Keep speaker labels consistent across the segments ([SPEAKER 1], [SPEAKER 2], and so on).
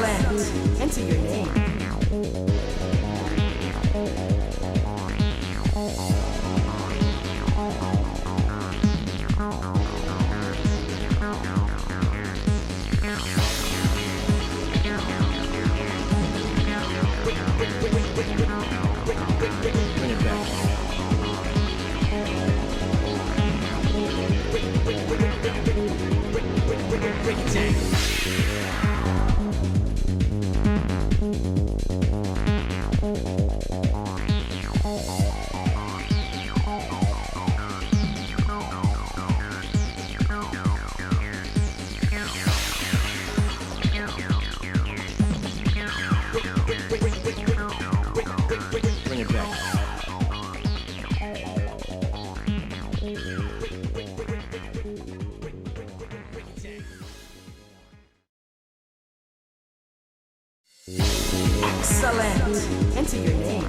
[SPEAKER 1] Excellent. Enter your name.
[SPEAKER 2] Bring it back. Break it down. Bring it back.
[SPEAKER 1] Excellent. Enter your name.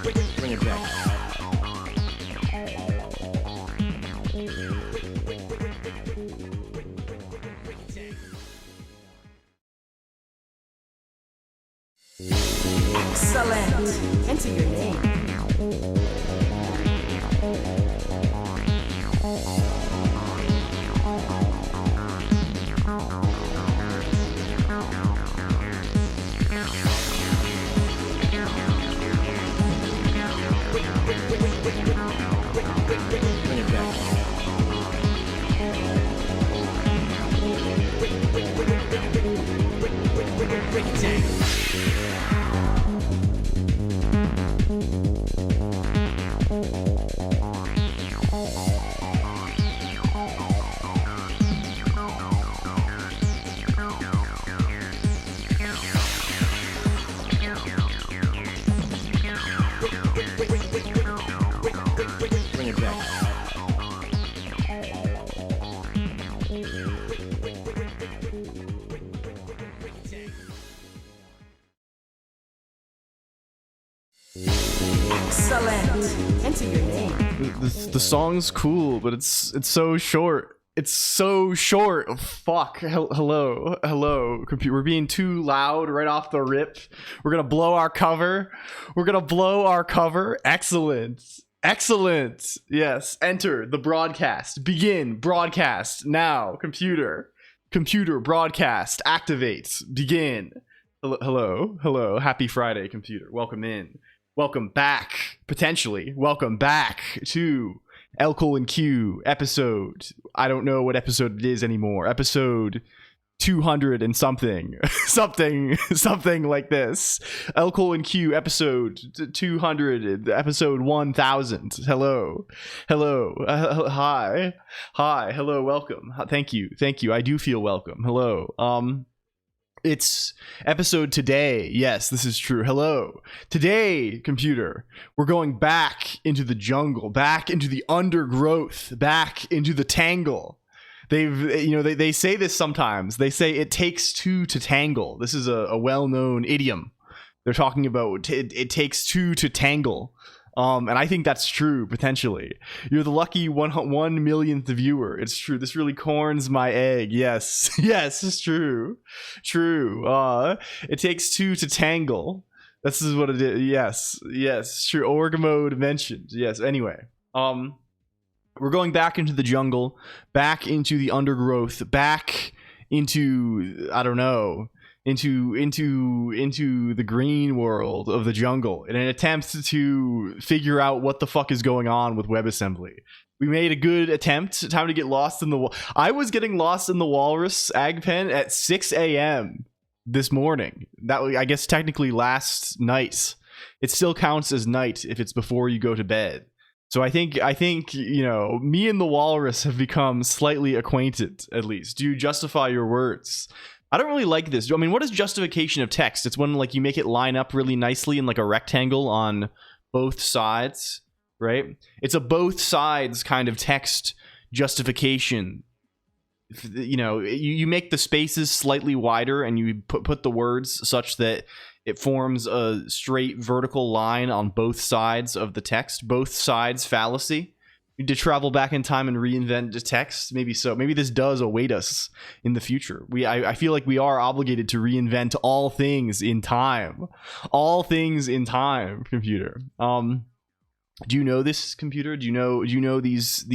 [SPEAKER 2] Bring it back. Break it down. Bring it back.
[SPEAKER 1] Excellent. Enter your name.
[SPEAKER 2] Bring it back. Break it down. Bring it back.
[SPEAKER 1] Excellent. Enter your name.
[SPEAKER 3] The song's cool, but it's so short. It's so short. Oh, fuck. Hello, computer. We're being too loud right off the rip. We're gonna blow our cover. Excellent. Yes. Enter the broadcast. Begin broadcast now. Computer. Broadcast. Activate. Begin. Hello. Happy Friday, computer. Welcome in. Welcome back. Potentially. Welcome back to LCOLONQ episode. I don't know what episode it is anymore. Episode 200 and something. something like this. LCOLONQ episode 200. Episode 1000. Hello. Hi. Hello. Welcome. Thank you. I do feel welcome. Hello. It's episode today. Yes, this is true. Hello. Today, computer, we're going back into the jungle, back into the undergrowth, back into the tangle. They say this sometimes. They say it takes two to tangle. This is a well-known idiom. They're talking about it takes two to tangle. And I think that's true, potentially. You're the lucky 1 millionth viewer. It's true. This really corns my egg. Yes, it's true. It takes two to tangle. This is what it is. Yes, true. Org mode mentioned. Yes, anyway. We're going back into the jungle, back into the undergrowth, back into, I don't know, into the green world of the jungle in an attempt to figure out what the fuck is going on with WebAssembly. We made a good attempt. Time to get lost in the I was getting lost in the walrus ag pen at 6 a.m. this morning. That was, I guess, technically last night. It still counts as night if it's before you go to bed. So I think you know, me and the walrus have become slightly acquainted, at least. Do you justify your words? I don't really like this. I mean, what is justification of text? It's when like you make it line up really nicely in like a rectangle on both sides, right? It's a both sides kind of text justification. You know, you make the spaces slightly wider and you put the words such that it forms a straight vertical line on both sides of the text. Both sides fallacy. You need to travel back in time and reinvent the text. Maybe so. Maybe this does await us in the future. I feel like we are obligated to reinvent all things in time. All things in time, computer. Do you know this, computer? Do you know these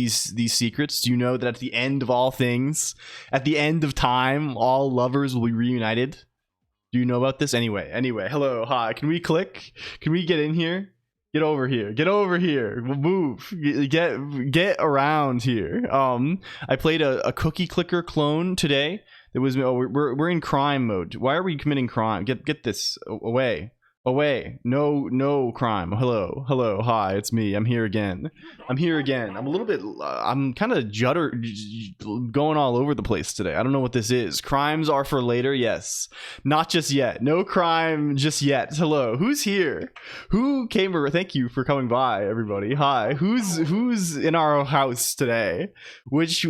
[SPEAKER 3] secrets? Do you know that at the end of all things, at the end of time, all lovers will be reunited? Do you know about this? Anyway, hello, hi. Can we click? Can we get in here? Get over here. Get over here. We'll move. Get around here. I played a cookie clicker clone today. There was we're in crime mode. Why are we committing crime? Get this away. No crime. Hello, hi, it's me. I'm here again. I'm a little bit I'm kind of going all over the place today. I don't know what this is. Crimes are for later. Yes, not just yet. No crime just yet. Hello, who's here? Who came over? Thank you for coming by, everybody. Hi, who's in our house today? Which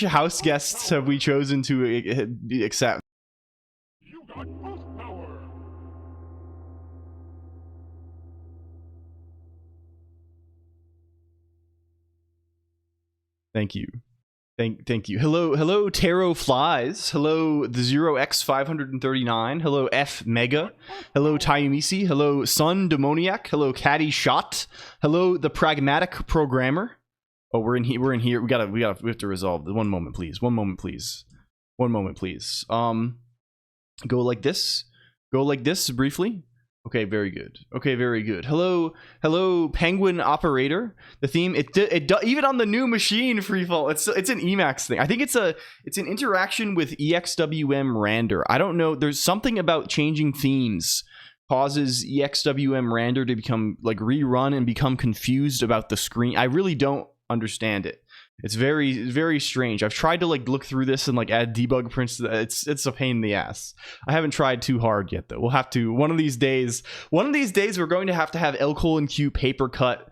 [SPEAKER 3] house guests have we chosen to accept? Thank you. Thank you. Hello, Taro Flies. Hello, the 0x539. Hello, F Mega. Hello, Tayumisi. Hello, Sun Demoniac. Hello, Caddy Shot. Hello, the Pragmatic Programmer. Oh, we're in here. We have to resolve. One moment, please. Go like this briefly. Okay, very good. Hello, Penguin Operator. The theme, it even on the new machine freefall, it's an Emacs thing. I think it's an interaction with EXWM Render. I don't know. There's something about changing themes causes EXWM Render to become like rerun and become confused about the screen. I really don't understand it. It's very, very strange. I've tried to like look through this and like add debug prints to that. It's a pain in the ass. I haven't tried too hard yet though. We'll have to one of these days we're going to have LCOLONQ paper cut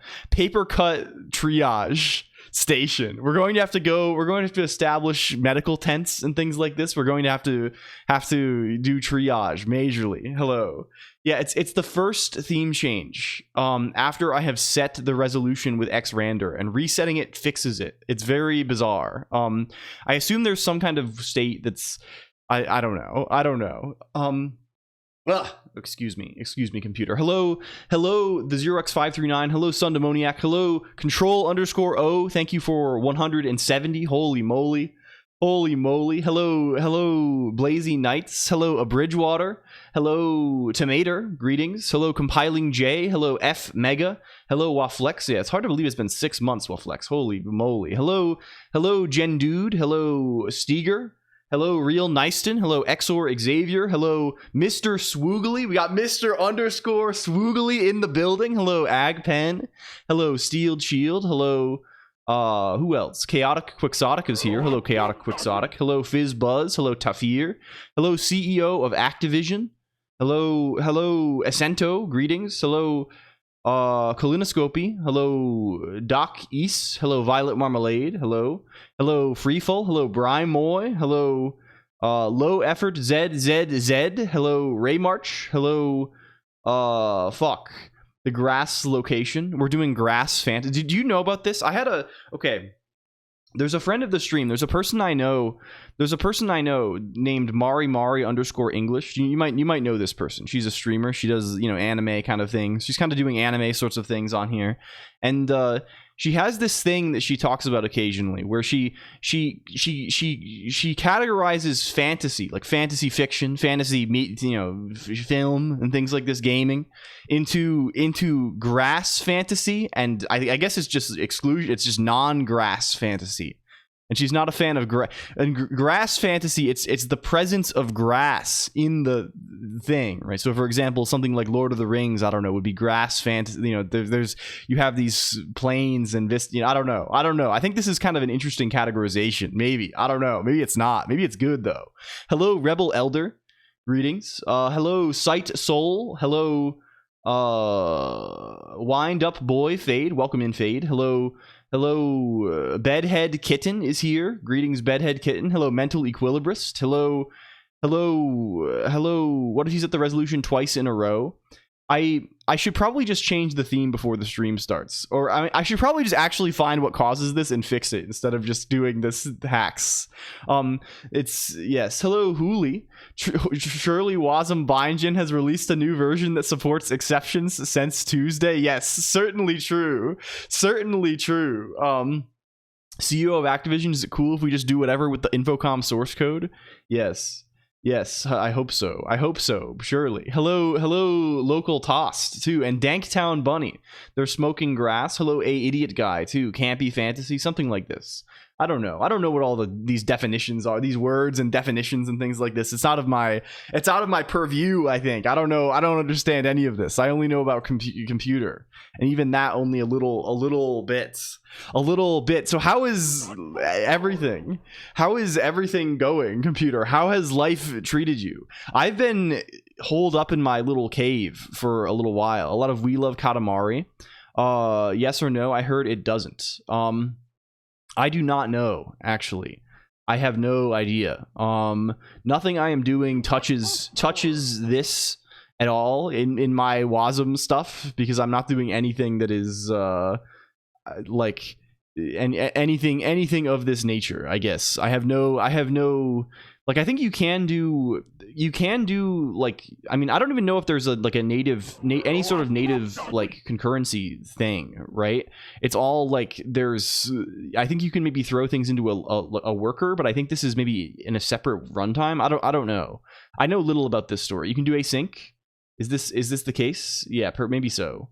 [SPEAKER 3] triage station. We're going to have to establish medical tents and things like this. We're going to have to do triage majorly. Hello. Yeah, it's the first theme change after I have set the resolution with xrender, and resetting it fixes it. It's very bizarre. I assume there's some kind of state that's I don't know. Excuse me, computer. Hello, the 0x539. Hello, Sun Demoniac. Hello, Control_O. Thank you for 170. Holy moly. Hello, Blazy Knights. Hello, Bridgewater. Hello, Tomater. Greetings. Hello, Compiling J. Hello, F Mega. Hello, Waflex. Yeah, it's hard to believe it's been 6 months, Waflex. Holy moly. Hello, Gen Dude. Hello, Steger. Hello, Real Nyston. Hello, Exor Xavier. Hello, Mr. Swoogly. We got Mr._Swoogly in the building. Hello, Agpen. Hello, Steeled Shield. Hello, who else? Chaotic Quixotic is here. Hello, Chaotic Quixotic. Hello, Fizz Buzz. Hello, Tafir. Hello, CEO of Activision. Hello, Essento. Greetings. Hello, Colonoscopy. Hello, Doc East. Hello, Violet Marmalade. Hello, Freefall. Hello, Bry Moy. Hello, Low Effort ZZZ. Hello, Ray March. Hello, the grass location. We're doing grass fantasy. Did you know about this? There's a friend of the stream. There's a person I know named Mari_English. You might know this person. She's a streamer. She does, anime kind of things. She's kind of doing anime sorts of things on here. And she has this thing that she talks about occasionally where she categorizes fantasy, like fantasy fiction, fantasy film and things like this, gaming, into grass fantasy, and I guess it's just exclusion, it's just non-grass fantasy. And she's not a fan of grass fantasy. It's the presence of grass in the thing, right? So, for example, something like Lord of the Rings, I don't know, would be grass fantasy. You know, there's you have these plains and this. You know, I don't know. I think this is kind of an interesting categorization. Maybe, I don't know. Maybe it's not. Maybe it's good though. Hello, Rebel Elder. Greetings. Hello, Sight Soul. Hello, Wind Up Boy Fade. Welcome in, Fade. Hello, Bedhead Kitten is here. Greetings, Bedhead Kitten. Hello, Mental Equilibrist. Hello. What if he's at the resolution twice in a row? I should probably just change the theme before the stream starts. Or I should probably just actually find what causes this and fix it instead of just doing this hacks. It's, yes. Hello, Hooli. Shirley Wasm Bingen has released a new version that supports exceptions since Tuesday. Yes, certainly true. Certainly true. CEO of Activision, is it cool if we just do whatever with the Infocom source code? Yes. Yes, I hope so. I hope so, surely. Hello, Local Tossed, too. And Danktown Bunny. They're smoking grass. Hello, Idiot Guy, too. Campy Fantasy, something like this. I don't know what all these definitions are, these words and definitions and things like this. It's out of my purview, I think. I don't know. I don't understand any of this. I only know about computer. And even that only a little bit. So how is everything? How is everything going, computer? How has life treated you? I've been holed up in my little cave for a little while. A lot of We Love Katamari. Yes or no? I heard it doesn't. I do not know, actually. I have no idea. Nothing I am doing touches this at all in my WASM stuff, because I'm not doing anything that is like anything of this nature, I guess. I have no like, I think you can do like, I mean, I don't even know if there's any sort of native like concurrency thing, right? It's all like, I think you can maybe throw things into a worker, but I think this is maybe in a separate runtime. I don't know. I know little about this story. You can do async. Is this the case? Yeah, maybe so.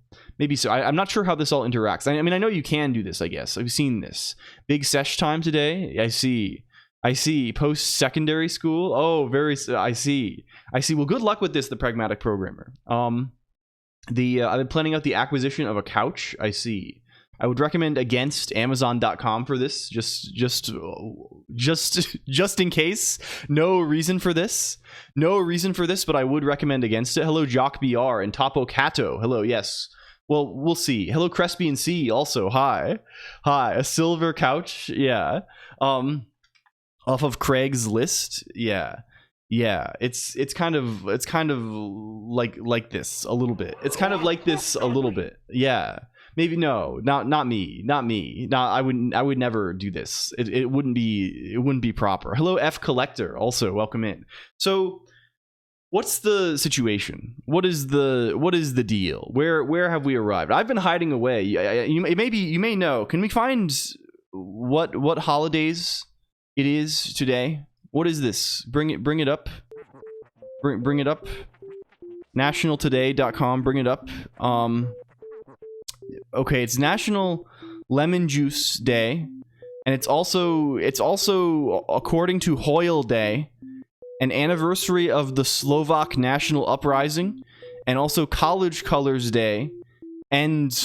[SPEAKER 3] I'm not sure how this all interacts. I mean, I know you can do this, I guess. I've seen this. Big sesh time today. I see. Post-secondary school. Oh, I see. Well, good luck with this, the pragmatic programmer. I've been planning out the acquisition of a couch. I see. I would recommend against Amazon.com for this, just in case. No reason for this, but I would recommend against it. Hello, Jock BR and Topo Cato. Hello, yes. Well, we'll see. Hello, Crespian C. Also, hi. A silver couch. Yeah. Off of Craig's List. Yeah. It's kind of like this a little bit. It's kind of like this a little bit. Yeah. Maybe no, not me. No, I would never do this. It wouldn't be proper. Hello, F Collector. Also, welcome in. So, what's the situation? What is the deal? Where have we arrived? I've been hiding away. You may know. Can we find what holidays it is today? What is this? Bring it up. Bring it up. Nationaltoday.com. Bring it up. Okay, it's National Lemon Juice Day, and it's also according to Hoyle Day, an anniversary of the Slovak National Uprising, and also College Colors Day, and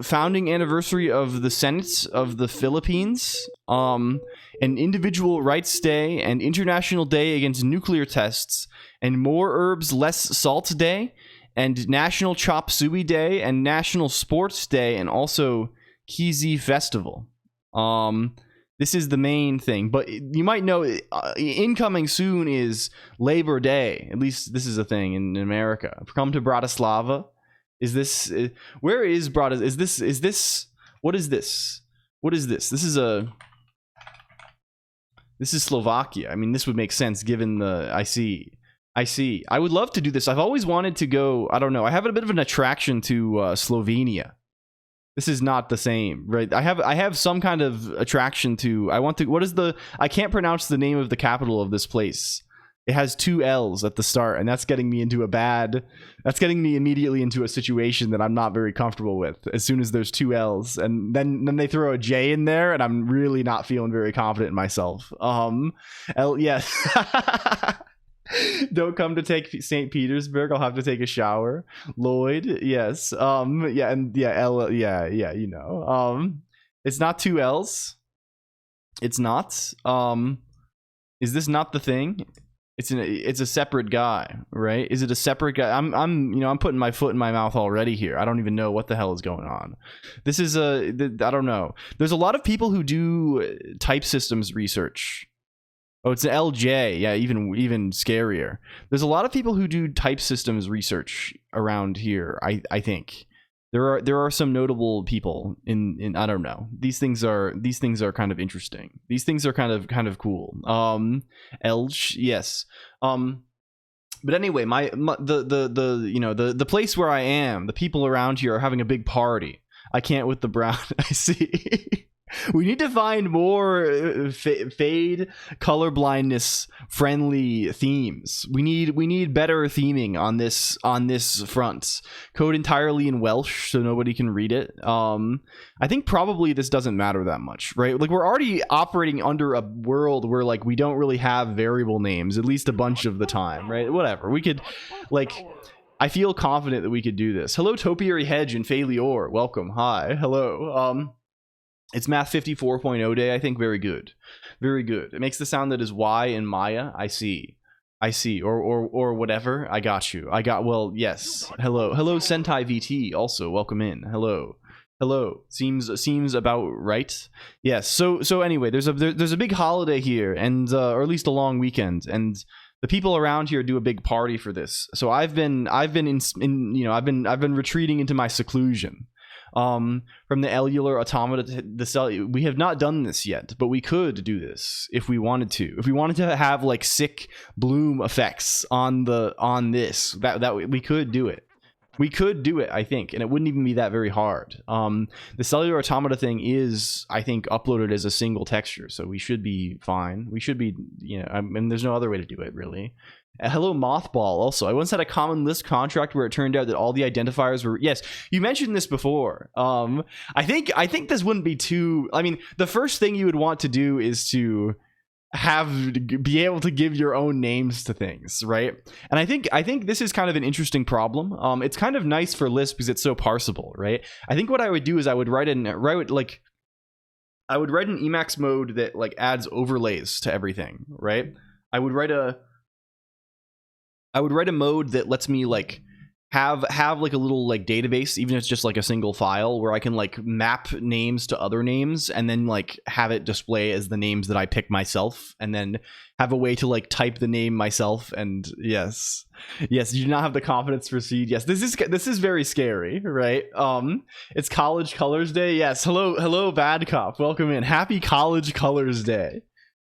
[SPEAKER 3] founding anniversary of the Senate of the Philippines, an Individual Rights Day, and International Day Against Nuclear Tests, and More Herbs Less Salt Day, and National Chop Suey Day, and National Sports Day, and also Kizi Festival. This is the main thing, but you might know incoming soon is Labor Day. At least this is a thing in America. Come to Bratislava. Where is Bratislava? Is this what is this? This is Slovakia. I mean, this would make sense given the I see. I would love to do this. I've always wanted to go. I don't know. I have a bit of an attraction to Slovenia. This is not the same, right? I have some kind of attraction to. I can't pronounce the name of the capital of this place. It has 2 L's at the start, and that's getting me immediately into a situation that I'm not very comfortable with. As soon as there's 2 L's, and then they throw a J in there, and I'm really not feeling very confident in myself. Yes. Don't come to take St. Petersburg. I'll have to take a shower. Lloyd, yes. Yeah, and yeah, L, yeah, you know. It's not 2 L's. It's not. Is this not the thing? It's a separate guy, right? Is it a separate guy? I'm putting my foot in my mouth already here. I don't even know what the hell is going on. This is I don't know. There's a lot of people who do type systems research. Oh, it's an LJ. Yeah, even scarier. There's a lot of people who do type systems research around here. I think there are some notable people in I don't know. These things are kind of interesting. These things are kind of cool. LJ, yes. But anyway, the place where I am, the people around here are having a big party. I can't with the brown. I see. We need to find more fade colorblindness friendly themes. We need better theming on this front. Code entirely in Welsh so nobody can read it. I think probably this doesn't matter that much, right? Like, we're already operating under a world where, like, we don't really have variable names, at least a bunch of the time, right? Whatever. We could, like, I feel confident that we could do this. Hello, Topiary Hedge and Failure. Welcome. Hi. Hello. It's Math 54.0 day, I think. Very good. Very good. It makes the sound that is Y in Maya. I see. Or whatever. I got you. Well, yes. Hello, Sentai VT. Also, welcome in. Hello. Seems about right. Yes. So anyway, there's a big holiday here, and or at least a long weekend, and the people around here do a big party for this. So I've been retreating into my seclusion. From the cellular automata to the cell. We have not done this yet, but we could do this if we wanted to. If we wanted to have, like, sick bloom effects on this, that we could do it. We could do it, I think, and it wouldn't even be that very hard. The cellular automata thing is, I think, uploaded as a single texture, so we should be fine. We should be, and there's no other way to do it, really. Hello, Mothball. Also, I once had a common list contract where it turned out that all the identifiers were, yes, you mentioned this before. I think this wouldn't be too, I mean, the first thing you would want to do is to be able to give your own names to things, right? And I think this is kind of an interesting problem. It's kind of nice for Lisp because it's so parsable, right? I think what I would do is I would write an Emacs mode that, like, adds overlays to everything, right? I would write a mode that lets me, like, have like a little, like, database, even if it's just, like, a single file, where I can, like, map names to other names and then, like, have it display as the names that I pick myself, and then have a way to, like, type the name myself. And yes, you do not have the confidence to proceed. Yes, this is very scary, right? It's College Colors Day. Yes, hello Bad Cop, welcome in. Happy College Colors Day.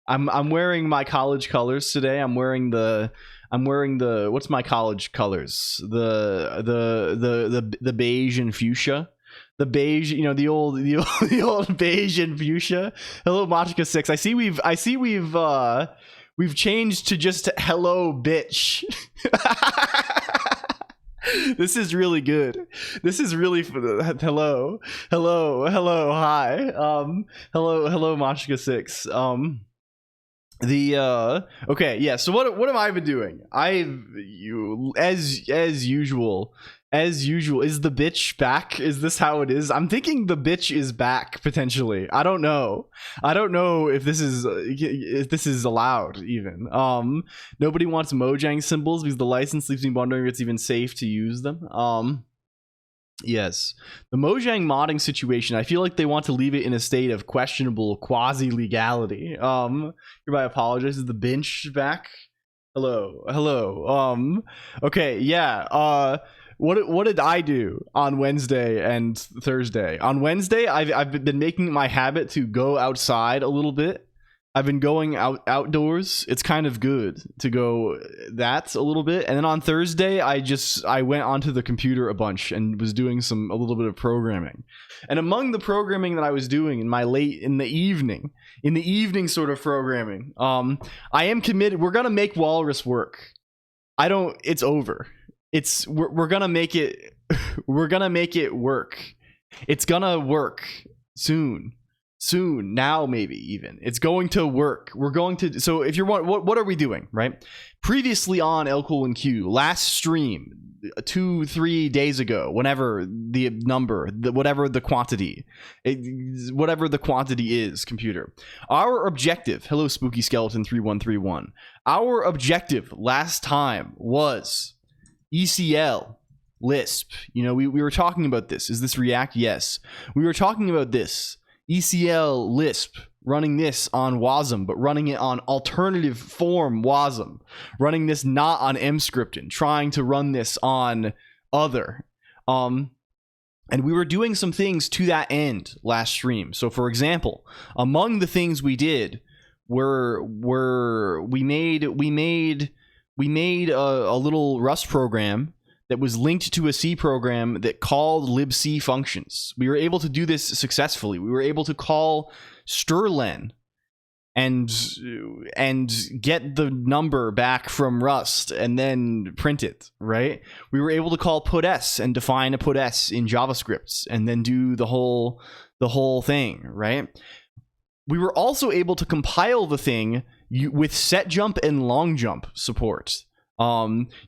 [SPEAKER 3] I'm wearing my college colors today. I'm wearing the what's my college colors? The beige and fuchsia. The beige, the old beige and fuchsia. Hello, Machika 6. I see we've changed to just hello bitch. This is really good. This is really hello, hi. Hello, Machika 6. Okay, yeah, so what have I been doing? As usual, is the bitch back? Is this how it is? I'm thinking the bitch is back, potentially. I don't know if this is allowed even. Nobody wants Mojang symbols because the license leaves me wondering if it's even safe to use them. Yes, the Mojang modding situation, I feel like they want to leave it in a state of questionable quasi-legality. Hereby apologize. Is the bench back? Hello. Okay, yeah. What did I do on Wednesday and Thursday? On Wednesday, I've been making my habit to go outside a little bit. I've been going outdoors. It's kind of good to go that a little bit. And then on Thursday, I went onto the computer a bunch and was doing a little bit of programming. And among the programming that I was doing in the evening sort of programming, I am committed. We're gonna make Walrus work. It's over. We're gonna make it. We're gonna make it work. It's gonna work soon, now, maybe even it's going to work. We're going to. So if you're what are we doing, right? Previously on LCOLONQ, last stream 2-3 days ago, whenever the number, whatever the quantity is, computer, our objective, hello spooky skeleton 3131, our objective last time was ECL Lisp. We were talking about this. Is this React? Yes, we were talking about this ECL Lisp, running this on WASM, but running it on alternative form WASM, running this not on Emscripten, trying to run this on other. And we were doing some things to that end last stream. So for example, among the things we did were we made a little Rust program that was linked to a C program that called libc functions. We were able to do this successfully. We were able to call strlen and get the number back from Rust and then print it, right? We were able to call puts and define a puts in JavaScript and then do the whole thing, right? We were also able to compile the thing with set jump and long jump support.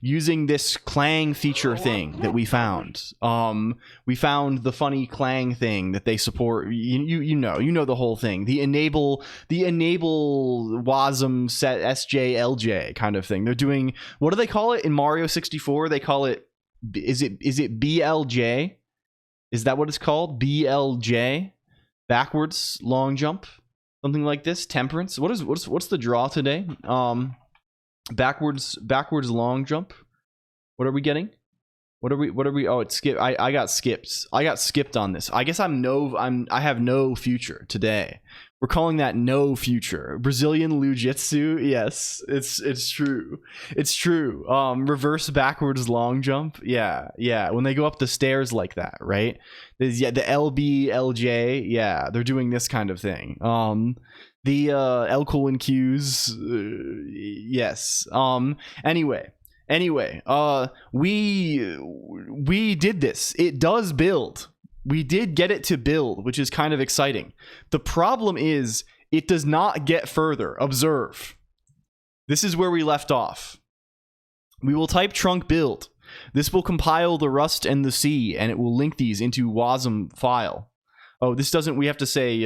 [SPEAKER 3] Using this clang feature thing that we found. We found the funny clang thing that they support. You know the whole thing. The enable WASM set SJLJ kind of thing. They're doing, what do they call it in Mario 64? They call it, is it BLJ? Is that what it's called? BLJ? Backwards long jump? Something like this? Temperance? What's the draw today? Backwards long jump. What are we getting? What are we? Oh, it's skip. I got skipped. I got skipped on this. I guess I have no future today. We're calling that no future. Brazilian Jiu-Jitsu. Yes, it's true. It's true. Reverse backwards long jump. Yeah. When they go up the stairs like that, right? The LBLJ. Yeah, they're doing this kind of thing. The LCOLONQs, yes. Anyway, we did this. It does build. We did get it to build, which is kind of exciting. The problem is it does not get further. Observe. This is where we left off. We will type trunk build. This will compile the Rust and the C, and it will link these into WASM file. Oh, this doesn't, we have to say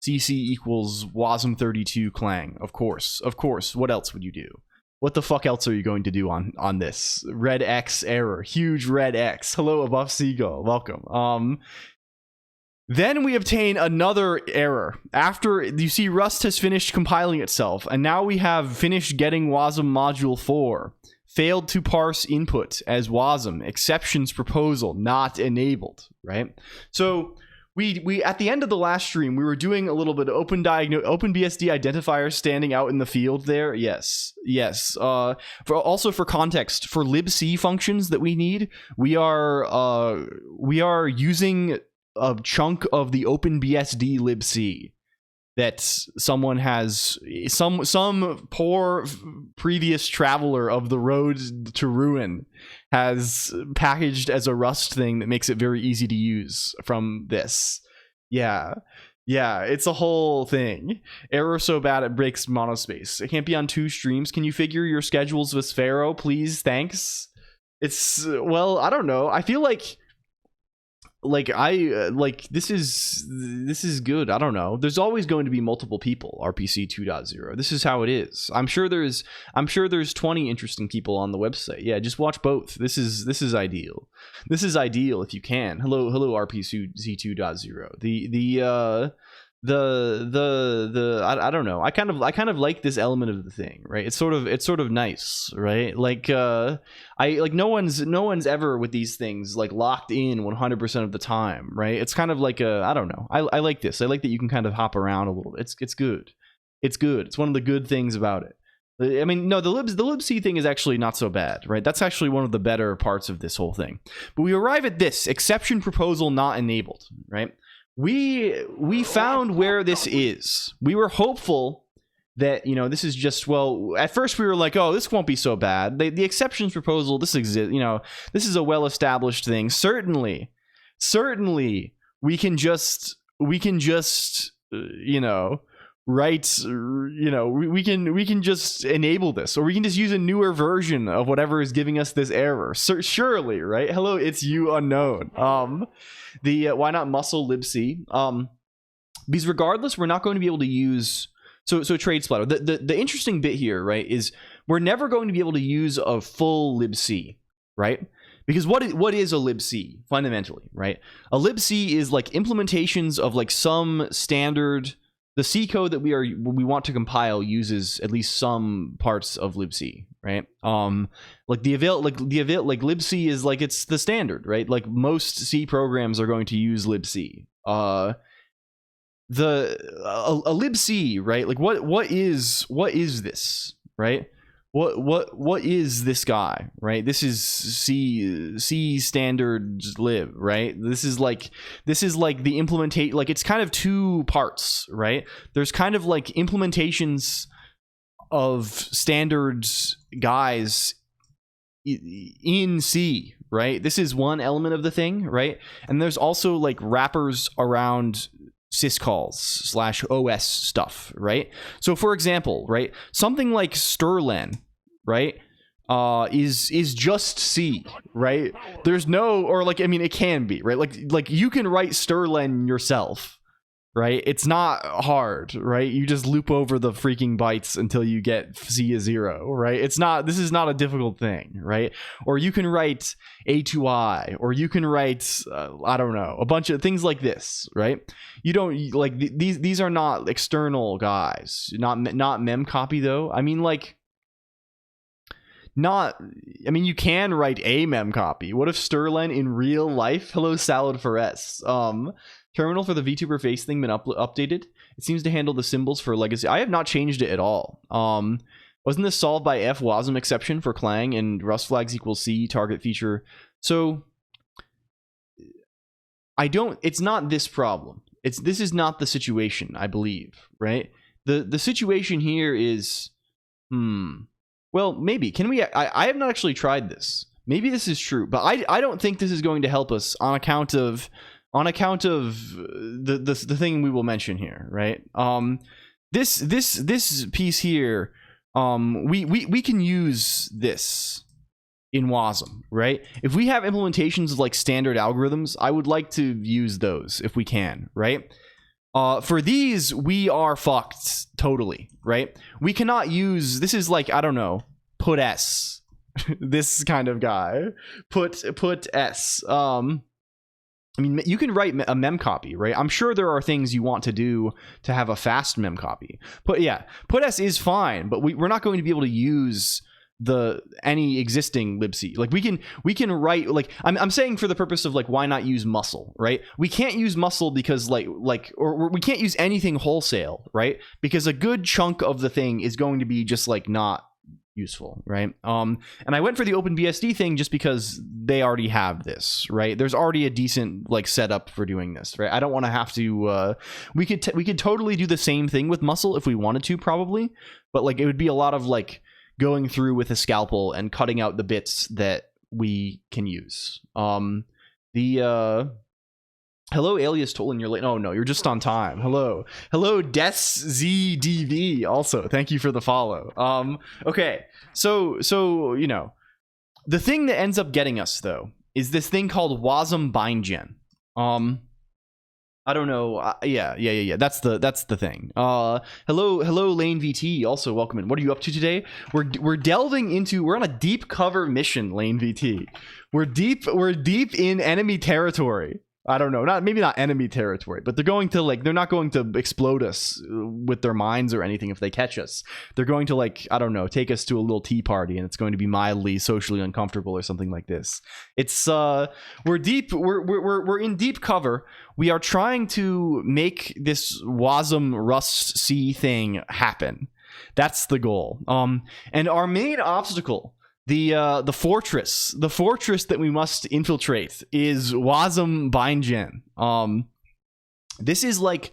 [SPEAKER 3] CC equals WASM32 clang. Of course. What else would you do? What the fuck else are you going to do on this? Red X error. Huge red X. Hello, Above Seagull. Welcome. Then we obtain another error. After, you see, Rust has finished compiling itself, and now we have finished getting WASM module 4. Failed to parse input as WASM. Exceptions proposal not enabled, right? So we at the end of the last stream, we were doing a little bit of OpenBSD identifier standing out in the field there. Yes. Also for context, for libc functions that we need, we are using a chunk of the OpenBSD libc that someone has, some poor previous traveler of the road to ruin has packaged as a Rust thing that makes it very easy to use from this. Yeah, it's a whole thing. Error so bad it breaks monospace. It can't be on 2 streams. Can you figure your schedules with Sphero, please? Thanks. It's, well, I don't know. I feel like this is good. I don't know. There's always going to be multiple people. RPC 2.0. This is how it is. I'm sure there's 20 interesting people on the website. Yeah, just watch both. This is ideal. This is ideal if you can. Hello RPC 2.0. I don't know. I kind of like this element of the thing, right? It's sort of nice, right? No one's ever with these things like locked in 100% of the time, right? It's kind of like I don't know. I like this. I like that you can kind of hop around a little bit. It's good. It's good. It's one of the good things about it. I mean, no, the libc thing is actually not so bad, right? That's actually one of the better parts of this whole thing. But we arrive at this exception proposal not enabled, right? We found where this is. We were hopeful that, you know, this is just, well, at first we were like, oh, this won't be so bad. The exceptions proposal, this exists, you know, this is a well-established thing. Certainly we can just you know, right, you know, we can just enable this, or we can just use a newer version of whatever is giving us this error. Surely, right? Hello, it's you unknown. Why not muscle libc? Because regardless, we're not going to be able to use so trade splatter. The interesting bit here, right, is we're never going to be able to use a full libc, right? Because what is a libc fundamentally, right? A libc is like implementations of like some standard. The C code that we want to compile uses at least some parts of libc, right? Like libc is like, it's the standard, right? Like most C programs are going to use libc. A libc, right? Like what is this, right? What is this guy, right? This is C standard lib, right? This is like the implementate, like it's kind of two parts, right? There's kind of like implementations of standards guys in C, right? This is one element of the thing, right? And there's also like wrappers around syscalls / OS stuff, right? So for example, right, something like strlen, right, is just C, right? There's no, or like, I mean, it can be, right? Like you can write strlen yourself, right? It's not hard, right? You just loop over the freaking bytes until you get C is 0, right? This is not a difficult thing, right? Or you can write A2I, or you can write, I don't know, a bunch of things like this, right? You don't, like, these are not external guys, not memcopy though. I mean, like, you can write a memcopy. What if strlen in real life? Hello, Salad for S. Terminal for the VTuber face thing been updated. It seems to handle the symbols for legacy. I have not changed it at all. Wasn't this solved by FWASM exception for Clang and Rust flags equals C target feature? So it's not this problem. This is not the situation, I believe, right? The situation here is, well, maybe. Can we, I have not actually tried this. Maybe this is true, but I don't think this is going to help us on account of the thing we will mention here, right? This piece here, we can use this in WASM, right? If we have implementations of like standard algorithms, I would like to use those if we can, right? For these, we are fucked totally, right? We cannot use, this is like, I don't know, put S, this kind of guy, put S. I mean, you can write a memcopy, right? I'm sure there are things you want to do to have a fast memcopy. But yeah, put S is fine, but we're not going to be able to use any existing libc. Like we can write, like I'm saying for the purpose of like, why not use muscle, right? We can't use muscle because or we can't use anything wholesale, right? Because a good chunk of the thing is going to be just like not useful, right? And I went for the OpenBSD thing just because they already have this, right? There's already a decent like setup for doing this, right? I don't want to have to we could totally do the same thing with muscle if we wanted to, probably, but like it would be a lot of like going through with a scalpel and cutting out the bits that we can use. Hello, alias Tolan, you're late. Oh no, you're just on time. Hello DesZDV, also thank you for the follow. Okay, so you know, the thing that ends up getting us though is this thing called WASM bindgen. I don't know. Yeah. That's the thing. Hello, Lane VT. Also, welcome in. What are you up to today? We're delving into. We're on a deep cover mission, Lane VT. We're deep in enemy territory. I don't know, maybe not enemy territory, but they're going to like, they're not going to explode us with their minds or anything if they catch us. They're going to like, I don't know, take us to a little tea party, and it's going to be mildly socially uncomfortable or something like this. It's we're in deep cover. We are trying to make this WASM Rust C thing happen. That's the goal. And our main obstacle, the fortress that we must infiltrate, is WASM Bindgen. This is like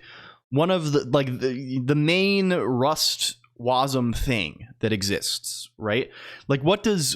[SPEAKER 3] one of the main Rust WASM thing that exists, right? Like what does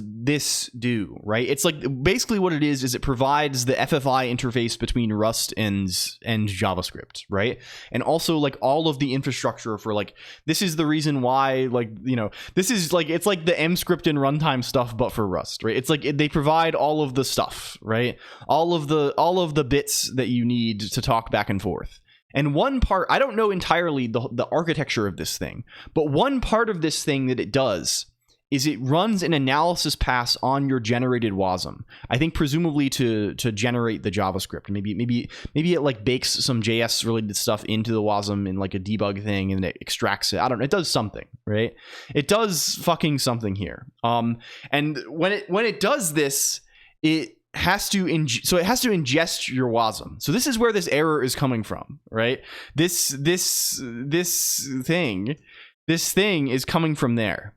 [SPEAKER 3] this do, right? It's like basically what it is it provides the FFI interface between Rust and JavaScript, right? And also like all of the infrastructure for like, this is the reason why, like, you know, this is like, it's like the mscript and runtime stuff but for Rust, right? It's like they provide all of the stuff, right? All of the bits that you need to talk back and forth. And one part, I don't know entirely the architecture of this thing, but one part of this thing that it does is it runs an analysis pass on your generated WASM. I think presumably to generate the JavaScript. Maybe it like bakes some JS related stuff into the WASM in like a debug thing and it extracts it. I don't know. It does something, right? It does fucking something here. And when it does this, it has to ingest your WASM. So this is where this error is coming from, right? This thing is coming from there.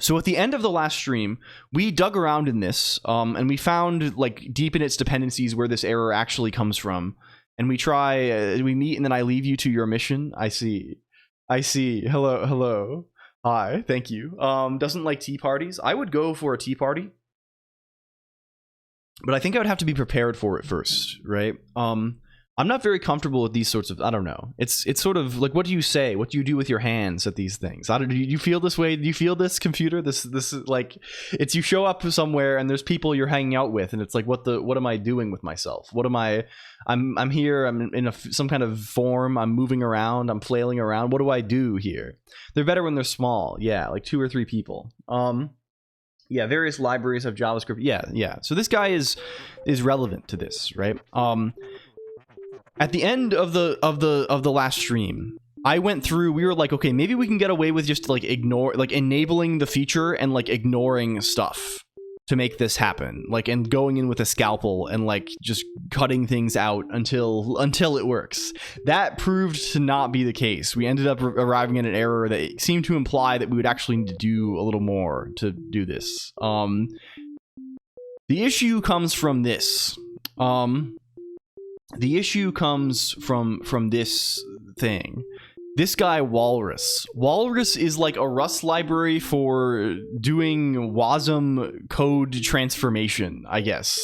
[SPEAKER 3] So at the end of the last stream, we dug around in this, and we found like deep in its dependencies where this error actually comes from. And we meet, and then I leave you to your mission. I see. Hello. Hi. Thank you. Doesn't like tea parties. I would go for a tea party, but I think I would have to be prepared for it first, right? I'm not very comfortable with these sorts of, I don't know. It's sort of like, what do you say? What do you do with your hands at these things? Do you feel this way? Do you feel this, computer? This is like, it's, you show up somewhere and there's people you're hanging out with, and it's like, what am I doing with myself? I'm here, I'm in some kind of form, I'm moving around, I'm flailing around. What do I do here? They're better when they're small. Yeah, like 2 or 3 people. Yeah, various libraries of JavaScript. Yeah. So this guy is relevant to this, right? At the end of the last stream, I went through. We were like, okay, maybe we can get away with just like enabling the feature and like ignoring stuff to make this happen, like, and going in with a scalpel and like just cutting things out until it works. That proved to not be the case. We ended up arriving at an error that seemed to imply that we would actually need to do a little more to do this. The issue comes from this. The issue comes from this thing. This guy, Walrus. Walrus is like a Rust library for doing WASM code transformation, I guess.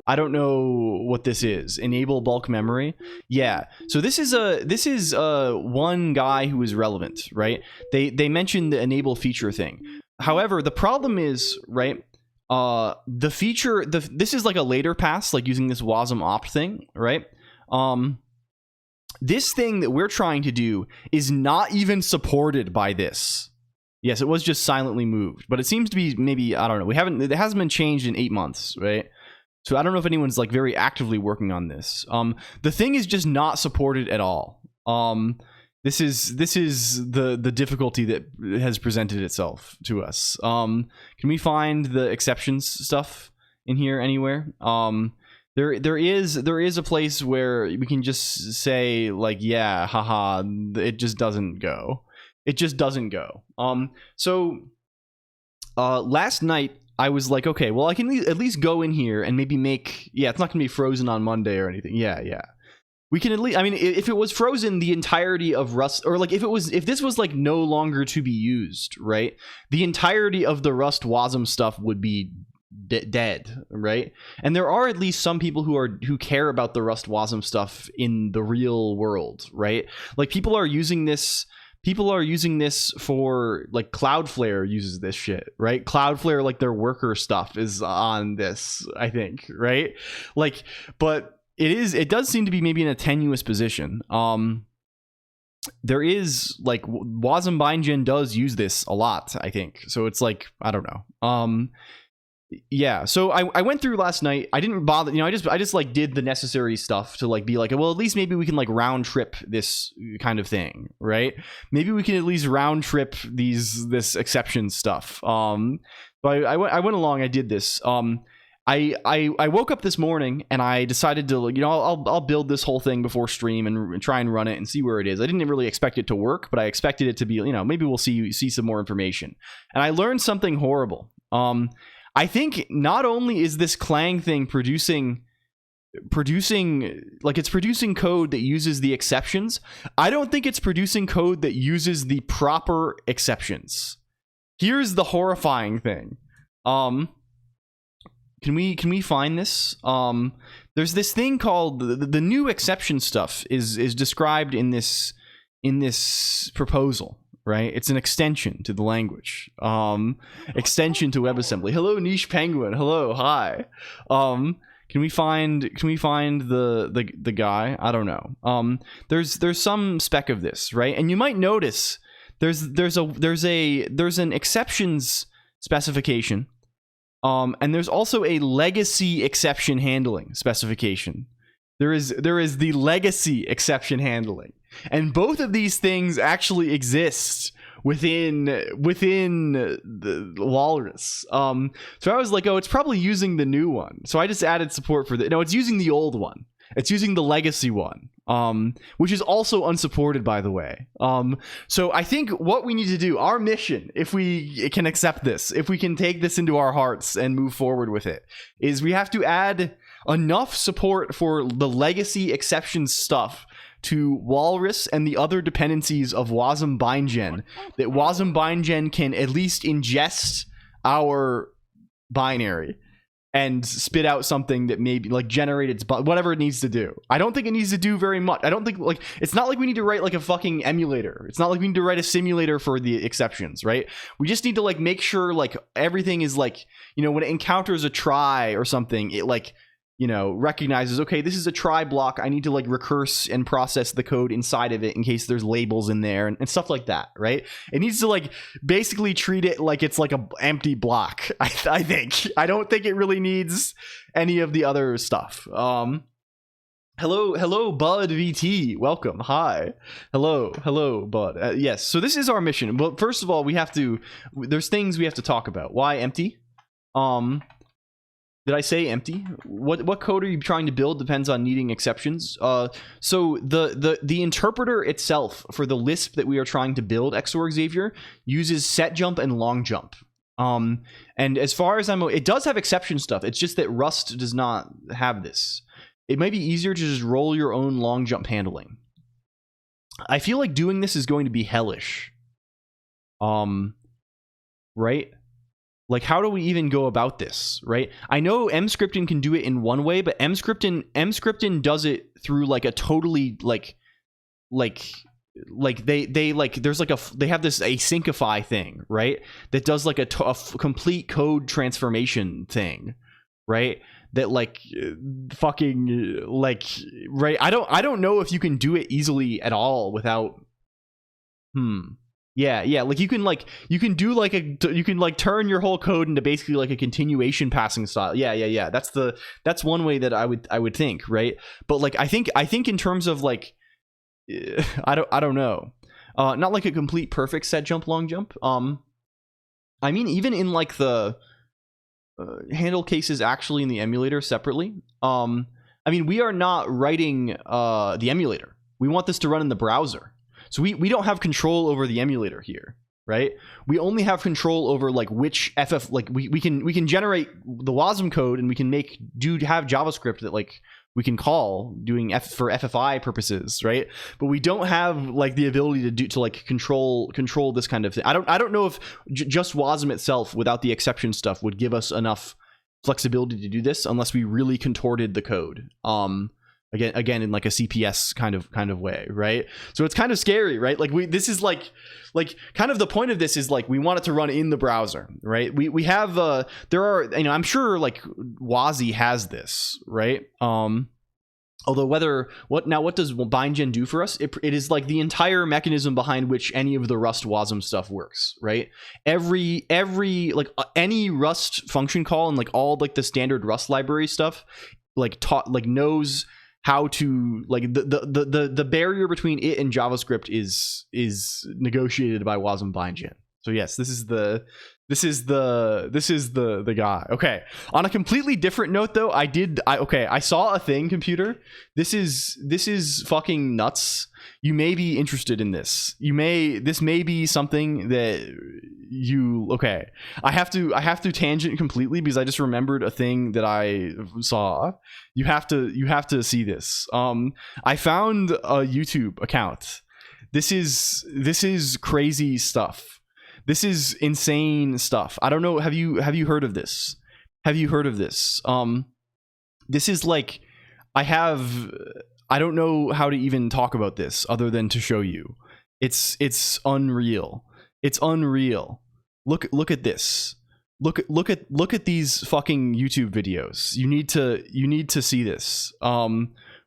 [SPEAKER 3] I don't know what this is. Enable bulk memory. Yeah. So this is one guy who is relevant, right? They mentioned the enable feature thing. However, the problem is, right, the feature, this is like a later pass, like using this WASM opt thing, right? This thing that we're trying to do is not even supported by this. Yes, it was just silently moved, but it seems to be, maybe, I don't know. It hasn't been changed in 8 months, right? So I don't know if anyone's like very actively working on this. The thing is just not supported at all. This is the difficulty that has presented itself to us. Can we find the exceptions stuff in here anywhere? There is a place where we can just say like, yeah, haha, it just doesn't go. It just doesn't go. So last night I was like, okay, well, I can at least go in here and maybe make, yeah, it's not gonna be frozen on Monday or anything. Yeah. We can at least, I mean, if it was frozen the entirety of Rust, or like if this was like no longer to be used, right? The entirety of the Rust WASM stuff would be dead, right? And there are at least some people who care about the Rust WASM stuff in the real world, right? Like people are using this for, like, Cloudflare uses this shit, right? Cloudflare, like, their worker stuff is on this, I think, right? Like, but it does seem to be maybe in a tenuous position. There is, like, WASM Bindgen does use this a lot, I think. So it's like, I don't know. yeah, so I went through last night. I didn't bother, I just like did the necessary stuff to like be like, well, at least maybe we can like round trip this kind of thing, right? Maybe we can at least round trip this exception stuff. So I went along, I did this. I woke up this morning and I decided to, I'll build this whole thing before stream and try and run it and see where it is. I didn't really expect it to work, but I expected it to be, maybe we'll see some more information. And I learned something horrible. I think not only is this Clang thing producing like it's producing code that uses the exceptions, I don't think it's producing code that uses the proper exceptions. Here's the horrifying thing. Can we find this? There's this thing called the new exception stuff is described in this proposal. Right, it's an extension to the language, extension to WebAssembly. Hello, Niche Penguin. Hello, hi. Can we find the guy? I don't know. There's some spec of this, right? And you might notice there's an exceptions specification, and there's also a legacy exception handling specification. There is the legacy exception handling. And both of these things actually exist within the Walrus. So I was like, oh, it's probably using the new one. So I just added support for no, it's using the old one. It's using the legacy one, which is also unsupported, by the way. So I think what we need to do, our mission, if we can accept this, if we can take this into our hearts and move forward with it, is we have to add enough support for the legacy exceptions stuff to Walrus and the other dependencies of Wasm BindGen, that Wasm BindGen can at least ingest our binary and spit out something that maybe like generate its whatever it needs to do. I don't think it needs to do very much. I don't think like it's not like we need to write like a fucking emulator. It's not like we need to write a simulator for the exceptions, right? We just need to like make sure like everything is like, when it encounters a try or something, it like recognizes, okay, this is a try block. I need to like recurse and process the code inside of it in case there's labels in there and stuff like that, right? It needs to like basically treat it like it's like a empty block. I think. I don't think it really needs any of the other stuff. Hello, Bud VT. Welcome. Hi. Hello, Bud. Yes. So this is our mission. But first of all, there's things we have to talk about. Why empty? Did I say empty? What code are you trying to build depends on needing exceptions. So the interpreter itself for the Lisp that we are trying to build, XOR Xavier, uses set jump and long jump. And as far as it does have exception stuff. It's just that Rust does not have this. It might be easier to just roll your own long jump handling. I feel like doing this is going to be hellish. Right? Like, how do we even go about this, right? I know mscripting can do it in one way, but mscripting does it through like a totally like they like there's like they have this asyncify thing, right? That does like a complete code transformation thing, right? That like fucking like right. I don't know if you can do it easily at all without Yeah, like you can turn your whole code into basically like a continuation passing style. Yeah. That's one way that I would think, right? But like I think in terms of like I don't know. Not like a complete perfect set jump long jump. I mean even in like the handle cases actually in the emulator separately. I mean we are not writing the emulator. We want this to run in the browser. So we don't have control over the emulator here, right? We only have control over like which like we can generate the WASM code and we can have JavaScript that like we can call doing for FFI purposes, right? But we don't have like the ability to like control this kind of thing. I don't know if just WASM itself without the exception stuff would give us enough flexibility to do this unless we really contorted the code. Again in like a CPS kind of way, right? So it's kind of scary, right? Like this is like kind of the point of this is like we want it to run in the browser, right? We have there are I'm sure like WASI has this, right? Although what does bindgen do for us? It is like the entire mechanism behind which any of the Rust WASM stuff works, right? Every like any Rust function call and like all like the standard Rust library stuff like knows how to like the barrier between it and JavaScript is negotiated by WASM bindgen. So yes, this is the guy. Okay. On a completely different note though, I saw a thing, computer. This is fucking nuts. You may be interested in this. This may be something that okay. I have to tangent completely because I just remembered a thing that I saw. You have to see this. I found a YouTube account. This is crazy stuff. This is insane stuff. I don't know. Have you heard of this? Have you heard of this? This is like, I don't know how to even talk about this other than to show you. It's unreal. It's unreal. Look at this. Look at these fucking YouTube videos. You need to see this.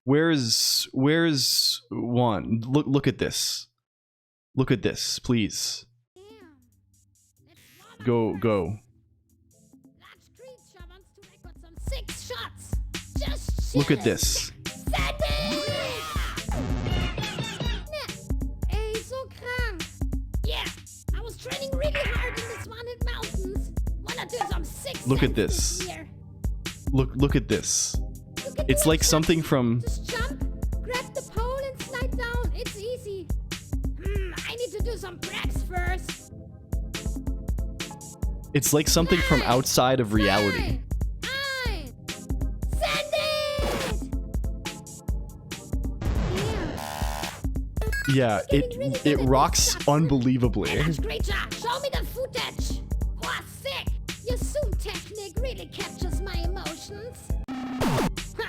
[SPEAKER 3] Where's one? Look at this. Look at this, please. Go. Look at this.
[SPEAKER 4] Ey, so krank. Yeah, I was training really hard in the Swanhill Mountains. Wanna do some 6
[SPEAKER 3] Look at this.
[SPEAKER 4] here.
[SPEAKER 3] Look at this.
[SPEAKER 4] Look at
[SPEAKER 3] It's
[SPEAKER 4] the
[SPEAKER 3] like
[SPEAKER 4] shots.
[SPEAKER 3] something from
[SPEAKER 4] Just jump, grab the pole and slide down. It's easy. I need to do some preps first.
[SPEAKER 3] It's like something from outside of reality.
[SPEAKER 4] Nine. Send it!
[SPEAKER 3] Yeah, it rocks unbelievably.
[SPEAKER 4] Hey, Screecher, show me the footage. Wow, sick. Your zoom technique really captures my emotions.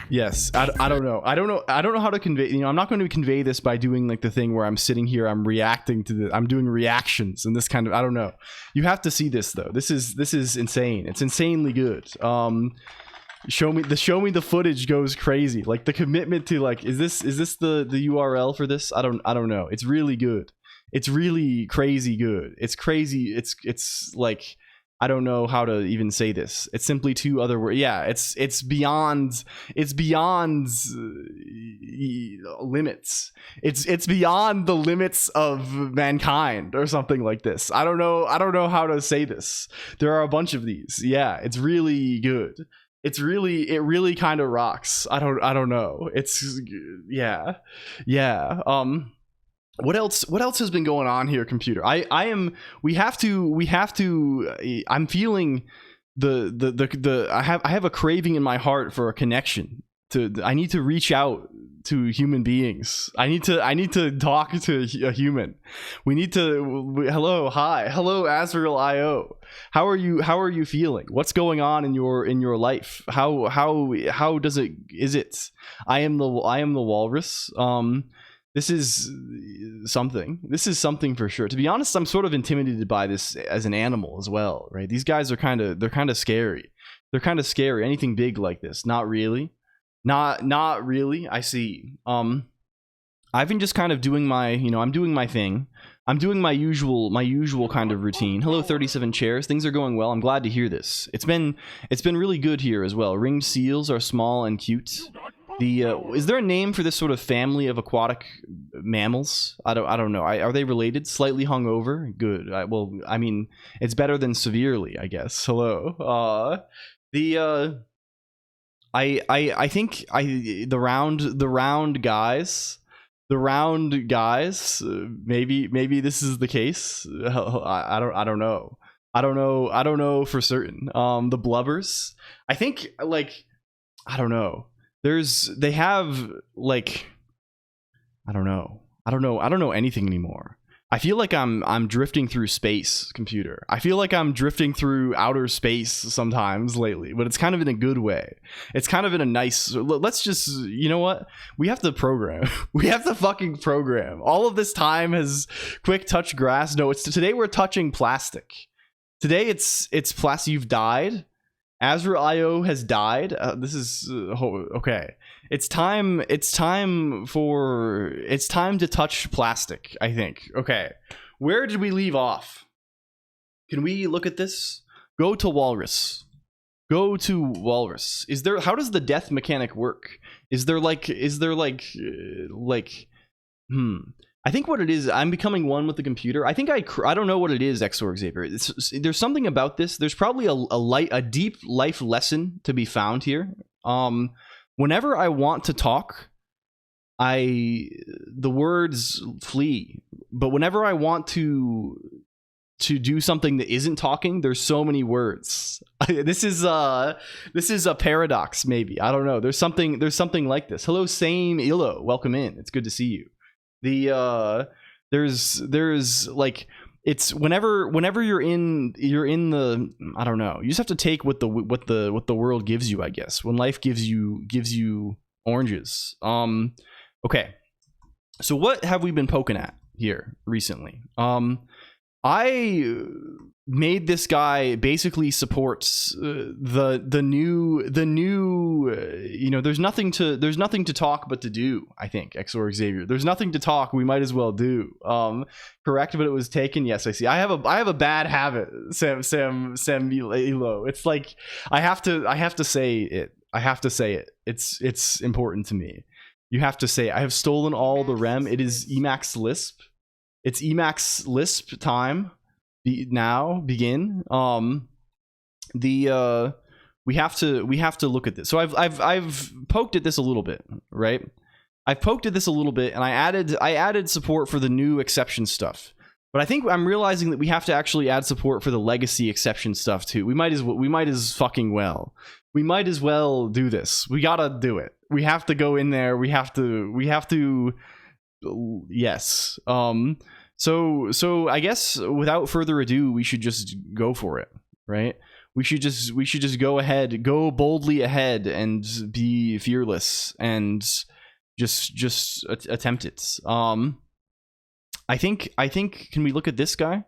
[SPEAKER 3] Yes, I don't know how to convey. I'm not going to convey this by doing like the thing where I'm sitting here, I'm reacting to I'm doing reactions and this kind of. I don't know. You have to see this though. This is insane. It's insanely good. Show me the footage goes crazy. Like the commitment to like, is this the URL for this? I don't know. It's really good. It's really crazy good. It's crazy. It's like, I don't know how to even say this. It's simply two other words. Yeah, it's beyond limits. It's beyond the limits of mankind or something like this. I don't know how to say this. There are a bunch of these. Yeah, it's really good. It really kind of rocks. I don't know. It's yeah. What else has been going on here, computer? I'm feeling I have a craving in my heart for a connection. I need to reach out to human beings. I need to talk to a human. We need to hello Azrael IO. How are you feeling? What's going on in your life? How does it is it? I am the walrus. This is something for sure. To be honest, I'm sort of intimidated by this as an animal as well, right? These guys are kind of scary. They're kind of scary. Anything big like this, not really. Not really. I see. I've been just kind of doing my, I'm doing my thing. I'm doing my usual kind of routine. Hello 37 chairs. Things are going well. I'm glad to hear this. It's been really good here as well. Ringed seals are small and cute. Is there a name for this sort of family of aquatic mammals? I don't know. Are they related? Slightly hungover? Good. Well, I mean, it's better than severely, I guess. Hello. I think the round guys. Maybe this is the case. I don't know. I don't know for certain. The blubbers. I think like I don't know. They have like I don't know anything anymore. I feel like I'm drifting through space, computer. I feel like I'm drifting through outer space sometimes lately, but it's kind of in a good way. It's kind of in a nice, let's just, you know what? We have to program. We have to fucking program. All of this time has quick touch grass. No, today we're touching plastic. Today it's plastic. You've died Azure.io has died. This is okay. It's time to touch plastic, I think. Okay. Where did we leave off? Can we look at this? Go to Walrus. How does the death mechanic work? I think what it is, I'm becoming one with the computer. I think I don't know what it is, XOR Xavier. There's something about this. There's probably a deep life lesson to be found here. Whenever I want to talk, the words flee. But whenever I want to do something that isn't talking, there's so many words. This is a paradox, maybe. I don't know. There's something like this. Hello, same Illo. Welcome in. It's good to see you. There's like, it's whenever you're in the, I don't know, you just have to take what the world gives you, I guess. When life gives you oranges. Okay, so what have we been poking at here recently? I made this guy basically supports the new there's nothing to talk but to do. I think XOR Xavier, there's nothing to talk, we might as well do. Correct, but it was taken. Yes, I see. I have a bad habit, Sam Elo. It's like I have to say it. It's important to me. You have to say, I have stolen all the REM. It is Emacs Lisp. It's Emacs Lisp time. Now begin. We have to look at this. So I've poked at this a little bit, right? I've poked at this a little bit, and I added support for the new exception stuff. But I think I'm realizing that we have to actually add support for the legacy exception stuff too. We might as well do this. We gotta do it. We have to go in there. We have to. Yes. So I guess without further ado, we should just go for it, right? We should just go boldly ahead and be fearless and just attempt it. I think can we look at this guy?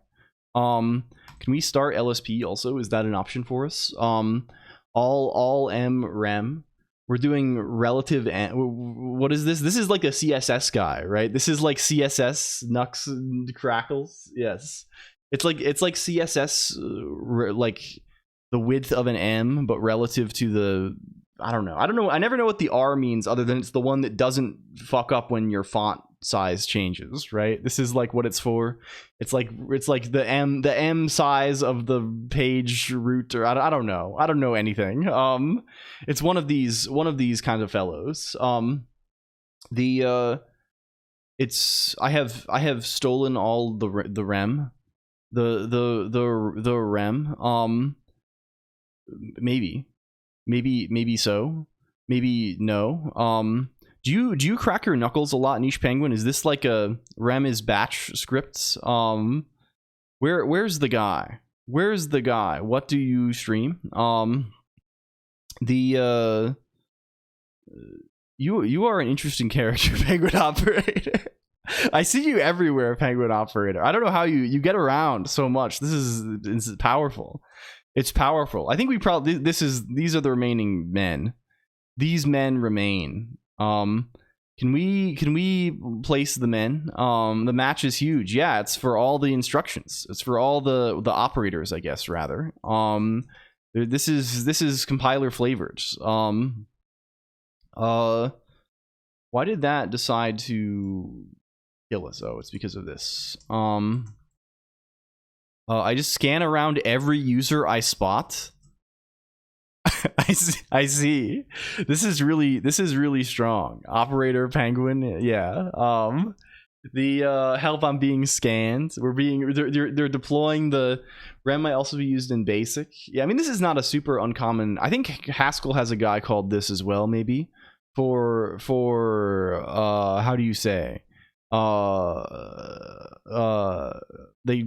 [SPEAKER 3] Can we start LSP also? Is that an option for us? All M rem. We're doing relative. What is this? This is like a CSS guy, right? This is like CSS Nux crackles. Yes, it's like CSS, like the width of an M, but relative to the. I don't know. I never know what the R means, other than it's the one that doesn't fuck up when your font size changes, right? This is like what it's for. It's like the M size of the page root, or I don't know anything. It's one of these kind of fellows. It's I have stolen all the rem, the rem. Maybe so, maybe no. Do you crack your knuckles a lot, Niche Penguin? Is this like a rem is batch scripts? Where's the guy? What do you stream? You are an interesting character, Penguin Operator. I see you everywhere, Penguin Operator. I don't know how you get around so much. This is powerful. It's powerful. I think we probably these are the remaining men. These men remain. Can we place the men? The match is huge. Yeah, it's for all the instructions. It's for all the operators, I guess, rather. This is compiler flavored. Why did that decide to kill us? Oh, it's because of this. I just scan around every user I spot. I see. This is really strong. Operator Penguin, yeah. The help, I'm being scanned. They're deploying the rem might also be used in basic. Yeah, I mean, this is not a super uncommon. I think Haskell has a guy called this as well, maybe for how do you say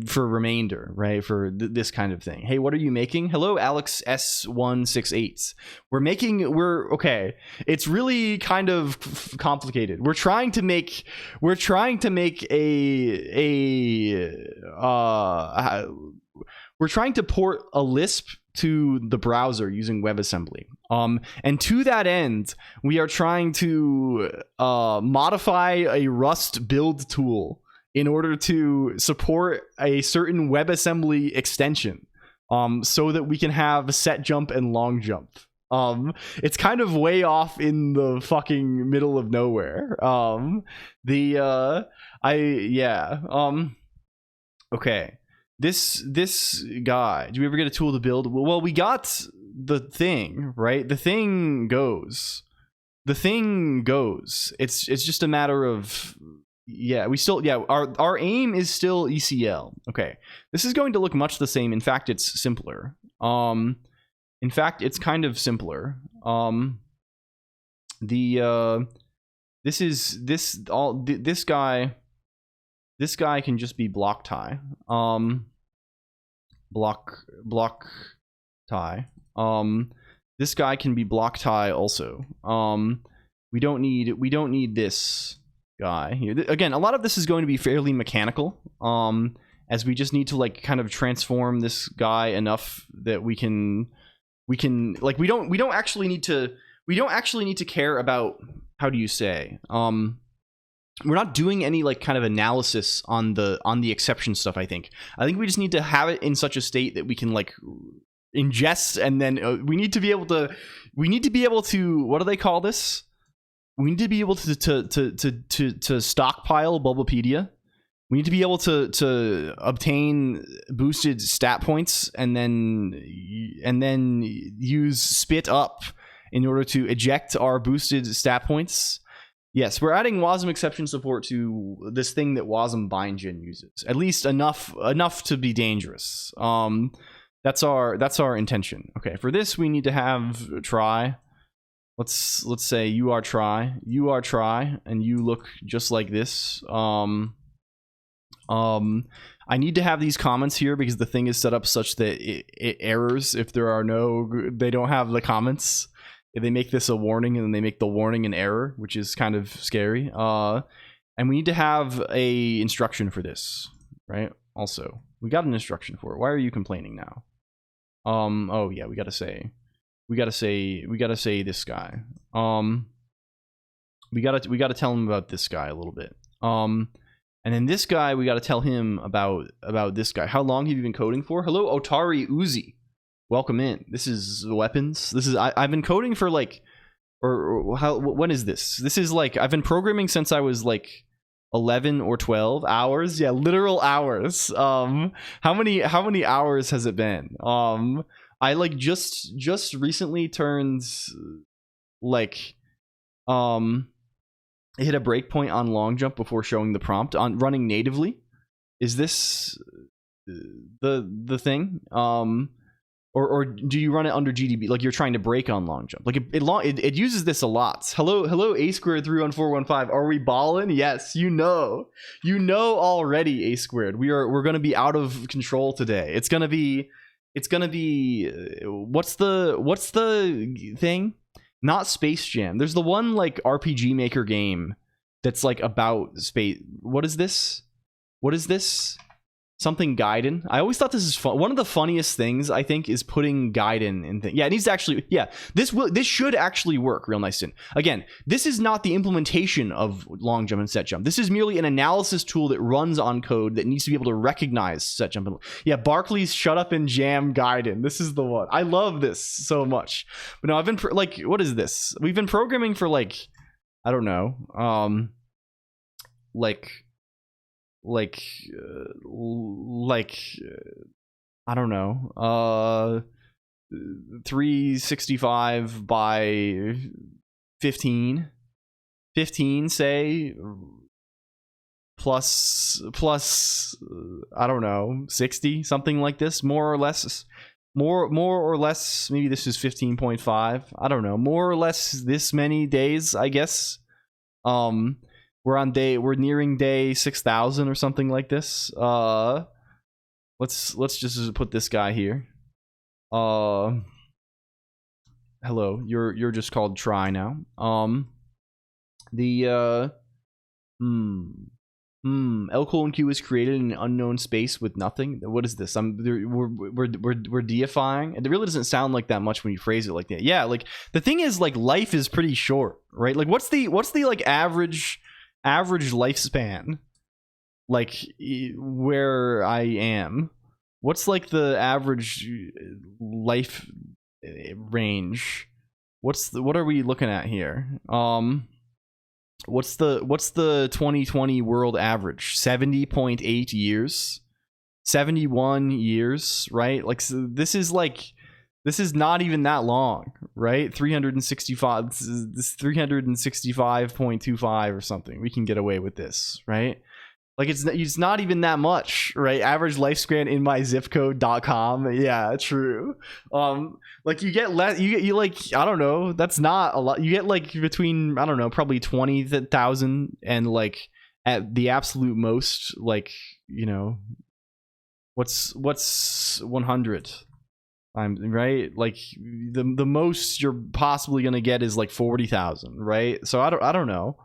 [SPEAKER 3] for remainder, right? For this kind of thing. Hey, what are you making? Hello, Alex S168. We're okay. It's really kind of complicated. We're trying to make we're trying to port a Lisp to the browser using WebAssembly. And to that end, we are trying to modify a Rust build tool in order to support a certain WebAssembly extension, so that we can have set jump and long jump. It's kind of way off in the fucking middle of nowhere. Okay. This guy, do we ever get a tool to build? Well, we got the thing, right? The thing goes. It's just a matter of, our aim is still ECL. Okay. This is going to look much the same. In fact, it's simpler. In fact, it's kind of simpler. This guy can just be block tie. Block tie. This guy can be block tie also. We don't need this guy here. Again, a lot of this is going to be fairly mechanical. As we just need to like kind of transform this guy enough that we don't actually need to care about, how do you say, we're not doing any like kind of analysis on the exception stuff. I think we just need to have it in such a state that we can like ingest, and then we need to be able to what do they call this? We need to be able to stockpile Bulbapedia. We need to be able to obtain boosted stat points and then use spit up in order to eject our boosted stat points. Yes, we're adding WASM exception support to this thing that WASM bindgen uses. At least enough to be dangerous. That's our intention. Okay, for this we need to have try. Let's say you are try, and you look just like this. I need to have these comments here because the thing is set up such that it errors if there are they don't have the comments. They make this a warning and then they make the warning an error, which is kind of scary. And we need to have a instruction for this, right? Also, we got an instruction for it. Why are you complaining now? Oh yeah, we gotta say this guy. We gotta tell him about this guy a little bit. And then this guy, we got to tell him about this guy. How long have you been coding for? Hello, Otari Uzi. Welcome in. This is weapons. This is I've been coding for like, or how? When is this? This is like I've been programming since I was like 11 or 12 hours. Yeah, literal hours. How many hours has it been? I like just recently turned like hit a breakpoint on long jump before showing the prompt on running natively. Is this the thing? Or do you run it under GDB like you're trying to break on long jump? Like it uses this a lot. Hello A squared 31415. Are we ballin'? Yes, you know already, A squared. We're gonna be out of control today. It's gonna be what's the thing? Not Space Jam. There's the one like RPG Maker game that's like about space. What is this? Something Gaiden. I always thought this is fun. One of the funniest things I think is putting Gaiden in things. Yeah, it needs to actually. Yeah, this should actually work real nice. And again, this is not the implementation of long jump and set jump. This is merely an analysis tool that runs on code that needs to be able to recognize set jump. Yeah, Barclay's Shut Up and Jam Gaiden. This is the one. I love this so much. But no, I've been like, what is this? We've been programming for like, I don't know, I don't know, 365 by 15 say, plus I don't know, 60, something like this, more or less, maybe this is 15.5, I don't know, more or less this many days, I guess. We're nearing day 6,000 or something like this. Let's just put this guy here. Hello, you're just called Try now. LCOLONQ is created in an unknown space with nothing. What is this? We're deifying. It really doesn't sound like that much when you phrase it like that. Yeah, like the thing is, like, life is pretty short, right? Like what's the like average lifespan, like where I am? What's like the average life range? What are we looking at here? What's the 2020 world average? 70.8 years, 71 years, right? Like, so this is not even that long, right? 365, this 365.25 or something. We can get away with this, right? Like, it's not even that much, right? Average lifespan in my zipcode.com. Yeah, true. Like you get less, you like, I don't know, that's not a lot. You get like between, I don't know, probably 20,000 and like at the absolute most, like, you know, what's 100 times, right? Like the most you're possibly gonna get is like 40,000, right? So I don't know.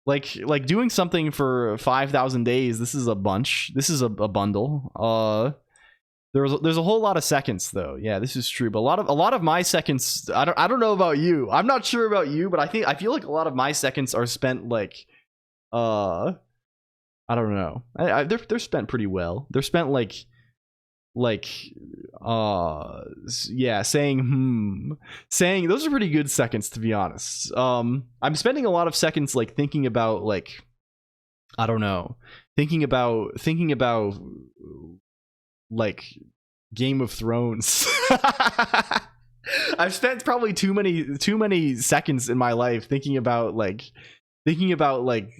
[SPEAKER 3] Like doing something for 5,000 days, this is a bunch. This is a bundle. There's a whole lot of seconds though. Yeah, this is true. But a lot of my seconds, I don't know about you. I'm not sure about you, but I feel like a lot of my seconds are spent like I don't know. They're spent pretty well. They're spent like yeah, saying those are pretty good seconds, to be honest. I'm spending a lot of seconds like thinking about, like, I don't know, thinking about like Game of Thrones. I've spent probably too many seconds in my life thinking about like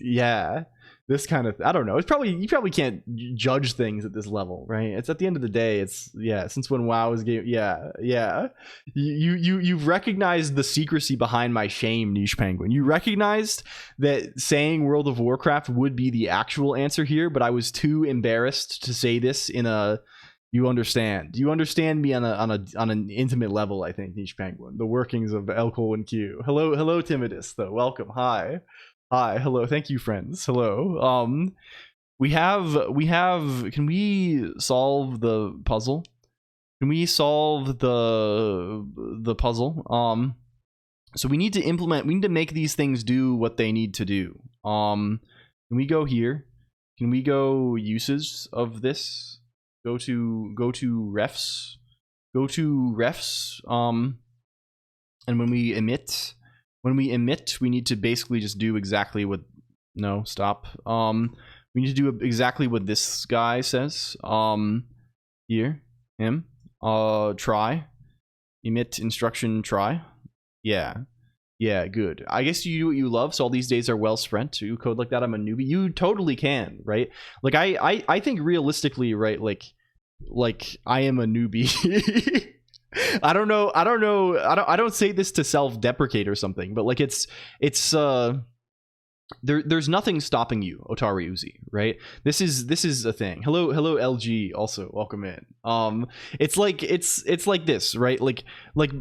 [SPEAKER 3] yeah, this kind of, I don't know. It's probably, you probably can't judge things at this level, right? It's at the end of the day, it's, yeah, since when WoW was game, yeah. You've recognized the secrecy behind my shame, Niche Penguin. You recognized that saying World of Warcraft would be the actual answer here, but I was too embarrassed to say this in a, you understand me on an intimate level, I think, Niche Penguin. The workings of LCOLONQ. Hello Timidus though. Welcome. Hi, hello, thank you, friends. Hello. We have can we solve the puzzle? Can we solve the puzzle? So we need to make these things do what they need to do. Can we go here? Can we go uses of this? Go to refs. And when we emit, we need to basically just do exactly what, no, stop. We need to do exactly what this guy says. Here, him, try, emit instruction, try. Yeah, good. I guess you do what you love, so all these days are well spent. You code like that, I'm a newbie. You totally can, right? Like I think realistically, right, like I am a newbie. I don't say this to self-deprecate or something, but like it's there's nothing stopping you, Otari Uzi, right? This is a thing. Hello LG, also welcome in. It's like this, right? Like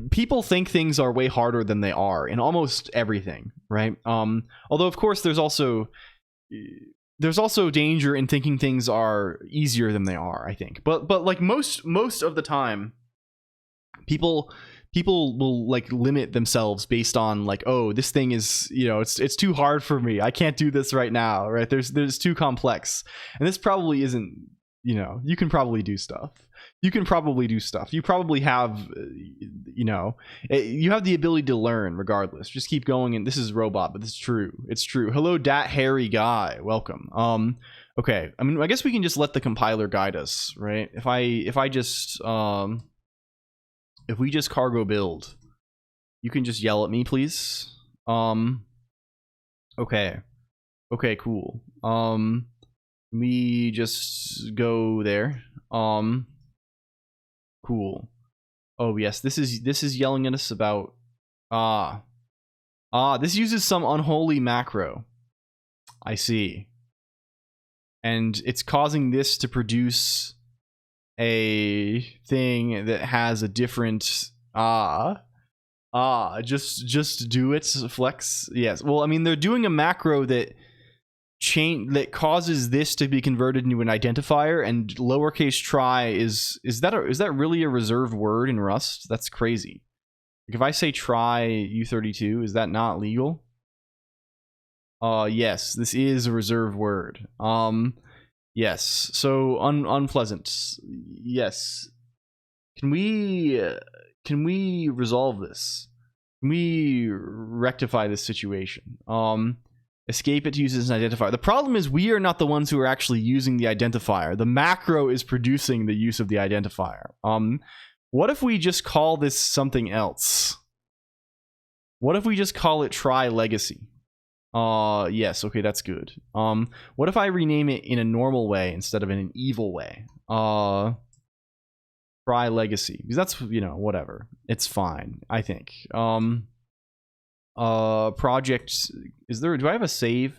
[SPEAKER 3] people think things are way harder than they are in almost everything, right? Although of course there's also danger in thinking things are easier than they are, I think. But like most of the time, people will like limit themselves based on like, oh, this thing is, you know, it's too hard for me, I can't do this right now, right? There's too complex, and this probably isn't, you know, you can probably do stuff. You probably have, you know, you have the ability to learn regardless. Just keep going. And this is robot, but it's true. Hello, dat hairy guy, welcome. Okay, I mean, I guess we can just let the compiler guide us, right? If we just cargo build, you can just yell at me, please. Okay, cool. We just go there. Cool. Oh yes, this is yelling at us about this uses some unholy macro. I see. And it's causing this to produce a thing that has a different just do it, flex. Yes, well, I mean, they're doing a macro that change that causes this to be converted into an identifier, and lowercase try is that really a reserved word in Rust? That's crazy. Like if I say try U32, is that not legal? Yes, this is a reserved word. Yes, so unpleasant. Yes. Can we resolve this? Can we rectify this situation? Escape it to use as an identifier. The problem is we are not the ones who are actually using the identifier. The macro is producing the use of the identifier. What if we just call this something else? What if we just call it try legacy? Yes, okay, that's good. What if I rename it in a normal way instead of in an evil way? Try legacy, because that's, you know, whatever. It's fine, I think. Project, do I have a save?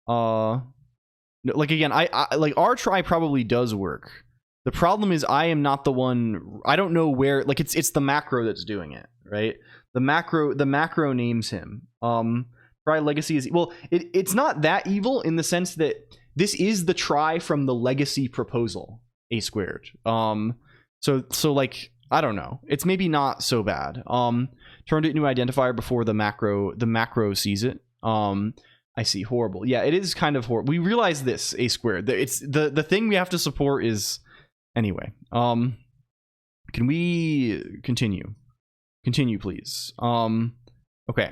[SPEAKER 3] Like again, I like our try probably does work. The problem is I am not the one. I don't know where. Like it's the macro that's doing it, right? The macro names him. Try legacy is, well, it's not that evil in the sense that this is the try from the legacy proposal a squared. So like, I don't know, it's maybe not so bad. Turned it into identifier before the macro sees it. I see, horrible. Yeah, it is kind of horrible. We realize this a squared. It's the thing we have to support is, anyway. Can we continue? Continue, please. Okay.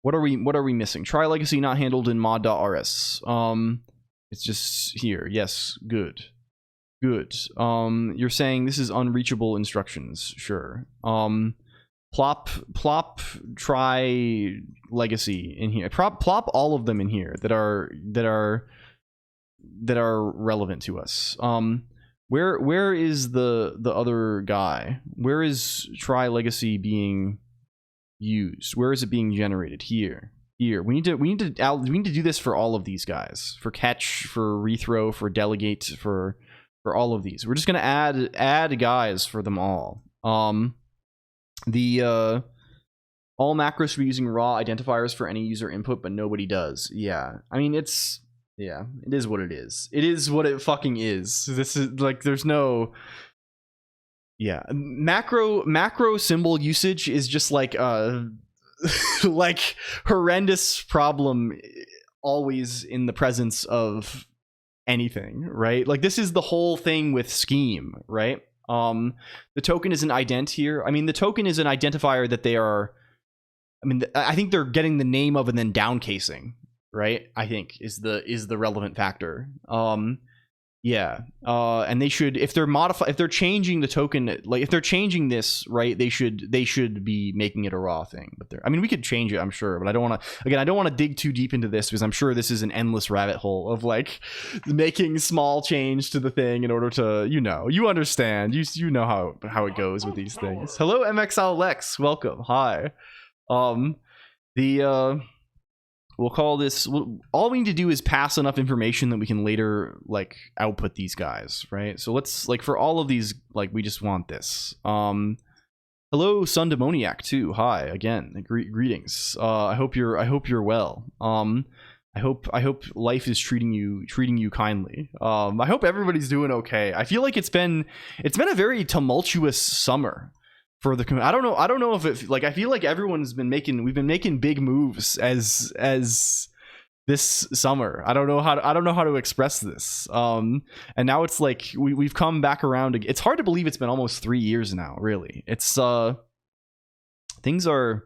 [SPEAKER 3] What are we missing? Try legacy not handled in mod.rs. It's just here. Yes, good. Good. You're saying this is unreachable instructions. Sure. Plop try legacy in here. Plop all of them in here that are relevant to us. Where is the other guy? Where is try legacy being used? Where is it being generated? Here. We need to do this for all of these guys. For catch, for rethrow, for delegate, for all of these. We're just gonna add guys for them all. All macros should be using raw identifiers for any user input, but nobody does. Yeah, I mean, it is what it is. It is what it fucking is. This is like, there's no, yeah, macro symbol usage is just like like horrendous problem always in the presence of anything, right? Like this is the whole thing with scheme, right? The token is an ident here. I mean, the token is an identifier that they are, I mean, I think they're getting the name of and then downcasing, right? I think is the relevant factor. Yeah. And they should, if they're changing the token, like if they're changing this, right, they should be making it a raw thing. But I mean, we could change it, I'm sure, but I don't want to dig too deep into this because I'm sure this is an endless rabbit hole of like making small change to the thing in order to, you understand, you know how it goes with these things. Hello, MXLX, welcome. Hi. We'll call this, all we need to do is pass enough information that we can later like output these guys, right? So let's, like, for all of these, like, we just want this. Hello, Sun Demoniac too. Hi again. Greetings. I hope you're well. I hope life is treating you kindly. I hope everybody's doing okay. I feel like it's been a very tumultuous summer for the, I don't know if it, like, I feel like we've been making big moves as this summer. I don't know how to express this. And now it's like we've come back around. It's hard to believe it's been almost 3 years now, really. It's things are,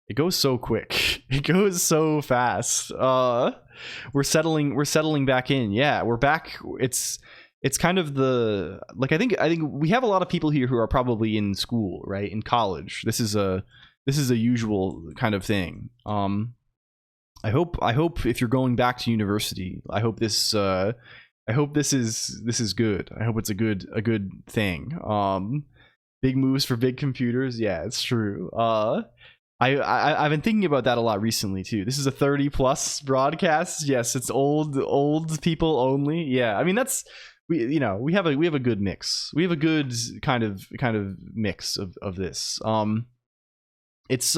[SPEAKER 3] it goes so quick. It goes so fast. We're settling back in. Yeah, we're back. It's kind of the, like, I think we have a lot of people here who are probably in school, right? In college. This is a usual kind of thing. I hope if you're going back to university, I hope this is good. I hope it's a good thing. Big moves for big computers. Yeah, it's true. I've been thinking about that a lot recently too. This is a 30+ broadcast. Yes, it's old people only. Yeah, I mean, that's, we have a good mix. We have a good kind of mix of this. it's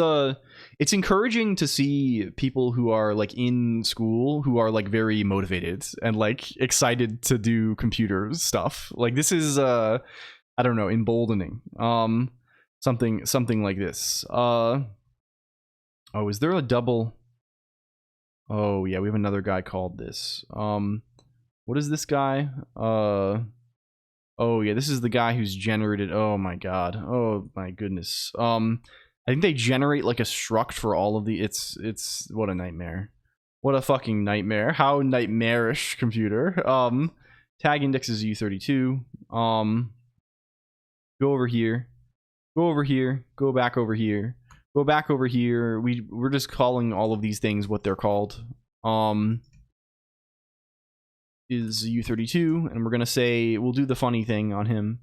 [SPEAKER 3] encouraging to see people who are like in school who are like very motivated and like excited to do computer stuff. Like this is I don't know, emboldening. Something like this. Oh, is there a double? Oh yeah, we have another guy called this. What is this guy? Oh yeah, this is the guy who's generated. Oh my god. Oh my goodness. I think they generate like a struct for all of the. It's what a nightmare. What a fucking nightmare. How nightmarish, computer. Tag index is U32. Go over here. Go over here. Go back over here. Go back over here. We're just calling all of these things what they're called. Is U32, and we're gonna say we'll do the funny thing on him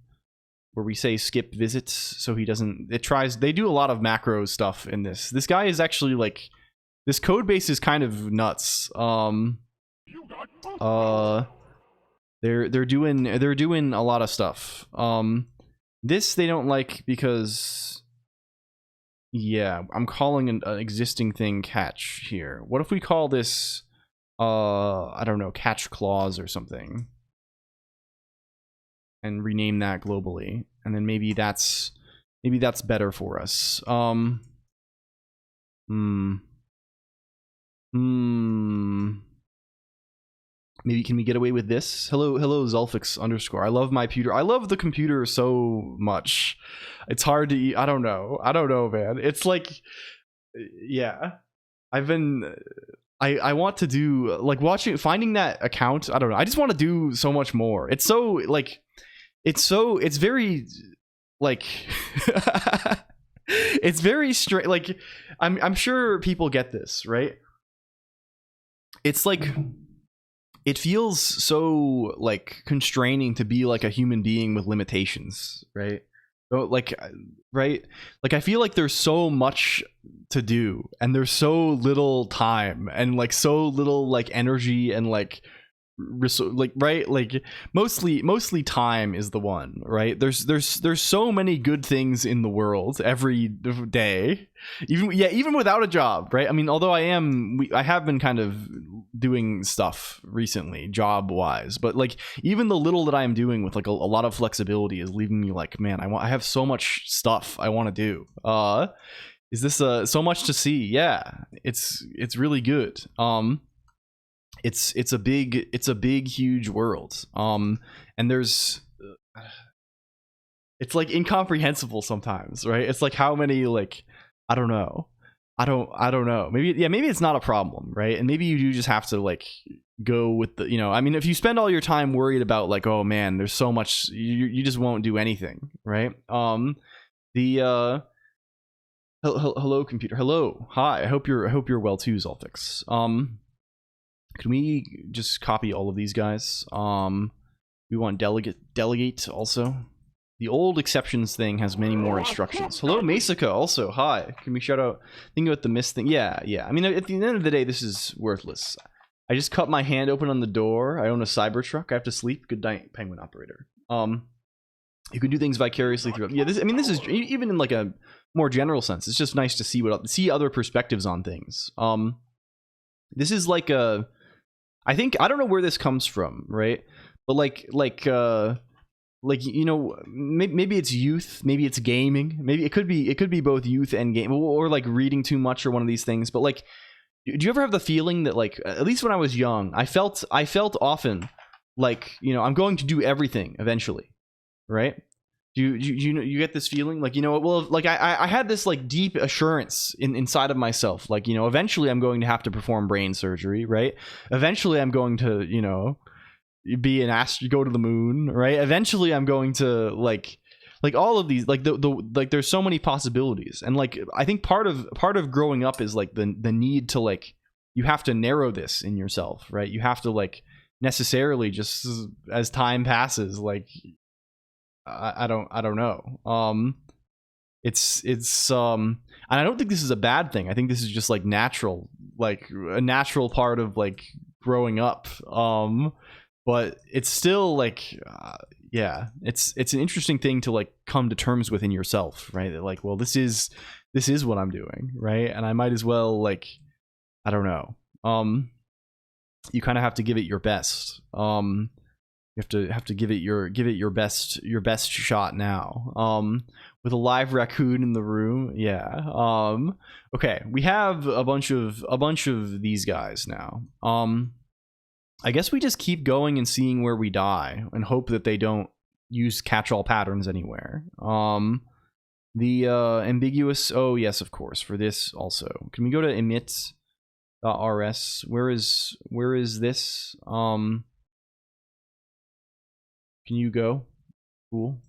[SPEAKER 3] where we say skip visits so he doesn't. They do a lot of macro stuff in this. This guy is actually like, this code base is kind of nuts. They're doing a lot of stuff. This they don't like because, yeah, I'm calling an existing thing catch here. What if we call this I don't know, catch clause or something, and rename that globally, and then maybe that's better for us. Maybe can we get away with this? Hello Zulfix _ I love my computer. I love the computer so much. It's hard to I don't know, man. It's like, yeah, I want to do like finding that account. I don't know. I just want to do so much more. It's so like, it's very like it's very straight. Like I'm sure people get this, right? It's like, it feels so like constraining to be like a human being with limitations, right? Like, right? Like I feel like there's so much to do and there's so little time and like so little like energy and like right, like mostly time is the one, right? There's so many good things in the world every day, even without a job, right? I mean, although I have been kind of doing stuff recently job wise, but like even the little that I am doing with like a lot of flexibility is leaving me like, man, I have so much stuff I want to do. Is this so much to see? Yeah, it's really good. It's a big huge world, and there's it's like incomprehensible sometimes, right? It's like how many, like, I don't know, maybe it's not a problem, right? And maybe you do just have to like go with the, you know, I mean, if you spend all your time worried about like, oh man, there's so much, you just won't do anything, right? Hello computer, hello, hi, I hope you're well too, Zulfix. Can we just copy all of these guys? We want delegate also. The old exceptions thing has many more instructions. Hello Masika also, hi. Can we shout out, think about the miss thing? Yeah. I mean, at the end of the day, this is worthless. I just cut my hand open on the door. I own a Cybertruck. I have to sleep. Good night, Penguin Operator. You can do things vicariously through. Yeah, this is even in like a more general sense. It's just nice to see other perspectives on things. This is like a, I don't know where this comes from, right? But like you know, maybe it's youth, maybe it's gaming, maybe it could be both youth and game, or like reading too much or one of these things. But like, do you ever have the feeling that like, at least when I was young, I felt often like, you know, I'm going to do everything eventually, right? You get this feeling like, you know, well, like I had this like deep assurance inside of myself, like, you know, eventually I'm going to have to perform brain surgery, right? Eventually I'm going to, you know, be an go to the moon, right? Eventually I'm going to like all of these, like the like there's so many possibilities. And like I think part of growing up is like the need to like, you have to narrow this in yourself, right? You have to like necessarily, just as time passes, like I don't know. It's and I don't think this is a bad thing. I think this is just like natural, like a natural part of like growing up. But it's still like, yeah, it's an interesting thing to like come to terms with in yourself, right? That like, well, this is this is what I'm doing, right? And I might as well, like, I don't know. You kind of have to give it your best. You have to give it your best shot now. With a live raccoon in the room, yeah. Okay, we have a bunch of these guys now. I guess we just keep going and seeing where we die and hope that they don't use catch-all patterns anywhere. The ambiguous, oh yes, of course, for this also. Can we go to emit.rs? Where is this? Can you go? Cool.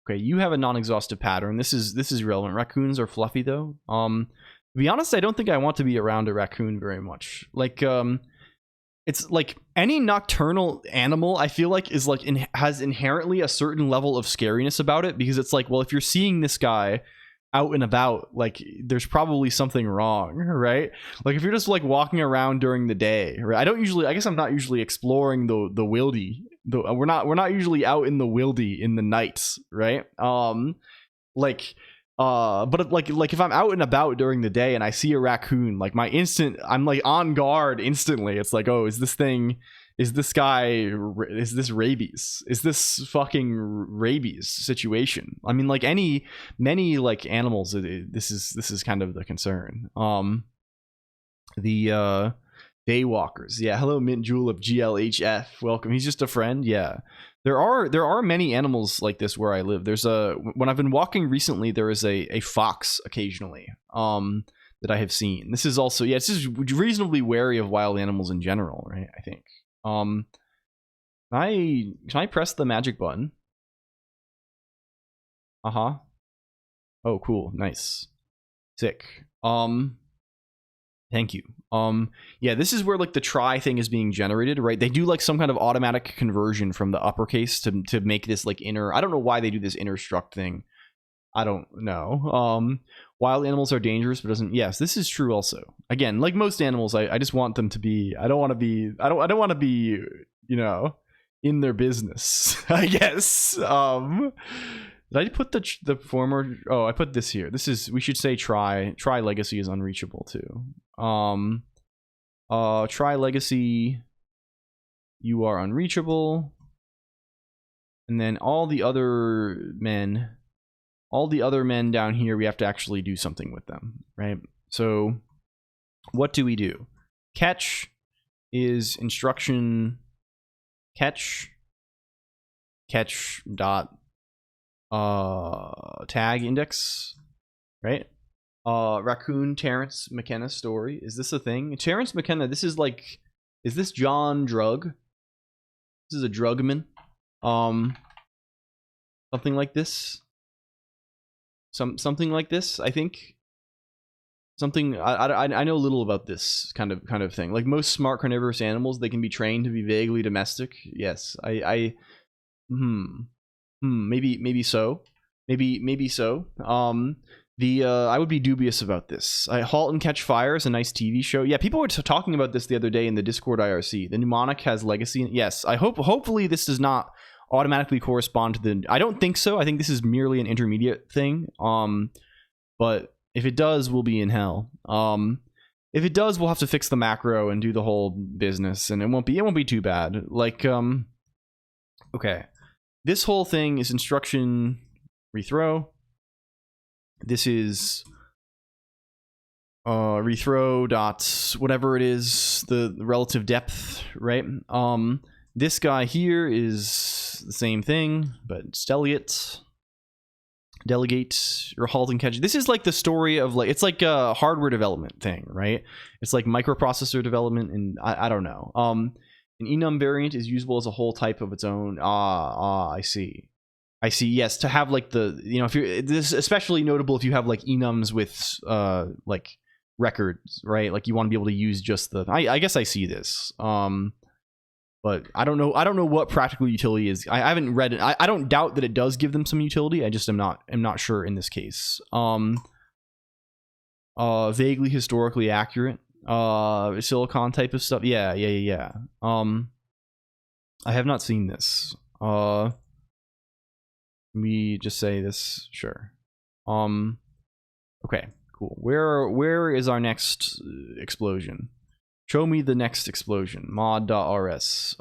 [SPEAKER 3] Okay, you have a non-exhaustive pattern. This is relevant. Raccoons are fluffy though. To be honest, I don't think I want to be around a raccoon very much. Like, it's like any nocturnal animal, I feel like, is like has inherently a certain level of scariness about it, because it's like, well, if you're seeing this guy out and about, like, there's probably something wrong, right? Like, if you're just like walking around during the day, right? I guess I'm not usually exploring the wildy. We're not usually out in the wildy in the nights, right? But like if I'm out and about during the day and I see a raccoon, like I'm like on guard instantly. It's like, oh, is this rabies? Is this fucking rabies situation? I mean, like many like animals, this is kind of the concern. The Daywalkers, yeah. Hello, Mint Jewel of GLHF. Welcome. He's just a friend, yeah. There are many animals like this where I live. When I've been walking recently, there is a fox occasionally that I have seen. This is also, yeah, it's just reasonably wary of wild animals in general, right? I think. Can I press the magic button? Uh-huh. Oh, cool. Nice. Sick. Thank you. Yeah, this is where like the try thing is being generated, right? They do like some kind of automatic conversion from the uppercase to make this like inner. I don't know why they do this inner struct thing. I don't know. Wild animals are dangerous, but doesn't. Yes, this is true also. Again, like most animals, I just want them to be. I don't want to be, you know, in their business, I guess. Did I put the former? Oh, I put this here. This is, we should say try legacy is unreachable too. Try legacy, you are unreachable. And then all the other men down here, we have to actually do something with them, right? So what do we do? Catch is instruction catch dot tag index, right? Raccoon Terrence McKenna story. Is this a thing? Terrence McKenna, this is like, is this John Drug? This is a drugman. Something like this. Something like this, I think. Something, I know little about this kind of thing. Like most smart carnivorous animals, they can be trained to be vaguely domestic. Yes, maybe so. Maybe so. I would be dubious about this. Halt and Catch Fire is a nice TV show. Yeah, people were talking about this the other day in the Discord IRC. The mnemonic has legacy. Yes, hopefully this does not automatically correspond to the. I don't think so. I think this is merely an intermediate thing. But if it does, we'll be in hell. If it does, we'll have to fix the macro and do the whole business, and it won't be too bad. Like, okay. This whole thing is instruction rethrow. This is rethrow dot whatever it is, the relative depth, right? This guy here is the same thing, but it's delegate your halt and catch. This is like the story of like, it's like a hardware development thing, right? It's like microprocessor development, and I don't know. An enum variant is usable as a whole type of its own. I see. Yes, to have like the, you know, if you're, this is especially notable if you have like enums with like records, right? Like you want to be able to use just the. I guess I see this. But I don't know what practical utility is. I haven't read it. I don't doubt that it does give them some utility. I just am not sure in this case. Vaguely historically accurate. Silicon type of stuff. Yeah. I have not seen this. We just say this, sure. Okay, cool. Where is our next explosion? Show me the next explosion. Mod.rs.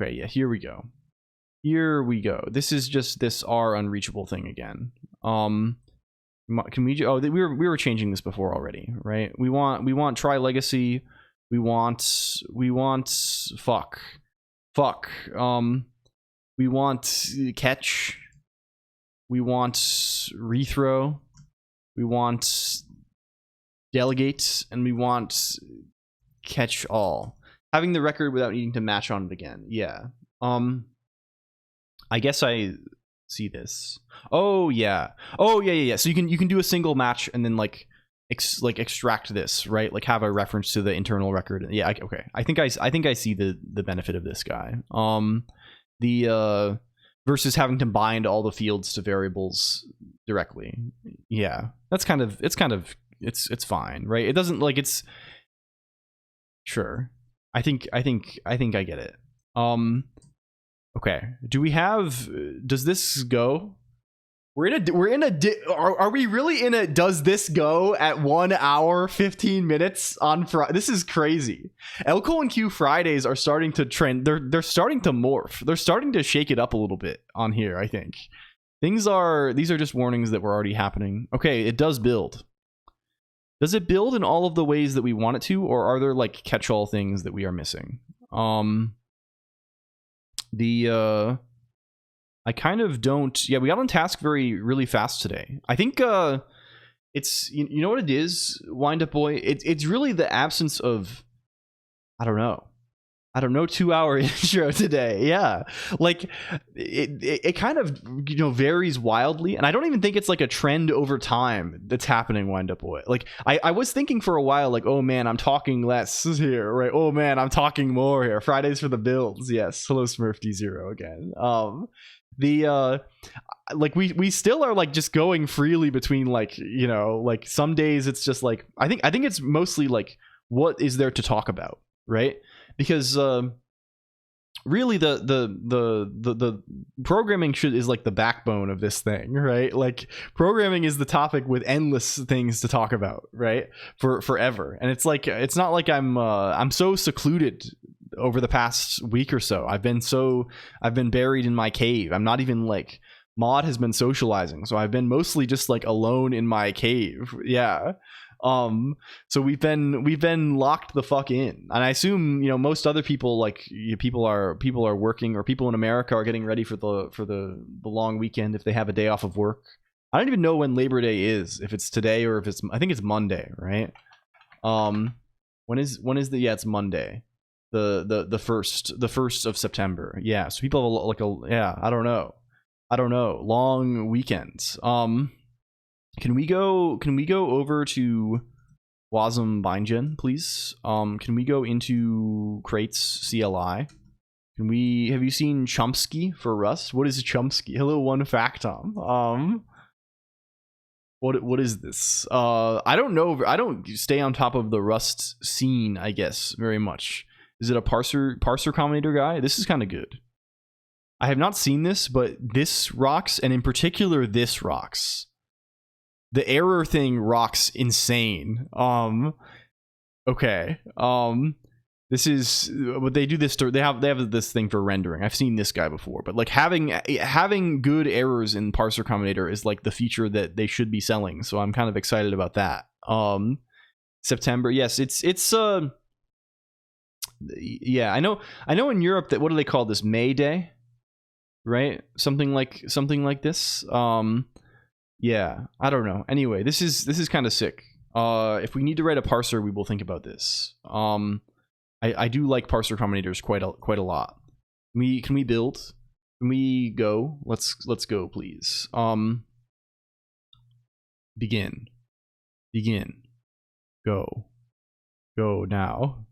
[SPEAKER 3] Okay, yeah, here we go. Here we go. This is just this R unreachable thing again. Can we? Oh, we were changing this before already, right? We want try legacy. We want fuck. We want catch. We want rethrow. We want delegate, and we want catch all. Having the record without needing to match on it again. Yeah. I guess I see this. Oh yeah. So you can do a single match and then like extract this, right? Like have a reference to the internal record. Yeah. Okay. I think I see the benefit of this guy. The versus having to bind all the fields to variables directly. Yeah. It's fine, right? It doesn't like it's sure. I think I get it. Okay. Do we have? Does this go? Are we really in a? Does this go at 1 hour 15 minutes on Friday? This is crazy. LCOLONQ Fridays are starting to trend. They're starting to morph. They're starting to shake it up a little bit on here. I think these are just warnings that were already happening. Okay, it does build. Does it build in all of the ways that we want it to, or are there like catch-all things that we are missing? I kind of don't. Yeah, we got on task really fast today. I think it's you know what it is, Wind Up Boy. It's really the absence of I don't know 2-hour intro today. Yeah, like it kind of varies wildly, and I don't even think it's like a trend over time that's happening. Wind Up Boy. Like I was thinking for a while, like, oh man, I'm talking less here, right? Oh man, I'm talking more here. Fridays for the builds. Yes, hello Smurfd0 again. Like we still are like just going freely between like like some days it's just like I think it's mostly like what is there to talk about, right? Because really the programming is like the backbone of this thing, right? Like programming is the topic with endless things to talk about, right? For forever. And it's like it's not like I'm so secluded over the past week or so. I've been buried in my cave. I'm not even like Mod has been socializing, so I've been mostly just like alone in my cave. Yeah. So we've been locked the fuck in, and I assume most other people like people are working, or people in America are getting ready for the long weekend if they have a day off of work. I don't even know when Labor Day is, if it's today or if it's I think it's Monday, right? When is the it's Monday. The first of September. Yeah, so people have yeah, I don't know long weekends. Can we go over to Wasm Bindgen, please? Can we go into crates CLI? Have you seen Chomsky for Rust? What is Chomsky? Hello, one Factom. What is this? I don't know. I don't stay on top of the Rust scene, I guess, very much. Is it a parser combinator guy? This is kind of good. I have not seen this, but this rocks, and in particular this rocks. The error thing rocks insane. Okay. This is what they do. They have this thing for rendering. I've seen this guy before, but like having good errors in parser combinator is like the feature that they should be selling. So I'm kind of excited about that. September. Yes, it's yeah, I know in Europe that, what do they call this? May Day, right? Something like this. Yeah, I don't know. Anyway, this is kind of sick. If we need to write a parser, we will think about this. I do like parser combinators quite a lot. Can we build? Can we go? Let's go, please. Begin. Go now.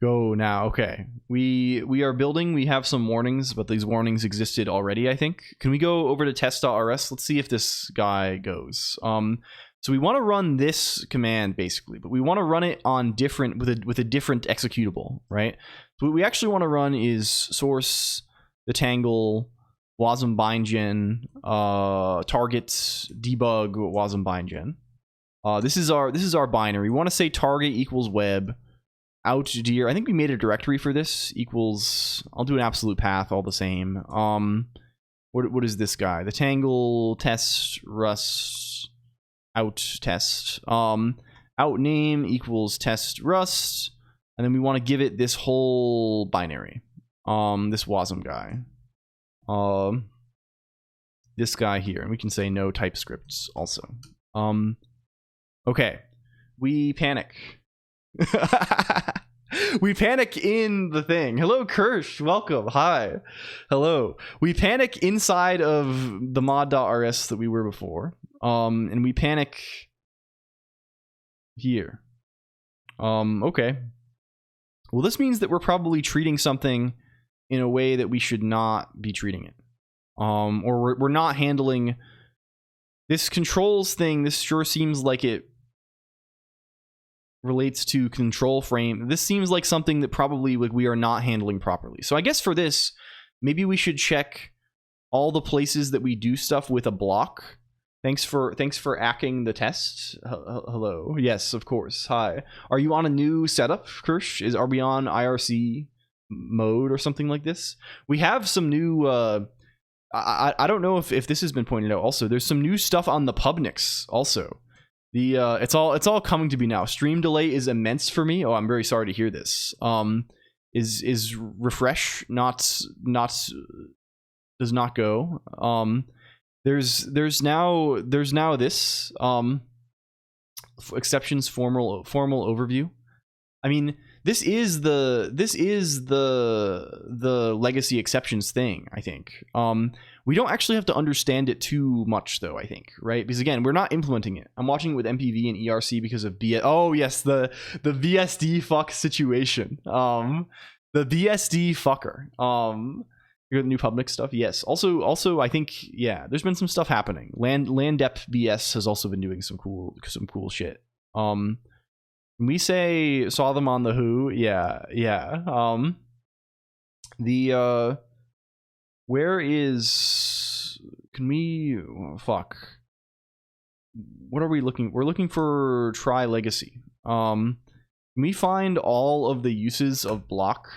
[SPEAKER 3] Okay, we are building. We have some warnings, but these warnings existed already, I think. Can we go over to test.rs? Let's see if this guy goes. So we want to run this command basically, but we want to run it on with a different executable, right? So what we actually want to run is source the tangle wasm bindgen, targets debug wasm bindgen. This is our binary. We want to say target equals web out dir. I think we made a directory for this equals. I'll do an absolute path all the same. What is this guy? The tangle test rust out test. Out name equals test rust, and then we want to give it this whole binary. This wasm guy. This guy here, and we can say no TypeScripts also. Okay, we panic. We panic in the thing. Hello, Kirsch. Welcome. Hi. Hello. We panic inside of the mod.rs that we were before. And we panic here. Okay. Well, this means that we're probably treating something in a way that we should not be treating it. Or we're not handling this controls thing. This sure seems like it relates to control frame. This seems like something that probably like we are not handling properly. So I guess for this, maybe we should check all the places that we do stuff with a block. Thanks for acking the test. Hello. Yes, of course. Hi. Are you on a new setup, Kirsch? Are we on IRC mode or something like this? We have some new I don't know if this has been pointed out also. There's some new stuff on the Pubnix also. The it's all coming to be now. Stream delay is immense for me. Oh, I'm very sorry to hear this. Is refresh not does not go. There's now this exceptions formal overview. I mean, this is the legacy exceptions thing, I think. We don't actually have to understand it too much though, I think, right? Because again, we're not implementing it. I'm watching it with MPV and ERC because of oh yes, the BSD fuck situation. The BSD fucker. You got the new public stuff? Yes. Also, I think, yeah, there's been some stuff happening. Landep BS has also been doing some cool shit. When we say saw them on the Who, yeah. Where is? Can we? Fuck. What are we looking? We're looking for try legacy. Can we find all of the uses of block?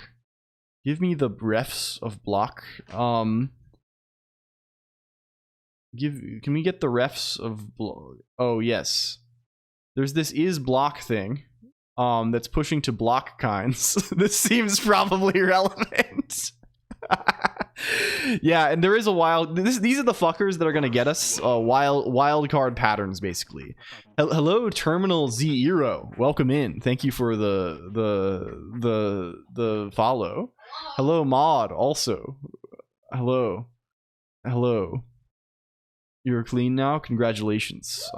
[SPEAKER 3] Give me the refs of block. Can we get the refs of oh yes. There's this is block thing that's pushing to block kinds. This seems probably relevant. Yeah, and there is a wild these are the fuckers that are gonna get us wild card patterns basically. Hello Terminal Zero. Welcome in. Thank you for the follow. Hello Mod also. Hello. You're clean now? Congratulations.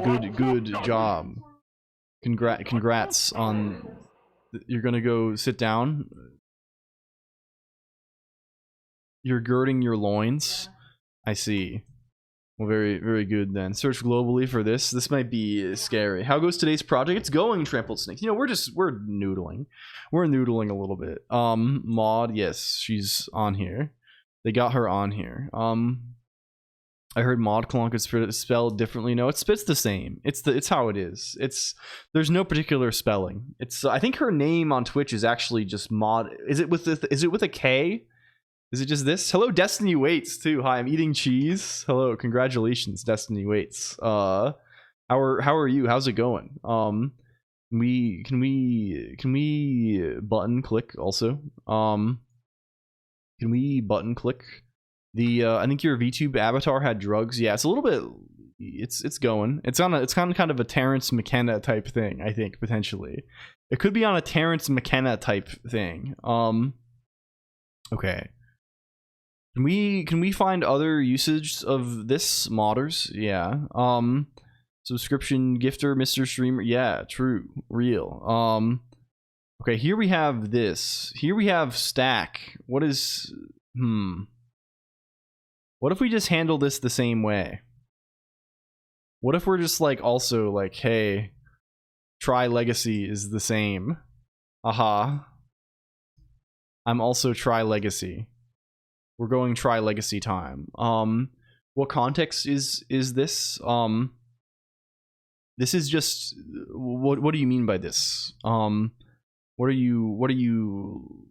[SPEAKER 3] Good job. Congrats on you're gonna go sit down. You're girding your loins. I see. Well, very, very good then. Search globally for this. This might be scary. How goes today's project? It's going, Trampled Snakes. You know, we're noodling. We're noodling a little bit. Maud, yes, she's on here. They got her on here. I heard Mod Colonq is spelled differently. No, it's the same. It's how it is. There's no particular spelling. I think her name on Twitch is actually just Mod. Is it with a K? Is it just this? Hello, Destiny Waits too. Hi, I'm eating cheese. Hello, congratulations, Destiny Waits. How are you? How's it going? Can we button click also? Can we button click? I think your VTube avatar had drugs. Yeah, it's a little bit. It's going. It's on kind of a Terrence McKenna type thing. I think potentially it could be on a Terrence McKenna type thing. Okay. Can we find other usage of this modders? Yeah. Subscription gifter, Mr. Streamer. Yeah, true, real. Okay, here we have this. Here we have stack. What is What if we just handle this the same way? What if we're just like also like, hey, try legacy is the same. Aha. I'm also try legacy. We're going try legacy time. What context is this? This is just what do you mean by this? What are you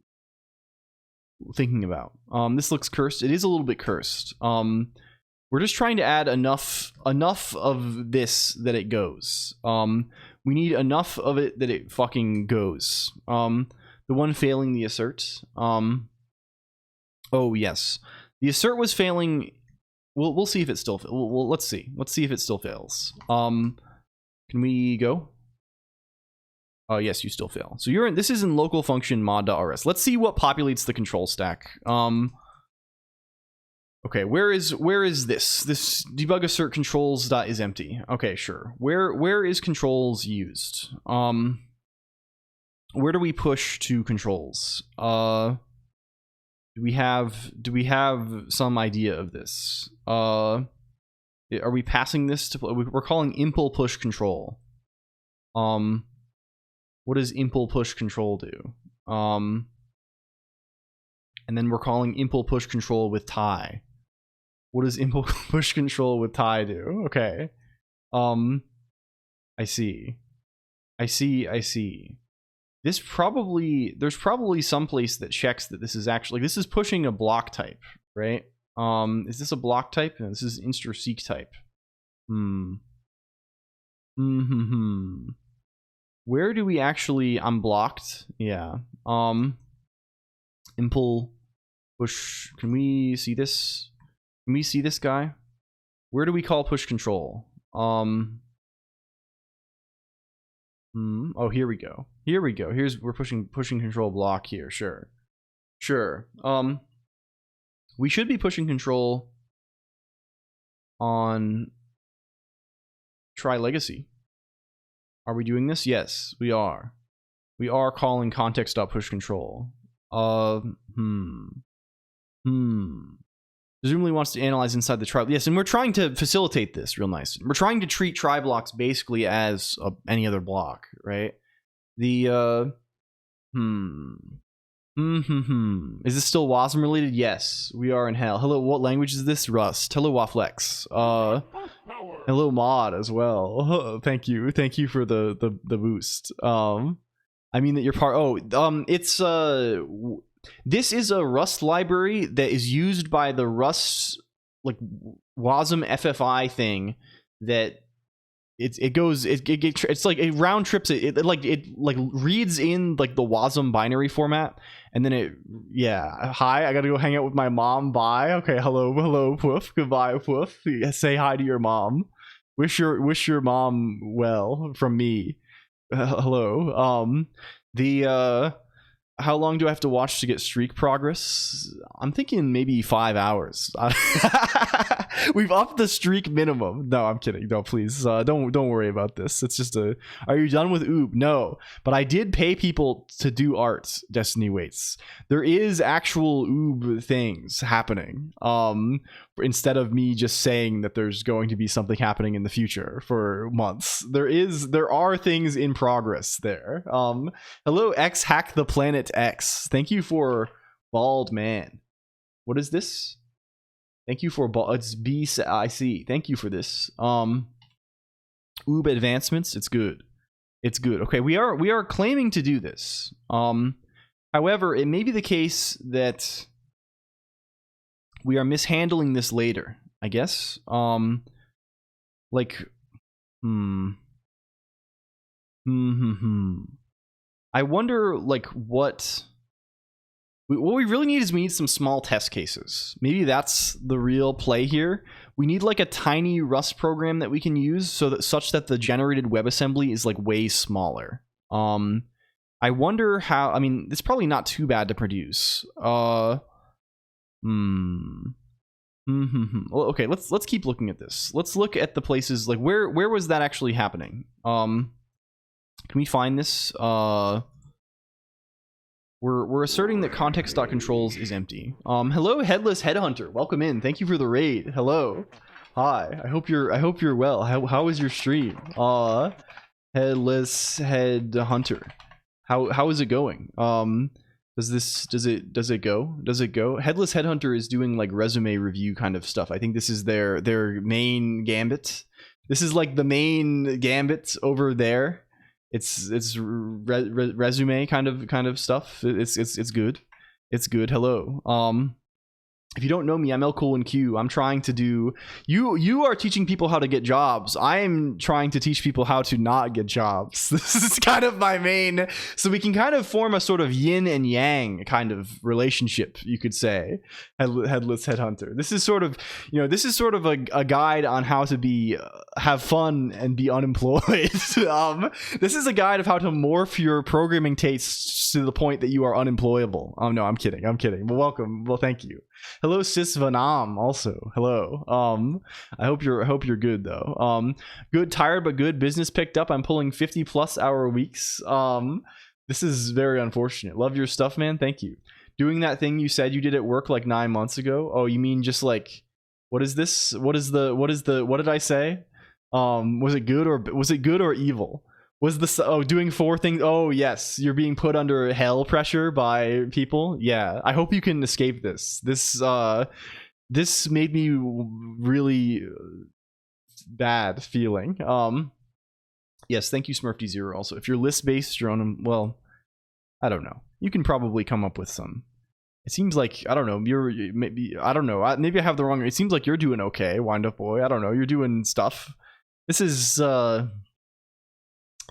[SPEAKER 3] thinking about? This looks cursed. It is a little bit cursed. We're just trying to add enough of this that it goes. We need enough of it that it fucking goes. The one failing the assert. Oh yes, the assert was failing. We'll see if it still. Let's see. Let's see if it still fails. Can we go? Oh yes, you still fail. So you're in. This is in local function mod.rs. Let's see what populates the control stack. Okay, where is this? This debug assert controls dot is empty. Okay, sure. Where is controls used? Where do we push to controls? Do we have some idea of this? Are we passing this to? We're calling impl push control. What does impl push control do? And then we're calling impl push control with tie. What does impl push control with tie do? Okay. I see. There's probably some place that checks that this is actually, this is pushing a block type, right? Is this a block type? No, this is instr seek type. Where do we actually, I'm blocked? Yeah. Impl push, can we see this? Can we see this guy? Where do we call push control? Oh, here we go. We're pushing control block here. Sure. We should be pushing control on try legacy. Are we doing this? Yes, we are. We are calling context.push control. Presumably wants to analyze inside the try. Yes, and we're trying to facilitate this real nice. We're trying to treat try blocks basically as any other block, right? The Is this still WASM related? Yes, we are in hell. Hello, what language is this? Rust. Hello, Waflex. Hello, Mod as well. Thank you for the boost. I mean that you're part. Oh, it's this is a Rust library that is used by the Rust like WASM FFI thing that it's like it round trips it reads in like the WASM binary format, and then hi, I gotta go hang out with my mom, bye. Okay, hello Poof, goodbye Poof. Say hi to your mom, wish your mom well from me. Hello. How long do I have to watch to get streak progress? I'm thinking maybe 5 hours. We've upped the streak minimum. No, I'm kidding. No, please, don't worry about this. It's just a. Are you done with Oob? No, but I did pay people to do art. Destiny waits. There is actual Oob things happening. Instead of me just saying that there's going to be something happening in the future for months, there are things in progress there. Hello, X Hack the Planet X. Thank you for Bald Man. What is this? Thank you for it's BIC. Thank you for this. Oob advancements. It's good. Okay, we are claiming to do this. However, it may be the case that we are mishandling this later, I guess. I wonder, like, what we really need is we need some small test cases. Maybe that's the real play here. We need like a tiny Rust program that we can use such that the generated WebAssembly is like way smaller. I wonder how. I mean, it's probably not too bad to produce. Well, okay, let's keep looking at this. Let's look at the places like where was that actually happening? Can we find this? We're asserting that context.controls is empty. Hello, Headless Headhunter. Welcome in. Thank you for the raid. Hello. Hi. I hope you're well. How is your stream? Headless Headhunter. How is it going? does it go? Headless Headhunter is doing like resume review kind of stuff. I think this is their main gambit. This is like the main gambit over there. It's resume kind of stuff. It's good. It's good. Hello. If you don't know me, I'm LCOLONQ. I'm trying to do you are teaching people how to get jobs. I'm trying to teach people how to not get jobs. This is kind of my main, so we can kind of form a sort of yin and yang kind of relationship, you could say. Headless Headhunter. This is sort of, this is sort of a guide on how to be have fun and be unemployed. This is a guide of how to morph your programming tastes to the point that you are unemployable. No, I'm kidding. Well, welcome. Well, thank you. Hello, Sis Vanam. Also, hello. I hope you're good though. Good, tired but good. Business picked up. I'm pulling 50+ hour weeks. This is very unfortunate. Love your stuff, man. Thank you. Doing that thing you said you did at work like 9 months ago. Oh, you mean just like, what is this? What did I say? Was it good or evil? Was the doing 4 things? Oh yes, you're being put under hell pressure by people. Yeah, I hope you can escape this. This made me really bad feeling. Yes, thank you, Smurfd0. Also, if you're list based, you're on. Well, I don't know. You can probably come up with some. It seems like, I don't know. Maybe I don't know. Maybe I have the wrong. It seems like you're doing okay, Wind Up Boy. I don't know. You're doing stuff. This is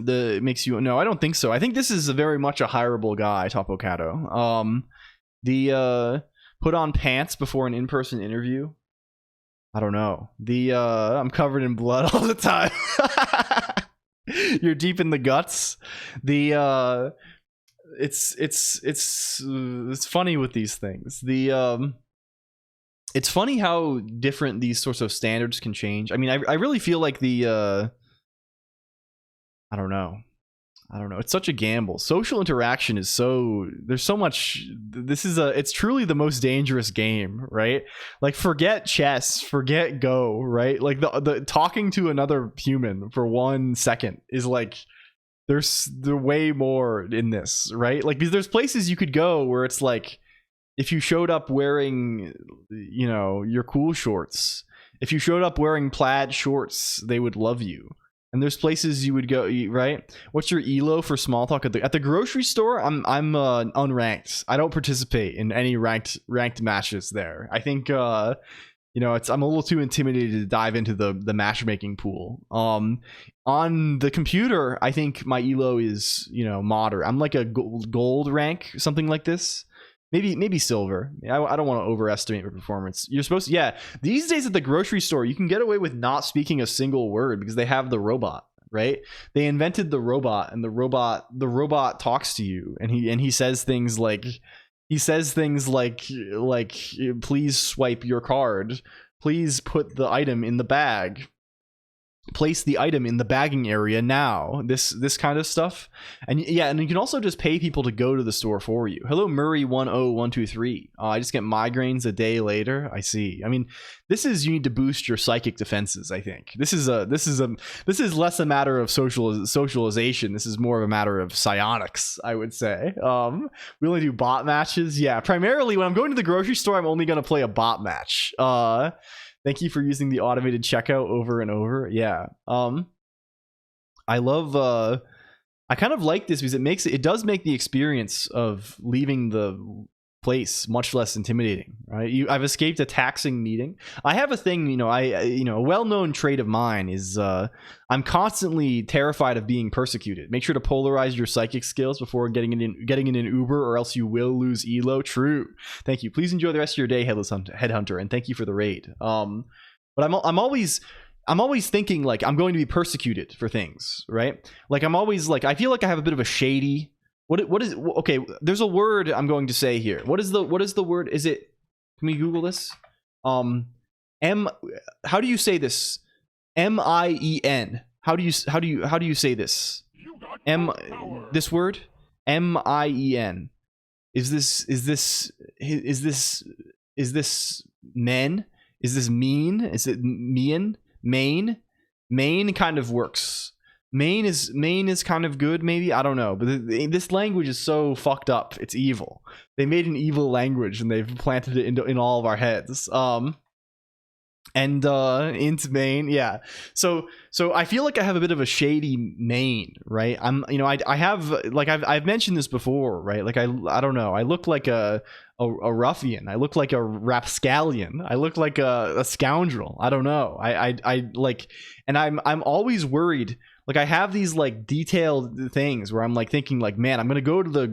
[SPEAKER 3] makes you no, I don't think so. I think this is very much a hireable guy, Topocato. The put on pants before an in-person interview. I don't know. I'm covered in blood all the time. You're deep in the guts. It's funny with these things. It's funny how different these sorts of standards can change. I mean, I really feel like I don't know. It's such a gamble. Social interaction is there's so much. It's truly the most dangerous game, right? Like, forget chess, forget Go, right? Like the talking to another human for 1 second is like, there's way more in this, right? Like, because there's places you could go where it's like, if you showed up wearing, your cool shorts, if you showed up wearing plaid shorts, they would love you. And there's places you would go, right? What's your elo for small talk at the grocery store? I'm unranked. I don't participate in any ranked matches there. I think I'm a little too intimidated to dive into the matchmaking pool. On the computer, I think my elo is moderate. I'm like a gold rank, something like this. Maybe silver. I don't want to overestimate my performance. You're supposed to, yeah. These days at the grocery store, you can get away with not speaking a single word because they have the robot, right? They invented the robot, and the robot talks to you, and he says things like, please swipe your card, please put the item in the bag, place the item in the bagging area now, this kind of stuff. And yeah, and you can also just pay people to go to the store for you. Hello, Murray10123. I just get migraines a day later. I see. I mean, you need to boost your psychic defenses. I think this is less a matter of socialization. This is more of a matter of psionics, I would say. We only do bot matches. Yeah, primarily when I'm going to the grocery store, I'm only going to play a bot match. Thank you for using the automated checkout over and over. Yeah. I love I kind of like this because it does make the experience of leaving the place much less intimidating, right? I've escaped a taxing meeting. I have a thing, a well-known trait of mine is I'm constantly terrified of being persecuted. Make sure to polarize your psychic skills before getting in an Uber, or else you will lose elo. True. Thank you. Please enjoy the rest of your day, Headless Headhunter, and thank you for the raid. But I'm always thinking like I'm going to be persecuted for things, right? Like I'm always like, I feel like I have a bit of a shady. What is okay? There's a word I'm going to say here. What is the word? Is it? Can we Google this? How do you say this? M-I-E-N. How do you say this? This word? M-I-E-N. Is this men? Is this mean? Is it mean? Main kind of works. Main is kind of good, maybe. I don't know, but this language is so fucked up. It's evil. They made an evil language and they've planted it in all of our heads. And into main, yeah. So I feel like I have a bit of a shady main, right? I have, like, I've mentioned this before, right? Like I don't know. I look like a ruffian. I look like a rapscallion. I look like a scoundrel. I don't know. I like, and I'm always worried. Like I have these like detailed things where I'm like thinking like, man, I'm gonna go to the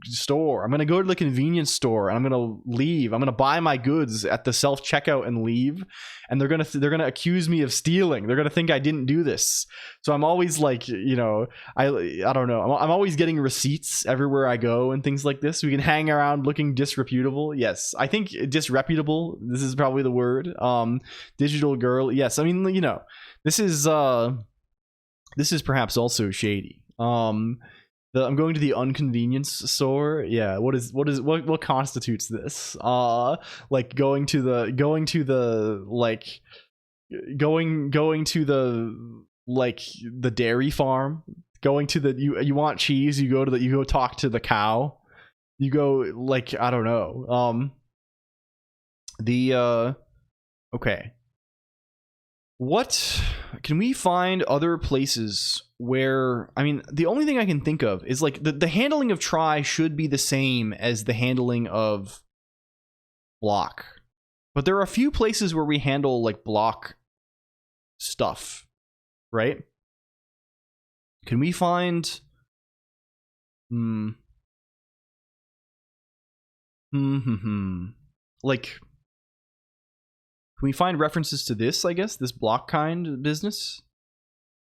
[SPEAKER 3] store. I'm gonna go to the convenience store and I'm gonna leave. I'm gonna buy my goods at the self checkout and leave. And they're gonna accuse me of stealing. They're gonna think I didn't do this. So I'm always like, you know, I don't know. I'm always getting receipts everywhere I go and things like this. We can hang around looking disreputable. Yes, I think disreputable. This is probably the word. Digital girl. Yes, I mean, you know, this is perhaps also shady. I'm going to the unconvenience store. Yeah, what constitutes this? Like going to the dairy farm. Going to the you want cheese? You go talk to the cow. You go like, I don't know. Okay. What can we find other places where, I mean, the only thing I can think of is like the handling of try should be the same as the handling of block. But there are a few places where we handle like block stuff, right? Can we find like, can we find references to this, I guess, this block kind business?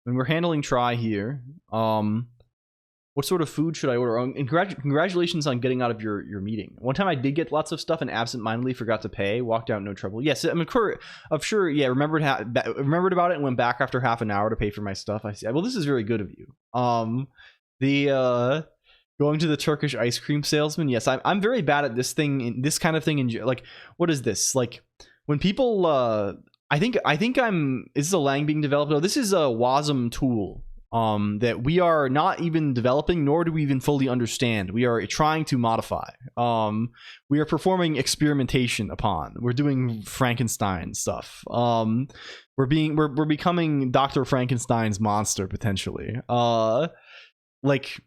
[SPEAKER 3] When we're handling try here, what sort of food should I order? And congratulations on getting out of your meeting. One time I did get lots of stuff and absentmindedly forgot to pay, walked out, no trouble. Yes, I'm sure, yeah, remembered about it and went back after half an hour to pay for my stuff. I see. Well, this is very good of you. Going to the Turkish ice cream salesman. Yes, I'm very bad at this kind of thing. Like, what is this? Like, when people, I think is this a lang being developed? No, this is a WASM tool that we are not even developing, nor do we even fully understand. We are trying to modify. We are performing experimentation upon. We're doing Frankenstein stuff. We're becoming Dr. Frankenstein's monster potentially. Like,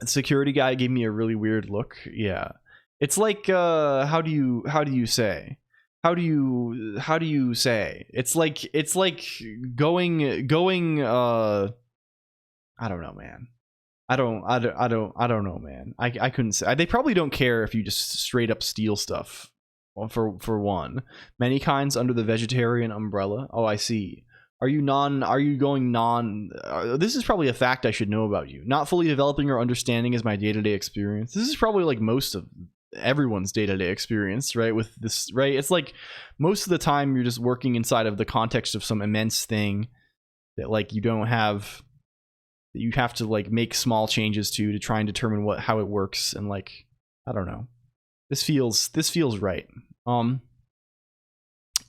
[SPEAKER 3] the security guy gave me a really weird look. Yeah, it's like how do you say? How do you say? It's like going I don't know, man. I don't know, man. I couldn't say. They probably don't care if you just straight up steal stuff. Well, for one, many kinds under the vegetarian umbrella. Oh, I see. Are you going non? This is probably a fact I should know about you. Not fully developing or understanding is my day-to-day experience. This is probably like most of everyone's day-to-day experience, right? With this, right? It's like most of the time you're just working inside of the context of some immense thing that like you don't have, that you have to like make small changes to try and determine how it works. And like, I don't know, this feels right.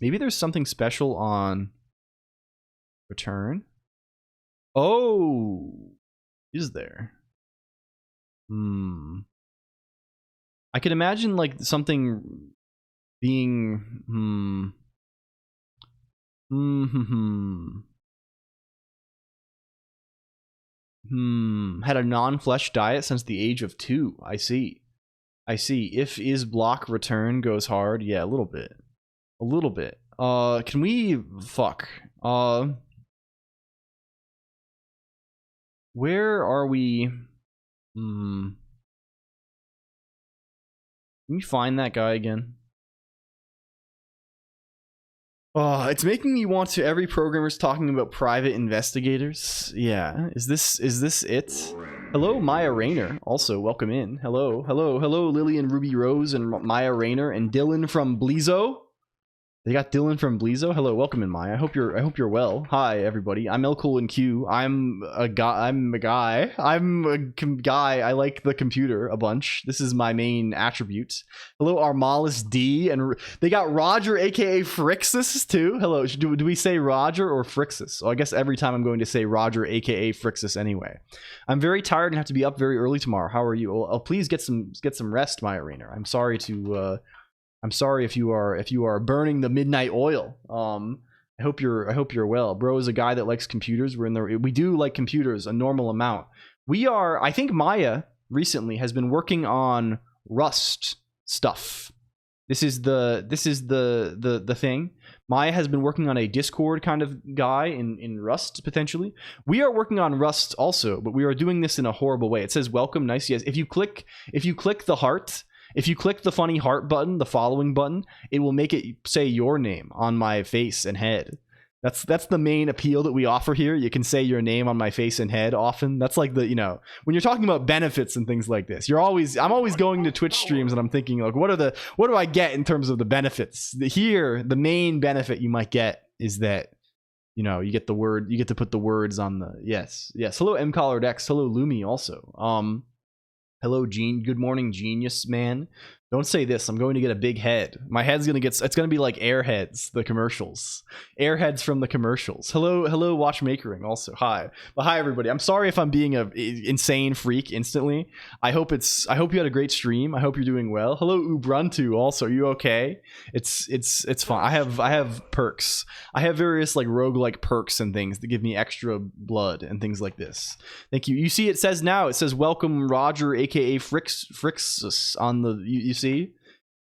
[SPEAKER 3] Maybe there's something special on return. Oh, is there? I could imagine like something being had a non-flesh diet since the age of 2. I see. If is block return goes hard, yeah, a little bit. Can we where are we? Can we find that guy again? Oh, it's making me want to. Every programmer's talking about private investigators. Yeah, is this it? Hello, Maya Rayner. Also, welcome in. Hello, Lillian Ruby Rose and Maya Rayner and Dylan from Blizo. They got Dylan from Bleezo. Hello, welcome in, Maya. I hope you're well. Hi, everybody. I'm LCOLONQ. I'm a guy. I like the computer a bunch. This is my main attribute. Hello, Armalis D, and they got Roger, aka Frixus, too. Hello. Do we say Roger or Frixus? Well, I guess every time I'm going to say Roger, aka Frixus, anyway. I'm very tired and have to be up very early tomorrow. How are you? Well, please get some rest, Maya Rainer. I'm sorry if you are burning the midnight oil. I hope you're well. Bro is a guy that likes computers. We do like computers a normal amount. I think Maya recently has been working on Rust stuff. This is the thing. Maya has been working on a Discord kind of guy in Rust potentially. We are working on Rust also, but we are doing this in a horrible way. It says welcome, nice. Yes, if you click the heart. If you click the funny heart button, the following button, it will make it say your name on my face and head. That's the main appeal that we offer here. You can say your name on my face and head often. That's like when you're talking about benefits and things like this. I'm always going to Twitch streams and I'm thinking like, what do I get in terms of the benefits? Here, the main benefit you might get is that you get to put the words on the yes. Hello, MCollarDex. Hello, Lumi also. Hello, Gene. Good morning, genius man. Don't say this. I'm going to get a big head. My head's going to get... It's going to be like Airheads, the commercials. Airheads from the commercials. Hello, Watchmakering also. Hi. But hi, everybody. I'm sorry if I'm being a insane freak instantly. I hope you had a great stream. I hope you're doing well. Hello, Ubuntu also. Are you okay? It's fine. I have perks. I have various like roguelike perks and things that give me extra blood and things like this. Thank you. You see, it says welcome Roger, aka Frixus on the...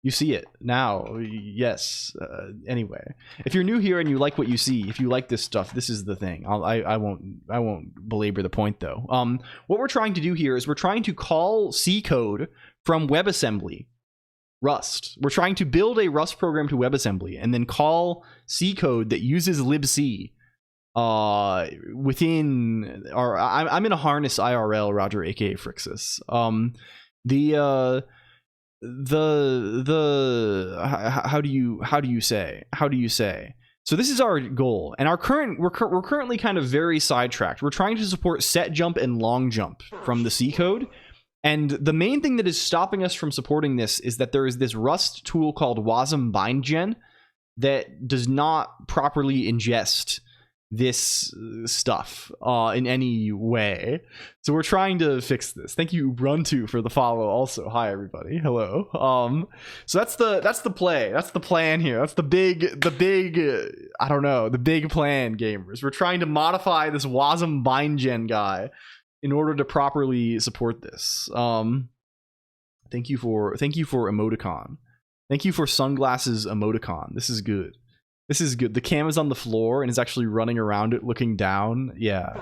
[SPEAKER 3] You see it now. Yes. Anyway, if you're new here and you like what you see, if you like this stuff, this is the thing. I won't belabor the point though. What we're trying to do here is we're trying to call C code from WebAssembly Rust. We're trying to build a Rust program to WebAssembly and then call C code that uses libc within our... I'm in a harness IRL, Roger, aka Frixus. How do you say so this is our goal, and we're currently kind of very sidetracked. We're trying to support set jump and long jump from the C code, and the main thing that is stopping us from supporting this is that there is this Rust tool called wasm bindgen that does not properly ingest this stuff in any way. So we're trying to fix this. Thank you, Ubuntu, for the follow also. Hi, everybody. Hello. So that's the play. That's the plan here. That's the big I don't know, the big plan, gamers. We're trying to modify this wasm bindgen guy in order to properly support this. Thank you for emoticon. Thank you for sunglasses emoticon. This is good. This is good. The cam is on the floor and is actually running around it, looking down. Yeah.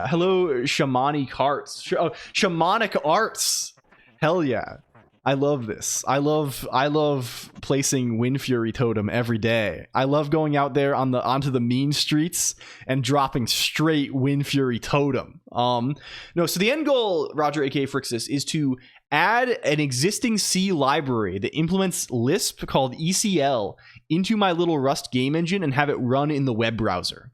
[SPEAKER 3] Hello, Shamanic Arts. Shamanic Arts. Hell yeah. I love this. I love placing Wind Fury Totem every day. I love going out there onto the mean streets and dropping straight Wind Fury Totem. No, so the end goal, Roger, aka Frixus, is to add an existing C library that implements Lisp called ECL into my little Rust game engine and have it run in the web browser.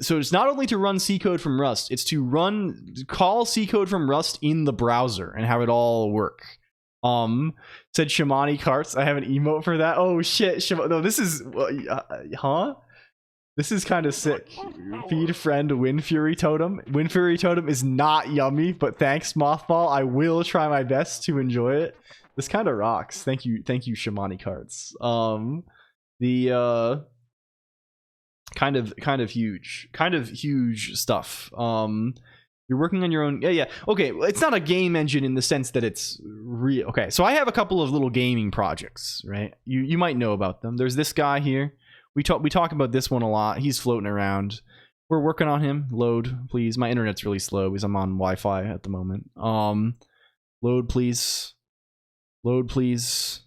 [SPEAKER 3] So it's not only to run C code from Rust, it's to call C code from Rust in the browser and have it all work. Said Shamani Carts. I have an emote for that. Oh shit. No, this is This is kind of sick. Feed friend Wind Fury Totem. Wind Fury Totem is not yummy, but thanks, Mothball. I will try my best to enjoy it. This kind of rocks. Thank you, Shamani Carts. The kind of huge stuff. You're working on your own. Yeah. Okay, it's not a game engine in the sense that it's real. Okay, so I have a couple of little gaming projects, right? You might know about them. There's this guy here. We talk about this one a lot. He's floating around. We're working on him. Load, please. My internet's really slow because I'm on Wi-Fi at the moment. Load, please. Load, please.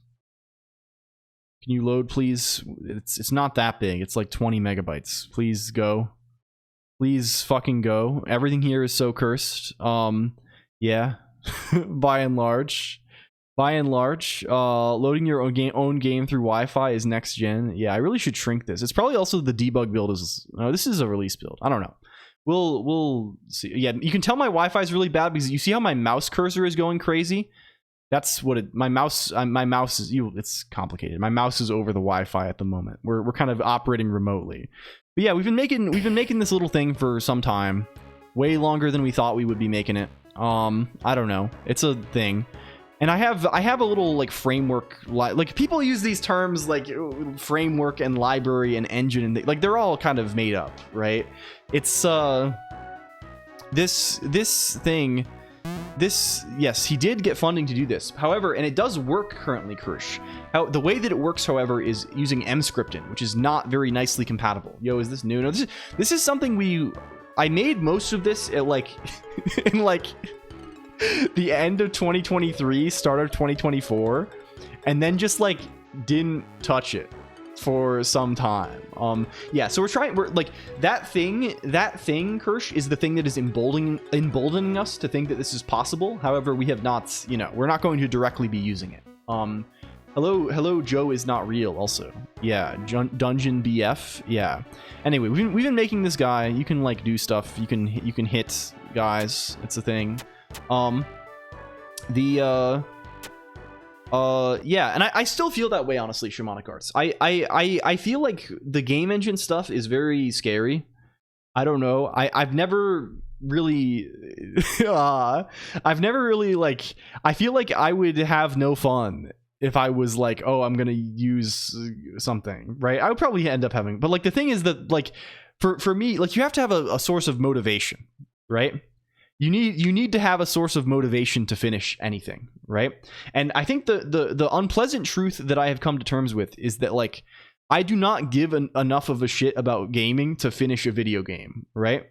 [SPEAKER 3] Can you load, please? It's not that big. It's like 20 megabytes. Please go. Please fucking go. Everything here is so cursed. Yeah. By and large. By and large, loading your own game through Wi-Fi is next gen. Yeah, I really should shrink this. It's probably also the debug build is. No, this is a release build. I don't know. We'll see. Yeah, you can tell my Wi-Fi is really bad because you see how my mouse cursor is going crazy. That's what it. My mouse is. It's complicated. My mouse is over the Wi-Fi at the moment. We're kind of operating remotely. But yeah, we've been making this little thing for some time, way longer than we thought we would be making it. I don't know. It's a thing. And I have a little like framework, like people use these terms like framework and library and engine and like they're all kind of made up, right? It's this thing, yes, he did get funding to do this. However, and it does work currently, Krish. The way that it works, however, is using mscripting, which is not very nicely compatible. Yo, is this new? No, this is something I made most of this at like in like the end of 2023, start of 2024, and then just like didn't touch it for some time. Yeah, so we're like that thing, Kirsch, is the thing that is emboldening us to think that this is possible. However, we have not, we're not going to directly be using it. Hello, Joe is not real also. Yeah, Dungeon BF. Yeah. Anyway, we've been making this guy. You can like do stuff. You can hit guys. It's a thing. Yeah, and I still feel that way, honestly, Shamanic Arts. I feel like the game engine stuff is very scary. I don't know. I've never really like, I feel like I would have no fun if I was like, oh, I'm gonna use something, right? I would probably end up having, but like the thing is that like for me, like you have to have a source of motivation, right? You need to have a source of motivation to finish anything, right? And I think the unpleasant truth that I have come to terms with is that like I do not give enough of a shit about gaming to finish a video game, right?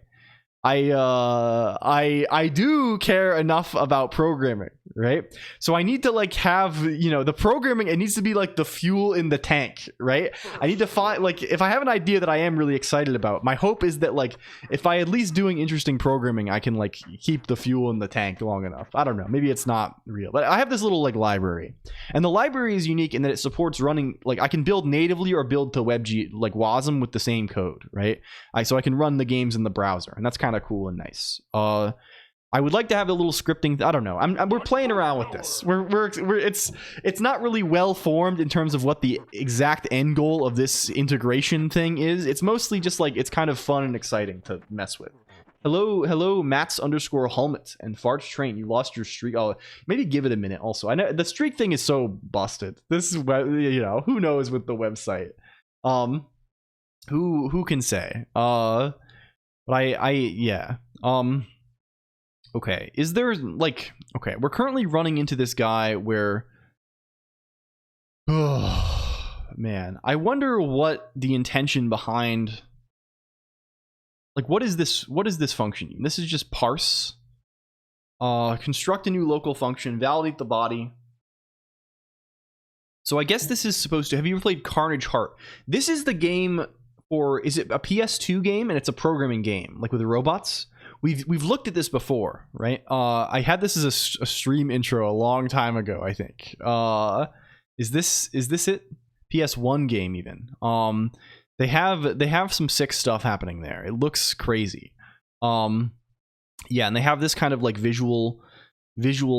[SPEAKER 3] I do care enough about programming, right? So I need to like have, the programming, it needs to be like the fuel in the tank, right? I need to find, like, if I have an idea that I am really excited about, my hope is that like if I at least doing interesting programming, I can like keep the fuel in the tank long enough. I don't know, maybe it's not real, but I have this little like library, and the library is unique in that it supports running, like I can build natively or build to WebG, like WASM with the same code, right? So I can run the games in the browser, and that's kind of cool and nice. I would like to have a little scripting. I don't know. We're playing around with this. It's not really well formed in terms of what the exact end goal of this integration thing is. It's mostly just like it's kind of fun and exciting to mess with. Hello, Mats_Helmet and Farts Train. You lost your streak. Oh, maybe give it a minute. Also, I know the streak thing is so busted. This is who knows with the website. Who can say? But yeah. Okay, is there like, okay, we're currently running into this guy where, oh man, I wonder what the intention behind, like, what is this function? This is just parse, construct a new local function, validate the body. So I guess this is supposed to, have you ever played Carnage Heart? This is the game for, is it a PS2 game? And it's a programming game, like with the robots. We've looked at this before, right? I had this as a stream intro a long time ago, I think. Is this it? PS1 game even. They have some sick stuff happening there. It looks crazy. Yeah, and they have this kind of like visual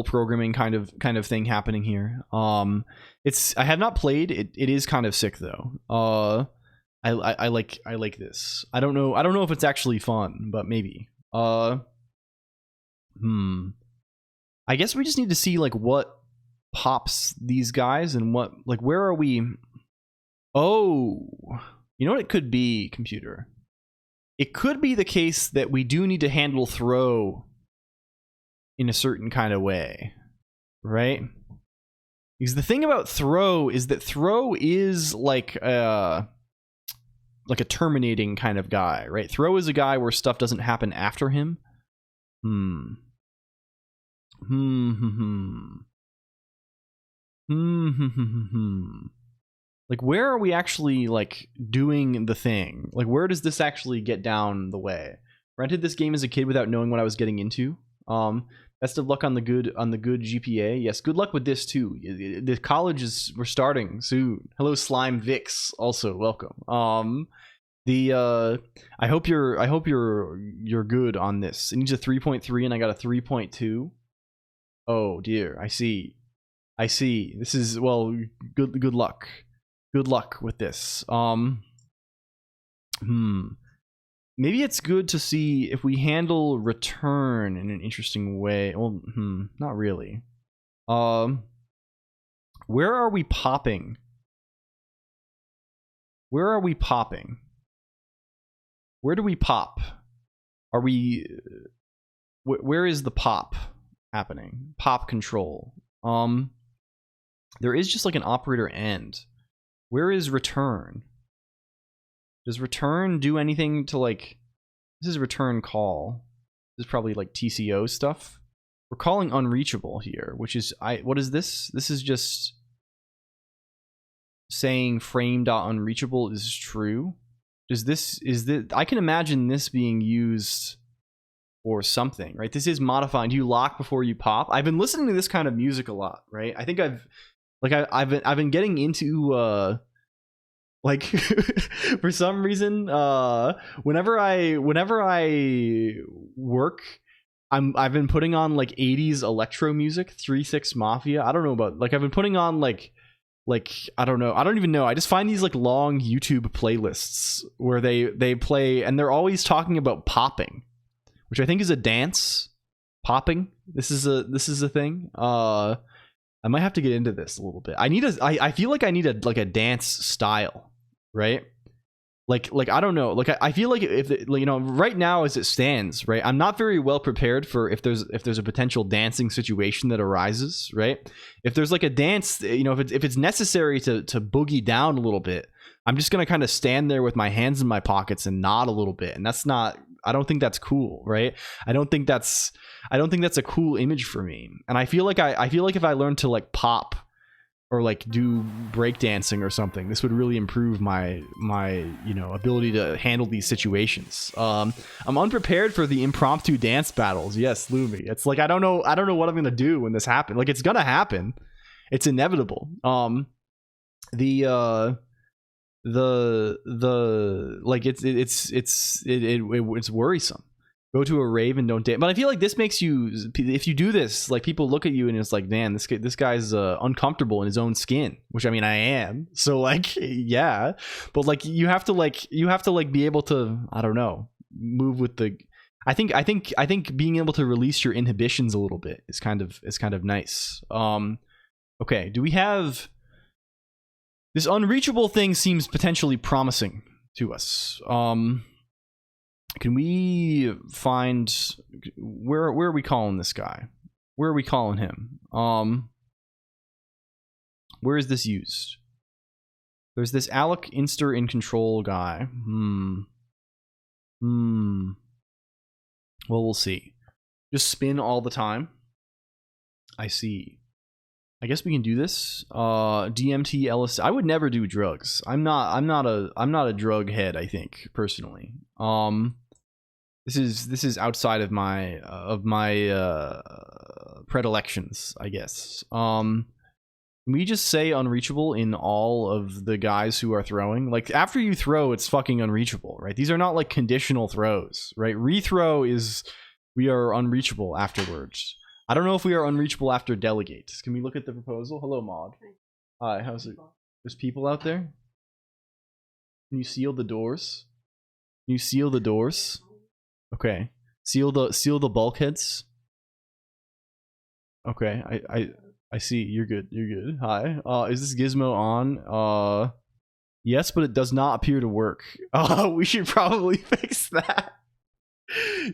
[SPEAKER 3] programming kind of thing happening here. I have not played it. It is kind of sick though. I like this. I don't know if it's actually fun, but maybe. I guess we just need to see like what pops these guys and what, like, where are we? Oh, you know what it could be, computer? It could be the case that we do need to handle throw in a certain kind of way, right? Because the thing about throw is that throw is like a terminating kind of guy, right? Throw is a guy where stuff doesn't happen after him. Like, where are we actually like doing the thing? Like, where does this actually get down the way? Rented this game as a kid without knowing what I was getting into. Best of luck on the good GPA. Yes, good luck with this too. The college we're starting soon. Hello, Slime Vix. Also welcome. I hope you're good on this. It needs a 3.3 and I got a 3.2. Oh dear, I see. This is, well, good luck. Good luck with this. Maybe it's good to see if we handle return in an interesting way. Well, not really. Where are we popping? Where do we pop? Are we... Where is the pop happening? Pop control. There is just like an operator end. Where is return? Does return do anything to, like... This is return call. This is probably like TCO stuff. We're calling unreachable here, which is... What is this? This is just saying frame.unreachable is true. Is this... I can imagine this being used for something, right? This is modifying. Do you lock before you pop? I've been listening to this kind of music a lot, right? I think I've been getting into... like for some reason whenever I work, I've been putting on like 80s electro music, 3-6 Mafia. I don't know about, like, I've been putting on like I don't even know. I just find these like long YouTube playlists where they play and they're always talking about popping, which I think is a dance. Popping. This is a thing. I might have to get into this a little bit. I feel like I need a dance style. Right, like I don't know, like I feel like if right now as it stands, right, I'm not very well prepared for if there's a potential dancing situation that arises, right? If there's like a dance, if it's necessary to boogie down a little bit, I'm just gonna kind of stand there with my hands in my pockets and nod a little bit, and that's not. I don't think that's cool, right? I don't think that's a cool image for me, and I feel like if I learn to like pop or like do breakdancing or something, this would really improve my ability to handle these situations. I'm unprepared for the impromptu dance battles. Yes, Lumi. It's like I don't know what I'm gonna do when this happens. Like, it's gonna happen. It's inevitable. It's worrisome. Go to a rave and don't dance. But I feel like this makes you, if you do this, like, people look at you and it's like, man, this guy's uncomfortable in his own skin, which I mean I am. So like, yeah, but like you have to be able to, I don't know, move with the. I think being able to release your inhibitions a little bit is kind of nice. Okay, do we have this unreachable thing? Seems potentially promising to us. Can we find where are we calling this guy? Where are we calling him? Where is this used? There's this alloc inster in control guy. Well, we'll see. Just spin all the time. I see. I guess we can do this. DMT, LSD. I would never do drugs. I'm not a drug head, I think, personally. This is outside of my predilections, I guess. Can we just say unreachable in all of the guys who are throwing? Like, after you throw, it's fucking unreachable, right? These are not like conditional throws, right? Rethrow is we are unreachable afterwards. I don't know if we are unreachable after delegate. Can we look at the proposal? Hello, Maud. Hi, how's it? There's people out there? Can you seal the doors? Can you seal the doors? Okay. Seal the bulkheads. Okay, I see. You're good. You're good. Hi. Is this gizmo on? Yes, but it does not appear to work. We should probably fix that.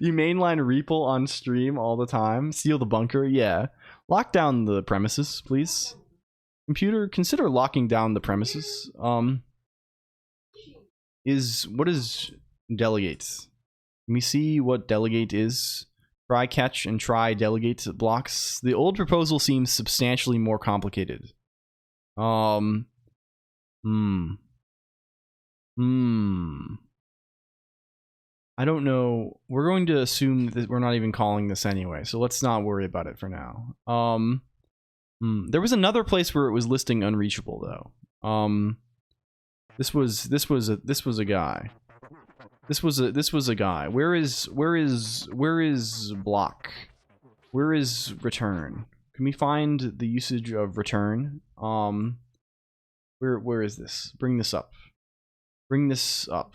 [SPEAKER 3] You mainline Reaple on stream all the time. Seal the bunker. Yeah. Lock down the premises, please. Computer, consider locking down the premises. What is delegate? Let me see what delegate is. Try catch and try delegate blocks. The old proposal seems substantially more complicated. I don't know. We're going to assume that we're not even calling this anyway, so let's not worry about it for now. There was another place where it was listing unreachable though. This was a guy. This was a guy. Where is block? Where is return? Can we find the usage of return? Where is this? Bring this up. Bring this up.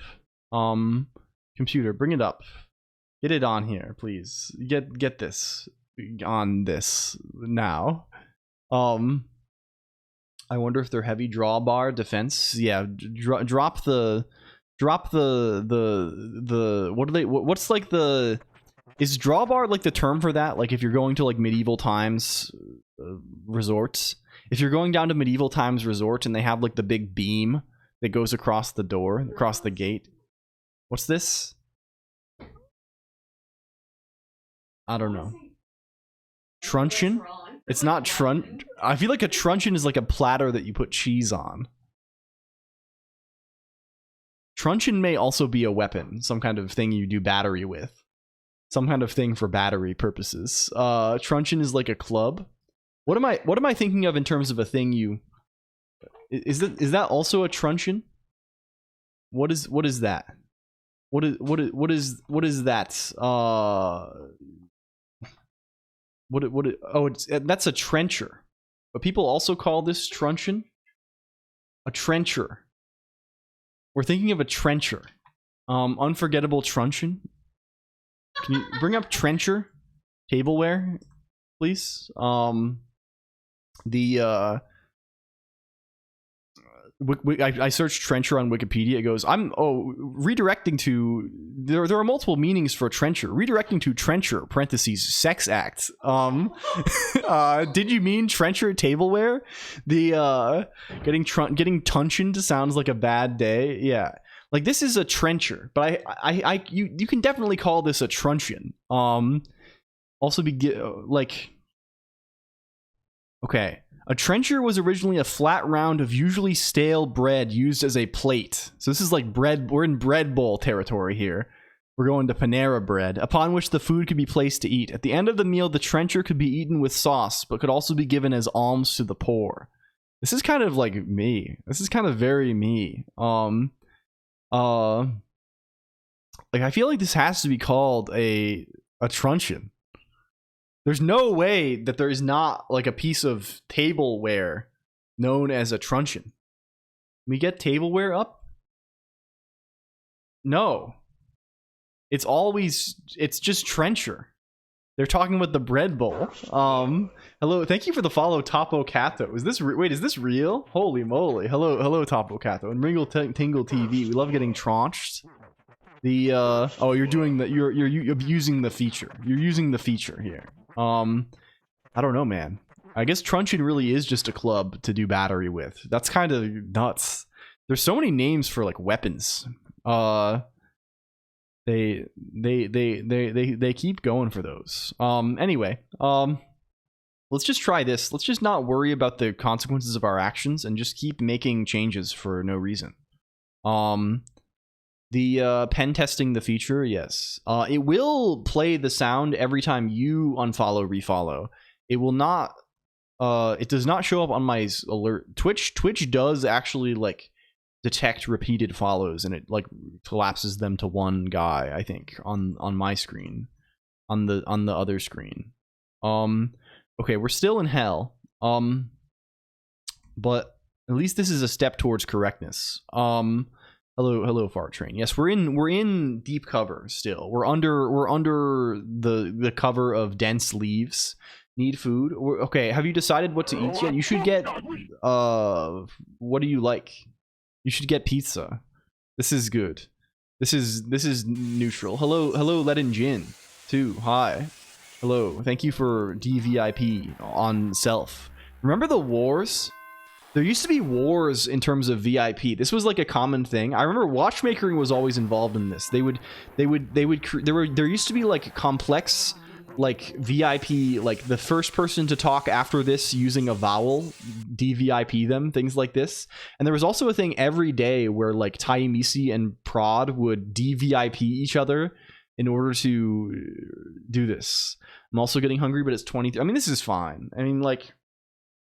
[SPEAKER 3] Computer, bring it up. Get it on here, please. Get this on this now. I wonder if they're heavy drawbar defense. Yeah, drop the what do they? What's like the? Is drawbar like the term for that? Like if you're going to like medieval times resorts, if you're going down to medieval times resort and they have like the big beam that goes across the door, across the gate. What's this? I don't know. Truncheon? It's not I feel like a truncheon is like a platter that you put cheese on. Truncheon may also be a weapon, some kind of thing you do battery with. Some kind of thing for battery purposes. Truncheon is like a club. What am I thinking of in terms of a thing you... Is that also a truncheon? What is that? What is that? That's a trencher. But people also call this truncheon. A trencher. We're thinking of a trencher. Unforgettable truncheon. Can you bring up trencher? Tableware, please. I searched trencher on Wikipedia. It goes, redirecting to there are multiple meanings for trencher. Redirecting to trencher parentheses sex act. Did you mean trencher tableware? The getting tuncheoned sounds like a bad day. Yeah, like this is a trencher, but you can definitely call this a truncheon. Also be like, okay. A trencher was originally a flat round of usually stale bread used as a plate. So this is like bread. We're in bread bowl territory here. We're going to Panera bread, upon which the food could be placed to eat. At the end of the meal, the trencher could be eaten with sauce, but could also be given as alms to the poor. This is kind of like me. This is kind of very me. Like I feel like this has to be called a truncheon. There's no way that there is not like a piece of tableware known as a truncheon. Can we get tableware up? No. It's just trencher. They're talking about the bread bowl. Hello, thank you for the follow, Topo Kato. Is this is this real? Holy moly. Hello, Topo Kato. And Ringle Tingle TV. We love getting traunched. You're doing the you're using the feature. You're using the feature here. I don't know, man. I guess truncheon really is just a club to do battery with. That's kind of nuts. There's so many names for like weapons. They keep going for those. Anyway, let's just try this. Let's just not worry about the consequences of our actions and just keep making changes for no reason. The pen testing the feature, yes. It will play the sound every time you unfollow, refollow. It will not. It does not show up on my alert. Twitch does actually like detect repeated follows, and it like collapses them to one guy. I think on my screen, on the other screen. Okay, we're still in hell. But at least this is a step towards correctness. Hello, fart train. Yes, we're in deep cover still. We're under the cover of dense leaves. Need food. Okay, have you decided what to eat yet? You should get what do you like? You should get pizza. This is good. This is neutral. Hello, Let in Jin too. Hi. Hello. Thank you for DVIP on self. Remember the wars? There used to be wars in terms of VIP. This was like a common thing. I remember watchmakering was always involved in this. There used to be like complex like VIP, like the first person to talk after this using a vowel, DVIP them, things like this. And there was also a thing every day where like Taimisi and Prod would DVIP each other in order to do this. I'm also getting hungry, but it's 20. I mean, this is fine. I mean, like,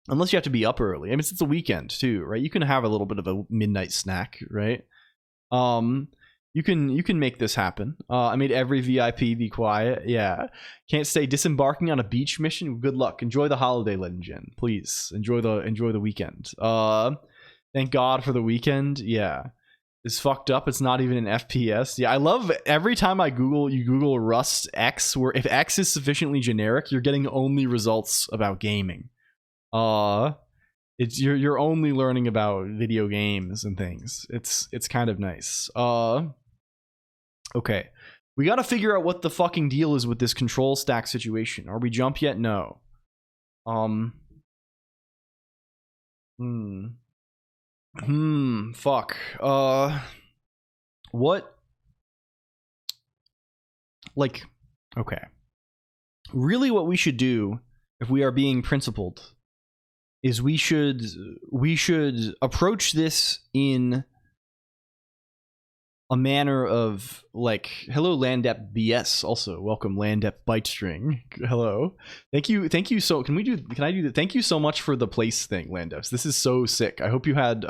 [SPEAKER 3] unless you have to be up early. I mean, it's a weekend too, right? You can have a little bit of a midnight snack, right? You can make this happen. I made every VIP be quiet. Yeah. Can't stay disembarking on a beach mission. Good luck. Enjoy the holiday, Legend. Please enjoy the weekend. Thank God for the weekend. Yeah. It's fucked up. It's not even an FPS. Yeah, I love every time you Google Rust X, where if X is sufficiently generic, you're getting only results about gaming. It's you're only learning about video games and things. It's kind of nice. Okay. We got to figure out what the fucking deal is with this control stack situation. Are we jump yet? No. Fuck. What? Like, okay. Really what we should do, if we are being principled, is we should approach this in a manner of like, hello Landep BS, also welcome Landep Bytestring. Hello, thank you. So can I do that? Thank you so much for the place thing, Landeps. This is so sick. I hope you had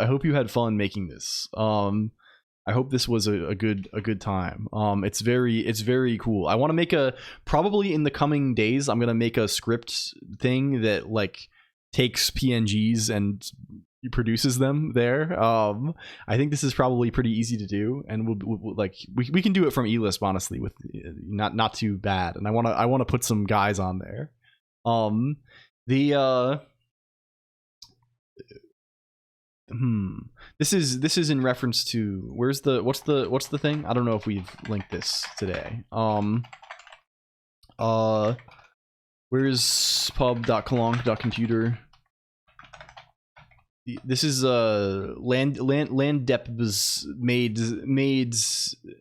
[SPEAKER 3] fun making this. I hope this was a good time. It's very cool. I want to make probably in the coming days I'm gonna make a script thing that like takes PNGs and produces them there. I think this is probably pretty easy to do, and we can do it from eLisp, honestly, with not too bad. And I want to put some guys on there. This is in reference to what's the thing? I don't know if we've linked this today. Where's pub.colonq.computer? This is Landep's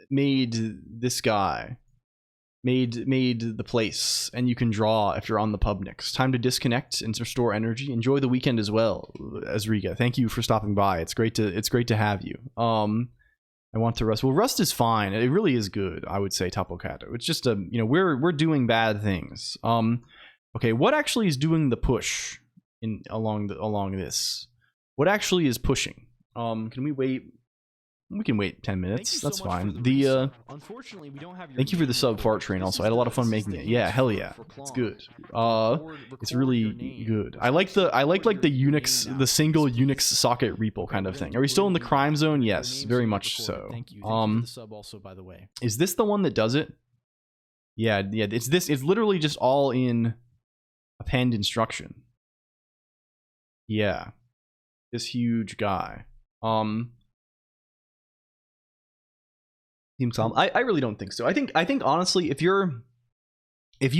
[SPEAKER 3] made this guy made the place, and you can draw if you're on the pub next. Time to disconnect and restore energy. Enjoy the weekend as well, Azriga. Thank you for stopping by. It's great to have you. I want to Rust. Well, Rust is fine. It really is good, I would say, Tapocato. It's just we're doing bad things. Okay, what actually is doing the push along this? What actually is pushing? Can we wait? We can wait 10 minutes. That's fine.
[SPEAKER 2] Unfortunately, we don't have your
[SPEAKER 3] thank you for the sub fart train. Also, I had a lot of fun making it. Yeah, hell yeah, it's good. It's really good. I like the Unix, the single Unix socket repo kind of thing. Are we still in the crime zone? Yes, very much so.
[SPEAKER 2] Thank you for the sub also, by the way.
[SPEAKER 3] Is this the one that does it? Yeah. It's this. It's literally just all in append instruction. Yeah, this huge guy. I really don't think so. I think honestly, if you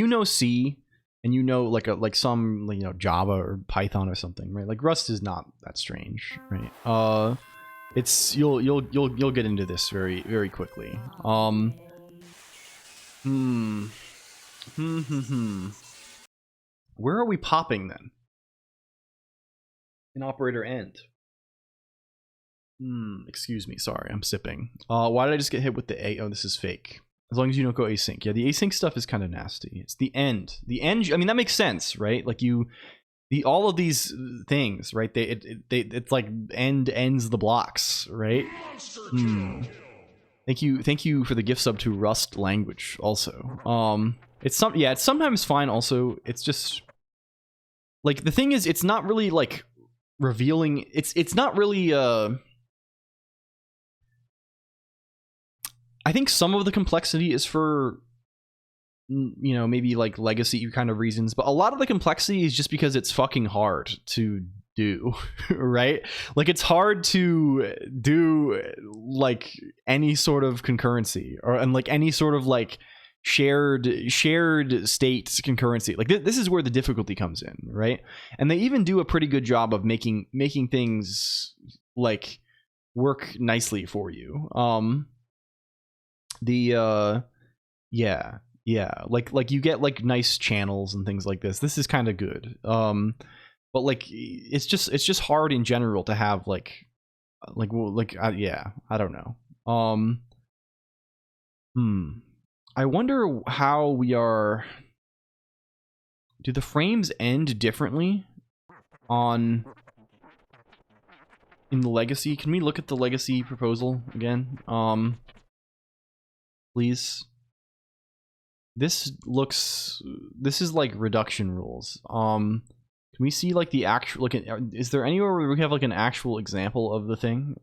[SPEAKER 3] know C and you know like some Java or Python or something, right? Like Rust is not that strange, right? It's you'll get into this very very quickly. Where are we popping then? In operator end. Excuse me, sorry, I'm sipping. Why did I just get hit with the A? Oh, this is fake. As long as you don't go async. Yeah, the async stuff is kind of nasty. It's the end. The end, I mean, that makes sense, right? Like all of these things, right? It's like ends the blocks, right? Thank you for the gift sub to Rust language also. It's sometimes fine also. It's just like the thing is it's not really like revealing, it's not really I think some of the complexity is for maybe like legacy kind of reasons, but a lot of the complexity is just because it's fucking hard to do, right? Like it's hard to do like any sort of concurrency and like any sort of like shared state concurrency. Like this is where the difficulty comes in, right? And they even do a pretty good job of making things like work nicely for you. Yeah, Yeah, like you get like nice channels and things like this. This is kind of good. But like it's just hard in general to have yeah, I don't know. I wonder how we are. Do the frames end differently in the legacy? Can we look at the legacy proposal again? Please. This is like reduction rules. Can we see like the actual, is there anywhere where we have like an actual example of the thing?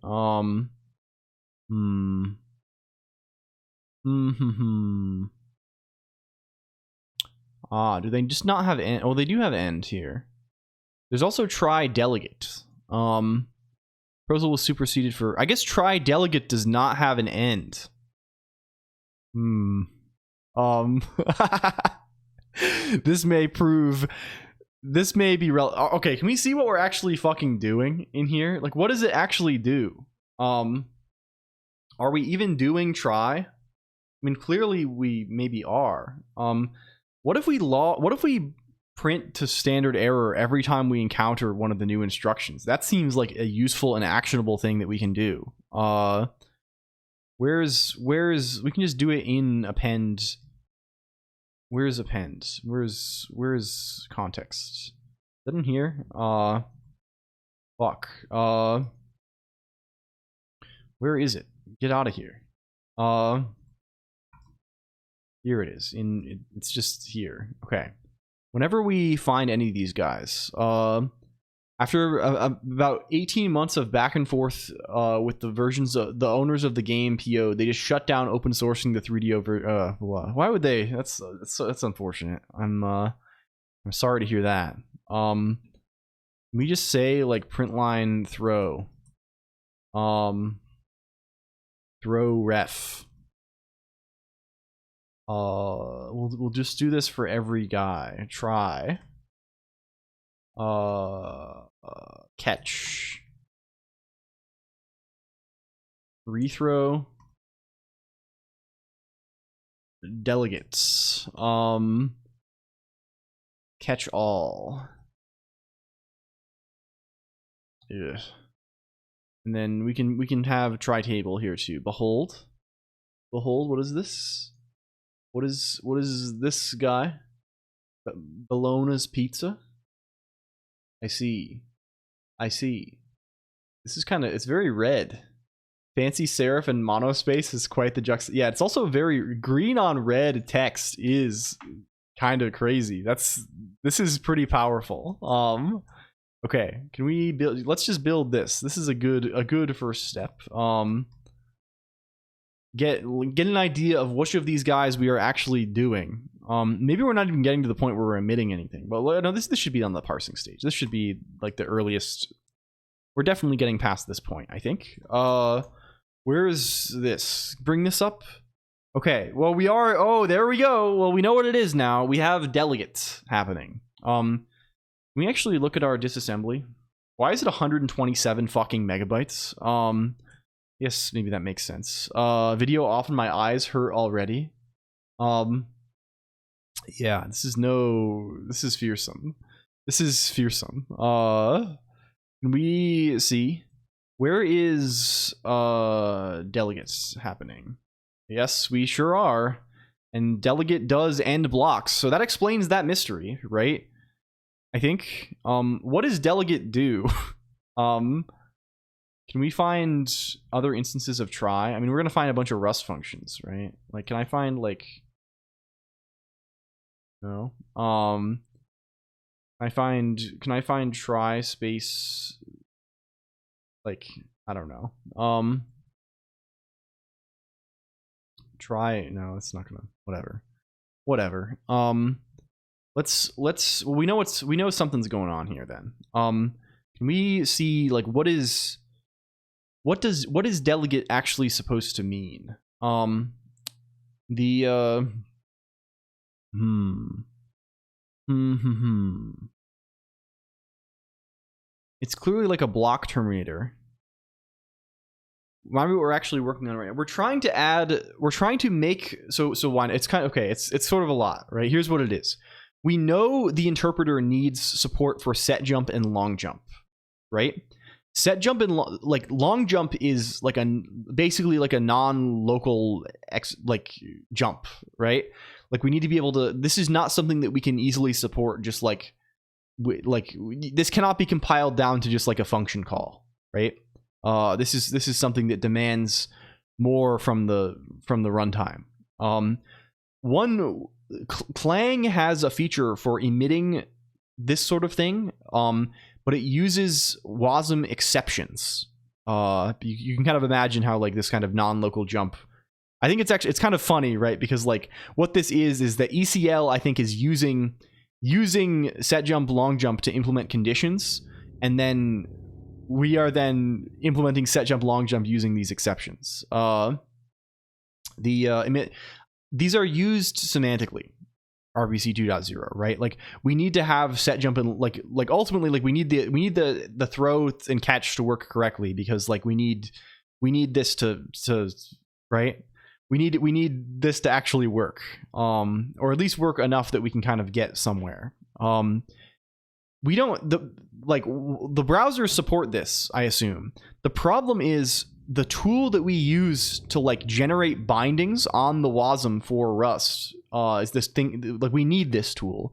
[SPEAKER 3] Do they just not have end? Oh, they do have end here. There's also try delegate. Proposal was superseded for, I guess try delegate does not have an end. This may be okay, can we see what we're actually fucking doing in here? Like, what does it actually do? Are we even doing try? I mean, clearly we maybe are. What if we print to standard error every time we encounter one of the new instructions? That seems like a useful and actionable thing that we can do. Where's we can just do it in append. Where's append? Where's context? Is that in here? Fuck. Where is it? Get out of here. Here it is. It's just here. Okay. Whenever we find any of these guys, after about 18 months of back and forth with the versions of the owners of the game PO, they just shut down open sourcing the 3D over. Why would they? That's unfortunate. I'm sorry to hear that. We just say like print line throw. Throw ref. We'll just do this for every guy. Try. Catch. Rethrow. Delegates. Catch all. Yeah. And then we can have try table here too. Behold. What is this? What is this guy? Bologna's pizza? I see. This is it's very red. Fancy serif and monospace is quite the juxtaposition. Yeah, it's also very green on red text is kind of crazy. This is pretty powerful. Okay, can we build? Let's just build this. This is a good first step. Get an idea of which of these guys we are actually doing. Maybe we're not even getting to the point where we're emitting anything, but no, this should be on the parsing stage. This should be like the earliest. We're definitely getting past this point, I think. Where is this? Bring this up. Okay, well we are. Oh, there we go. Well, we know what it is now. We have delegates happening. Can we actually look at our disassembly? Why is it 127 fucking megabytes? Yes, maybe that makes sense. Video off and my eyes hurt already. Yeah, this is fearsome. This is fearsome. Can we see where is delegates happening? Yes, we sure are. And delegate does end blocks. So that explains that mystery, right? I think. What does delegate do? Can we find other instances of try? I mean, we're gonna find a bunch of Rust functions, right? Like, can I find like? No. Can I find try space? Like, I don't know. Try. No, it's not gonna. Whatever. Let's. Well, we know something's going on here. Then. Can we see like what is delegate actually supposed to mean? It's clearly like a block terminator. remind me what we're actually working on right now. We're trying to make so one. It's kind of okay. It's sort of a lot, right? Here's what it is. We know the interpreter needs support for set jump and long jump, right? Set jump and long jump is like basically like a non-local jump, right? Like we need to be able to. This is not something that we can easily support. Just this cannot be compiled down to just like a function call, right? This is something that demands more from the runtime. Clang has a feature for emitting this sort of thing, but it uses WASM exceptions. You can kind of imagine how like this kind of non-local jump. I think it's kind of funny, right? Because like what this is that ECL I think is using set jump, long jump to implement conditions, and then we are then implementing set jump, long jump using these exceptions. These are used semantically, RPC 2.0, right? Like we need to have set jump and like ultimately like we need the throw and catch to work correctly, because like we need this to right. We need this to actually work, or at least work enough that we can kind of get somewhere. We don't the browsers support this, I assume. The problem is the tool that we use to like generate bindings on the WASM for Rust is this thing. Like we need this tool.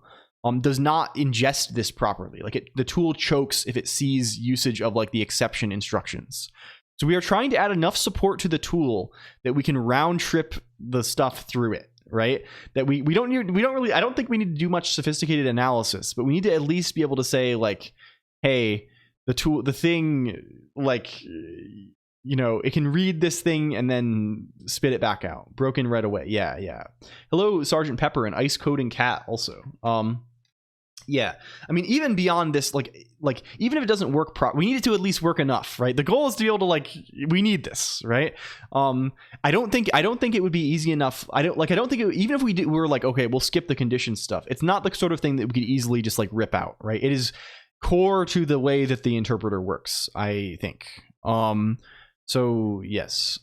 [SPEAKER 3] Does not ingest this properly. Like the tool chokes if it sees usage of like the exception instructions. So we are trying to add enough support to the tool that we can round trip the stuff through it, right? That we don't really, I don't think we need to do much sophisticated analysis, but we need to at least be able to say like, hey, the thing, like, you know, it can read this thing and then spit it back out. Broken right away. Yeah. Hello, Sergeant Pepper and Ice Coding Cat also. Yeah, I mean, even beyond this, like even if it doesn't work we need it to at least work enough, right? The goal is to be able to like, we need this, right? I don't think it would be easy enough. I don't think even if we were like, okay, we'll skip the condition stuff. It's not the sort of thing that we could easily just like rip out, right? It is core to the way that the interpreter works, I think. So yes,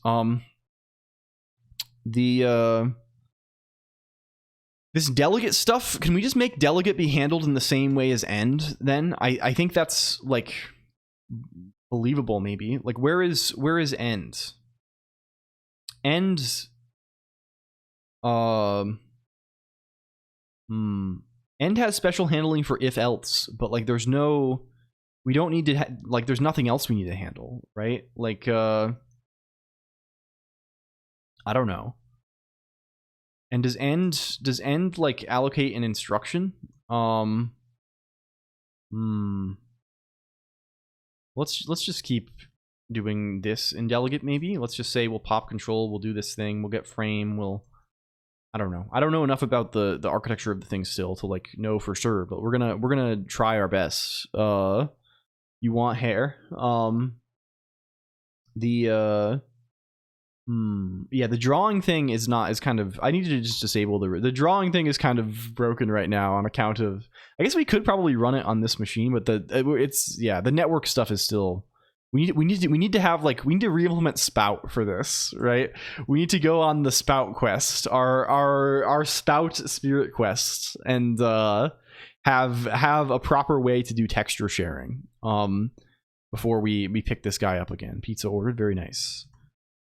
[SPEAKER 3] this delegate stuff, can we just make delegate be handled in the same way as end then? I think that's like believable maybe. Like where is end? End end has special handling for if else, but like there's no, we don't need to like there's nothing else we need to handle, right? Like I don't know. And does end like allocate an instruction? Let's just keep doing this in delegate maybe. Let's just say we'll pop control, we'll do this thing, we'll get frame, I don't know enough about the architecture of the thing still to like know for sure, but we're gonna try our best. You want hair? Yeah, the drawing thing is kind of, I need to just disable the drawing thing is kind of broken right now on account of, I guess we could probably run it on this machine, but the network stuff is still, we need to re-implement spout for this, right? We need to go on the spout quest, our spout spirit quest, and have a proper way to do texture sharing before we pick this guy up again. Pizza ordered, very nice.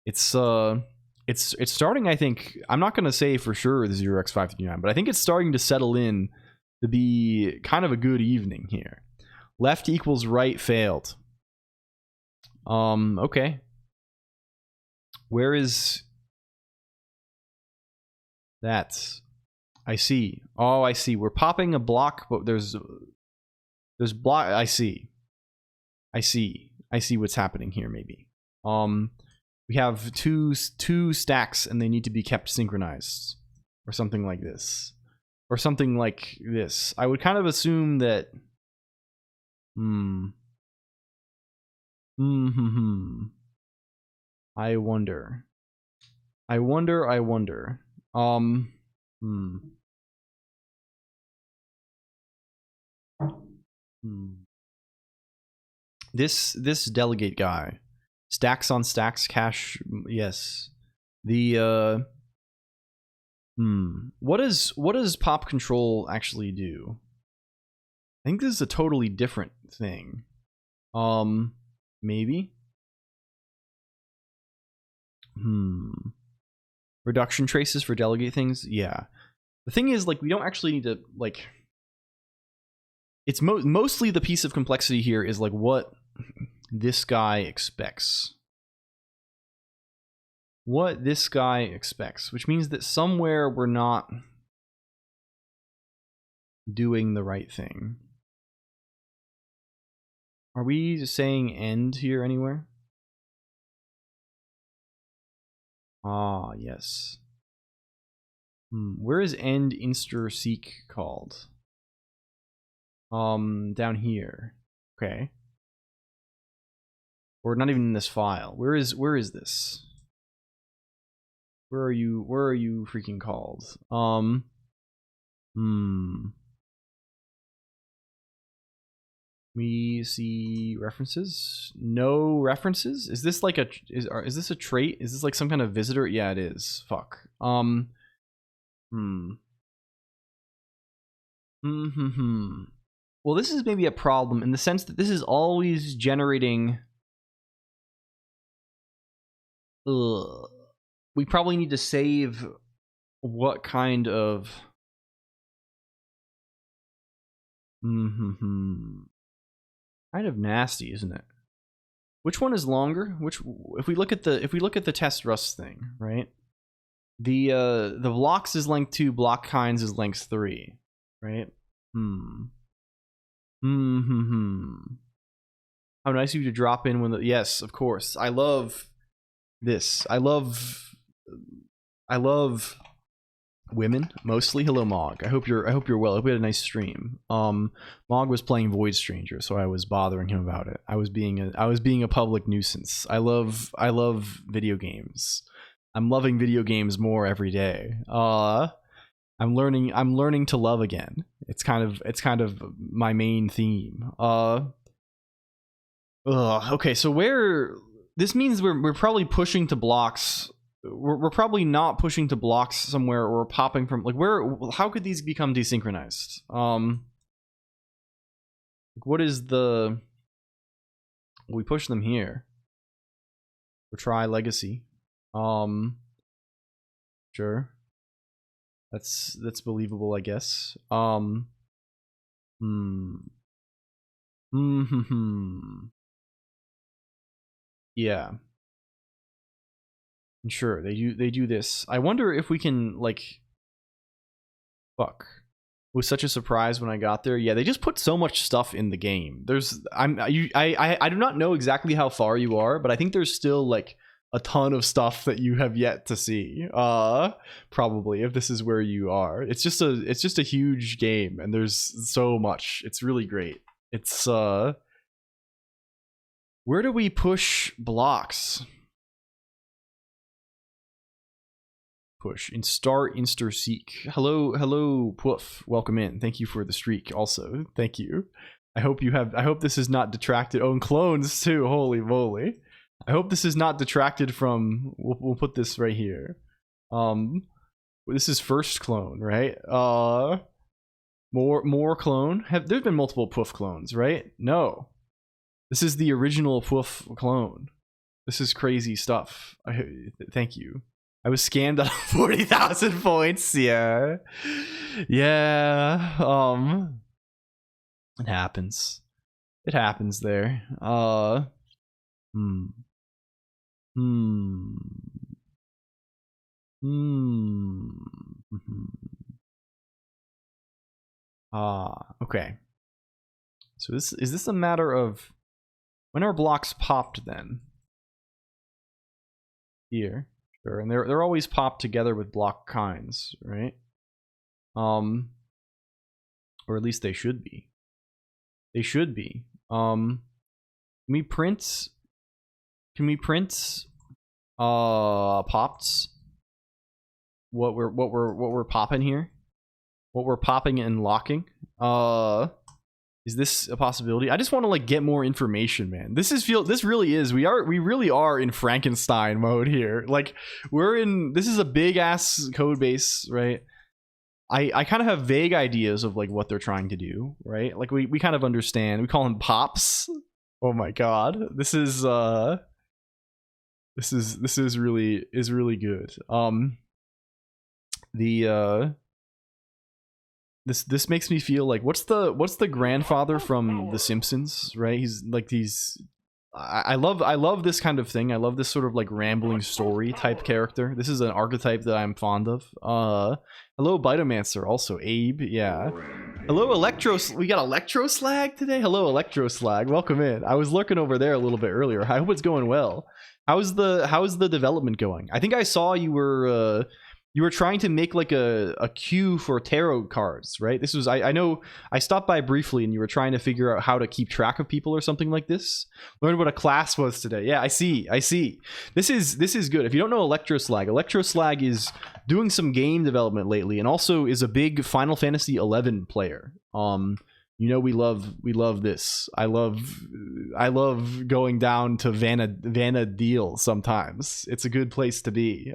[SPEAKER 3] It's starting, I think, I'm not going to say for sure the 0x539, but I think it's starting to settle in to be kind of a good evening here. Left equals right failed. Okay. Where is that? I see. Oh, I see. We're popping a block, but there's block. I see what's happening here maybe. We have two stacks and they need to be kept synchronized or something like this. Or something like this. I would kind of assume that I wonder. This delegate guy. Stacks on stacks, cache. Yes. The what does pop control actually do? I think this is a totally different thing. Maybe. Reduction traces for delegate things. Yeah. The thing is, like, we don't actually need to, like, it's mostly the piece of complexity here is like what this guy expects. What this guy expects, which means that somewhere we're not doing the right thing. Are we saying end here anywhere? Ah, yes. Where is end inster seek called? Down here. Okay. Or not even in this file. Where is this? Where are you freaking called? We see references. No references. Is this like is this a trait? Is this like some kind of visitor? Yeah, it is. Fuck. Well, this is maybe a problem in the sense that this is always generating. We probably need to save what kind of. Kind of nasty, isn't it? Which one is longer? Which, if we look at the test Rust thing, right? The blocks is length 2, block kinds is length 3, right? How nice of you to drop in when the, yes, of course. I love this. I love women mostly. Hello, Mog. I hope you're well. I hope we had a nice stream. Mog was playing Void Stranger, so I was bothering him about it. I was being a public nuisance. I love video games. I'm loving video games more every day. I'm learning to love again. It's kind of my main theme. Okay, so this means we're probably pushing to blocks. We're probably not pushing to blocks somewhere or popping from, like, how could these become desynchronized? What is the, we push them here. We'll try legacy. Sure. That's believable, I guess. Yeah. Sure, they do this. I wonder if we can, like, fuck. It was such a surprise when I got there. Yeah, they just put so much stuff in the game. I do not know exactly how far you are, but I think there's still like a ton of stuff that you have yet to see. Probably, if this is where you are. It's just a huge game, and there's so much. It's really great. It's where do we push blocks? Push in start inster seek. Hello Poof, welcome in. Thank you for the streak also. Thank you. I hope this is not detracted. Oh, and clones too. Holy moly. I hope this is not detracted from, we'll put this right here. This is first clone, right? More clone. There's been multiple Poof clones, right? No. This is the original Poof clone. This is crazy stuff. Thank you. I was scammed out of 40,000 points. Yeah. Yeah. It happens. It happens there. Okay. So is this a matter of when are blocks popped then? Here. Sure. And they're always popped together with block kinds, right? Or at least they should be. They should be. Can we print pops? What we're popping here? What we're popping and locking? Is this a possibility? I just want to like get more information, man. This really is. We really are in Frankenstein mode here. Like this is a big ass code base, right? I kind of have vague ideas of like what they're trying to do, right? Like we kind of understand. We call them pops. Oh my god. This is really good. This makes me feel like what's the grandfather from The Simpsons, right? He's like I love this kind of thing. I love this sort of like rambling story type character. This is an archetype that I'm fond of. Hello Bitomancer, also Abe, yeah. Hello we got Electroslag today. Hello Electroslag, welcome in. I was lurking over there a little bit earlier. I hope it's going well. How's the development going? I think I saw you were trying to make like a queue for tarot cards, right? This was I know I stopped by briefly and you were trying to figure out how to keep track of people or something like this. Learned what a class was today. Yeah, I see. This is good. If you don't know Electroslag is doing some game development lately and also is a big Final Fantasy 11 player. You know we love this. I love going down to Vanna Deal sometimes. It's a good place to be.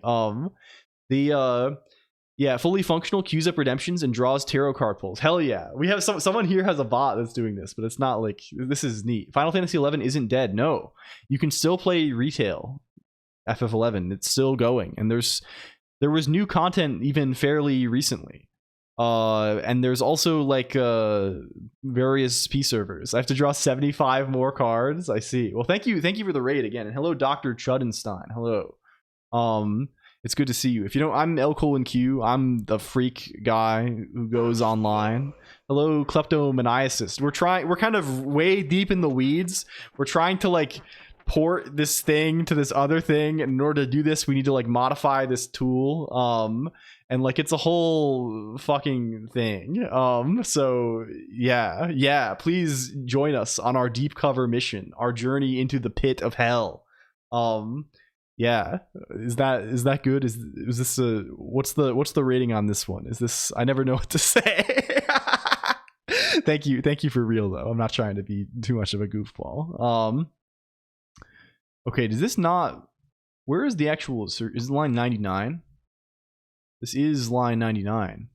[SPEAKER 3] Yeah, fully functional, queues up redemptions and draws tarot card pulls. Hell yeah. We have someone here has a bot that's doing this, but it's not like this is neat. Final Fantasy 11 isn't dead. No. You can still play retail FF11. It's still going. And there was new content even fairly recently. And there's also like various P servers. I have to draw 75 more cards. I see. Well, thank you for the raid again. And hello Dr. Chudenstein. Hello. It's good to see you. If you don't, I'm LCOLONQ. I'm the freak guy who goes online. Hello, kleptomaniacist. We're kind of way deep in the weeds. We're trying to like port this thing to this other thing. And in order to do this, we need to like modify this tool. And like it's a whole fucking thing. So yeah. Please join us on our deep cover mission, our journey into the pit of hell. Yeah, is that good? Is this what's the rating on this one? Is this, I never know what to say. Thank you for real though. I'm not trying to be too much of a goofball. Okay, does this not, where is the actual, is it line 99? This is line 99.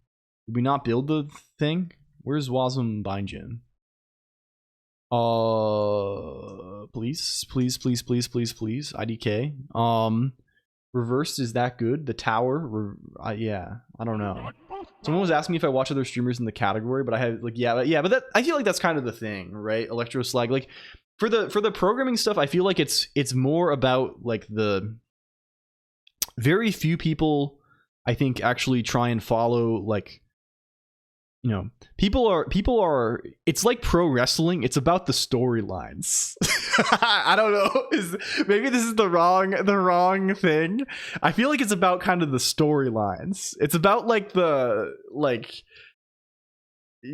[SPEAKER 3] Did we not build the thing? Where's Wasm Binjin? Please IDK. Reversed, is that good? The tower, yeah, I don't know. Someone was asking me if I watch other streamers in the category, but I had like but that, I feel like that's kind of the thing, right? Electroslag, like for the programming stuff, I feel like it's more about like the very few people I think actually try and follow, like, you know, people are it's like pro wrestling. It's about the storylines. I don't know. Maybe this is the wrong thing. I feel like it's about kind of the storylines. It's about like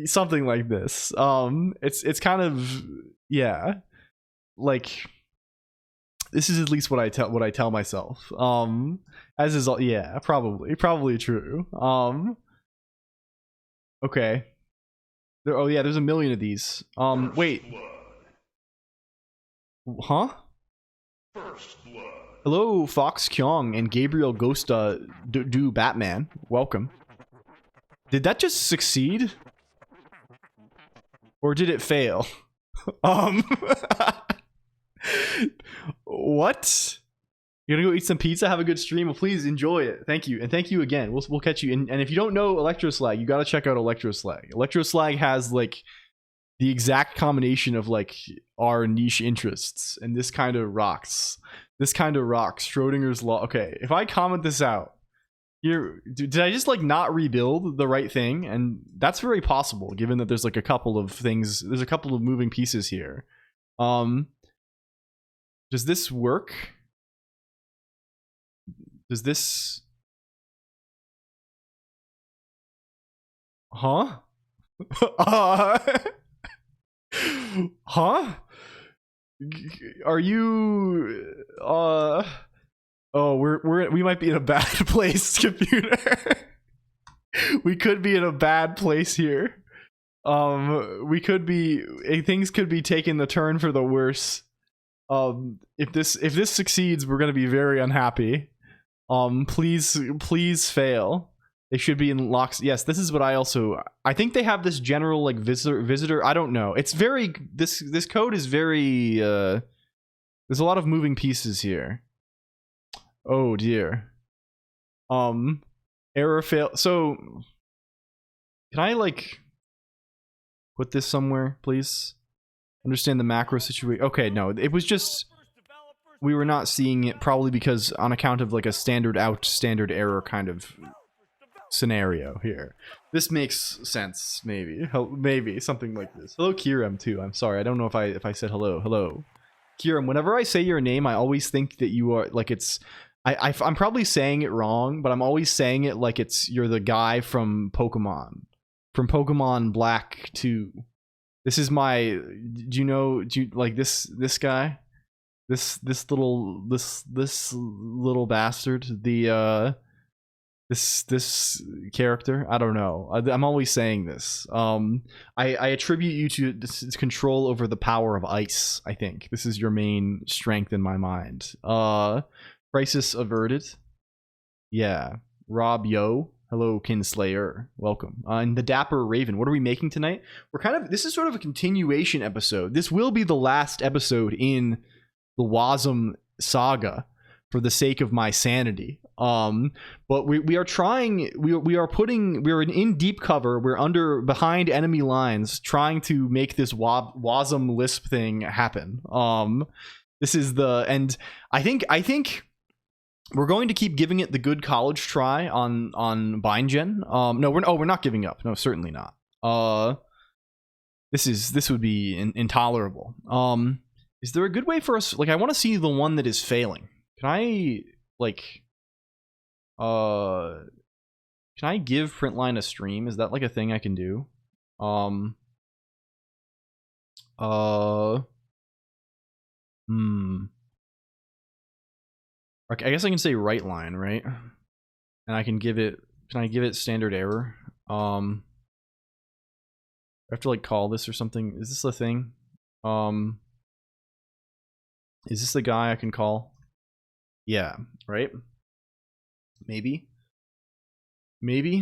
[SPEAKER 3] something like this. It's kind of, yeah, like this is at least what I tell myself. As is all, yeah, probably true. Okay. Oh yeah, there's a million of these. Wait. Huh? Hello, Fox Kyong and Gabriel Ghosta do Batman. Welcome. Did that just succeed? Or did it fail? What? You're gonna go eat some pizza, have a good stream? Well, please enjoy it. Thank you. And thank you again. We'll catch you. And if you don't know Electroslag, you gotta check out Electroslag. Electroslag has like the exact combination of like our niche interests, and this kind of rocks. Schrodinger's law. Okay, if I comment this out, did I just like not rebuild the right thing? And that's very possible, given that there's like a couple of things, there's a couple of moving pieces here. Does this work? Does this... Huh? Huh? Are you... Oh, we might be in a bad place, computer. We could be in a bad place here. we could be, things could be taking the turn for the worse. If this succeeds, we're gonna be very unhappy. Please fail. They should be in locks. Yes, this is what I think they have this general like visitor. I don't know. It's very, this code is very, there's a lot of moving pieces here. Oh dear. Error fail. So can I like put this somewhere, please? Understand the macro situation. Okay, no, it was just we were not seeing it, probably because on account of like a standard out, standard error kind of scenario here. This makes sense, maybe. Maybe something like this. Hello, Kiram, too. I'm sorry, I don't know if I said hello. Hello, Kiram. Whenever I say your name, I always think that you are like it's. I'm probably saying it wrong, but I'm always saying it like you're the guy from Pokemon Black 2. This is my. Do you like this guy? This little bastard. This character. I don't know. I'm always saying this. I attribute you to this control over the power of ice. I think this is your main strength in my mind. Crisis averted. Yeah. Rob Yo. Hello, Kinslayer. Welcome. And the Dapper Raven. What are we making tonight? This is sort of a continuation episode. This will be the last episode in the Wasm saga for the sake of my sanity. But we are trying, we're in deep cover. We're behind enemy lines trying to make this Wasm Lisp thing happen. This is and I think we're going to keep giving it the good college try on BindGen. No, we're not giving up. No, certainly not. This would be intolerable. Is there a good way for us? Like, I want to see the one that is failing. Can I like? Can I give Printline a stream? Is that like a thing I can do? Okay, I guess I can say right line, right? And I can give it. Can I give it standard error? I have to like call this or something. Is this the thing? Is this the guy I can call? Yeah, right? Maybe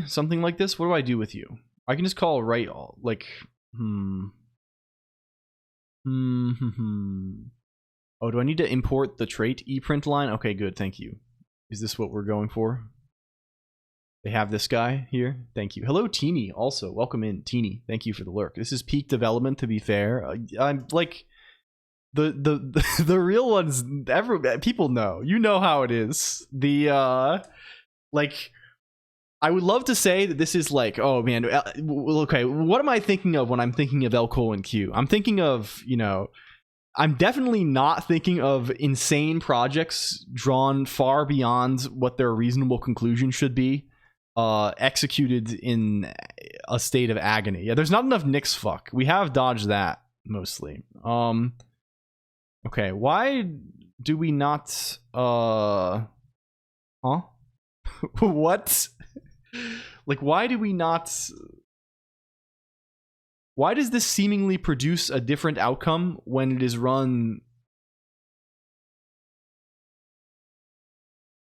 [SPEAKER 3] something like this. What do I do with you? I can just call right all like Oh, do I need to import the trait ePrint line? Okay, good, thank you. Is this what we're going for? They have this guy here. Thank you. Hello, Teeny. Also, welcome in, Teeny. Thank you for the lurk. This is peak development. To be fair, I'm like the real ones. People know. You know how it is. Like, I would love to say that this is like, oh man, okay. What am I thinking of when I'm thinking of LCOLONQ? I'm thinking of, I'm definitely not thinking of insane projects drawn far beyond what their reasonable conclusion should be, executed in a state of agony. Yeah, there's not enough Nix fuck. We have dodged that mostly. Okay, why do we not what? Like, why do we not? Why does this seemingly produce a different outcome when it is run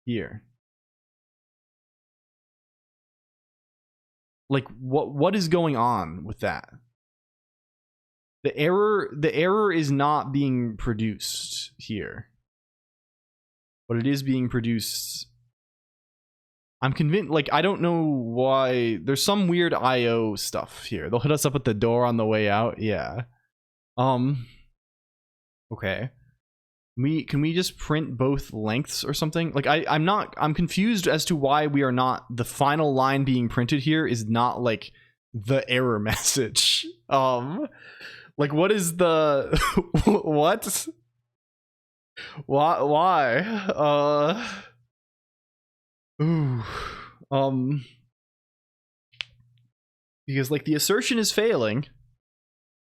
[SPEAKER 3] here? Like, what is going on with that? The error is not being produced here, but it is being produced. I'm convinced, like, I don't know why. There's some weird IO stuff here. They'll hit us up at the door on the way out. Yeah. Okay. Can we just print both lengths or something? Like, I'm confused as to why we are not, the final line being printed here is not like the error message. Like, what is the what? Why? Ooh. Because like the assertion is failing.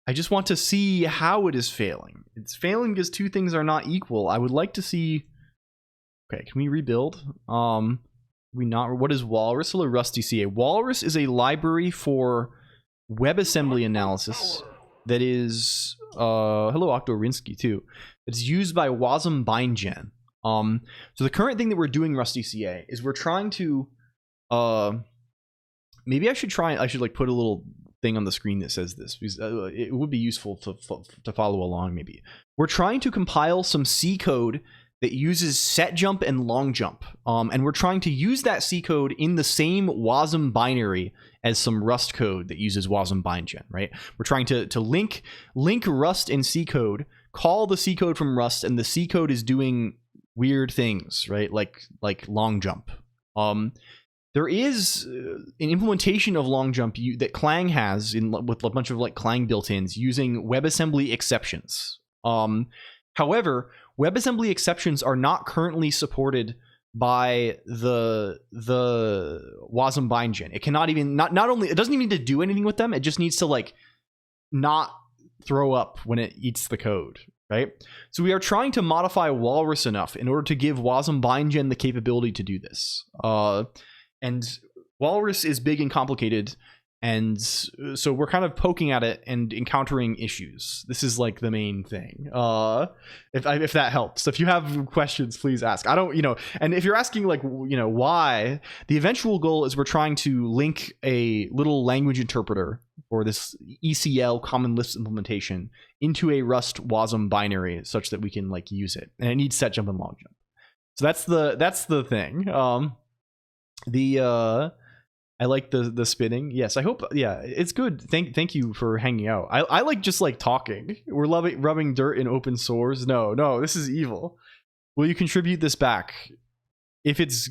[SPEAKER 3] I just want to see how it is failing. It's failing because two things are not equal. I would like to see. Okay, can we rebuild? What is Walrus? Hello, Rusty CA. Walrus is a library for WebAssembly analysis that is hello Octorinsky too. It's used by Wasm BindGen. So the current thing that we're doing Rusty CA is we're trying to maybe I should like put a little thing on the screen that says this, because it would be useful to follow along. Maybe we're trying to compile some C code that uses set jump and long jump, and we're trying to use that C code in the same Wasm binary as some Rust code that uses Wasm BindGen, right? We're trying to link Rust and C code, call the C code from Rust, and the C code is doing weird things, right? Like long jump. There is an implementation of long jump that Clang has with a bunch of like Clang built-ins using WebAssembly exceptions. However, WebAssembly exceptions are not currently supported by the Wasm BindGen. It cannot even not only, it doesn't even need to do anything with them. It just needs to like not throw up when it eats the code, right? So we are trying to modify Walrus enough in order to give Wasm BindGen the capability to do this. And Walrus is big and complicated, and so we're kind of poking at it and encountering issues. This is like the main thing. If that helps. If you have questions, please ask. I don't, and if you're asking like, why, the eventual goal is we're trying to link a little language interpreter for this ECL common Lisp implementation into a Rust Wasm binary such that we can like use it, and it needs set jump and long jump. So that's the thing. I like the spinning. Yes, I hope. Yeah, it's good. Thank you for hanging out. I like just like talking. We're rubbing dirt in open sores. No, this is evil. Will you contribute this back? If it's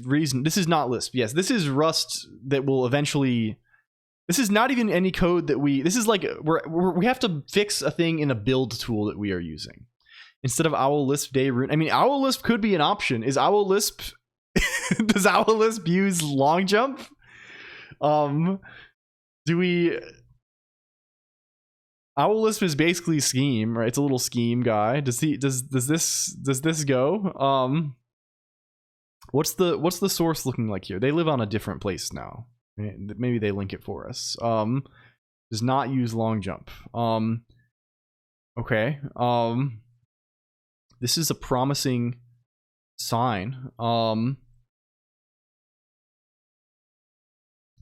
[SPEAKER 3] reason, this is not Lisp. Yes, this is Rust that will eventually. This is not even any code that we. This is like we have to fix a thing in a build tool that we are using instead of Owl Lisp day root. I mean, Owl Lisp could be an option. Is Owl Lisp? Does Owl Lisp use long jump? Do we? Owl Lisp is basically scheme, right? It's a little scheme guy. Does this go? What's the source looking like here? They live on a different place now. Maybe they link it for us. Does not use long jump. Okay. This is a promising sign.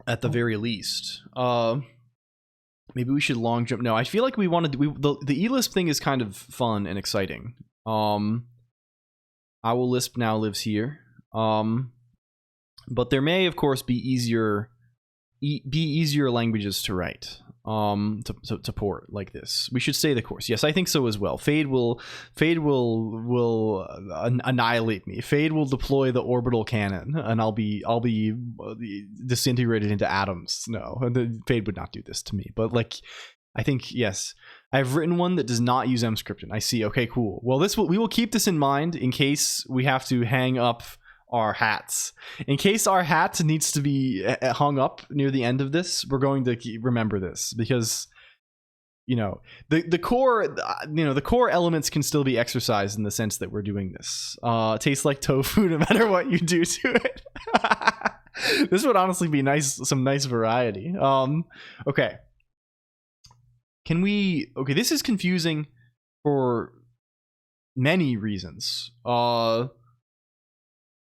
[SPEAKER 3] At the very least, maybe we should long jump. No, I feel like we wanted the eLisp thing is kind of fun and exciting. Owl Lisp now lives here, but there may of course be easier languages to write, to port like this. We should stay the course. Yes, I think so as well. Fade will annihilate me. Fade will deploy the orbital cannon, and I'll be disintegrated into atoms. No, Fade would not do this to me. But like, I think yes, I've written one that does not use mscripton. I see. Okay, cool. Well, we will keep this in mind in case we have to hang up our hats. In case our hat needs to be hung up near the end of this, we're going to remember this, because the core elements can still be exercised in the sense that we're doing this. Tastes like tofu no matter what you do to it. This would honestly be some nice variety. Okay, this is confusing for many reasons.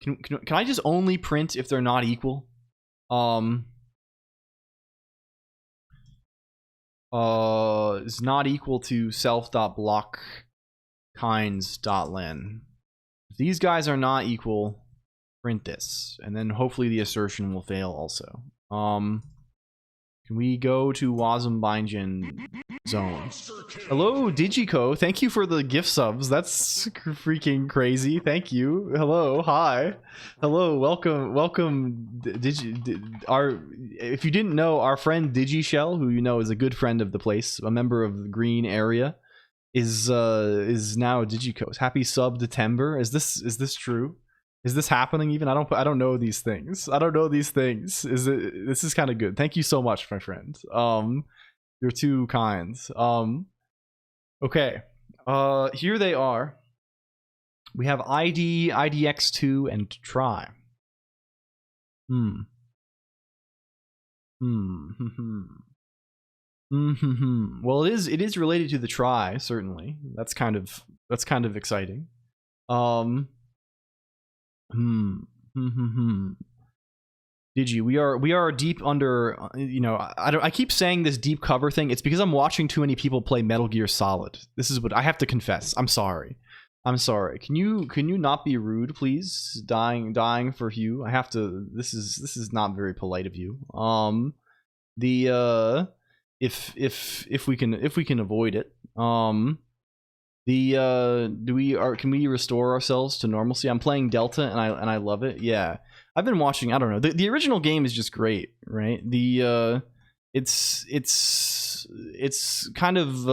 [SPEAKER 3] Can I just only print if they're not equal? Is not equal to self.block kinds.len. If these guys are not equal, print this, and then hopefully the assertion will fail also. Can we go to Wasm BindGen zone? Hello, Digico. Thank you for the gift subs. That's freaking crazy. Thank you. Hello. Hi. Hello. Welcome. If you didn't know, our friend DigiShell, who is a good friend of the place, a member of the green area, is now Digico. Happy sub to Timber. Is this true? Is this happening even? I don't know these things. This is kind of good. Thank you so much, my friend. You're too kind. Okay. Here they are. We have ID, IDX2, and try. Well, it is related to the try, certainly. That's kind of exciting. Digi, we are deep under, you know, I keep saying this deep cover thing. It's because I'm watching too many people play Metal Gear Solid. This is what I have to confess. I'm sorry. Can you not be rude, please? Dying for Hugh. I have to. This is not very polite of you. If we can avoid it. Can we restore ourselves to normalcy? I'm playing Delta and I love it. Yeah. I've been watching, I don't know. The original game is just great, right? It's kind of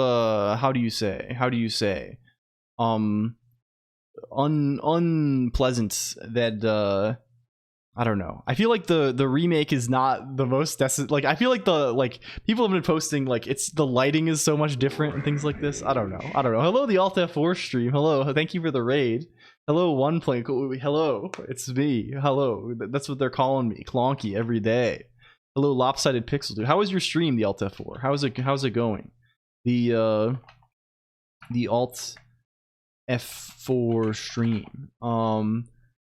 [SPEAKER 3] how do you say? Unpleasant that I don't know. I feel like the remake is not the most like I feel like people have been posting like the lighting is so much different and things like this. I don't know. Hello, the Alt F4 stream. Hello, thank you for the raid. Hello, one play. Hello, it's me. Hello, that's what they're calling me, Colonq every day. Hello, lopsided pixel dude. How was your stream, the Alt F4? How's it going? The Alt F4 stream.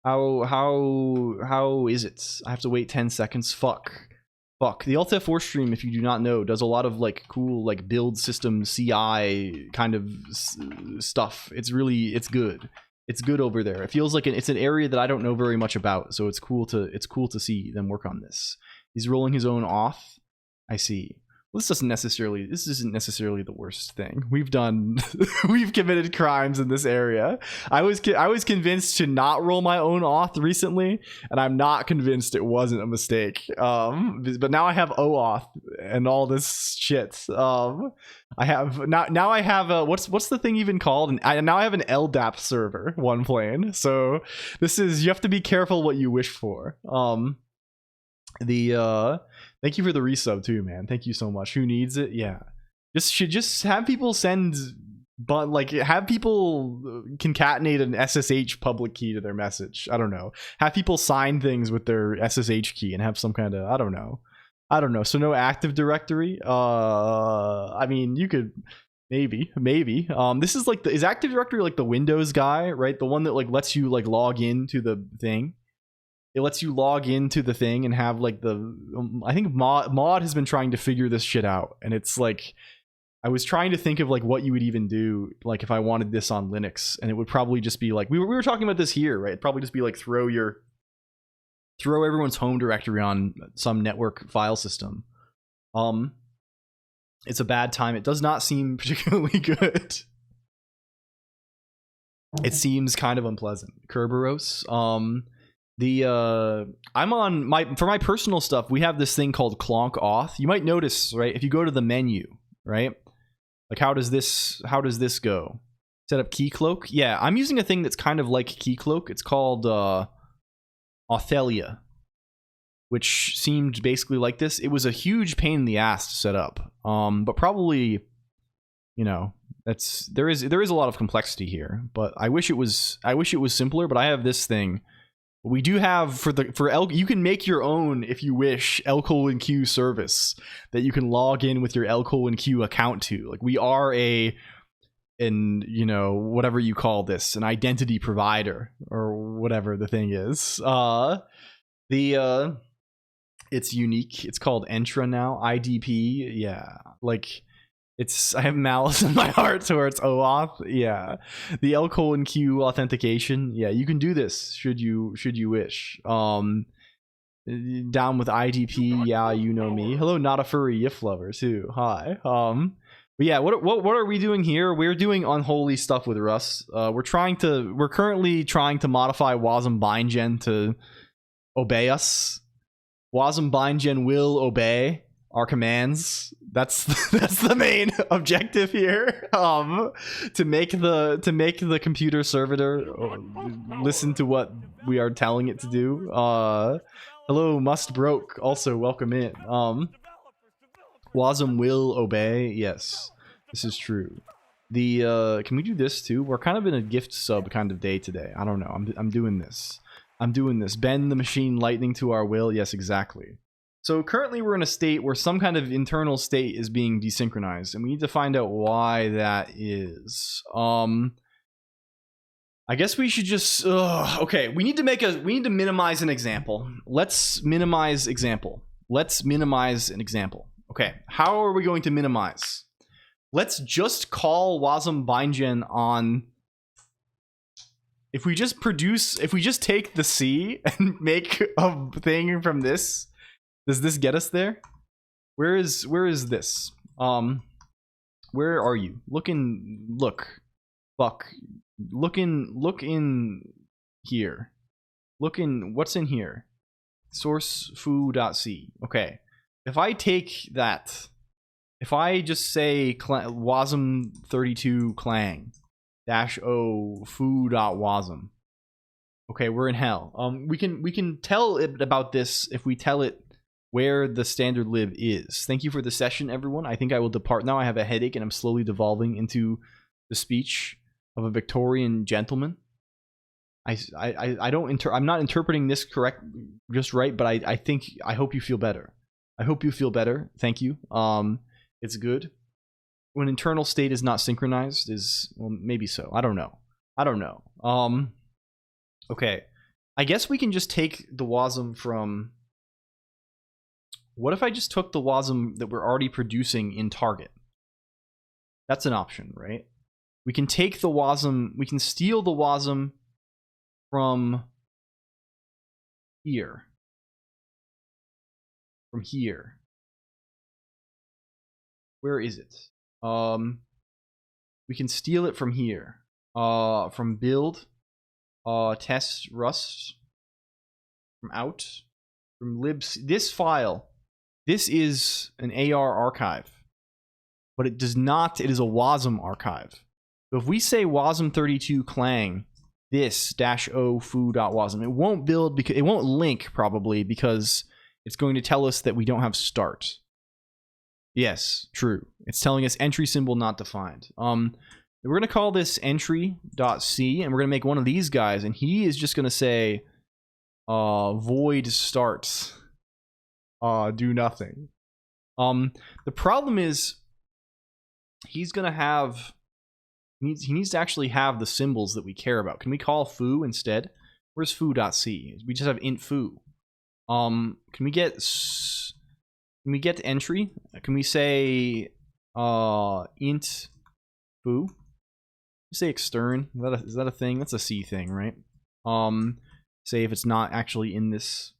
[SPEAKER 3] How is it? I have to wait 10 seconds. Fuck. The Alt F4 stream, if you do not know, does a lot of like cool like build system CI kind of stuff. It's good. It's good over there. It feels like it's an area that I don't know very much about, so it's cool to see them work on this. He's rolling his own auth. I see. Well, this isn't necessarily the worst thing we've done. We've committed crimes in this area. I was convinced to not roll my own auth recently, and I'm not convinced it wasn't a mistake. But now I have OAuth and all this shit. I have now I have what's the thing even called? And now I have an LDAP server one plane. So you have to be careful what you wish for. Thank you for the resub too, man. Thank you so much. Who needs it? Yeah. Should just have people send, but like have people concatenate an SSH public key to their message. I don't know. Have people sign things with their SSH key and have some kind of, I don't know. So no Active Directory. I mean, you could maybe. This is like is Active Directory like the Windows guy, right? The one that like lets you like log into the thing. It lets you log into the thing and have like I think mod has been trying to figure this shit out, and it's like I was trying to think of like what you would even do like if I wanted this on Linux, and it would probably just be like we were talking about this here, right? It'd probably just be like throw everyone's home directory on some network file system. It's a bad time. It does not seem particularly good. It seems kind of unpleasant. Kerberos. I'm on for my personal stuff, we have this thing called Colonq auth. You might notice, right, if you go to the menu, right, like how does this go? Set up Keycloak. Yeah, I'm using a thing that's kind of like Keycloak. It's called Authelia, which seemed basically like this. It was a huge pain in the ass to set up, but probably, you know, there is a lot of complexity here. But I wish it was simpler. But I have this thing. We do have you can make your own, if you wish, LCOLONQ service that you can log in with your LCOLONQ account to. Like we are you know, whatever you call this, an identity provider or whatever the thing is. It's unique. It's called Entra now. IDP. Yeah. Like I have malice in my heart towards OAuth. Yeah. The LCOLONQ authentication. Yeah, you can do this should you wish. Down with IDP. Yeah, you know me. Hello, not a furry Yif lover too. Hi. But yeah, what are we doing here? We're doing unholy stuff with Rust. We're currently trying to modify Wasm Bindgen to obey us. Wasm Bindgen will obey our commands. That's the main objective here. To make the computer servitor listen to what we are telling it to do. Hello, Must Broke. Also, welcome in. Wasm will obey. Yes, this is true. Can we do this too? We're kind of in a gift sub kind of day today. I don't know. I'm doing this. Bend the machine lightning to our will. Yes, exactly. So currently we're in a state where some kind of internal state is being desynchronized, and we need to find out why that is. I guess we should just okay, we need to minimize an example. Let's minimize example. Let's minimize an example. Okay, how are we going to minimize? Let's just call wasm bindgen on. If we just take the C and make a thing from this, does this get us there? Where is this? Where are you? Look in here. Look in, what's in here? Source foo.c. Okay. If I take that, if I just say wasm32 clang -o foo.wasm. Okay, we're in hell. We can tell it about this if we tell it where the standard lib is. Thank you for the session, everyone. I think I will depart now. I have a headache and I'm slowly devolving into the speech of a Victorian gentleman. I'm not interpreting this just right, but I hope you feel better. I hope you feel better. Thank you. It's good. When internal state is not synchronized well, maybe so. I don't know. Okay. I guess we can just take the wasm from. What if I just took the wasm that we're already producing in target? That's an option, right? We can take the wasm, we can steal the wasm from here. From here. Where is it? We can steal it from here. From build, test rust, from out, from libs. This file, this is an AR archive, but it does not, it is a wasm archive. So if we say wasm32 clang this -o foo.wasm, it won't build because it won't link probably because it's going to tell us that we don't have start. Yes, true. It's telling us entry symbol not defined. We're going to call this entry.c and we're going to make one of these guys, and he is just going to say void starts do nothing. The problem is he's going to have he needs to actually have the symbols that we care about. Can we call foo instead? Where's foo.c? We just have int foo. Can we get entry? Can we say int foo? Say extern. Is that a thing? That's a C thing, right? Say if it's not actually in this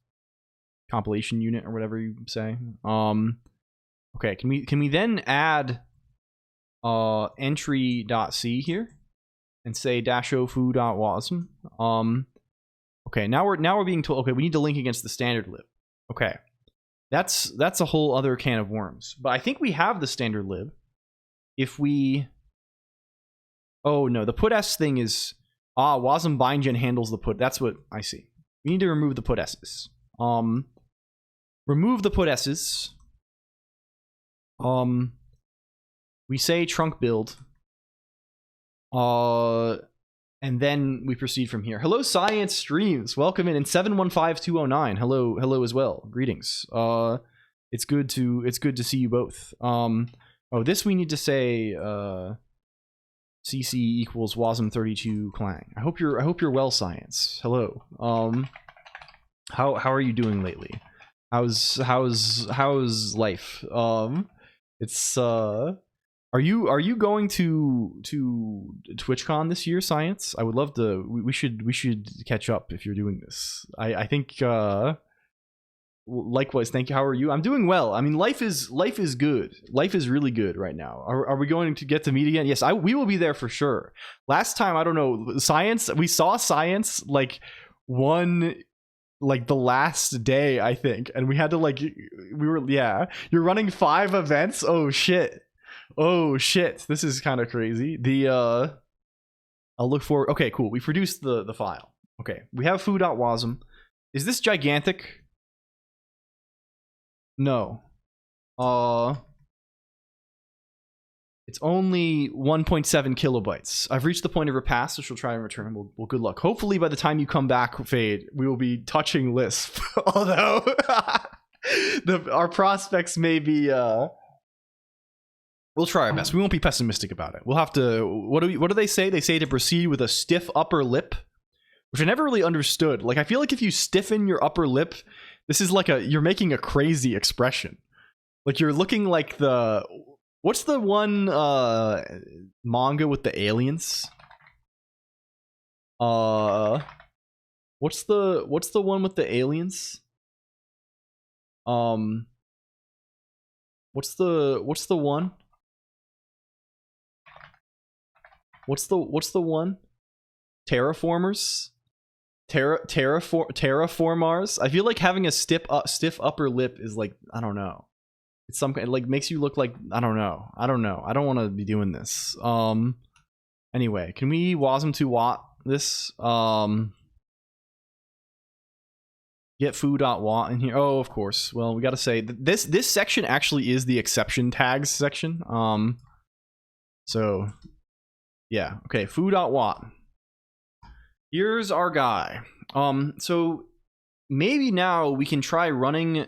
[SPEAKER 3] compilation unit or whatever you say. Okay, can we then add entry.c here and say -o foo.wasm? Okay, now we're being told, okay, we need to link against the standard lib. Okay. That's a whole other can of worms. But I think we have the standard lib. If we oh no, the put s thing is wasm bindgen handles the put. That's what I see. We need to remove the put s's. Remove the put s's. We say trunk build. And then we proceed from here. Hello, Science Streams. Welcome in. And 715209. Hello as well. Greetings. It's good to see you both. Oh, this we need to say CC equals wasm32 clang. I hope you're well, Science. Hello. How are you doing lately? How's life? It's Are you going to TwitchCon this year, Science? I would love to. We should catch up if you're doing this. I think likewise. Thank you. How are you? I'm doing well. I mean, life is good. Life is really good right now. Are we going to get to meet again? Yes, we will be there for sure. Last time, I don't know, Science. We saw Science like the last day, I think, and we had to yeah. You're running 5 events. Oh shit. Oh shit, this is kind of crazy. I'll look for. Okay, cool. We produced the file. Okay, we have foo.wasm. Is this gigantic? No. It's only 1.7 kilobytes. I've reached the point of repass, which we'll try and return. Well, good luck. Hopefully, by the time you come back, Fade, we will be touching Lisp. Although our prospects may be we'll try our best. We won't be pessimistic about it. We'll have to what do they say? They say to proceed with a stiff upper lip, which I never really understood. Like I feel like if you stiffen your upper lip, this is like you're making a crazy expression. Like you're looking like what's the one manga with the aliens? What's the one with the aliens? What's the one? What's the one? Terraformers? Terraformars? I feel like having a stiff upper lip is like, I don't know. It's some kind, like makes you look like, I don't know. I don't want to be doing this. Anyway, can we wasm to wat this? Get foo.wat in here. Oh, of course. Well, we got to say this section actually is the exception tags section. So yeah, okay, foo.wat. Here's our guy. So maybe now we can try running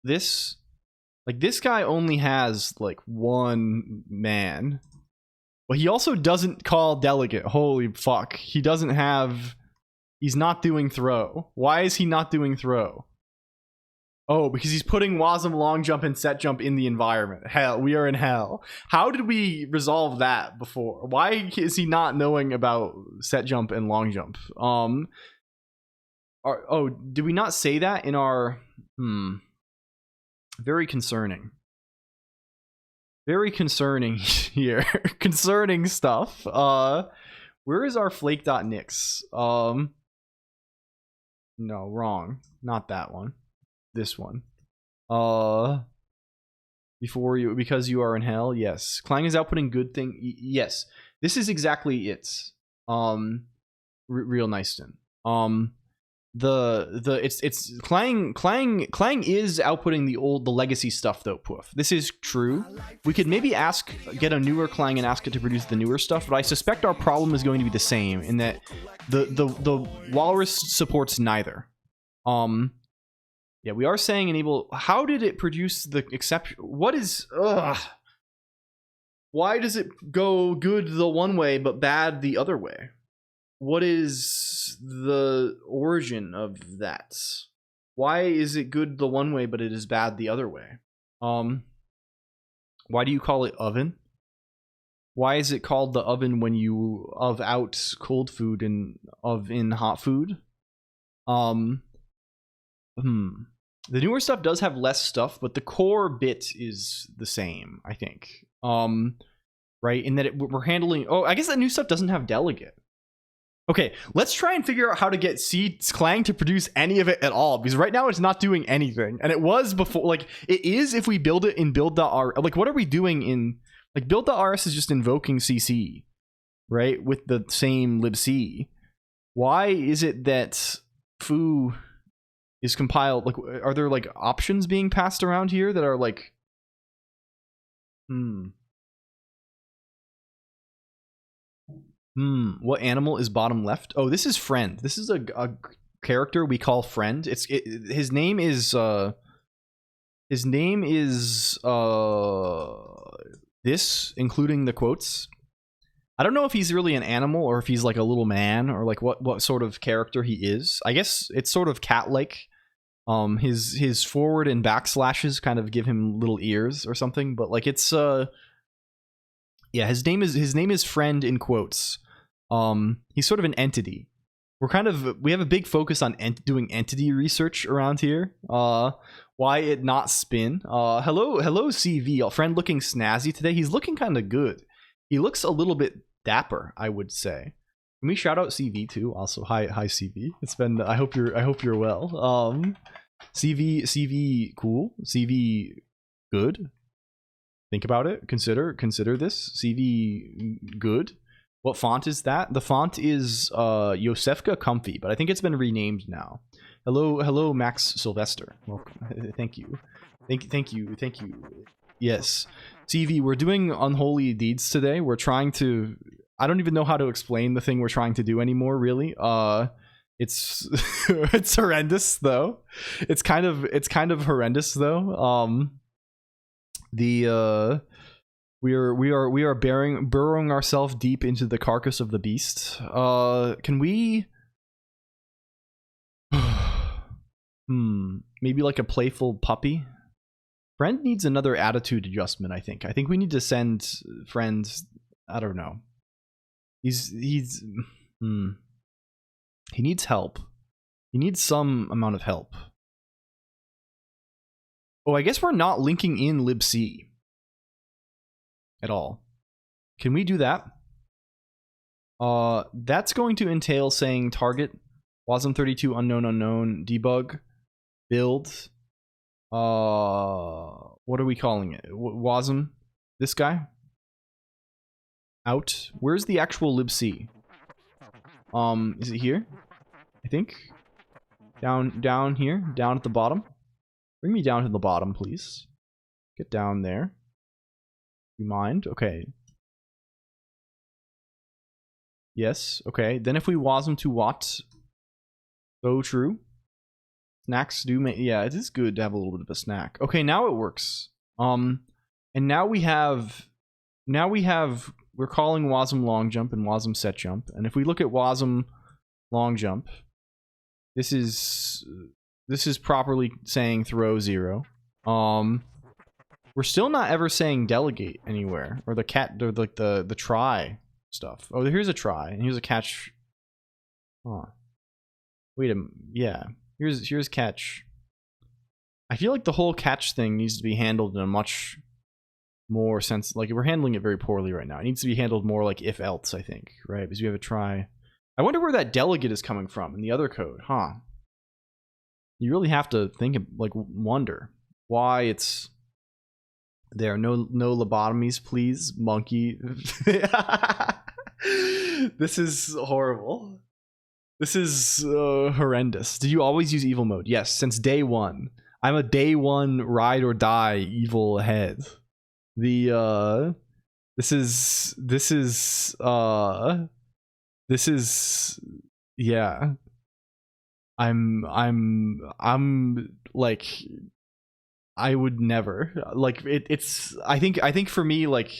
[SPEAKER 3] this. Like this guy only has like one man. But he also doesn't call delegate. Holy fuck. He doesn't have... He's not doing throw. Why is he not doing throw? Oh, because he's putting wasm long jump and set jump in the environment. Hell, we are in hell. How did we resolve that before? Why is he not knowing about set jump and long jump? Did we not say that in our... Very concerning. Very concerning here. Concerning stuff. Where is our flake.nix? No, wrong. Not that one. This one. Because you are in hell. Yes. Colonq is outputting good thing. Yes. This is exactly it. Real Nyston. It's Colonq is outputting the legacy stuff though, Poof. This is true. We could maybe get a newer Colonq and ask it to produce the newer stuff, but I suspect our problem is going to be the same in that the Walrus supports neither. Yeah, we are saying enable. How did it produce the exception? What is why does it go good the one way but bad the other way? What is the origin of that? Why is it good the one way but it is bad the other way? Why do you call it oven? Why is it called the oven when you of out cold food and of in hot food? The newer stuff does have less stuff, but the core bit is the same, I think. Right? In that we're handling... Oh, I guess that new stuff doesn't have delegate. Okay, let's try and figure out how to get Colonq to produce any of it at all, because right now it's not doing anything. And it was before, like, it is if we build it in build.rs. Like, what are we doing in... Like, build.rs is just invoking CC, right? With the same libc. Why is it that foo is compiled? Like, are there, like, options being passed around here that are, like... What animal is bottom left? Oh, this is friend. This is a character we call friend. His name is this, including the quotes. I don't know if he's really an animal or if he's like a little man or like what sort of character he is. I guess it's sort of cat-like. His forward and backslashes kind of give him little ears or something, but like it's yeah, his name is friend in quotes. He's sort of an entity. We have a big focus on doing entity research around here. Why it not spin? Hello CV. Friend looking snazzy today. He's looking kind of good. He looks a little bit dapper, I would say. Can we shout out CV too? Also, hi CV. It's been. I hope you're well. CV cool. CV good. Think about it. Consider this. CV good. What font is that? The font is Yosefka Comfy, but I think it's been renamed now. Hello Max Sylvester. Welcome. Thank you. Thank you. Yes. CV, we're doing unholy deeds today. We're trying to... I don't even know how to explain the thing we're trying to do anymore, really. It's it's horrendous though. It's kind of horrendous though. We are burrowing ourselves deep into the carcass of the beast. Can we maybe like a playful puppy? Friend needs another attitude adjustment, I think. I think we need to send friends, I don't know. He needs help. He needs some amount of help. Oh, I guess we're not linking in libc at all. Can we do that? That's going to entail saying target wasm32 unknown debug build. What are we calling it? Wasm, this guy? Out. Where's the actual libc? Is it here? I think. Down here, down at the bottom. Bring me down to the bottom, please. Get down there. You mind? Okay. Yes. Okay. Then if we wasm to what? So true. Snacks do make, yeah, it is good to have a little bit of a snack. Okay, now it works. And now we're calling wasm long jump and wasm set jump. And if we look at wasm long jump, this is properly saying throw 0. We're still not ever saying delegate anywhere, or the cat, or like the try stuff. Oh, here's a try, and here's a catch. Huh. Wait a minute. Yeah. Here's catch. I feel like the whole catch thing needs to be handled in a much more sense. Like, we're handling it very poorly right now. It needs to be handled more like if else, I think, right? Because we have a try. I wonder where that delegate is coming from in the other code, huh? You really have to think of, like, wonder why it's there. No lobotomies, please, monkey. This is horrible. This is horrendous. Did you always use evil mode? Yes, since day one. I'm a day one ride or die evil head. The this is yeah. I'm like, I would never, like, it's I think for me, like,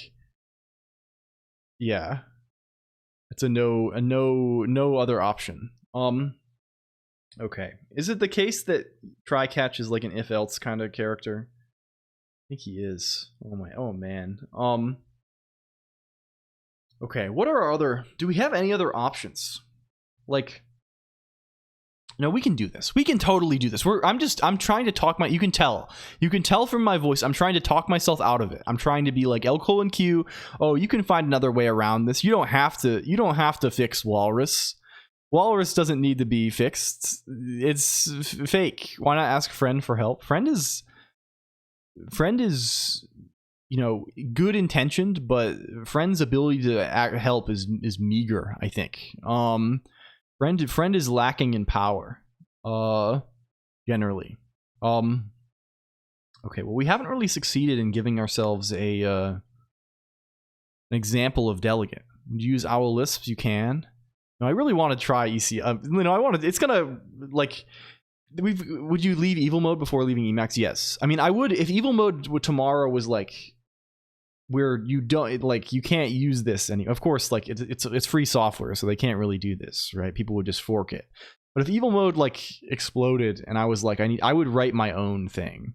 [SPEAKER 3] yeah. It's a no other option. Okay. Is it the case that try catch is like an if else kind of character? I think he is. Oh man. Okay, what are our other, do we have any other options? Like, no, we can do this. We can totally do this. I'm trying to talk you can tell from my voice, I'm trying to talk myself out of it. I'm trying to be like LCOLONQ. Oh, you can find another way around this. You don't have to fix Walrus. Walrus doesn't need to be fixed. It's fake. Why not ask friend for help? Friend is, you know, good intentioned, but friend's ability to help is meager, I think. Friend is lacking in power, generally. Okay, well, we haven't really succeeded in giving ourselves an example of delegate. Would you use owl lisps? You can. No, I really want to try EC. It's gonna, like, would you leave evil mode before leaving Emacs? Yes. I mean, I would, if evil mode tomorrow was like, where you don't, like, you can't use this any, of course, like, it's free software, so they can't really do this, right? People would just fork it. But if evil mode, like, exploded and I was like, I would write my own thing.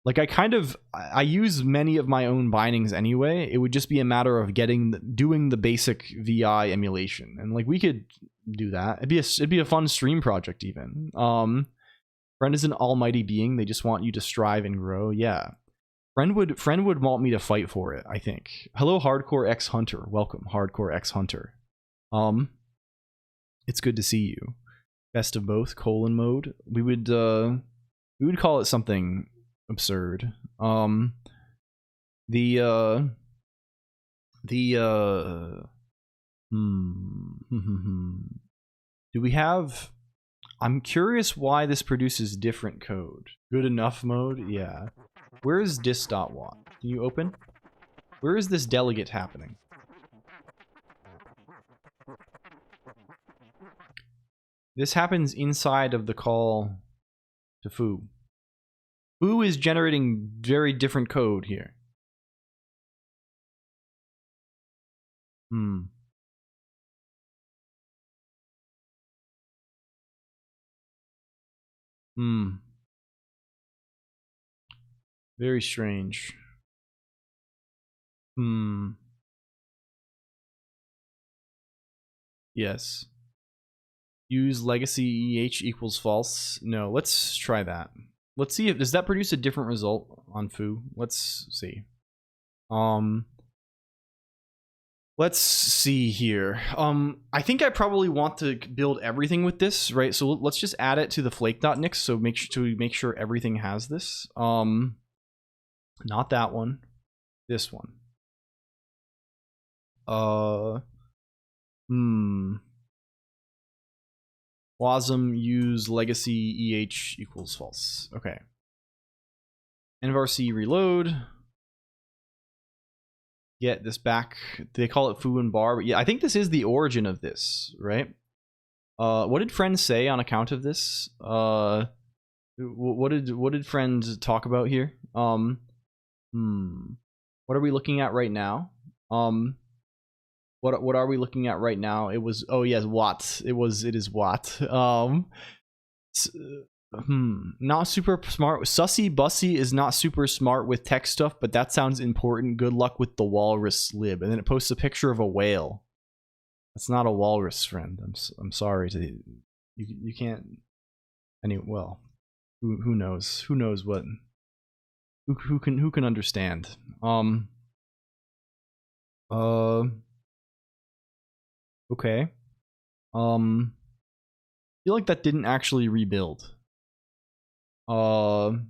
[SPEAKER 3] Like, I use many of my own bindings anyway. It would just be a matter of doing the basic VI emulation, and like, we could do that. It'd be a fun stream project even. Friend is an almighty being. They just want you to strive and grow. Yeah. Friend would want me to fight for it, I think. Hello, Hardcore X Hunter. Welcome, Hardcore X Hunter. It's good to see you. Best of both, colon mode. We would call it something absurd. Do we have, I'm curious why this produces different code. Good enough mode? Yeah. Where is dis.wat? Can you open? Where is this delegate happening? This happens inside of the call to foo. Foo is generating very different code here. Very strange. Yes. Use legacy EH equals false. No, let's try that. Let's see if does that produce a different result on foo. Let's see. Let's see here. I think I probably want to build everything with this, right? So let's just add it to the flake.nix. So make sure everything has this. Not that one. This one. Wasm use legacy EH equals false. Okay. nvarc reload. Get this back. They call it foo and bar, but yeah, I think this is the origin of this, right? What did friends say on account of this? What did friends talk about here? What are we looking at right now? What are we looking at right now? It was, oh yes, Watt. It is Watt. Not super smart. Sussy Bussy is not super smart with tech stuff, but that sounds important. Good luck with the walrus lib. And then it posts a picture of a whale. That's not a walrus, friend. I'm sorry to you can't. Anyway, well, who knows? Who knows what? Who can understand? Okay. I feel like that didn't actually rebuild. Can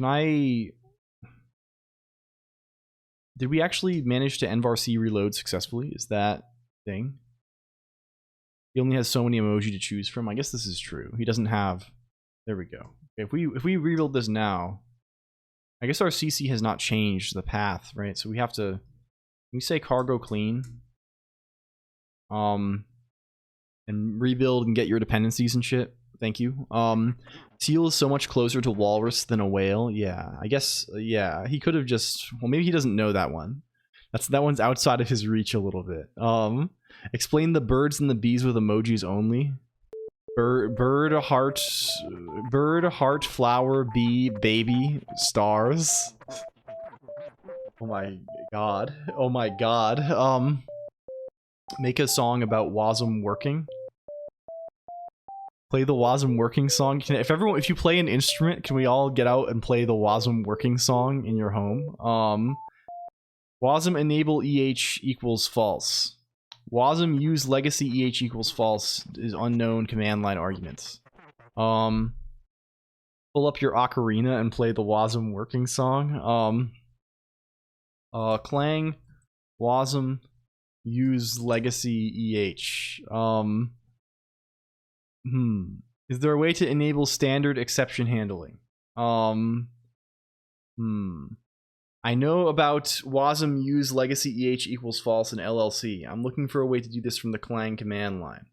[SPEAKER 3] I... Did we actually manage to nvarc reload successfully? Is that thing? He only has so many emoji to choose from. I guess this is true. He doesn't have... There we go. Okay, if we rebuild this now, I guess our CC has not changed the path, right? So we have to... Can we say cargo clean? And rebuild and get your dependencies and shit. Thank you. Seal is so much closer to walrus than a whale. Yeah, I guess, yeah, he could have just, well, maybe he doesn't know that one. That one's outside of his reach a little bit. Explain the birds and the bees with emojis only. Bird, heart, flower, bee, baby, stars. Oh my god. Oh my god. Make a song about Wasm working. Play the Wasm working song. If you play an instrument, can we all get out and play the Wasm working song in your home? Wasm enable EH equals false. Wasm use legacy EH equals false is unknown command line arguments. Pull up your ocarina and play the Wasm working song. Clang Wasm use legacy EH. Is there a way to enable standard exception handling? I know about Wasm use legacy EH equals false in LLC. I'm looking for a way to do this from the Clang command line.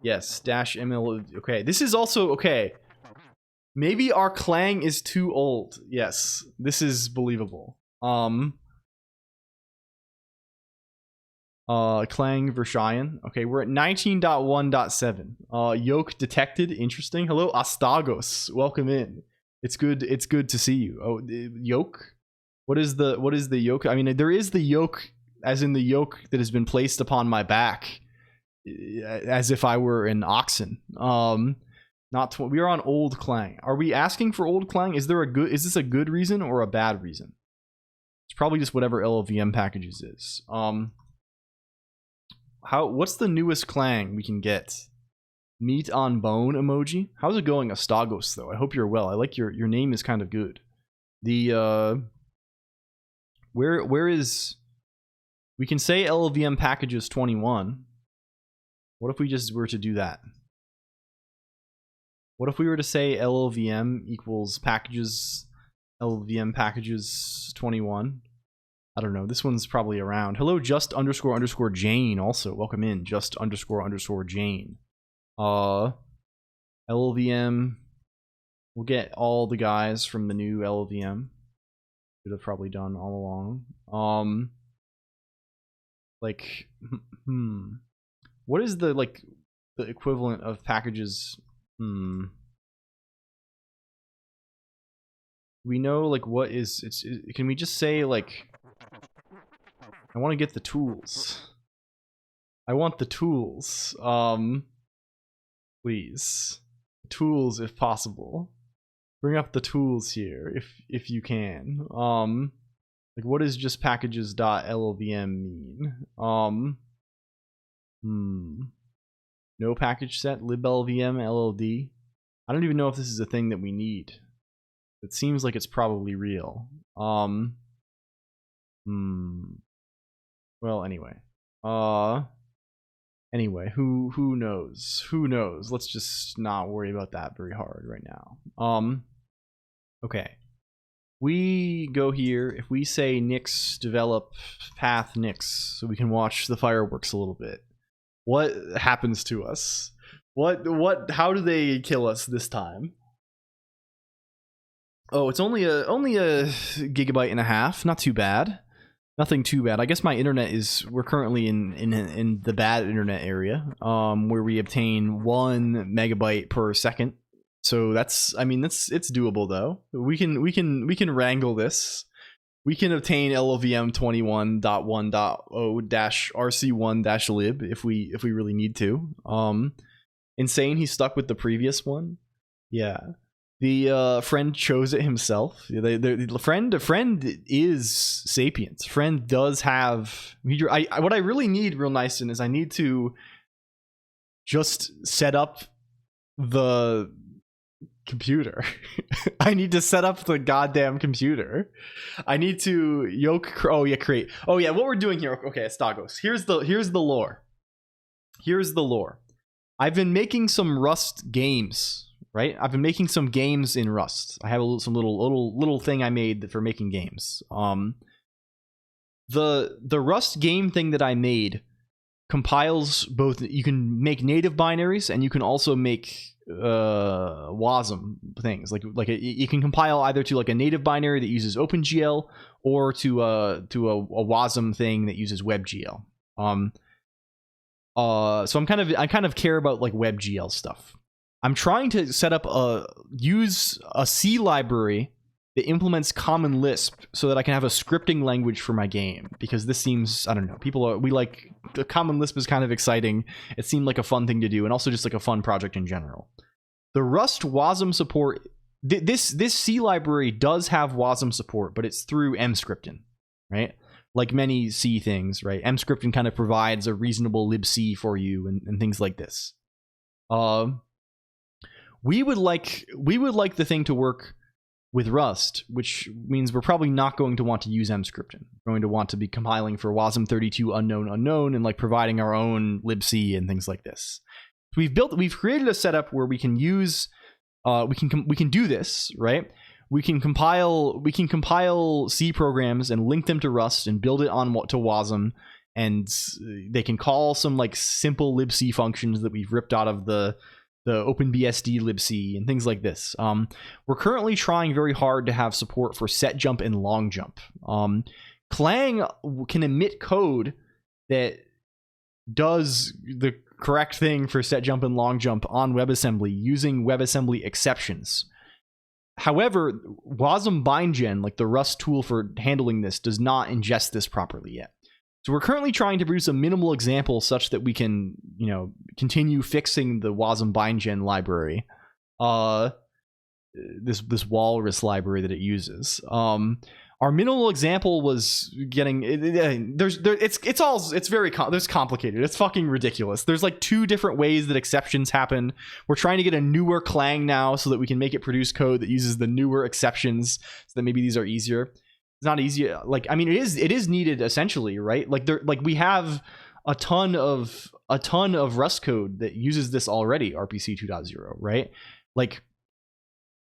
[SPEAKER 3] Yes, -ml. Okay, this is also okay. Maybe our Clang is too old. Yes, this is believable. Clang Vershayan. Okay, we're at 19.1.7. Yoke detected. Interesting. Hello, Astagos. Welcome in. It's good to see you. Oh, yoke? What is the yoke? I mean, there is the yoke, as in the yoke that has been placed upon my back, as if I were an oxen. We are on old Clang. Are we asking for old Clang? Is this a good reason or a bad reason? It's probably just whatever LLVM packages is. What's the newest Clang we can get? Meat on bone emoji. How's it going, Astagos, though? I hope you're well. I like your name is kind of good. The where is, we can say LLVM packages 21. What if we just were to do that? What if we were to say LLVM equals packages, LLVM packages 21? I don't know. This one's probably around. Hello, just __ Jane. Also, welcome in, just __ Jane. LLVM. We'll get all the guys from the new LLVM. Should have probably done all along. Like, what is the like the equivalent of packages? We know like what is it's. Can we just say like? I want to get the tools. I want the tools. Please, tools if possible. Bring up the tools here if you can. Like what does just packages.llvm mean? No package set liblvm LLD. I don't even know if this is a thing that we need. It seems like it's probably real. Well, anyway. Anyway, who knows? Who knows? Let's just not worry about that very hard right now. Okay. We go here. If we say nix develop path nix, so we can watch the fireworks a little bit. What happens to us? How do they kill us this time? Oh, it's only a gigabyte and a half. Not too bad. Nothing too bad. I guess my internet is. We're currently in the bad internet area, where we obtain 1 megabyte per second. So that's. I mean, it's doable though. We can wrangle this. We can obtain LLVM 21.1.0-rc1-lib if we really need to. Insane. He's stuck with the previous one. Yeah. The friend chose it himself. The friend is sapient. Friend does have. What I really need, real nice, is I need to just set up the computer. I need to set up the goddamn computer. I need to create. Oh yeah, what we're doing here. Okay, Stagos. Here's the lore. Here's the lore. I've been making some Rust games. Right, I've been making some games in Rust. I have some little thing I made for making games. The Rust game thing that I made compiles both. You can make native binaries and you can also make WASM things. Like you can compile either to like a native binary that uses OpenGL or to a WASM thing that uses WebGL. So I kind of care about like WebGL stuff. I'm trying to set up use a C library that implements Common Lisp so that I can have a scripting language for my game, because this seems, I don't know, the Common Lisp is kind of exciting. It seemed like a fun thing to do, and also just like a fun project in general. The Rust WASM support, this C library does have WASM support, but it's through mscripten, right? Like many C things, right? mscripten kind of provides a reasonable libc for you and things like this. We would like the thing to work with Rust, which means we're probably not going to want to use mscripten. We're going to want to be compiling for wasm32 unknown and like providing our own libc and things like this. We've created a setup where we can use we can do this, right? We can compile C programs and link them to Rust and build it on to WASM, and they can call some like simple libc functions that we've ripped out of the OpenBSD libc and things like this. We're currently trying very hard to have support for set jump and long jump. Clang can emit code that does the correct thing for set jump and long jump on WebAssembly using WebAssembly exceptions. However, WASM bindgen, like the Rust tool for handling this, does not ingest this properly yet. So we're currently trying to produce a minimal example such that we can, continue fixing the WASM bindgen library, this walrus library that it uses. Our minimal example was getting it's very complicated. It's fucking ridiculous. There's like 2 different ways that exceptions happen. We're trying to get a newer Clang now so that we can make it produce code that uses the newer exceptions so that maybe these are easier. It's not easy. Like, I mean, it is needed essentially, right? Like we have a ton of Rust code that uses this already, RPC 2.0, right? Like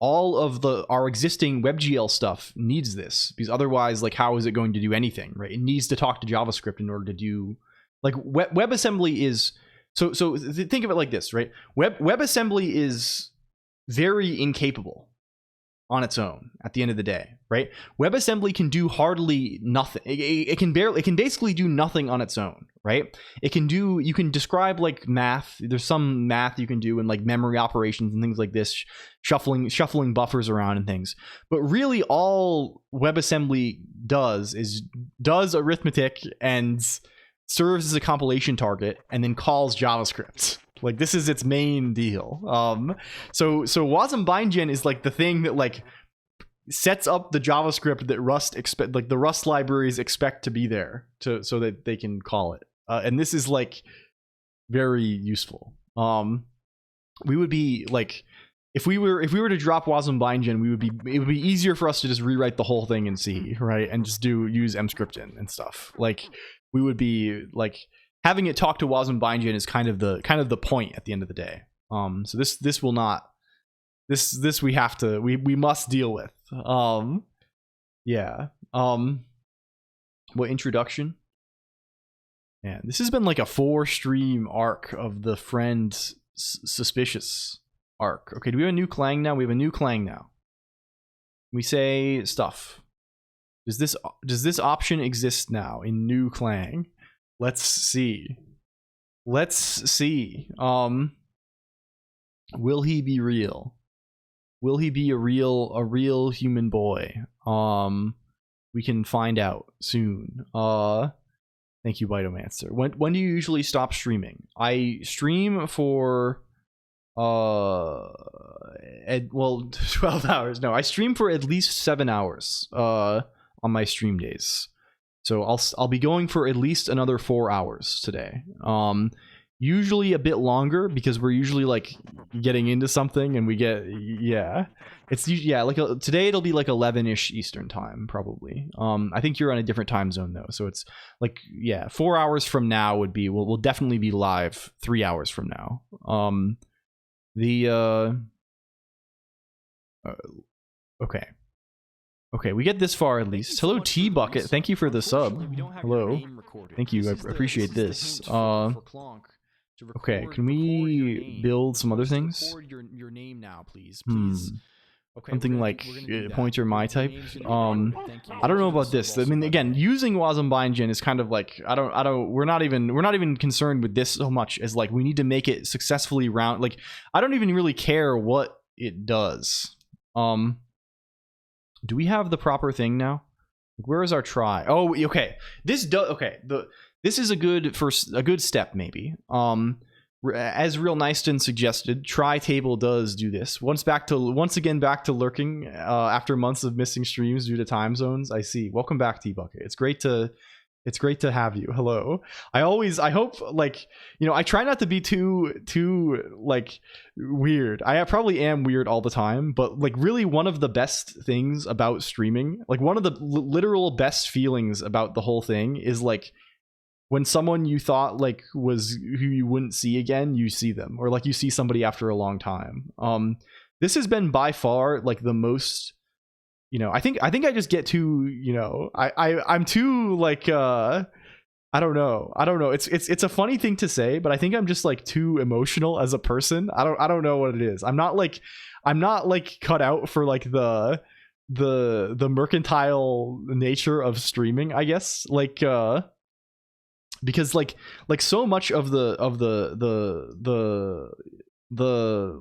[SPEAKER 3] all of our existing WebGL stuff needs this, because otherwise, like, how is it going to do anything, right? It needs to talk to JavaScript in order to do, like, WebAssembly is so think of it like this, right? WebAssembly is very incapable on its own at the end of the day, right? WebAssembly can do hardly nothing. It can basically do nothing on its own, right? You can describe like math. There's some math you can do and like memory operations and things like this, shuffling buffers around and things. But really all WebAssembly does is arithmetic and serves as a compilation target and then calls JavaScript. Like, this is its main deal. So Wasm Bindgen is like the thing that like sets up the JavaScript that the Rust libraries expect to be there so that they can call it. And this is like very useful. We would be like, if we were to drop Wasm Bindgen, it would be easier for us to just rewrite the whole thing in C, right? And just use mscripten and stuff. Like, we would be like, having it talk to Wasm Bindgen is kind of the point at the end of the day. So this will not, this we must deal with. Yeah. What introduction? Man, this has been like a 4-stream arc of the friend suspicious arc. Okay, do we have a new clang now? We have a new clang now. We say stuff. Does this option exist now in new clang? Let's see. Will he be real? Will he be a real human boy? We can find out soon. Thank you, Vitomancer. When do you usually stop streaming? I stream for 12 hours. No, I stream for at least 7 hours on my stream days. So I'll be going for at least another 4 hours today. Usually a bit longer because we're usually like getting into something and we get today it'll be like 11ish Eastern time probably. I think you're on a different time zone though, so it's like 4 hours from now would be we'll definitely be live 3 hours from now. Okay, we get this far at least. Hello, T Bucket. Thank you for the sub. Hello. Thank you. I appreciate this. Okay, can we build some other things?
[SPEAKER 2] Your name now, please. Okay,
[SPEAKER 3] something like pointer my type. I don't know about this. I mean, again, using Wasm Bindgen is kind of like we're not even concerned with this so much as like we need to make it successfully round. Like, I don't even really care what it does. Do we have the proper thing now? Where is our try? Oh, okay. This is a good step maybe. As Real Nyston suggested, try table does do this. Once again back to lurking after months of missing streams due to time zones. I see. Welcome back, T Bucket. It's great to have you. Hello. I hope, like, you know, I try not to be too like weird. I probably am weird all the time, but like really one of the best things about streaming, like one of the literal best feelings about the whole thing is like when someone you thought like was who you wouldn't see again, you see them, or like you see somebody after a long time. This has been by far like the most, you know, I think I just get too, you know, I'm too like I don't know. It's a funny thing to say, but I think I'm just like too emotional as a person. I don't know what it is. I'm not like cut out for like the mercantile nature of streaming, I guess. Like because like so much of the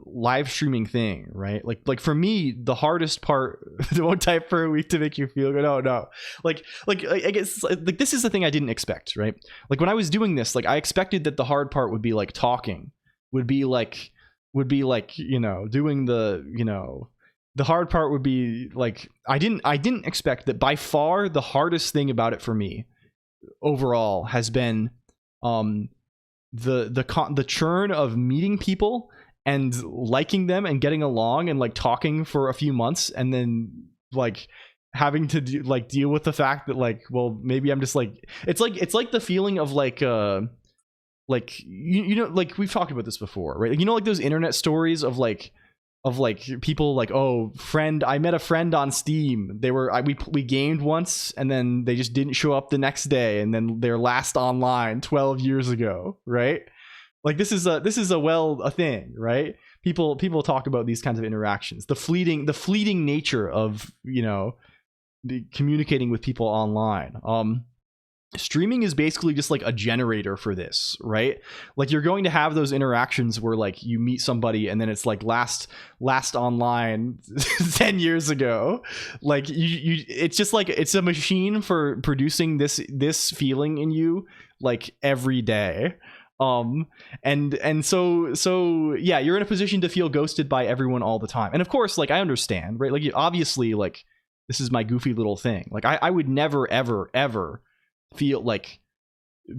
[SPEAKER 3] live streaming thing, right? Like for me, the hardest part, the one type per week to make you feel good. Oh no, like I guess like this is the thing I didn't expect, right? Like when I was doing this, like I expected that the hard part would be like talking, would be like you know, doing the, you know, the hard part would be like I didn't expect that by far the hardest thing about it for me overall has been the churn of meeting people and liking them and getting along and like talking for a few months and then like having to deal with the fact that like, well, maybe I'm just like it's like the feeling of like you know, like we've talked about this before, right? Like, you know, like those internet stories of like like people like, oh, friend, I met a friend on Steam. We gamed once and then they just didn't show up the next day, and then they're last online 12 years ago, right? Like this is a thing, right? People talk about these kinds of interactions, the fleeting nature of, you know, communicating with people online. Streaming is basically just like a generator for this, right? Like you're going to have those interactions where like you meet somebody and then it's like last online 10 years ago. Like you it's just like it's a machine for producing this feeling in you like every day. And so yeah, you're in a position to feel ghosted by everyone all the time. And of course, like I understand, right? Like obviously, like this is my goofy little thing. Like I would never ever feel like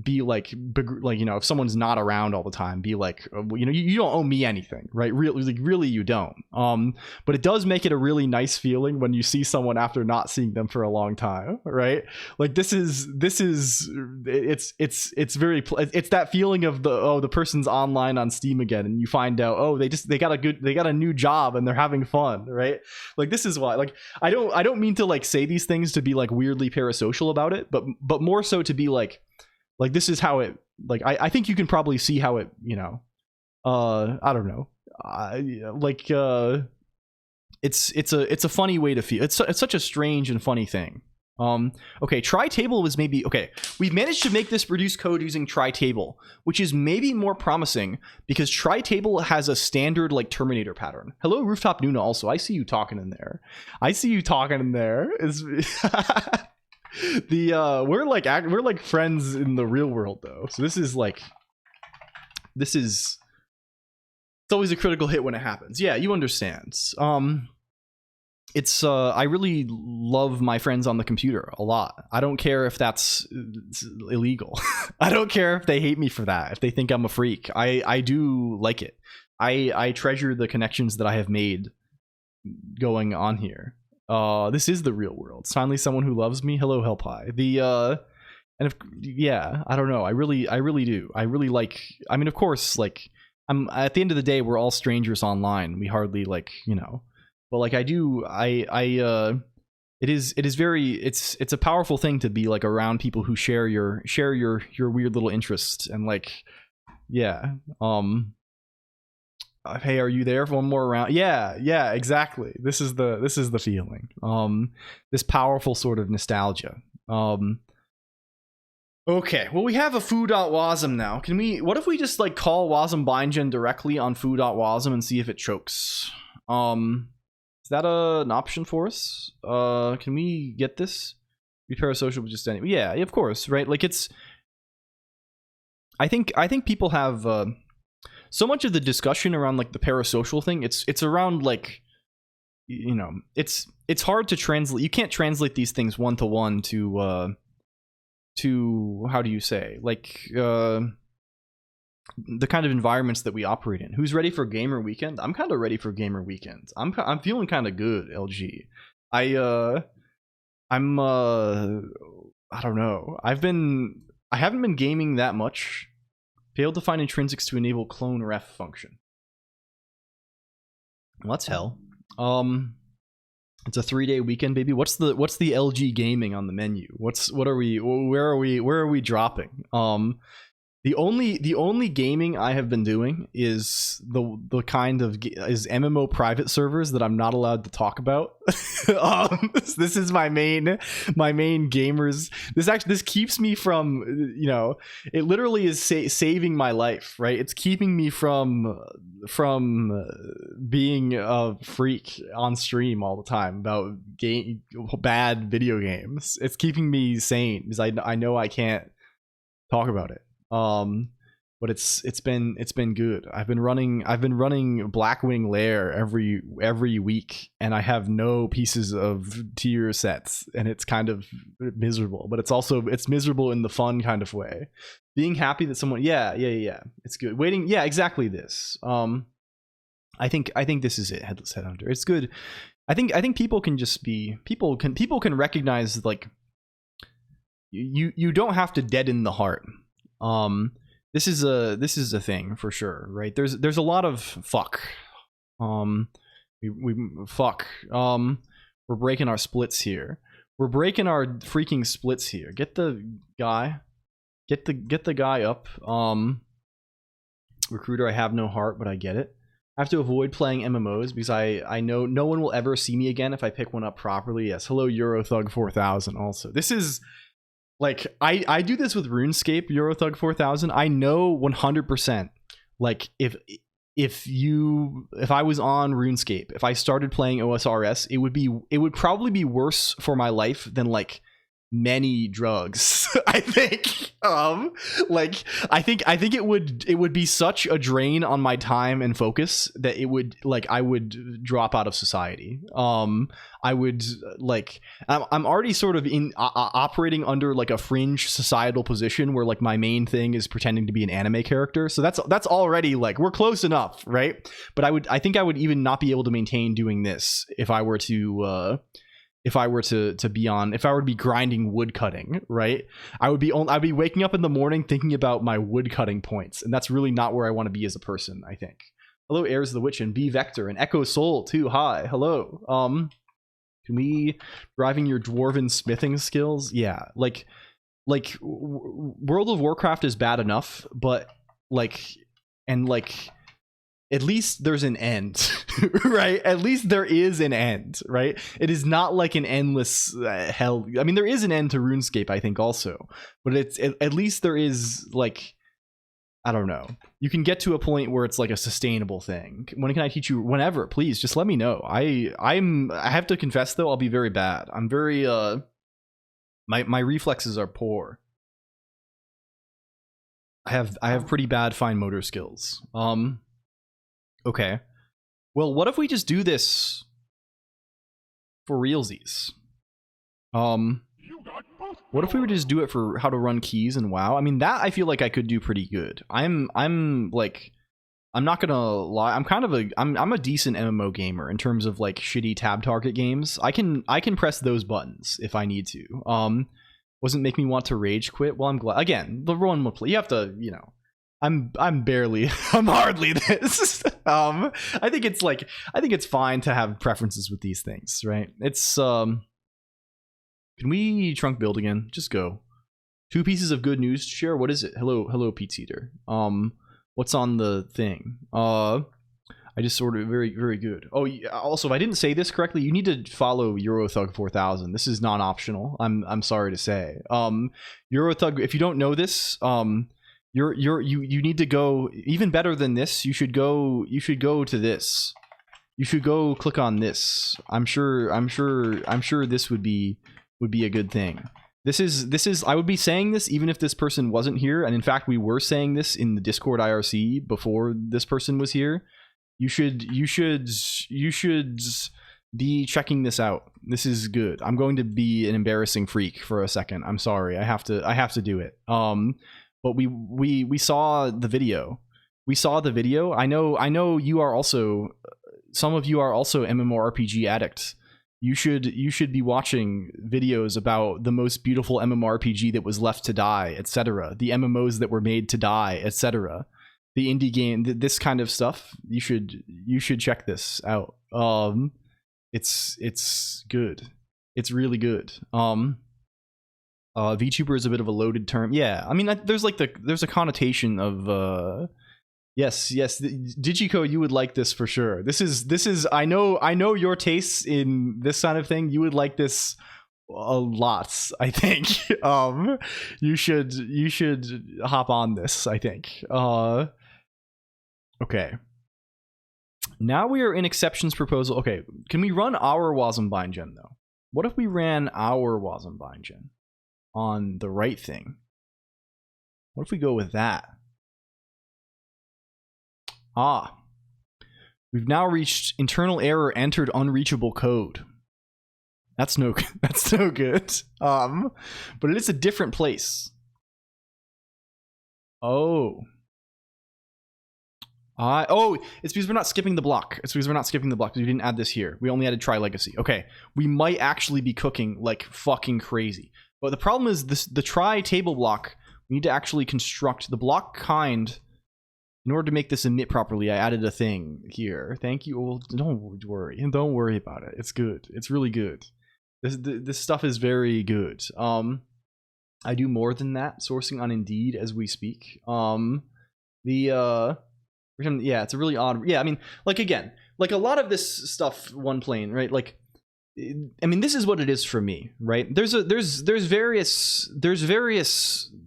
[SPEAKER 3] be like, you know, if someone's not around all the time, be like, you know, you don't owe me anything, right? Really you don't. But it does make it a really nice feeling when you see someone after not seeing them for a long time, right? Like it's that feeling of the person's online on Steam again, and you find out, oh, they got a new job and they're having fun, right? Like this is why, like I don't mean to like say these things to be like weirdly parasocial about it, but more so to be like this is how it, like I think you can probably see how it, you know, I don't know, it's a funny way to feel. It's such a strange and funny thing. Okay, Tritable was maybe okay. We've managed to make this produce code using Tritable, which is maybe more promising because Tritable has a standard like Terminator pattern. Hello, Rooftop Nuna. Also, I see you talking in there. Is we're like friends in the real world though, so it's always a critical hit when it happens. Yeah, you understand. It's I really love my friends on the computer a lot. I don't care if that's illegal. I don't care if they hate me for that, if they think I'm a freak. I do like it. I treasure the connections that I have made going on here. This is the real world. It's finally someone who loves me. Hello, Helpie. Yeah, I don't know. I really do. I really like. I mean, of course, like I'm at the end of the day, we're all strangers online. We hardly like, you know, but like I do. It is very. It's a powerful thing to be like around people who share your weird little interests and like, yeah. Hey, are you there for one more round? Yeah, exactly. This is the feeling. This powerful sort of nostalgia. Okay, well, we have a foo.wasm now. What if we just like call wasm bindgen directly on foo.wasm and see if it chokes? Is that an option for us? Can we get this? Be parasocial with just any. Yeah, of course, right? Like it's. I think people have. So much of the discussion around like the parasocial thing, it's around like, you know, it's hard to translate. You can't translate these things one to one to how do you say, like the kind of environments that we operate in. Who's ready for gamer weekend? I'm kind of ready for gamer weekend. I'm feeling kind of good, LG. I don't know. I haven't been gaming that much. Failed to find intrinsics to enable clone ref function. Well, that's hell. It's a 3-day weekend, baby. What's the LG gaming on the menu? Where are we dropping? The only gaming I have been doing is the kind of is MMO private servers that I'm not allowed to talk about. This is my main gamers. This keeps me from, you know, it literally is saving my life, right? It's keeping me from being a freak on stream all the time about bad video games. It's keeping me sane because I know I can't talk about it. But it's been good. I've been running Blackwing Lair every week, and I have no pieces of tier sets, and it's kind of miserable. But it's miserable in the fun kind of way. Being happy that someone, yeah, it's good. Waiting, yeah, exactly this. I think this is it. Headless Headhunter. It's good. I think people can just be people can recognize like you don't have to deaden the heart. This is a thing for sure, right? There's a lot of fuck. We fuck. We're breaking our splits here. We're breaking our freaking splits here. Get the guy. Get the guy up. Recruiter, I have no heart, but I get it. I have to avoid playing MMOs because I know no one will ever see me again if I pick one up properly. Yes, hello Eurothug 4000 also. This is like I do this with RuneScape, Eurothug 4000. I know 100% like if I was on RuneScape, if I started playing OSRS, it would probably be worse for my life than like many drugs. I think like I think it would be such a drain on my time and focus that it would like I would drop out of society. I would like I'm already sort of in operating under like a fringe societal position where like my main thing is pretending to be an anime character, so that's already like we're close enough, right? But I think I would even not be able to maintain doing this if I were to be grinding wood cutting, right? I'd be waking up in the morning thinking about my wood cutting points, and that's really not where I want to be as a person, I think. Hello, Airs the Witch and B Vector and Echo Soul too. Hi, hello. Can we driving your dwarven smithing skills? Yeah, like World of Warcraft is bad enough, but at least there's an end, right? At least there is an end, right? It is not like an endless hell. I mean, there is an end to RuneScape, I think, also, but it's at least there is like, I don't know. You can get to a point where it's like a sustainable thing. When can I teach you? Whenever, please, just let me know. I have to confess though, I'll be very bad. I'm very my reflexes are poor. I have pretty bad fine motor skills. Okay. Well, what if we just do this for realsies? What if we would just do it for how to run keys and WoW? I mean, that I feel like I could do pretty good. I'm not gonna lie. I'm a decent MMO gamer in terms of like shitty tab target games. I can press those buttons if I need to. Wasn't make me want to rage quit. Well, I'm glad. Again, the one will play. You have to, you know. I'm hardly this. I think it's fine to have preferences with these things, right? It's can we trunk build again? Just go. 2 pieces of good news to share. What is it? Hello Pizza Eater. What's on the thing? I just ordered very, very good. Oh, also, if I didn't say this correctly, you need to follow Eurothug 4000. This is non-optional. I'm sorry to say. Eurothug, if you don't know this, you need to go even better than this. You should go to this. You should go click on this. I'm sure this would be a good thing. This is I would be saying this even if this person wasn't here, and in fact we were saying this in the Discord IRC before this person was here. You should be checking this out. This is good. I'm going to be an embarrassing freak for a second. I'm sorry. I have to do it. But we saw the video. I know you are also, some of you are also MMORPG addicts. You should be watching videos about the most beautiful MMORPG that was left to die, etc. The MMOs that were made to die, etc. The indie game, this kind of stuff. You should check this out. It's good. It's really good. VTuber is a bit of a loaded term. Yeah, I mean, there's a connotation of yes, Digico, you would like this for sure. This is I know your tastes in this kind of thing. You would like this a lot, I think. You should hop on this, I think. Okay. Now we are in exceptions proposal. Okay, can we run our Wasmbind gen though? What if we ran our Wasmbind gen on the right thing? What if we go with that? We've now reached internal error entered unreachable code. That's no good. But it is a different place. It's because we're not skipping the block. Because we didn't add this here. We only added Tri Legacy. Okay, we might actually be cooking like fucking crazy. But the problem is the Tri table block. We need to actually construct the block kind. In order to make this emit properly, I added a thing here. Thank you. Well, don't worry. Don't worry about it. It's good. It's really good. This stuff is very good. I do more than that, sourcing on Indeed as we speak. Yeah, it's a really odd. Yeah, I mean, like again, like a lot of this stuff, one plane, right? Like, I mean, this is what it is for me, right? There's various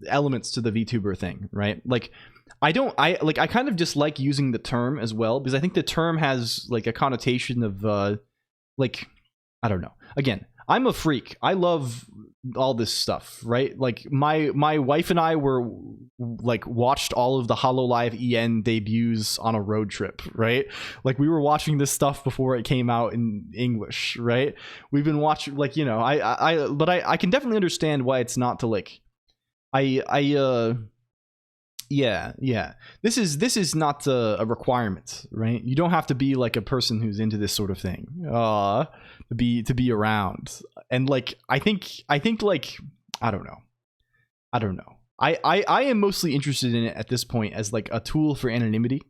[SPEAKER 3] elements to the VTuber thing, right? Like, I kind of dislike using the term as well because I think the term has like a connotation of like, I don't know. Again, I'm a freak. I love all this stuff, right? Like my wife and I were like watched all of the HoloLive EN debuts on a road trip, right? Like we were watching this stuff before it came out in English, right? We've been watching, like, you know, but I can definitely understand why it's not to like yeah. This is not a requirement, right? You don't have to be like a person who's into this sort of thing to be around. And like I think like I don't know. I am mostly interested in it at this point as like a tool for anonymity.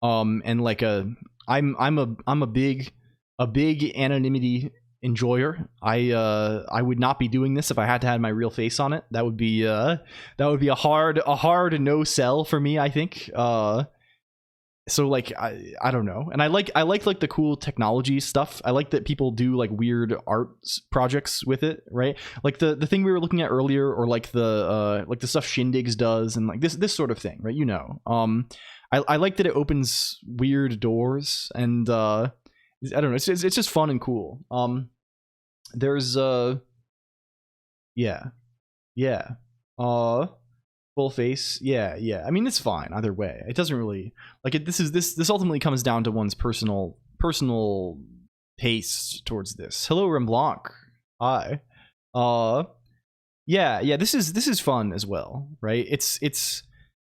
[SPEAKER 3] And like I'm a big anonymity enjoyer. I would not be doing this if I had to have my real face on it. That would be a hard no sell for me, I think. So like I don't know. And I like the cool technology stuff. I like that people do like weird art projects with it, right? Like the thing we were looking at earlier, or like the stuff Shindigs does, and like this sort of thing, right? You know. I like that it opens weird doors, and I don't know, it's just fun and cool. There's yeah full face, yeah. I mean, it's fine either way. It doesn't really like it. This ultimately comes down to one's personal taste towards this. Hello, LCOLONQ. Hi. Yeah. This is fun as well, right? It's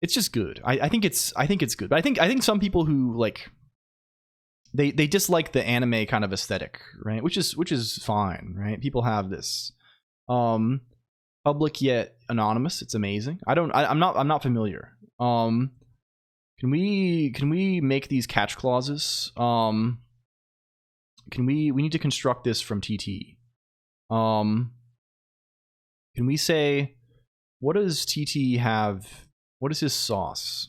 [SPEAKER 3] just good. I think it's good. But I think some people who like they dislike the anime kind of aesthetic, right? Which is fine, right? People have this. Public yet anonymous. It's amazing. I'm not familiar. Can we make these catch clauses? We need to construct this from TT. Can we say, what does TT have? What is his sauce?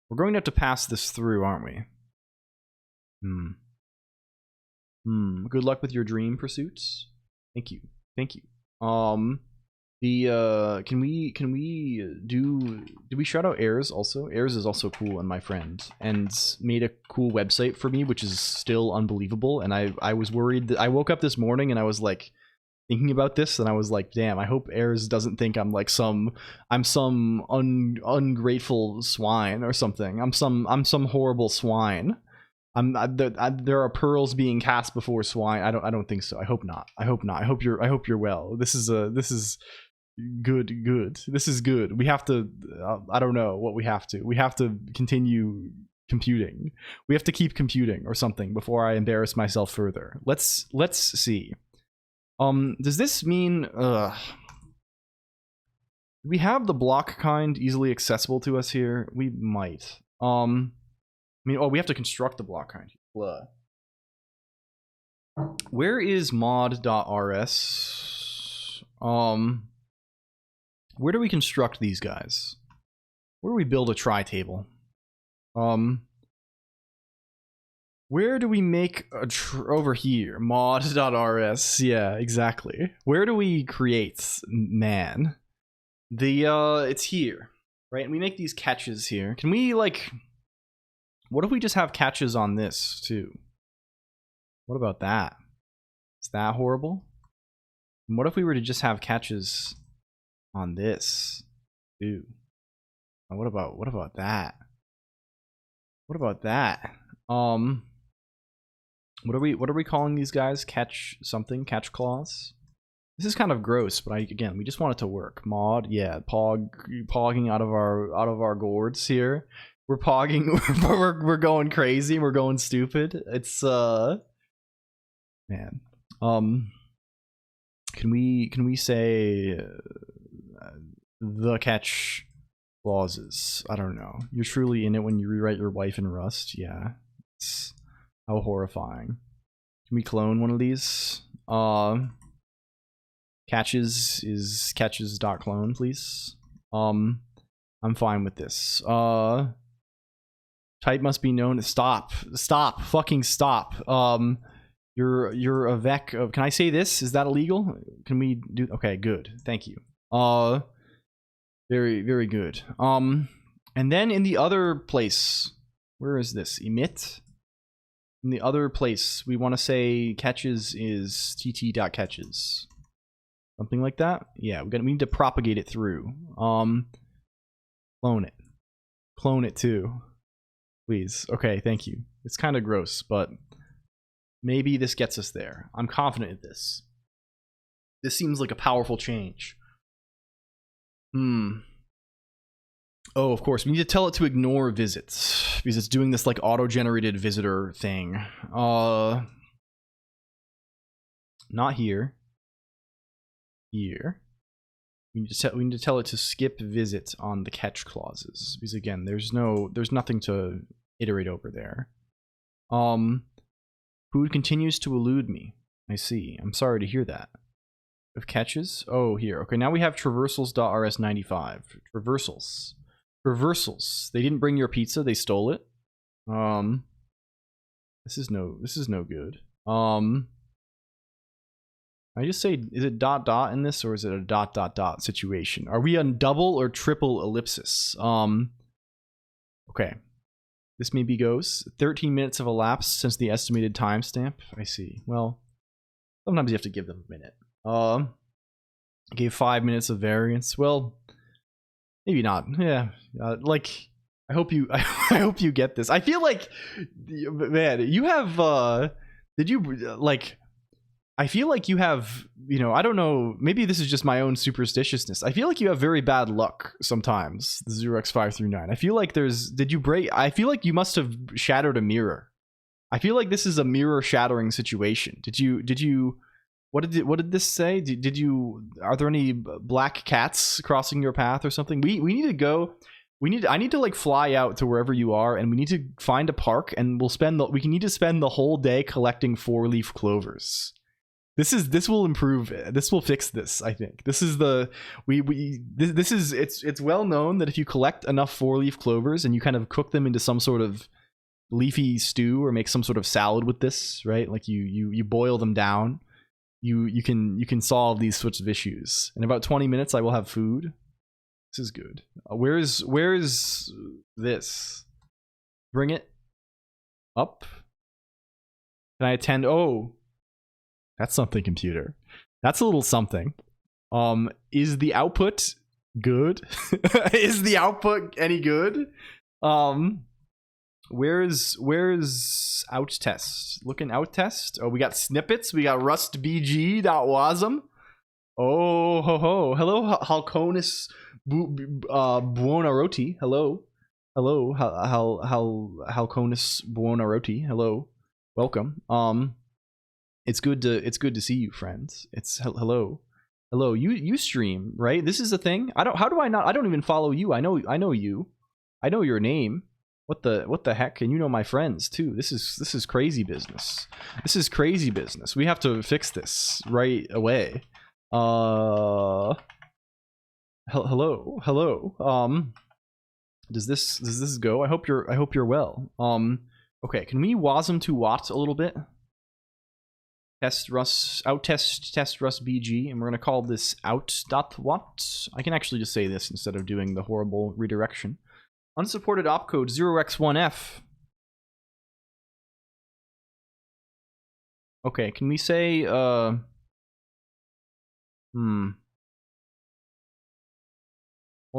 [SPEAKER 3] We're going to have to pass this through, aren't we? Good luck with your dream pursuits. Thank you. Can we do we shout out Airs also? Airs is also cool and my friend, and made a cool website for me, which is still unbelievable. And I was worried that I woke up this morning and I was like thinking about this, and I was like, damn, I hope Airs doesn't think I'm like some ungrateful swine or something. I'm some horrible swine. There are pearls being cast before swine. I don't think so. I hope not. I hope you're well. This is good. This is good. We have to I don't know what we have to. We have to continue computing. We have to keep computing or something before I embarrass myself further. Let's see. Does this mean do we have the block kind easily accessible to us here? We might. I mean, we have to construct the block kind. Blah. Where is mod.rs? Where do we construct these guys? Where do we build a try table? Where do we make a over here? Mod.rs. Yeah, exactly. Where do we create man? It's here, right? And we make these catches here. Can we like? What if we just have catches on this too? What about that? Is that horrible? And what if we were to just have catches on this too? And what about that? What about that? What are we calling these guys? Catch something? Catch claws? This is kind of gross, but again, we just want it to work. Mod, yeah, pogging out of our gourds here. We're pogging. We're going crazy. We're going stupid. It's man. Can we say the catch clauses. I don't know. You're truly in it when you rewrite your wife in Rust. Yeah. How horrifying. Can we clone one of these? Catches is catches.clone, please. I'm fine with this. Type must be known. Stop. Fucking stop. You're a vec of. Can I say this? Is that illegal? Can we do? Okay, good. Thank you. Very, very good. And then in the other place, where is this? Emit. In the other place, we want to say catches is tt.catches. Something like that. Yeah, we need to propagate it through. Clone it. Clone it too. Please. Okay, thank you. It's kind of gross, but maybe this gets us there. I'm confident in this. This seems like a powerful change. Oh, of course, we need to tell it to ignore visits because it's doing this like auto-generated visitor thing. Not here. Here. We need to tell it to skip visit on the catch clauses because again, there's nothing to iterate over there. Food continues to elude me. I see. I'm sorry to hear that. Of catches? Oh, here. Okay, now we have traversals.rs95. Traversals. They didn't bring your pizza, they stole it. This is no good. I just say, is it ... in this, or is it a ... situation? Are we on double or triple ellipsis? Okay. This maybe goes. 13 minutes have elapsed since the estimated timestamp. I see. Well, sometimes you have to give them a minute. I gave 5 minutes of variance. Well, maybe not. Yeah. Like, I hope you get this. I feel like, man, you have, did you, like, I feel like you have, you know, I don't know, maybe this is just my own superstitiousness. I feel like you have very bad luck sometimes, the 0x5 through 9. I feel like I feel like you must have shattered a mirror. I feel like this is a mirror shattering situation. Did you, what did this say? Are there any black cats crossing your path or something? We need to go. I need to like fly out to wherever you are, and we need to find a park, and we need to spend the whole day collecting 4-leaf clovers. This will improve. This will fix this. I think this is it's well known that if you collect enough 4-leaf clovers and you kind of cook them into some sort of leafy stew or make some sort of salad with this, right? Like you boil them down, you can solve these sorts of issues. In about 20 minutes, I will have food. This is good. Where is this? Bring it up. Can I attend? Oh. That's something, computer. That's a little something. Is the output good? Is the output any good? Where's out test? Looking out test. Oh, we got snippets. We got rustbg.wasm. Oh ho ho. Hello, Halconis Buonarroti. Hello. Halconis Buonarroti. Hello. Welcome. It's good to see you, friends. It's hello. You stream, right? This is a thing. I don't even follow you. I know you. I know your name. What the heck? And you know my friends too. This is crazy business. This is crazy business. We have to fix this right away. Hello. Does this go? I hope you're well. Okay, can we wasm to Watt a little bit? Test rust bg, and we're gonna call this out.watt. I can actually just say this instead of doing the horrible redirection. Unsupported opcode 0x1f. Okay, can we say well,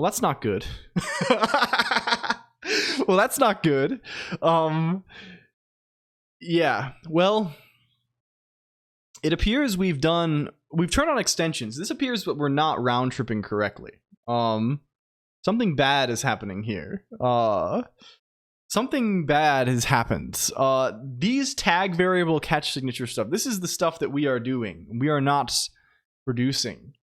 [SPEAKER 3] that's not good. Well, that's not good. Yeah, well, it appears we've turned on extensions. This appears that we're not round tripping correctly. Something bad is happening here. Something bad has happened. These tag variable catch signature stuff, this is the stuff that we are doing. We are not producing.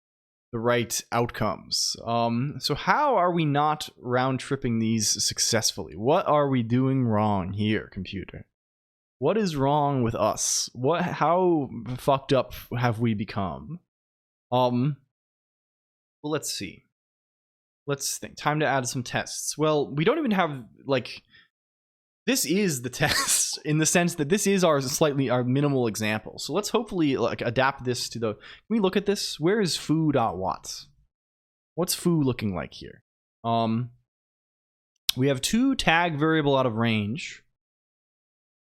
[SPEAKER 3] outcomes. So how are we not round tripping these successfully? What are we doing wrong here, computer? What is wrong with us? How fucked up have we become? Well, let's see. Let's think. Time to add some tests. Well, we don't even have, like, this is the test in the sense that this is our minimal example. So let's hopefully like adapt this to the, can we look at this? Where is foo.watts? What's foo looking like here? We have 2 tag variable out of range.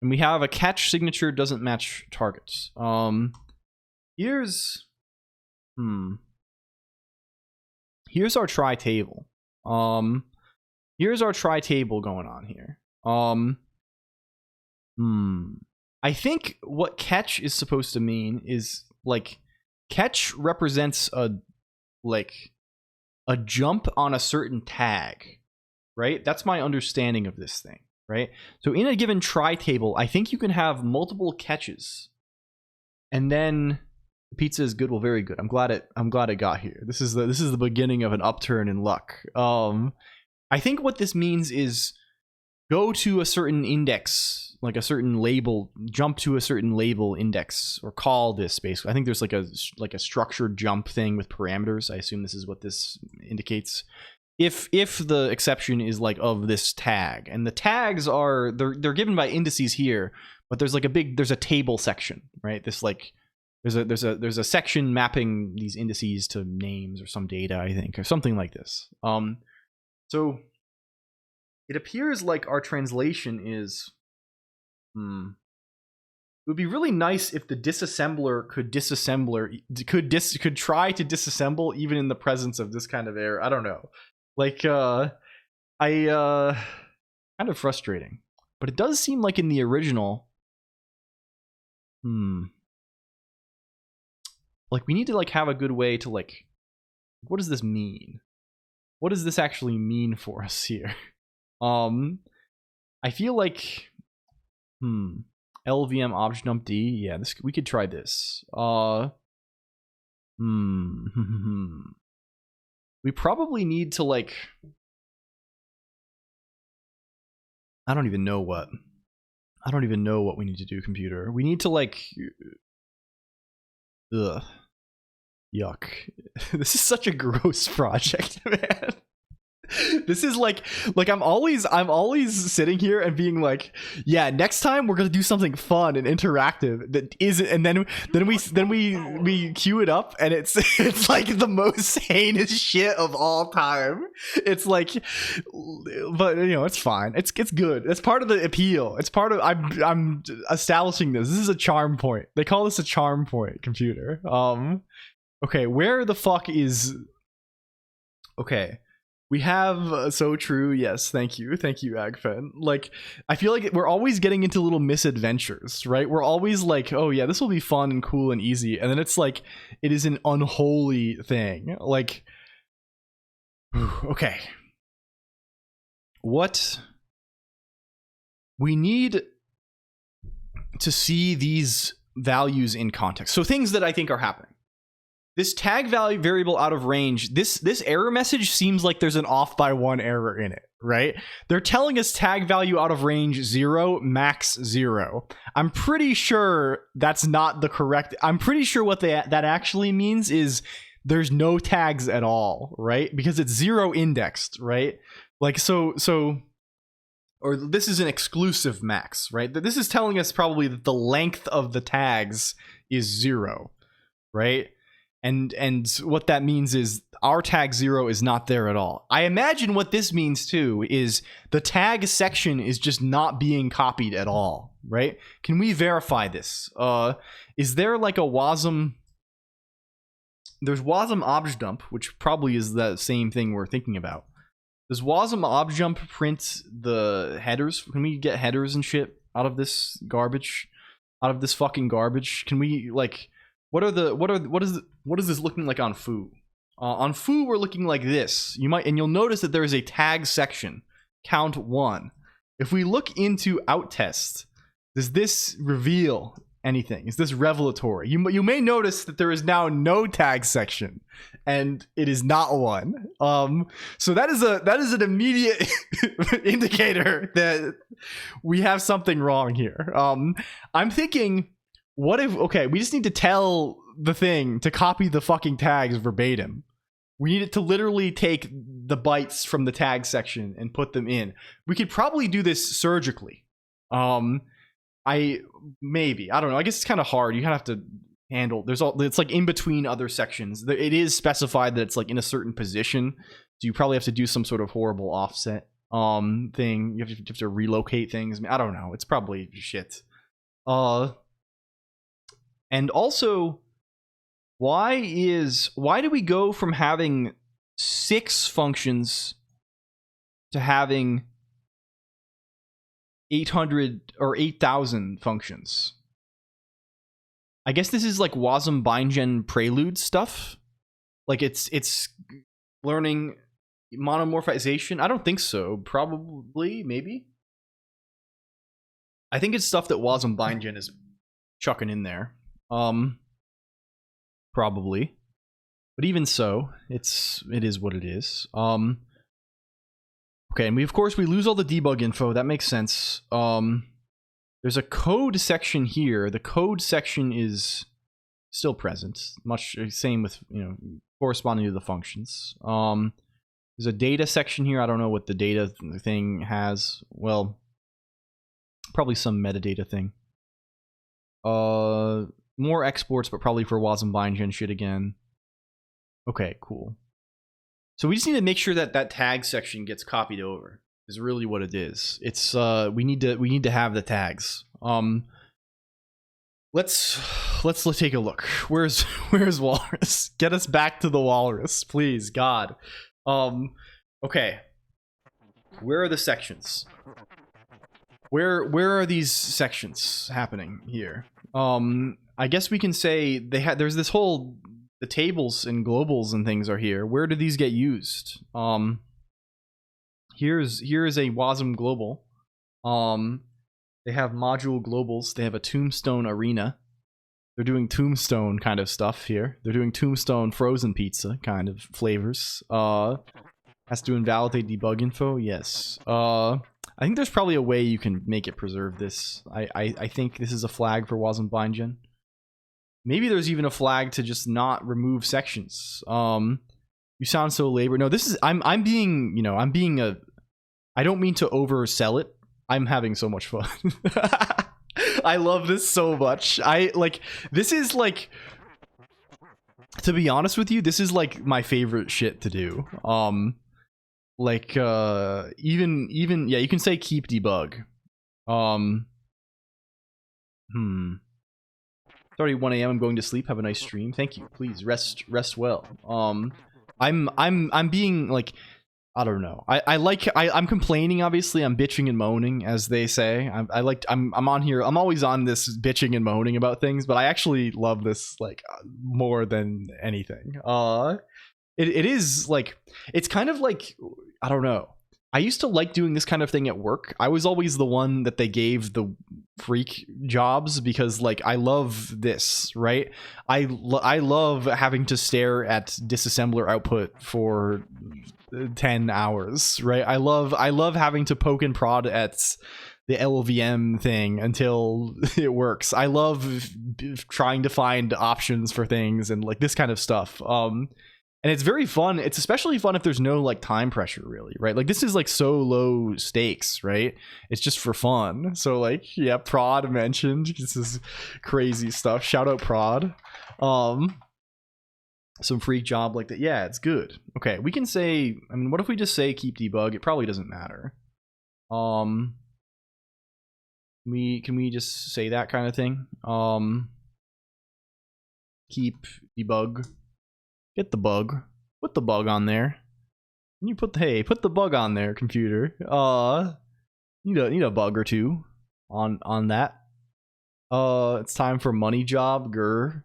[SPEAKER 3] And we have a catch signature doesn't match targets. Here's our try table. Here's our try table going on here. I think what catch is supposed to mean is like catch represents a jump on a certain tag, right? That's my understanding of this thing, right? So in a given try table, I think you can have multiple catches, and then pizza is good. Well, very good. I'm glad it got here. This is the beginning of an upturn in luck. I think what this means is go to a certain index, like a certain label, jump to a certain label index, or call this basically. I think there's like a structured jump thing with parameters. I assume this is what this indicates. If the exception is like of this tag, and the tags are they're given by indices here, but there's like there's a table section, right? This like there's a section mapping these indices to names or some data, I think, or something like this. So it appears like our translation is, it would be really nice if the disassembler could try to disassemble even in the presence of this kind of error. I don't know. Like, kind of frustrating. But it does seem like in the original, like we need to like have a good way to like, what does this mean? What does this actually mean for us here? I feel like LVM object dump D. Yeah, we could try this. We probably need to like, I don't even know what we need to do, computer. We need to like, yuck. This is such a gross project, man. This is like I'm always sitting here and being like, yeah, next time we're gonna do something fun and interactive that isn't, and then we queue it up and it's like the most heinous shit of all time. It's like, but you know, it's fine. It's good. It's part of the appeal. It's part of, I'm establishing this. This is a charm point. They call this a charm point, computer. Okay, where the fuck is, okay. We have so true. Yes, thank you, Agfen. Like, I feel like we're always getting into little misadventures, right? We're always like, oh yeah, this will be fun and cool and easy, and then it's like it is an unholy thing. Like, okay, what we need to see these values in context. So things that I think are happening. This tag value variable out of range, this error message seems like there's an off by 1 error in it, right? They're telling us tag value out of range 0, max 0. I'm pretty sure that's not the correct. I'm pretty sure what that actually means is there's no tags at all, right? Because it's 0 indexed, right? Like, so, or this is an exclusive max, right? This is telling us probably that the length of the tags is 0, right? And what that means is our tag 0 is not there at all. I imagine what this means too is the tag section is just not being copied at all, right? Can we verify this? Is there like a WASM? There's WASM obj dump, which probably is the same thing we're thinking about. Does WASM obj dump print the headers? Can we get headers and shit out of this garbage? Out of this fucking garbage? Can we like? What is this looking like on foo? On foo, we're looking like this. You'll notice that there is a tag section, count 1. If we look into out test, does this reveal anything? Is this revelatory? You may notice that there is now no tag section, and it is not one. So that is an immediate indicator that we have something wrong here. I'm thinking, what if, okay, we just need to tell the thing to copy the fucking tags verbatim. We need it to literally take the bytes from the tag section and put them in. We could probably do this surgically. I don't know. I guess it's kind of hard. You kind of have to handle. It's like in between other sections. It is specified that it's like in a certain position, so you probably have to do some sort of horrible offset thing. You have to relocate things. I mean, I don't know. It's probably shit. And also, why do we go from having 6 functions to having 800 or 8,000 functions? I guess this is like Wasm Bindgen prelude stuff. Like it's learning monomorphization. I don't think so. Probably, maybe. I think it's stuff that Wasm Bindgen is chucking in there. Probably. But even so, it is what it is. Okay, and of course we lose all the debug info. That makes sense. There's a code section here. The code section is still present. Much same with, corresponding to the functions. There's a data section here. I don't know what the data thing has. Well, probably some metadata thing. More exports, but probably for Wasm Bindgen shit again. Okay, cool. So we just need to make sure that that tag section gets copied over. Is really what it is. It's we need to have the tags. Let's take a look. Where's Walrus? Get us back to the Walrus, please, God. Okay. Where are the sections? Where are these sections happening here? I guess we can say there's this whole, the tables and globals and things are here. Where do these get used? Here is a Wasm global. They have module globals. They have a Tombstone arena. They're doing Tombstone kind of stuff here. They're doing Tombstone frozen pizza kind of flavors. Has to invalidate debug info. Yes. I think there's probably a way you can make it preserve this. I think this is a flag for Wasm Bindgen. Maybe there's even a flag to just not remove sections. You sound so labor. No, this is I'm being, I don't mean to oversell it. I'm having so much fun. I love this so much. This is like, to be honest with you, this is like my favorite shit to do. Even yeah, you can say keep debug. It's already 1 a.m. I'm going to sleep. Have a nice stream. Thank you. Please rest well. I'm being like, I don't know. I'm complaining, obviously. I'm bitching and moaning, as they say. I'm on here. I'm always on this bitching and moaning about things, but I actually love this like more than anything. It is like, it's kind of like, I don't know. I used to like doing this kind of thing at work. I was always the one that they gave the freak jobs because, like, I love this, right? I love having to stare at disassembler output for 10 hours, right? I love having to poke and prod at the LLVM thing until it works. I love trying to find options for things and like this kind of stuff. And it's very fun. It's especially fun if there's no like time pressure, really, right? Like this is like so low stakes, right? It's just for fun. So like, yeah, prod mentioned. This is crazy stuff. Shout out prod. Some freak job like that. Yeah, it's good. Okay, we can say, I mean, what if we just say keep debug? It probably doesn't matter. Can we just say that kind of thing? Keep debug. Get the bug. Put the bug on there. You put the bug on there, computer. Need a bug or two on that. It's time for money job. Grr.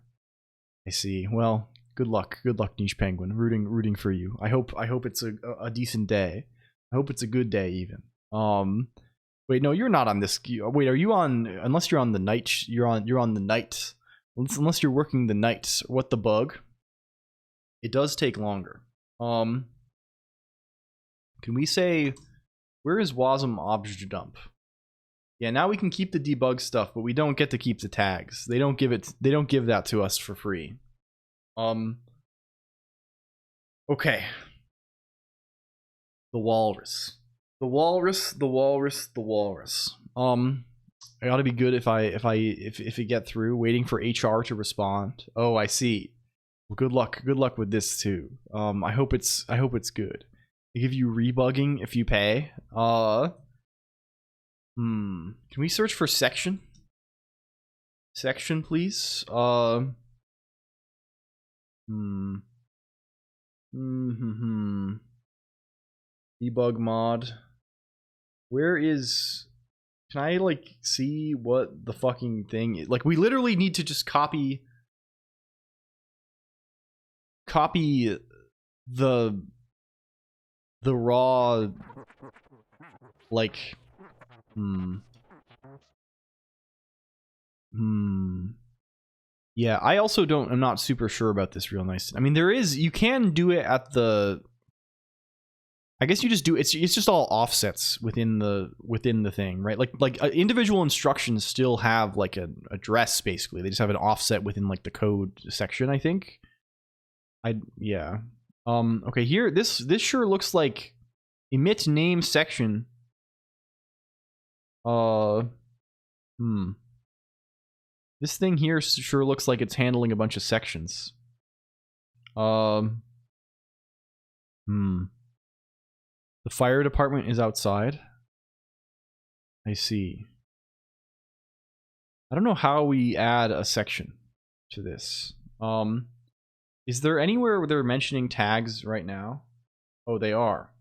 [SPEAKER 3] I see. Well, good luck, niche penguin. Rooting for you. I hope it's a decent day. I hope it's a good day even. Wait, no, you're not on this. Wait, are you on? Unless you're on the night, you're on the night. Unless you're working the nights. What the bug? It does take longer. Can we say, where is Wasm Object Dump? Yeah, now we can keep the debug stuff, but we don't get to keep the tags. They don't give that to us for free. Okay. The walrus. The walrus. I ought to be good if it get through. Waiting for HR to respond. Oh, I see. Well, good luck with this too. I hope it's good. They give you rebugging if you pay. Can we search for section? Section, please. Debug mod. Where is? Can I like see what the fucking thing is? Like, we literally need to just copy the raw, like, yeah, I also I'm not super sure about this real nice. I mean, you can do it at the, I guess you just do, it's just all offsets within the thing, right? Like individual instructions still have like an address, basically. They just have an offset within like the code section, I think. Yeah. Okay, here, this sure looks like emit name section. This thing here sure looks like it's handling a bunch of sections. The fire department is outside. I see. I don't know how we add a section to this. Is there anywhere where they're mentioning tags right now? Oh, they are.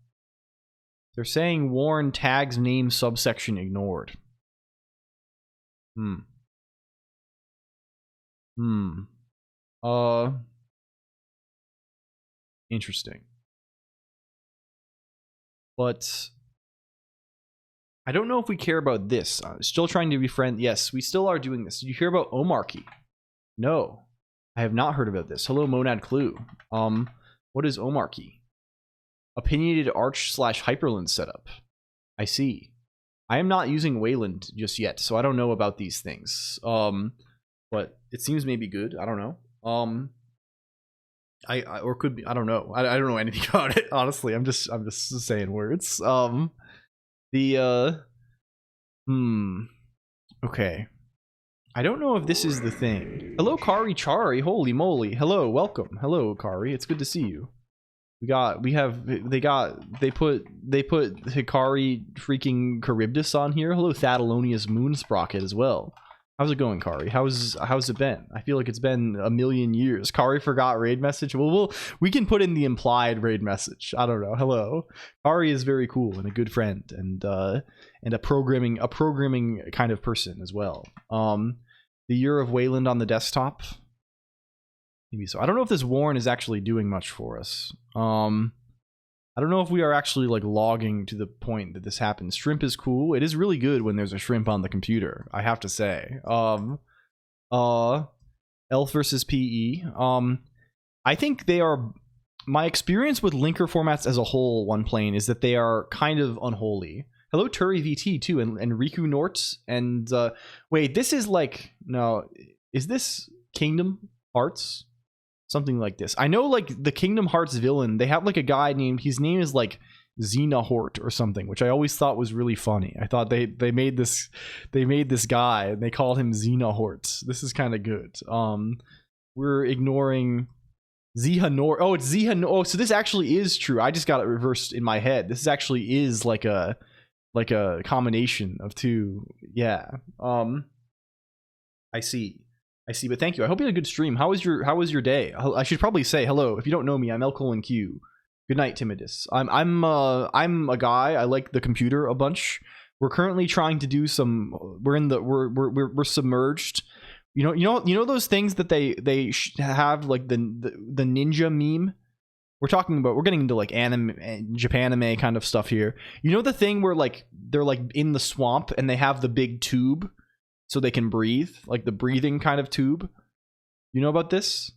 [SPEAKER 3] They're saying warn tags name subsection ignored. Interesting. But I don't know if we care about this. Still trying to befriend. Yes, we still are doing this. Did you hear about Omarchy? No, I have not heard about this. Hello, Monad Clue. What is Omarchy? Opinionated Arch / Hyperlink setup. I see. I am not using Wayland just yet, so I don't know about these things. But it seems maybe good. I don't know. Or could be. I don't know. I don't know anything about it. Honestly, I'm just saying words. Okay. I don't know if this is the thing. Hello, Kari Chari. Holy moly. Hello, welcome. Hello, Kari. It's good to see you. They put Hikari freaking Charybdis on here. Hello, Thadalonius Moonsprocket as well. How's it going, Kari? How's it been? I feel like it's been a million years. Kari forgot raid message. Well, we can put in the implied raid message. I don't know. Hello. Kari is very cool and a good friend and a programming kind of person as well. The Year of Wayland on the desktop. Maybe so. I don't know if this warn is actually doing much for us. I don't know if we are actually like logging to the point that this happens. Shrimp is cool. It is really good when there's a shrimp on the computer, I have to say. Elf versus PE. I think they are, my experience with linker formats as a whole, one plane, is that they are kind of unholy. Hello, Turi VT too, and Riku Nort, and wait, this is like, no, is this Kingdom Hearts? Something like this. I know, like, the Kingdom Hearts villain, they have like a guy named, his name is like Xenahort or something, which I always thought was really funny. I thought they made this guy and they called him Xenahort. This is kind of good. We're ignoring Zehanort. Oh, it's Zehanort. Oh, so this actually is true. I just got it reversed in my head. This actually is like a combination of two. Yeah. I see, but thank you. I hope you had a good stream. How was your day? I should probably say hello. If you don't know me, I'm LCOLONQ. Good night, Timidus. I'm a guy. I like the computer a bunch. We're currently trying to do some. We're submerged. You know those things that they have, like the ninja meme, we're getting into like anime, Japanime kind of stuff here. You know the thing where like they're like in the swamp and they have the big tube so they can breathe, like the breathing kind of tube. You know about this?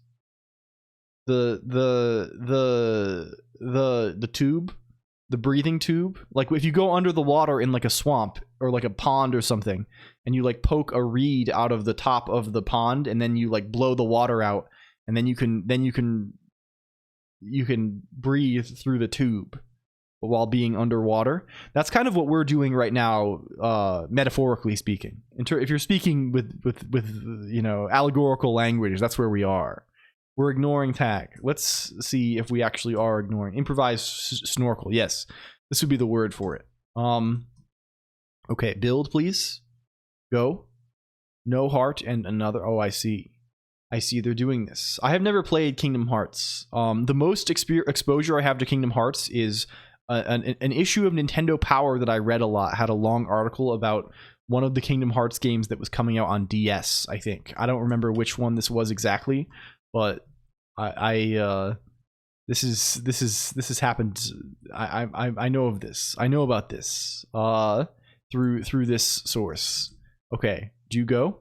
[SPEAKER 3] The tube, the breathing tube. Like if you go under the water in like a swamp or like a pond or something, and you like poke a reed out of the top of the pond, and then you like blow the water out, and then you can breathe through the tube while being underwater. That's kind of what we're doing right now, metaphorically speaking. If you're speaking with you know, allegorical language, that's where we are. We're ignoring tag. Let's see if we actually are ignoring. Improvised snorkel. Yes, this would be the word for it. Okay, build, please. Go. No heart and another. Oh, I see. I see they're doing this. I have never played Kingdom Hearts. The most exposure I have to Kingdom Hearts is an issue of Nintendo Power that I read a lot. Had a long article about one of the Kingdom Hearts games that was coming out on DS, I think. I don't remember which one this was exactly, but this has happened. I know of this. I know about this through this source. Okay, do you go?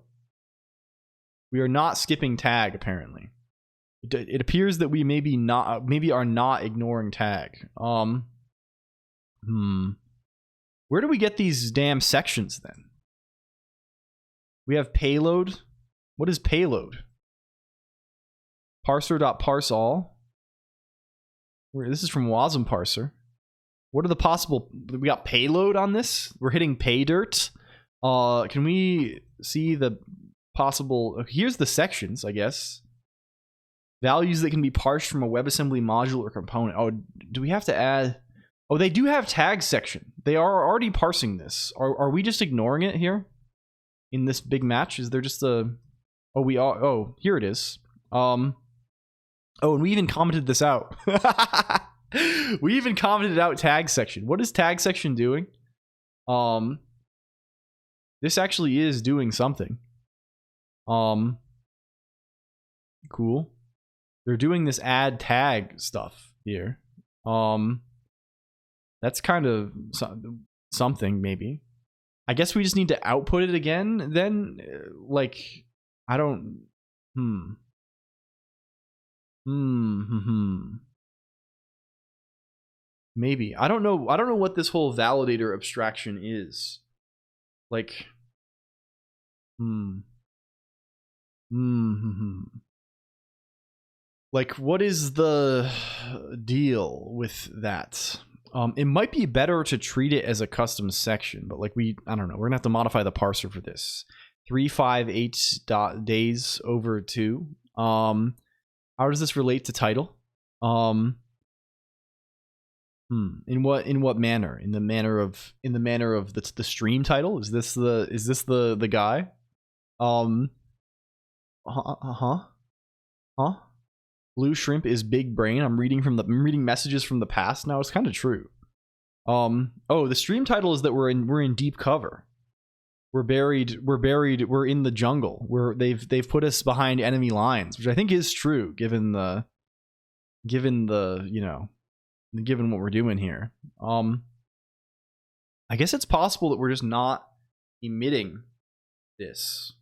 [SPEAKER 3] We are not skipping tag, apparently. It appears that we maybe are not ignoring tag. Where do we get these damn sections then? We have payload. What is payload? Parser.parse all. This is from Wasm Parser. What are the possible? We got payload on this. We're hitting pay dirt. Can we see the possible? Here's the sections, I guess. Values that can be parsed from a WebAssembly module or component. Oh, do we have to add? Oh, they do have tag section. They are already parsing this. Are we just ignoring it here in this big match? Is there just a? Oh, we are. Oh, here it is. Oh, and we even commented this out. We even commented out tag section. What is tag section doing? This actually is doing something. Cool. They're doing this add tag stuff here. That's kind of something, maybe. I guess we just need to output it again then. Like, I don't. Maybe. I don't know what this whole validator abstraction is. Like, like, what is the deal with that? It might be better to treat it as a custom section, but like I don't know. We're gonna have to modify the parser for this. 358 days over 2. How does this relate to title? In what manner? In the manner of the stream title? Is this the guy? Blue shrimp is big brain. I'm reading messages from the past now. It's kind of true. Oh, the stream title is that we're in deep cover. We're buried. We're in the jungle. They've put us behind enemy lines, which I think is true given the you know, given what we're doing here. I guess it's possible that we're just not emitting this.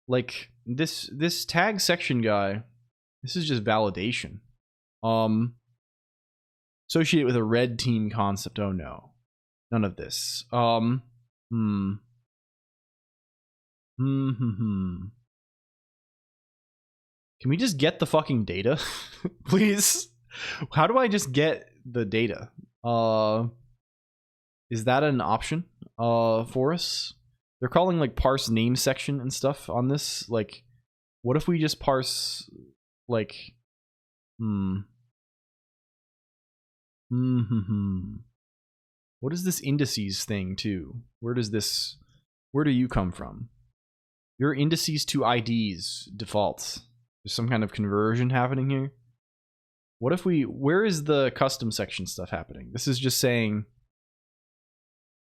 [SPEAKER 3] Like this tag section guy, this is just validation. Associate with a red team concept. Oh no. None of this. Can we just get the fucking data? Please? How do I just get the data? Is that an option for us? They're calling like parse name section and stuff on this. Like, what if we just parse like what is this indices thing too? Where do you come from? Your indices to IDs defaults. There's some kind of conversion happening here. What if where is the custom section stuff happening? This is just saying,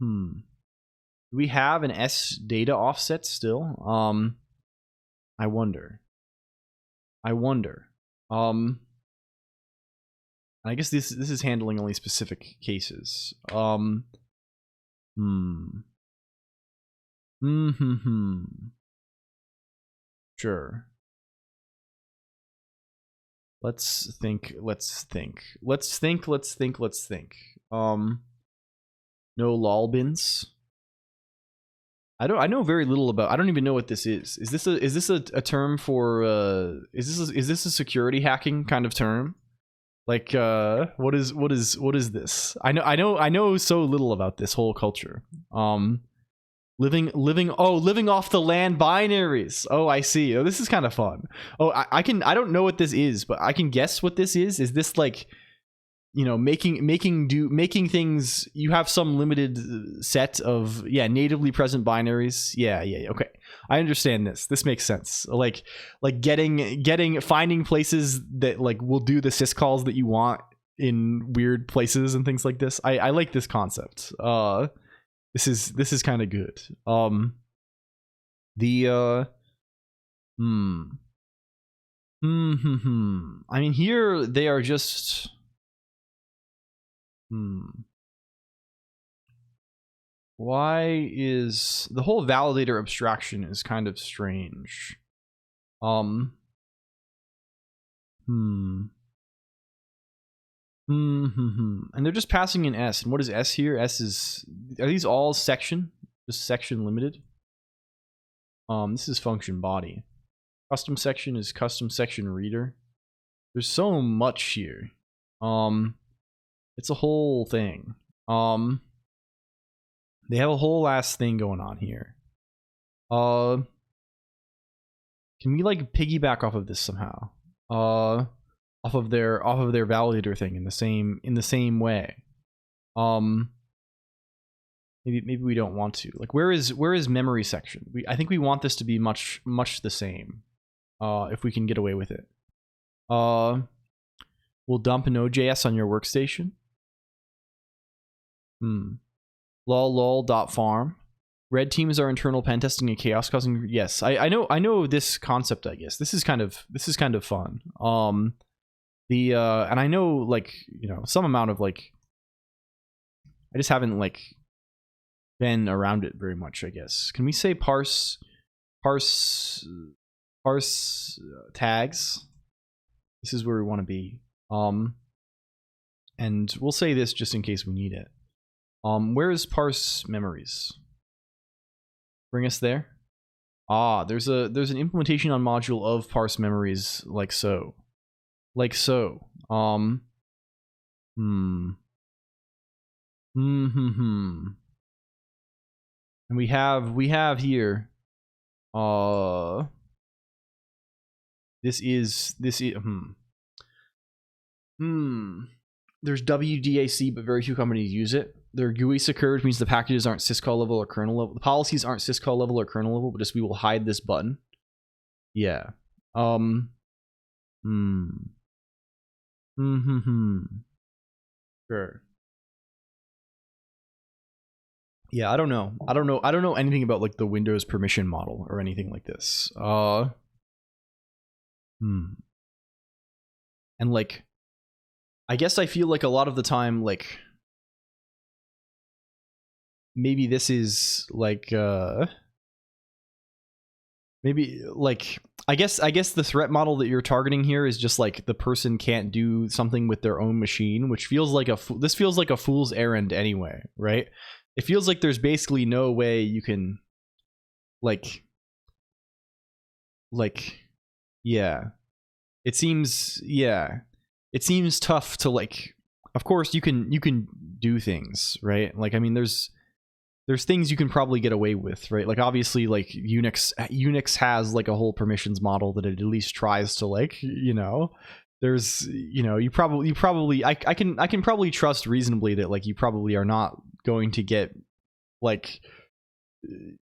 [SPEAKER 3] do we have an S data offset still? I wonder. I guess this is handling only specific cases. Sure. Let's think. No lol bins. I know very little about. I don't even know what this is. Is this a term for is this a security hacking kind of term? Like what is this? I know so little about this whole culture. Living off the land binaries. Oh, I see. Oh, this is kind of fun. Oh, I don't know what this is, but I can guess what this is. Is this like, you know, making things, you have some limited set of natively present binaries. Yeah, okay. I understand this. This makes sense. Like finding places that like will do the syscalls that you want in weird places and things like this. I like this concept. This is kind of good. I mean, here they are just why is the whole validator abstraction is kind of strange. And they're just passing in S. And what is S here? S is, are these all section? Just section limited? This is function body. Custom section is custom section reader. There's so much here. It's a whole thing. They have a whole ass thing going on here. Can we like piggyback off of this somehow? Off of their validator thing in the same way. Maybe we don't want to. Like, where is memory section? I think we want this to be much the same. If we can get away with it. We'll dump Node.js on your workstation. lol.farm. Red teams are internal pen testing and chaos causing. Yes, I know this concept. I guess this is kind of fun. And I know, like, you know, some amount of like, I just haven't like been around it very much, I guess. Can we say parse tags? This is where we want to be. And we'll say this just in case we need it. Where is parse memories? Bring us there. There's an implementation on module of parse memories like so. And we have here this is there's WDAC, but very few companies use it. They're GUI secure, which means the packages aren't syscall level or kernel level. The policies aren't syscall level or kernel level, but just we will hide this button. Yeah. Sure. Yeah, I don't know anything about like the Windows permission model or anything like this. And like, I guess I feel like a lot of the time, like, maybe this is like maybe like I guess the threat model that you're targeting here is just like the person can't do something with their own machine, which feels like this feels like a fool's errand anyway, right? It feels like there's basically no way you can like yeah. It seems tough to like, of course you can do things, right? Like, I mean, there's things you can probably get away with, right? Like, obviously, like Unix has like a whole permissions model that it at least tries to, like, you know, there's, you know, you probably I can probably trust reasonably that like you probably are not going to get like,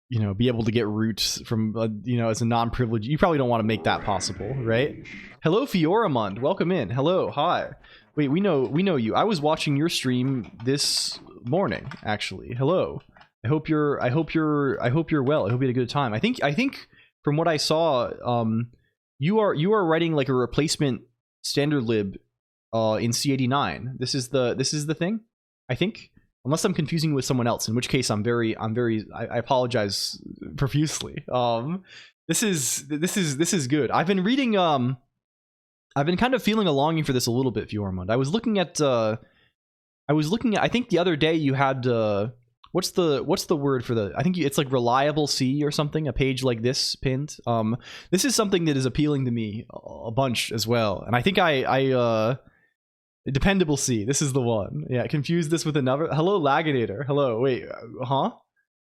[SPEAKER 3] you know, be able to get root from you know, as a non-privileged. You probably don't want to make that possible, right? Hello, Fioramund, welcome in. Hello, hi. Wait, we know you. I was watching your stream this morning, actually. Hello. I hope you're well. I hope you had a good time. I think from what I saw, you are writing like a replacement standard lib in C89. This is the thing, I think. Unless I'm confusing with someone else, in which case I apologize profusely. This is good. I've been reading. I've been kind of feeling a longing for this a little bit, Fjormund. I was looking at. I think the other day you had. What's the word for the? I think it's like reliable C or something. A page like this pinned. This is something that is appealing to me a bunch as well, and I think I Dependable C. This is the one. Yeah, confuse this with another. Hello, Laginator. Hello. Wait. Huh?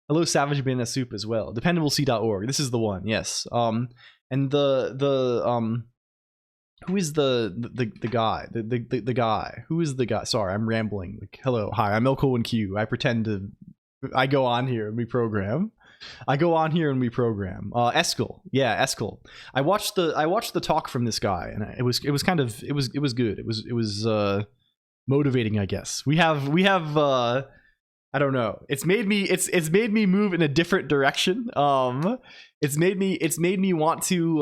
[SPEAKER 3] Hello, Savage Banana Soup as well. DependableC.org. This is the one. Yes. And who is the guy? The guy. Who is the guy? Sorry, I'm rambling. Like, hello. Hi, I'm LCOLONQ. I go on here and we program. Eskel. Yeah, Eskel. I watched the talk from this guy, and it was good. It was motivating, I guess. We have I don't know. It's made me move in a different direction. It's made me want to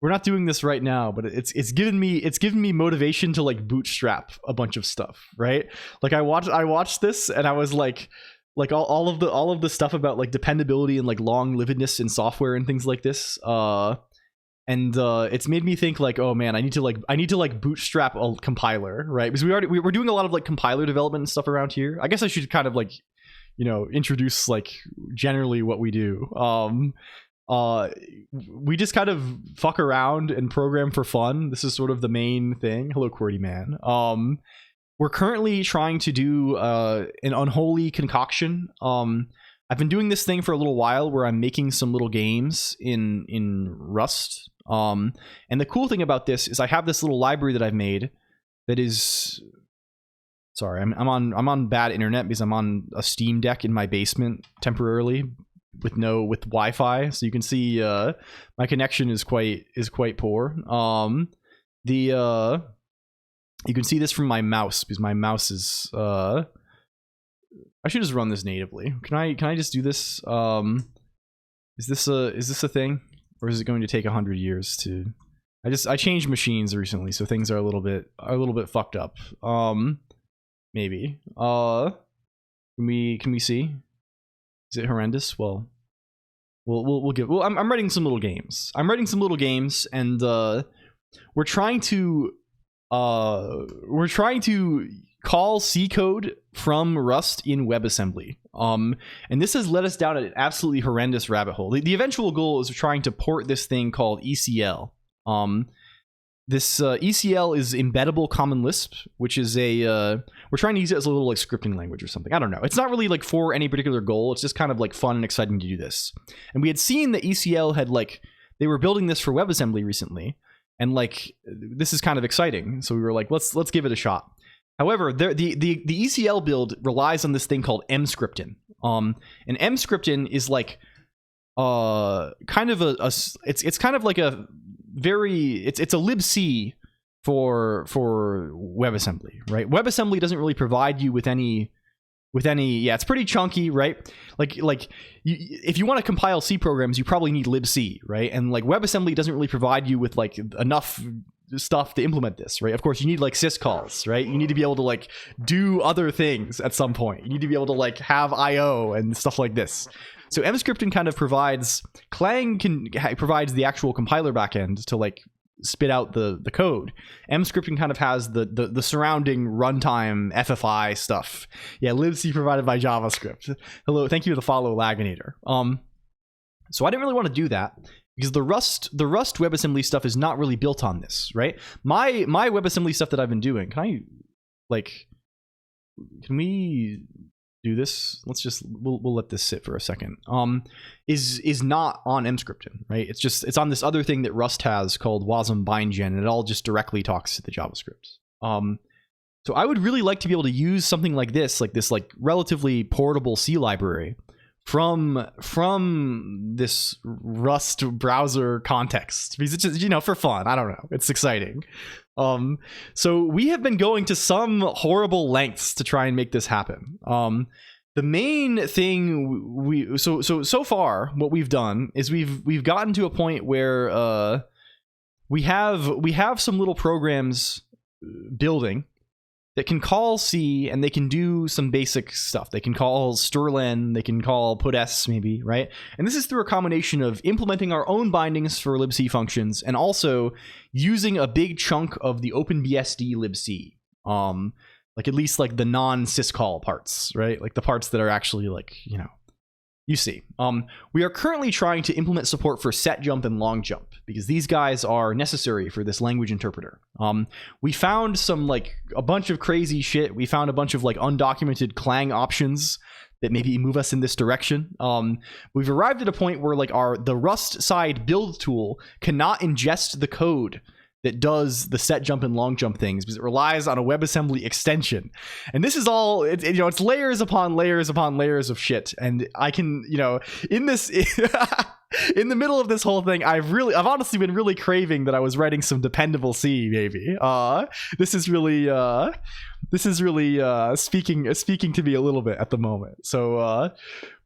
[SPEAKER 3] we're not doing this right now, but it's given me motivation to like bootstrap a bunch of stuff, right? Like I watched this and I was like all of the stuff about like dependability and like long livedness in software and things like this. And it's made me think like, oh man, I need to like bootstrap a compiler, right? Because we're doing a lot of like compiler development and stuff around here. I guess I should kind of like, introduce like generally what we do. We just kind of fuck around and program for fun. This is sort of the main thing. Hello, QWERTY man. We're currently trying to do an unholy concoction. I've been doing this thing for a little while where I'm making some little games in Rust. And the cool thing about this is I have this little library that I've made that is... Sorry, I'm on bad internet because I'm on a Steam Deck in my basement temporarily with Wi-Fi, so you can see my connection is quite poor. You can see this from my mouse because my mouse is I should just run this natively. Can I just do this? Is this a thing, or is it going to take 100 years to? I changed machines recently, so things are a little bit fucked up. Maybe. Can we see? Is it horrendous? Well, we'll give. Well, I'm writing some little games. And we're trying to call C code from Rust in WebAssembly. And this has led us down an absolutely horrendous rabbit hole. The eventual goal is trying to port this thing called ECL. This ECL is Embeddable Common Lisp, which is we're trying to use it as a little like scripting language or something. I don't know. It's not really like for any particular goal. It's just kind of like fun and exciting to do this. And we had seen that ECL had like, they were building this for WebAssembly recently. And like, this is kind of exciting. So we were like, let's give it a shot. However, the ECL build relies on this thing called mscriptin. And mscriptin is like kind of it's kind of like a very it's a libc for WebAssembly, right? WebAssembly doesn't really provide you with any yeah, it's pretty chunky, right? If you want to compile C programs, you probably need libc, right? And like WebAssembly doesn't really provide you with like enough stuff to implement this, right? Of course, you need like syscalls, right? You need to be able to like do other things at some point. You need to be able to like have IO and stuff like this. So mscriptin kind of provides, provides the actual compiler backend to like spit out the code. Mscriptin kind of has the surrounding runtime FFI stuff. Yeah, libc provided by JavaScript. Hello, thank you for the follow, Laginator. So I didn't really want to do that because the Rust WebAssembly stuff is not really built on this, right? My WebAssembly stuff that I've been doing, can we do this? Let's just we'll let this sit for a second. Is not on mscriptin, right? It's on this other thing that Rust has called wasm bindgen, and it all just directly talks to the JavaScript. So I would really like to be able to use something like this relatively portable C library from this Rust browser context, because it's just, for fun. I don't know, it's exciting. So we have been going to some horrible lengths to try and make this happen. the main thing we so far what we've done is we've gotten to a point where we have some little programs building that can call C, and they can do some basic stuff. They can call strlen, they can call puts maybe, right? And this is through a combination of implementing our own bindings for libc functions and also using a big chunk of the OpenBSD libc. Like at least like the non-syscall parts, right? Like the parts that are actually like, you know, you see. We are currently trying to implement support for set jump and long jump because these guys are necessary for this language interpreter. We found some like a bunch of crazy shit. We found a bunch of like undocumented Clang options that maybe move us in this direction. We've arrived at a point where like the Rust side build tool cannot ingest the code that does the set jump and long jump things because it relies on a WebAssembly extension. And this is all, you know, it's layers upon layers upon layers of shit. And I can, you know, in this, in the middle of this whole thing, I've honestly been really craving that I was writing some dependable C, maybe. This is really speaking to me a little bit at the moment. So,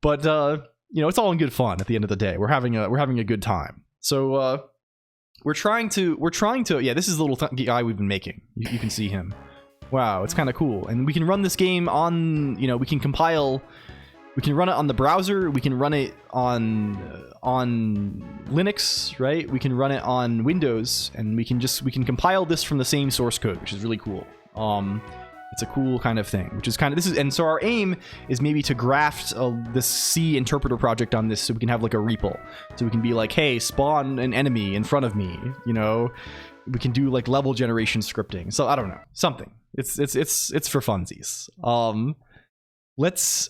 [SPEAKER 3] but you know, it's all in good fun at the end of the day. We're having a good time. So, we're trying to, yeah, this is the little guy we've been making. You can see him. Wow, it's kind of cool. And we can run this game on, you know, we can compile, we can run it on the browser, we can run it on Linux, right? We can run it on Windows, and we can compile this from the same source code, which is really cool. It's a cool kind of thing, which is kind of, and so our aim is maybe to graft this C interpreter project on this so we can have like a REPL. So we can be like, hey, spawn an enemy in front of me, you know? We can do like level generation scripting. So I don't know, something. It's for funsies. Let's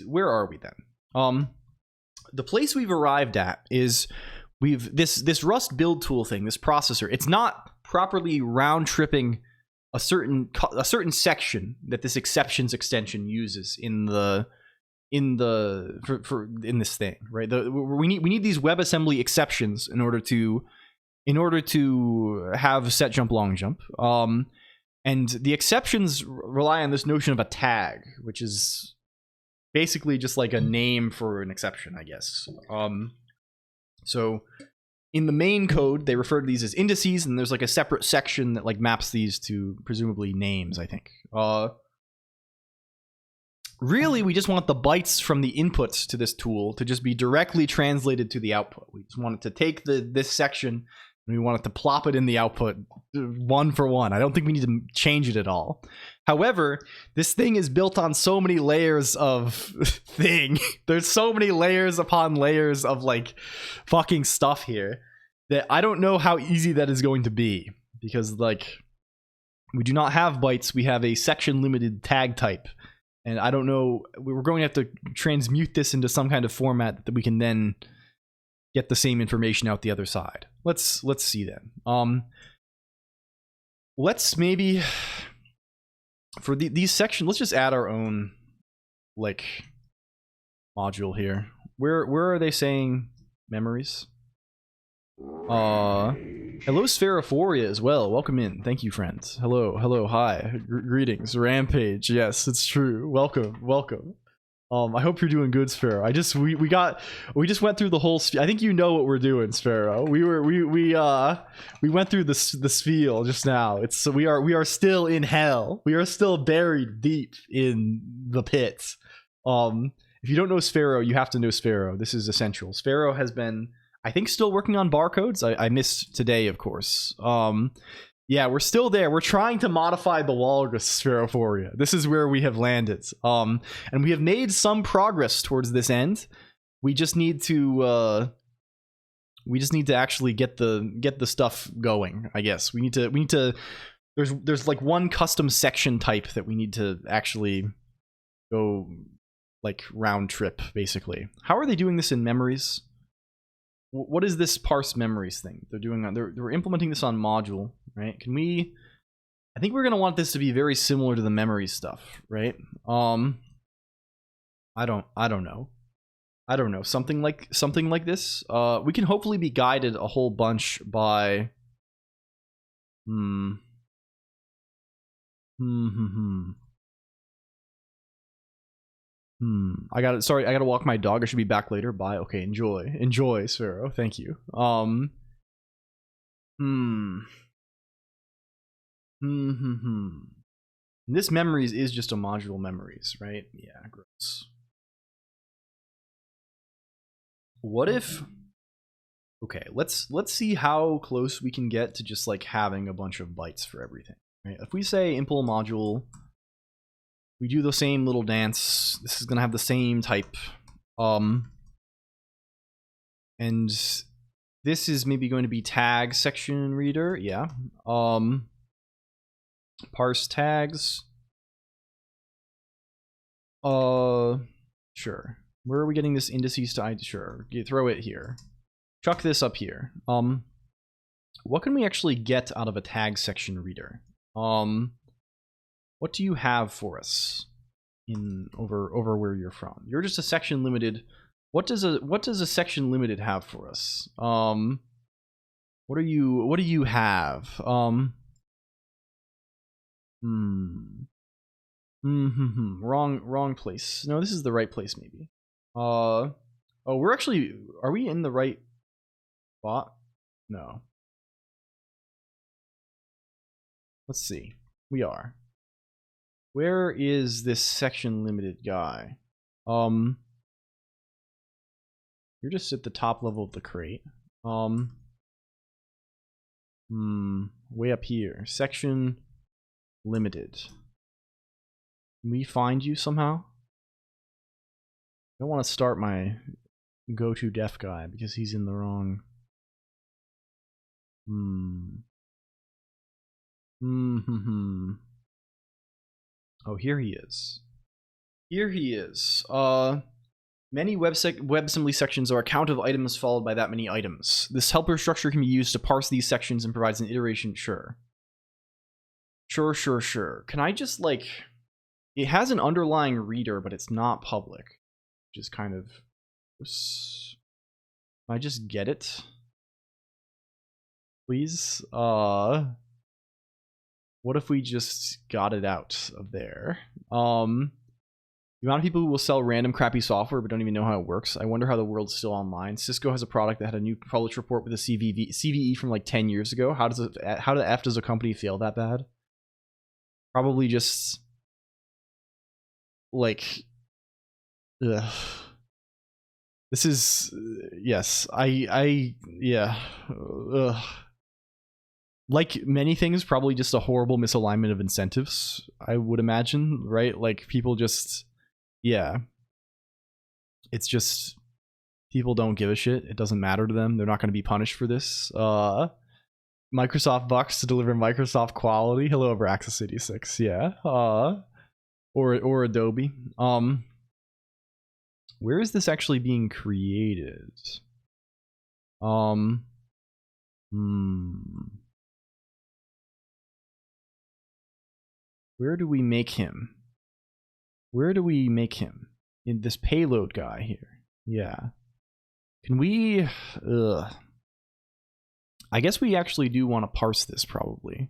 [SPEAKER 3] where are we then? The place we've arrived at is this Rust build tool thing, this processor, it's not properly round tripping a certain section that this exceptions extension uses in this thing, right? We need these WebAssembly exceptions in order to have set jump long jump. And the exceptions rely on this notion of a tag, which is basically just like a name for an exception, I guess. So in the main code, they refer to these as indices, and there's like a separate section that like maps these to presumably names, I think. Really, we just want the bytes from the inputs to this tool to just be directly translated to the output. We just want it to take this section and we want it to plop it in the output one for one. I don't think we need to change it at all. However, this thing is built on so many layers of thing. There's so many layers upon layers of like fucking stuff here that I don't know how easy that is going to be, because like we do not have bytes. We have a section limited tag type. And I don't know, we're going to have to transmute this into some kind of format that we can then get the same information out the other side. Let's see then. Let's maybe for these sections, let's just add our own like module here. Where are they saying memories? Hello Spherophoria as well. Welcome in. Thank you, friends. Hello, hi. Greetings. Rampage. Yes, it's true. Welcome. I hope you're doing good, Sparrow. We just went through the whole I think you know what we're doing, Sparrow. We went through the spiel just now. We are still in hell. We are still buried deep in the pit. If you don't know Sparrow, you have to know Sparrow. This is essential. Sparrow has been, I think, still working on barcodes. I missed today, of course. Yeah, we're still there. We're trying to modify the Walrus Spherophoria. This is where we have landed. And we have made some progress towards this end. We just need to actually get the stuff going, I guess. We need to there's like one custom section type that we need to actually go like round trip, basically. How are they doing this in memories? What is this parse memories thing they're doing? They're implementing this on module, right? Can we? I think we're gonna want this to be very similar to the memory stuff, right? I don't know. Something like this. We can hopefully be guided a whole bunch by. I got it. Sorry, I gotta walk my dog. I should be back later. Bye. Okay, enjoy, Sparrow. Thank you. This memories is just a module memories, right? Yeah, gross. What if? Okay, let's see how close we can get to just like having a bunch of bytes for everything. Right? If we say impl module, we do the same little dance. This is gonna have the same type, and this is maybe going to be tag section reader. Yeah. Parse tags. Sure. Where are we getting this indices to? Sure. You throw it here. Chuck this up here. What can we actually get out of a tag section reader? What do you have for us in over where you're from? You're just a section limited. What does a section limited have for us? What do you have? Wrong place. No, this is the right place maybe. Oh, are we in the right spot? No. Let's see. We are. Where is this section limited guy? You're just at the top level of the crate. Way up here. Section limited. Can we find you somehow? I don't want to start my go-to deaf guy because he's in the wrong. Oh, here he is. Here he is. Many WebAssembly sections are a count of items followed by that many items. This helper structure can be used to parse these sections and provides an iteration. Sure. Can I just like... It has an underlying reader, but it's not public. Which is kind of... Can I just get it? Please? What if we just got it out of there? The amount of people who will sell random crappy software but don't even know how it works. I wonder how the world's still online. Cisco has a product that had a new published report with a CVE from like 10 years ago. How the F does a company fail that bad? Probably just like, ugh. This is yes. Yeah. Ugh. Like many things, probably just a horrible misalignment of incentives, I would imagine, right? Like people just, yeah. It's just, people don't give a shit. It doesn't matter to them. They're not going to be punished for this. Microsoft bucks to deliver Microsoft quality. Hello, over Access 86. Yeah. Or Adobe. Where is this actually being created? Where do we make him? Where do we make him? In this payload guy here. Yeah. Can we... I guess we actually do want to parse this probably.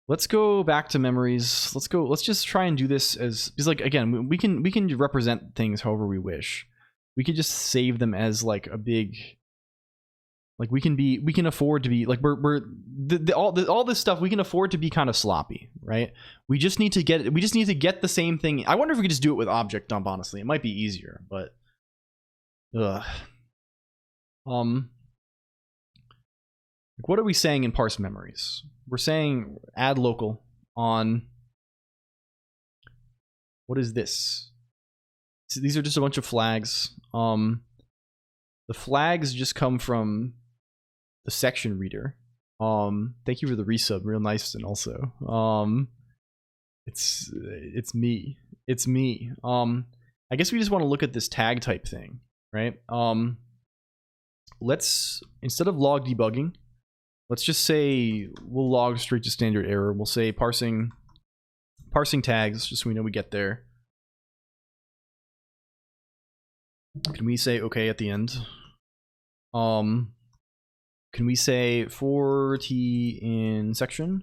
[SPEAKER 3] Let's go back to memories. Let's just try and do this as... Because like, again, we can represent things however we wish. We could just save them as like a big... Like we can afford to be like all this stuff we can afford to be kind of sloppy, right? We just need to get the same thing. I wonder if we could just do it with object dump. Honestly, it might be easier, but like what are we saying in parse memories? We're saying add local on what is this? So these are just a bunch of flags. The flags just come from the section reader. Thank you for the resub, real nice. And also it's me I guess we just want to look at this tag type thing, right? Let's, instead of log debugging, let's just say we'll log straight to standard error. We'll say parsing tags, just so we know we get there. Can we say okay at the end? Can we say for t in section?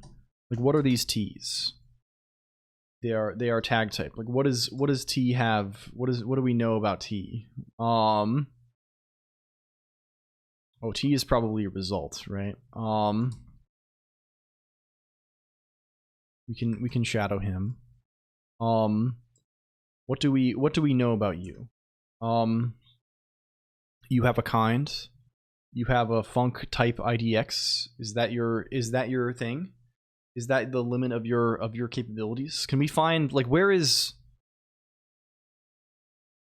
[SPEAKER 3] Like what are these t's? They are tag type. Like what does T have? What do we know about T? Oh, T is probably a result, right? We can shadow him. What do we know about you? You have a kind. You have a func type IDX. Is that your thing? Is that the limit of your capabilities? Can we find, like, where is...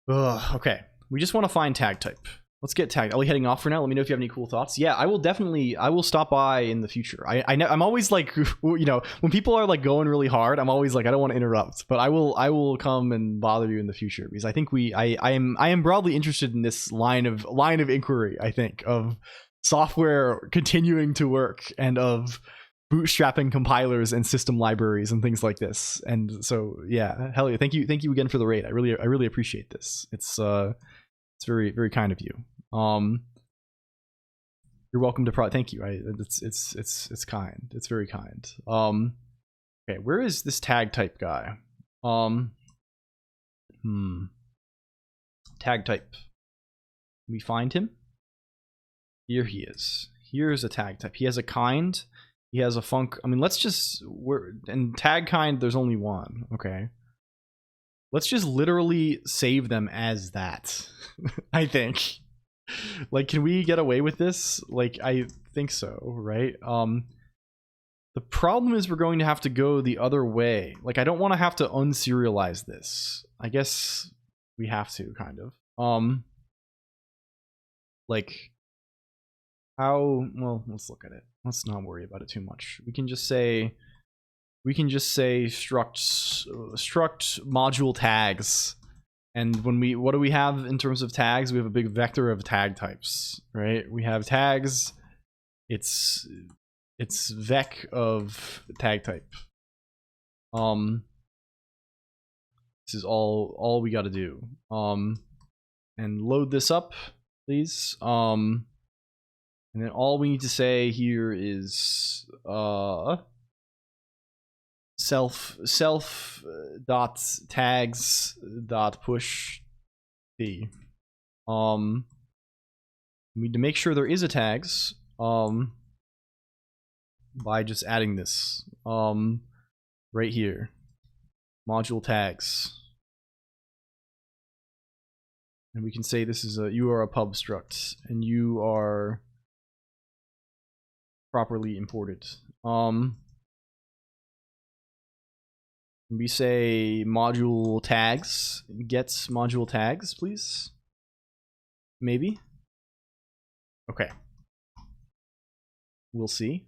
[SPEAKER 3] okay. We just want to find tag type. Let's get tagged. Are we heading off for now? Let me know if you have any cool thoughts. Yeah, I will stop by in the future. I'm always like, you know, when people are like going really hard, I'm always like, I don't want to interrupt, but I will come and bother you in the future, because I think I am broadly interested in this line of inquiry, I think, of software continuing to work and of bootstrapping compilers and system libraries and things like this. And so, yeah, hell yeah, thank you again for the raid. I really appreciate this. It's very, very kind of you. You're welcome to thank you. It's kind. It's very kind. Okay, where is this tag type guy? Tag type. Can we find him? Here he is. Here's a tag type. He has a kind. He has a func. I mean, let's just and tag kind. There's only one. Okay. Let's just literally save them as that. I think. Like, can we get away with this? Like, I think so, right? The problem is we're going to have to go the other way. Like, I don't want to have to unserialize this. I guess we have to, kind of. Like, how... Well, let's look at it. Let's not worry about it too much. We can just say struct module tags, and when what do we have in terms of tags? We have a big vector of tag types, right? We have tags. It's vec of tag type. This is all we got to do. And load this up, please. And then all we need to say here is self dot tags dot push p. We need to make sure there is a tags by just adding this right here, module tags, and we can say this is you are a pub struct and you are properly imported. We say module tags, gets module tags, please. Maybe. Okay. We'll see.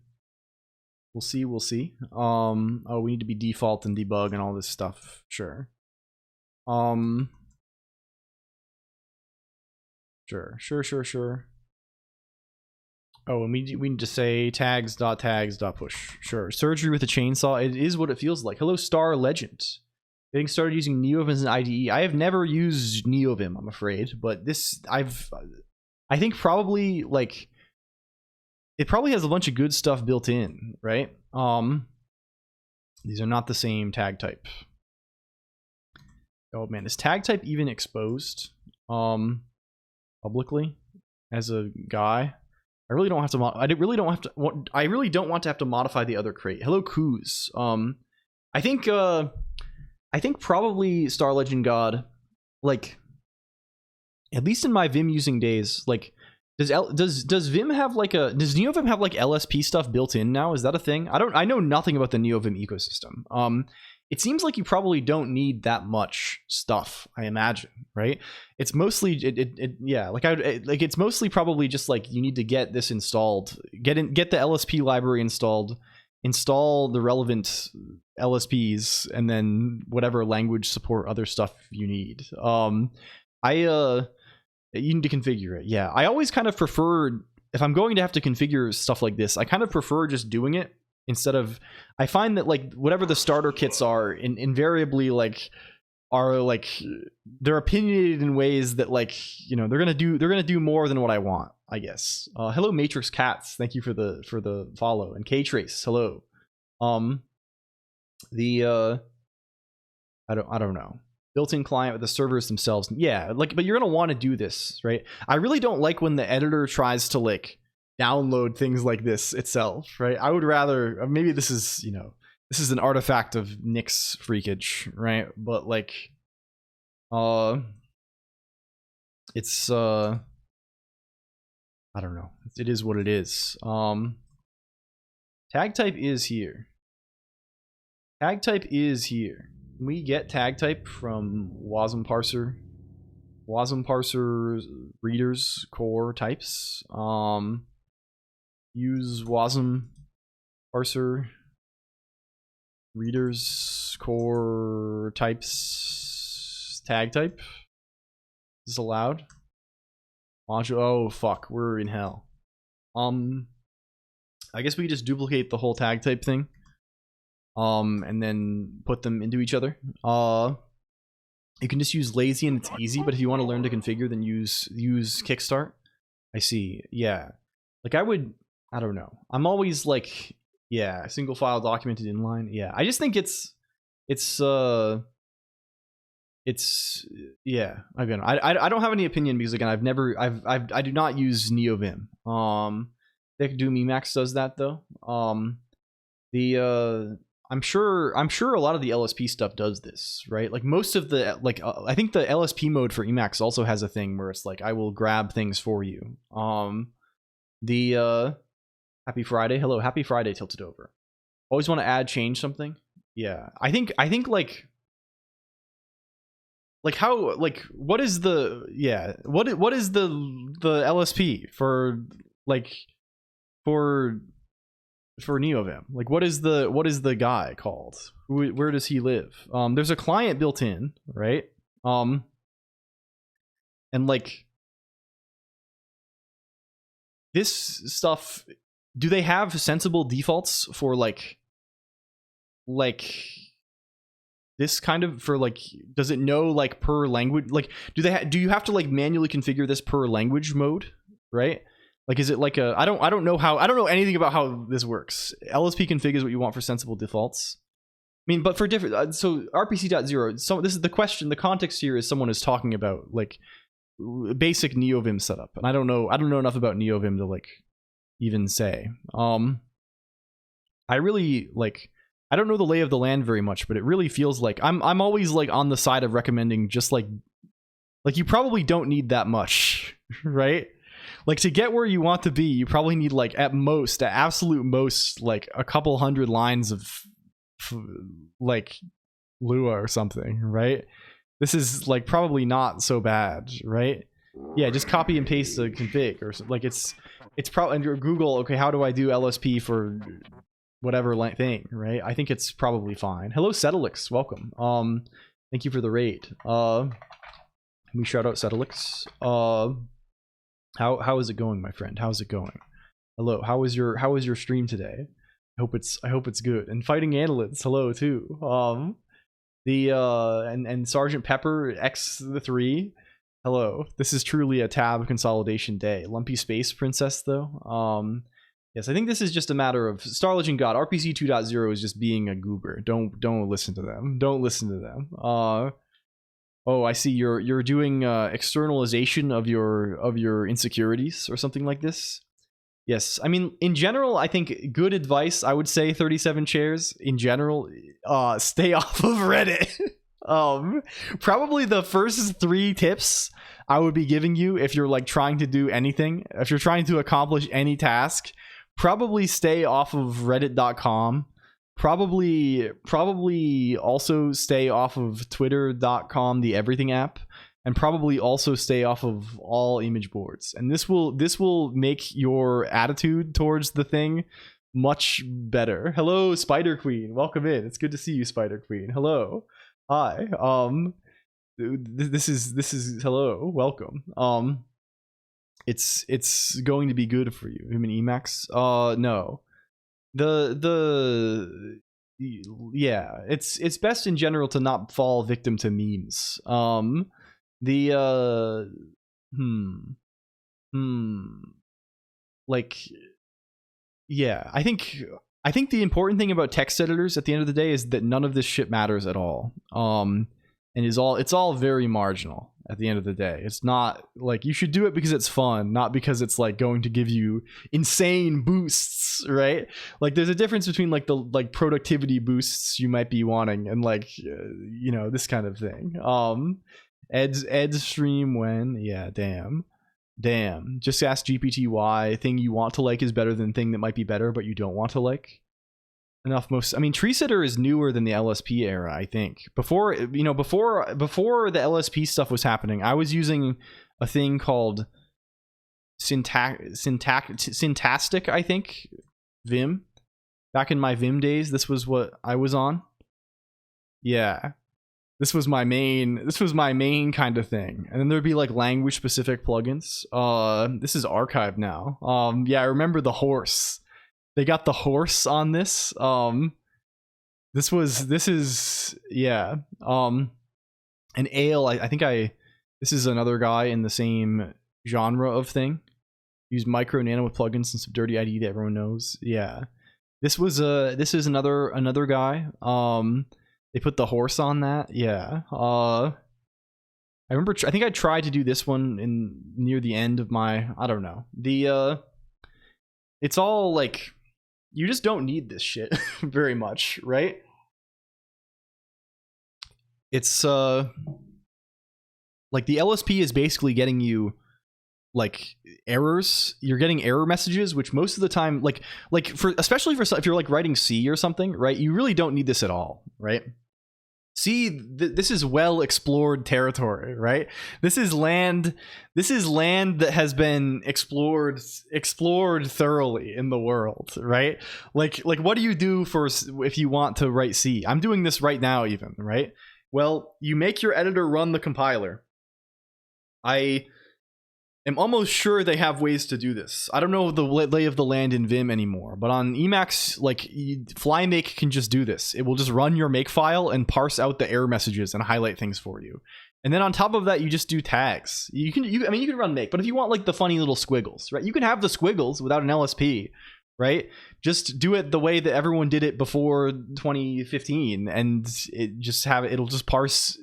[SPEAKER 3] We'll see. Oh, we need to be default and debug and all this stuff. Sure. Sure. Oh, and we need to say tags.tags.push. Sure. Surgery with a chainsaw. It is what it feels like. Hello, Star Legend. Getting started using NeoVim as an IDE. I have never used NeoVim, I'm afraid, but this I think probably, like, it probably has a bunch of good stuff built in, right? These are not the same tag type. Oh man, is tag type even exposed publicly as a guy? I really don't want to have to modify the other crate. Hello, Coos. I think probably Star Legend God, like, at least in my Vim using days, like, does Vim have like does NeoVim have like LSP stuff built in now? Is that a thing? I know nothing about the NeoVim ecosystem. It seems like you probably don't need that much stuff, I imagine, right? It's mostly it's mostly probably just like you need to get this installed, get the LSP library installed, install the relevant LSPs, and then whatever language support other stuff you need. You need to configure it. Yeah, I always kind of prefer, if I'm going to have to configure stuff like this, I kind of prefer just doing it instead of, I find that like whatever the starter kits are invariably like are like, they're opinionated in ways that, like, you know, they're gonna do more than what I want, I guess. Hello Matrix Cats, thank you for the follow, and K Trace, hello. I don't know. Built-in client with the servers themselves. Yeah, like, but you're gonna want to do this, right? I really don't like when the editor tries to like download things like this itself, right? I would rather, maybe this is, you know, this is an artifact of Nick's freakage, right? But like, it's I don't know. It is what it is. Tag type is here. Tag type is here. We get tag type from WASM parser. WASM parser readers core types. Use WASM parser readers core types tag type. Is this allowed? Module. Oh fuck, we're in hell. I guess we just duplicate the whole tag type thing. And then put them into each other. You can just use lazy and it's easy, but if you want to learn to configure, then use Kickstart. I see. Yeah. Like I don't know. I'm always like, yeah, single file documented inline. Yeah. I just think it's yeah. Again, I don't have any opinion because again, I do not use NeoVim. Vic Doom Emacs does that though. I'm sure a lot of the LSP stuff does this, right? Like most of the I think the LSP mode for Emacs also has a thing where it's like I will grab things for you. Happy Friday. Hello, happy Friday tilted over. Always want to change something? Yeah. I think like how what is the what is the LSP for for NeoVim? Like what is the guy called? Where does he live? There's a client built in, right? And like this stuff, do they have sensible defaults for like this kind of, for like, does it know like per language? Like do you have to like manually configure this per language mode, right? Like, is it like a, I don't know anything about how this works. LSP config is what you want for sensible defaults. I mean, but for different, so RPC.0, so this is the question, the context here is someone is talking about like basic NeoVim setup. And I don't know enough about NeoVim to like even say. I really like, I don't know the lay of the land very much, but it really feels like I'm always like on the side of recommending just like you probably don't need that much, right? Like to get where you want to be, you probably need like at absolute most, like a couple hundred lines of like Lua or something, right? This is like probably not so bad, right? Yeah, just copy and paste the config or something. Like it's probably under Google. Okay, how do I do LSP for whatever thing, right? I think it's probably fine. Hello, Settlix, welcome. Thank you for the raid. Can we shout out Settlix? How is it going, my friend? How's it going? Hello. How was your stream today? I hope it's good. And Fighting Annelids, hello too. And Sergeant Pepper X3, hello. This is truly a tab consolidation day. Lumpy Space Princess though. Yes, I think this is just a matter of Star Legend God. RPC 2.0 is just being a goober. Don't listen to them. Don't listen to them. Oh, I see. You're doing externalization of your insecurities or something like this. Yes, I mean in general, I think good advice. I would say 37 chairs in general. Stay off of Reddit. Probably the first 3 tips I would be giving you if you're like trying to do anything, if you're trying to accomplish any task. Probably stay off of Reddit.com. Probably also stay off of Twitter.com, the everything app, and probably also stay off of all image boards. And this will make your attitude towards the thing much better. Hello, Spider Queen. Welcome in. It's good to see you, Spider Queen. Hello. Hi. This is hello. Welcome. It's going to be good for you. I mean Emacs? No. Yeah, it's best in general to not fall victim to memes. Like, yeah, I think I think the important thing about text editors at the end of the day is that none of this shit matters at all. And it's all very marginal at the end of the day. It's not like you should do it because it's fun, not because it's like going to give you insane boosts, right? Like there's a difference between like the like productivity boosts you might be wanting and like you know, this kind of thing. Ed stream when, yeah, damn, just ask GPT why thing you want to like is better than thing that might be better but you don't want to like. I mean, tree sitter is newer than the LSP era, I think. Before the LSP stuff was happening, I was using a thing called Syntactic, I think, Vim. Back in my Vim days, this was what I was on. Yeah. This was my main kind of thing. And then there'd be like language specific plugins. This is archived now. Yeah, I remember the horse. They got the horse on this. This is yeah. And ale, I think this is another guy in the same genre of thing. Use micro nano with plugins and some dirty ID that everyone knows. Yeah. This is another guy. They put the horse on that. Yeah. I remember I think I tried to do this one near the end of my, I don't know. It's all like, you just don't need this shit very much, right? It's like the LSP is basically getting you like errors. You're getting error messages, which most of the time, like especially for if you're like writing C or something, right? You really don't need this at all, right? See, this is well explored territory, right? This is land that has been explored thoroughly in the world, right? Like what do you do if you want to write C? I'm doing this right now even, right? Well, you make your editor run the compiler. I am almost sure they have ways to do this. I don't know the lay of the land in Vim anymore, but on Emacs, like FlyMake can just do this. It will just run your make file and parse out the error messages and highlight things for you. And then on top of that, you just do tags. I mean, you can run make, but if you want like the funny little squiggles, right? You can have the squiggles without an LSP, right? Just do it the way that everyone did it before 2015, and it'll just parse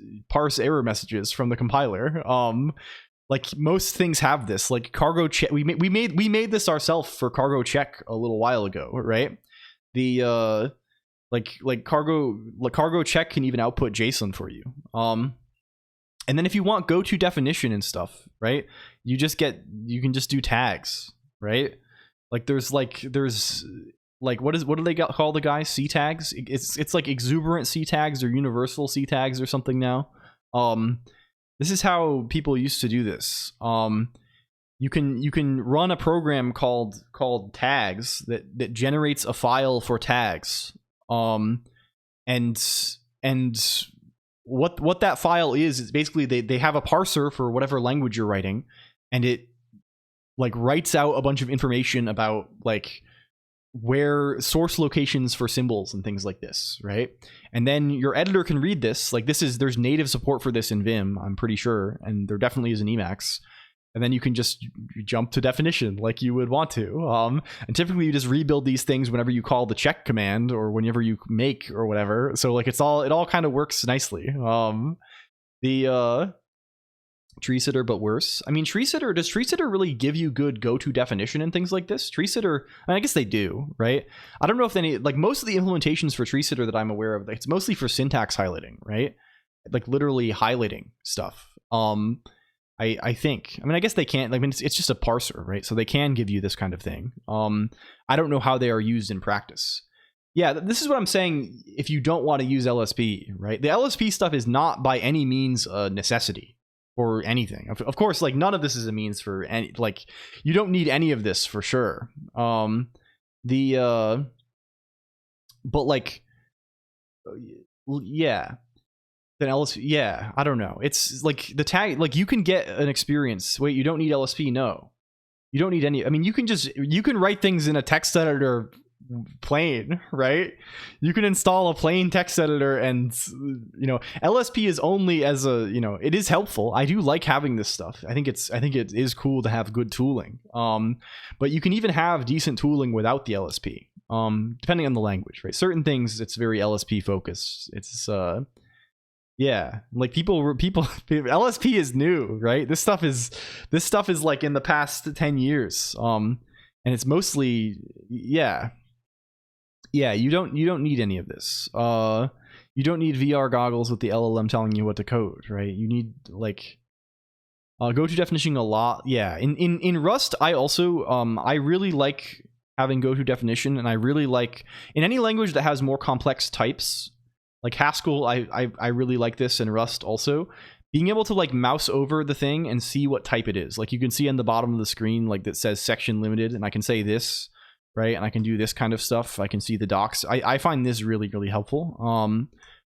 [SPEAKER 3] error messages from the compiler. Like most things have this, like cargo check. We made this ourselves for cargo check a little while ago, right? The like cargo check can even output JSON for you. And then if you want go to definition and stuff, right? You can just do tags, right? Like there's what do they call the guys? C tags? It's like exuberant C tags or universal C tags or something now. This is how people used to do this. You can run a program called tags that generates a file for tags. And what that file is basically they have a parser for whatever language you're writing, and it like writes out a bunch of information about like where source locations for symbols and things like this, right? And then your editor can read this. Like there's native support for this in Vim, I'm pretty sure, and there definitely is in Emacs. And then you can just jump to definition like you would want to. And typically you just rebuild these things whenever you call the check command or whenever you make or whatever. So like it all kind of works nicely. The tree sitter, but worse. I mean, does tree sitter really give you good go-to definition and things like this? Tree sitter, I guess they do, right? I don't know if any, like most of the implementations for tree sitter that I'm aware of, it's mostly for syntax highlighting, right? Like literally highlighting stuff. I think. I mean, I guess they can't. Like, I mean, it's just a parser, right? So they can give you this kind of thing. I don't know how they are used in practice. Yeah, this is what I'm saying. If you don't want to use LSP, right? The LSP stuff is not by any means a necessity for anything. Of course, like none of this is a means for any. Like, you don't need any of this for sure. But like, yeah. Then LSP, yeah, I don't know. It's like the tag, like you can get an experience. Wait, you don't need LSP? No, you don't need any. I mean, you can write things in a text editor plain, right? You can install a plain text editor, and LSP is only as a, it is helpful. I do like having this stuff. I think it is cool to have good tooling. But you can even have decent tooling without the LSP. depending on the language, right? Certain things it's very LSP focused. It's yeah, like people LSP is new, right? This stuff is like in the past 10 years. And it's mostly yeah, you don't need any of this. You don't need VR goggles with the LLM telling you what to code, right? You need like go to definition a lot. Yeah, in Rust, I also I really like having go to definition, and I really like in any language that has more complex types, like Haskell. I really like this in Rust also. Being able to like mouse over the thing and see what type it is. Like you can see on the bottom of the screen like that says section limited, and I can say this, right? And I can do this kind of stuff. I can see the docs. I find this really helpful.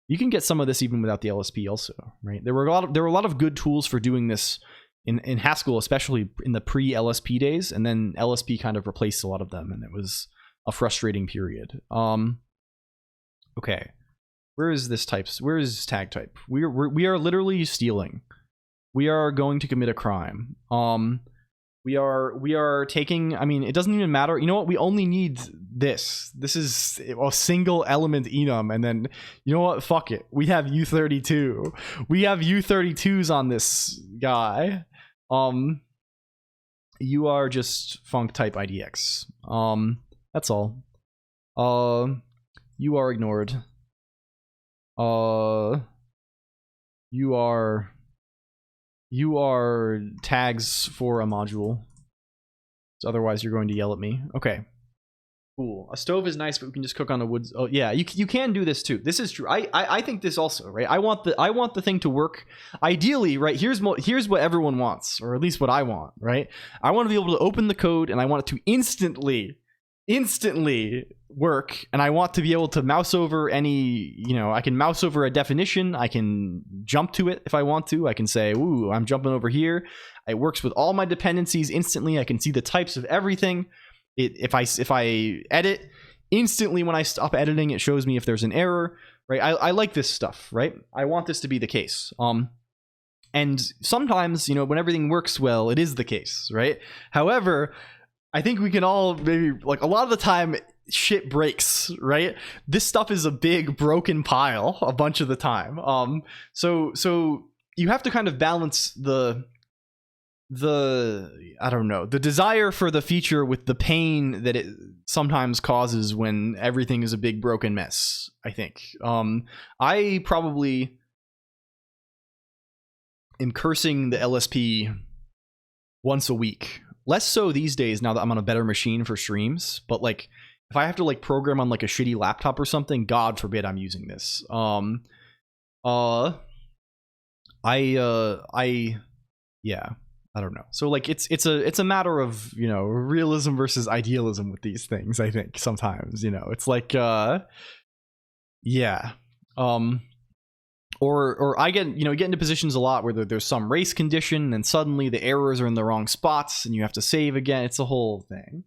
[SPEAKER 3] You can get some of this even without the LSP also, right? There were a lot of good tools for doing this in Haskell, especially in the pre-LSP days, and then LSP kind of replaced a lot of them, and it was a frustrating period. Okay, where is this types? Where is tag type? We are literally stealing. We are going to commit a crime. We are taking, I mean, it doesn't even matter. You know what? We only need this. This is a single element enum. And then, you know what? Fuck it. We have U32. We have U32s on this guy. You are just func type IDX. That's all. You are ignored. You are tags for a module. So otherwise you're going to yell at me. Okay. Cool. A stove is nice, but we can just cook on a wood. Oh yeah, you can do this too. This is true. I think this also, right? I want the thing to work ideally, right? Here's what everyone wants, or at least what I want, right? I want to be able to open the code and I want it to instantly work, and I want to be able to mouse over any, you know, I can mouse over a definition, I can jump to it if I want to, I can say, ooh, I'm jumping over here. It works with all my dependencies instantly. I can see the types of everything. If I edit instantly, when I stop editing, it shows me if there's an error, right? I like this stuff, right? I want this to be the case. And sometimes, you know, when everything works well, it is the case, right? However, I think we can all maybe, like, a lot of the time shit breaks, right? This stuff is a big broken pile a bunch of the time. So you have to kind of balance the I don't know, the desire for the feature with the pain that it sometimes causes when everything is a big broken mess, I think. I probably am cursing the LSP once a week. Less so these days now that I'm on a better machine for streams, but like if I have to like program on like a shitty laptop or something, God forbid I'm using this. Yeah, I don't know. So like it's a matter of, you know, realism versus idealism with these things, I think sometimes, you know. It's like yeah. Or I get into positions a lot where there's some race condition and suddenly the errors are in the wrong spots and you have to save again. It's a whole thing.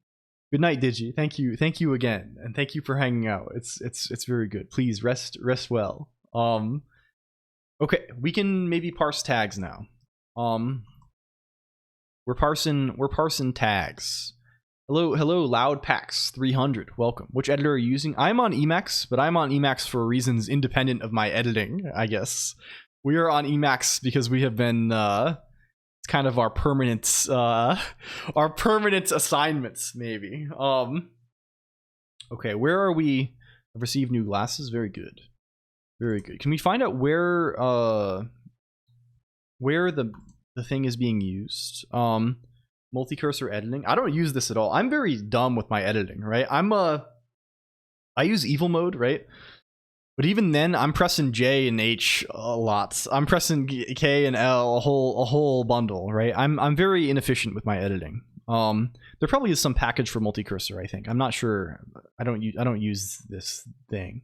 [SPEAKER 3] Good night, Digi. Thank you again, and thank you for hanging out. It's very good. Please rest well. Okay, we can maybe parse tags now. We're parsing tags. Hello, Loudpax 300. Welcome. Which editor are you using? I'm on Emacs, but I'm on Emacs for reasons independent of my editing, I guess. We are on Emacs because we have been it's kind of our permanent assignments, maybe. Okay, where are we? I've received new glasses. Very good. Very good. Can we find out where the thing is being used? Multi-cursor editing. I don't use this at all. I'm very dumb with my editing, right? I use evil mode, right? But even then, I'm pressing J and H a lot. I'm pressing K and L a whole bundle, right? I'm very inefficient with my editing. There probably is some package for multi-cursor, I think. I'm not sure. I don't use this thing.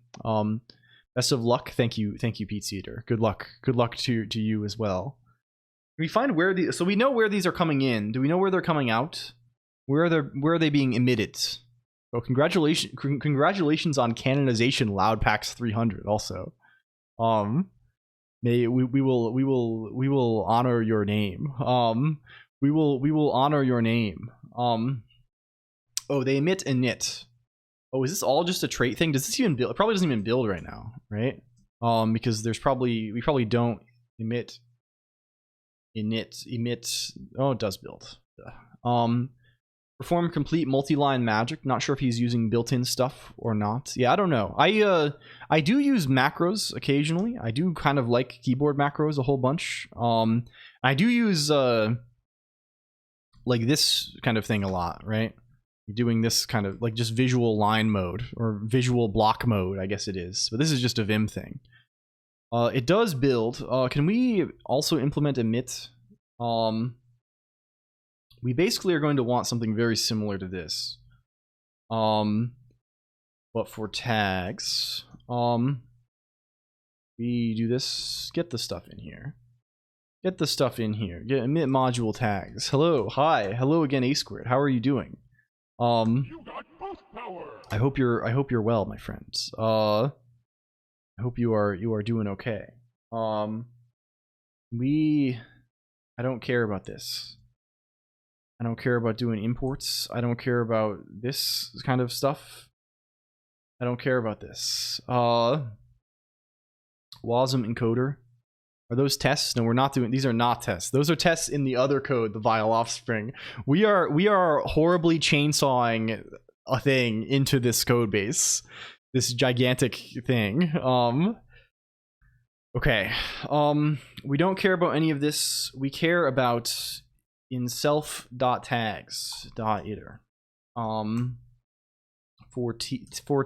[SPEAKER 3] Best of luck. Thank you, Pete Eater. Good luck to you as well. We find where so we know where these are coming in. Do we know where they're coming out? Where are they being emitted? Oh, congratulations on canonization, Loudpax 300. Also, may we will honor your name. We will honor your name. Oh, they emit init. Oh, is this all just a trait thing? Does this even build? It probably doesn't even build right now, right? Because we probably don't emit. Oh, it does build. Perform complete multi-line magic. Not sure if he's using built-in stuff or not. Yeah, I don't know. I do use macros occasionally. I do kind of like keyboard macros a whole bunch. I do use like this kind of thing a lot, right? Doing this kind of like just visual line mode or visual block mode, I guess it is. But this is just a Vim thing. It does build. Can we also implement emit? We basically are going to want something very similar to this. But for tags, we do this. Get the stuff in here. Get the stuff in here. Get emit module tags. Hello, hi, hello again, A Squared. How are you doing?
[SPEAKER 5] You got boost power.
[SPEAKER 3] I hope you're well, my friends. I hope you are doing okay. I don't care about this. I don't care about doing imports. I don't care about this kind of stuff. I don't care about this. WASM encoder. Are those tests? No, we're not doing. These are not tests. Those are tests in the other code, the Vile Offspring. We are horribly chainsawing a thing into this code base. This gigantic thing. Okay. We don't care about any of this. We care about in self.tags.iter. For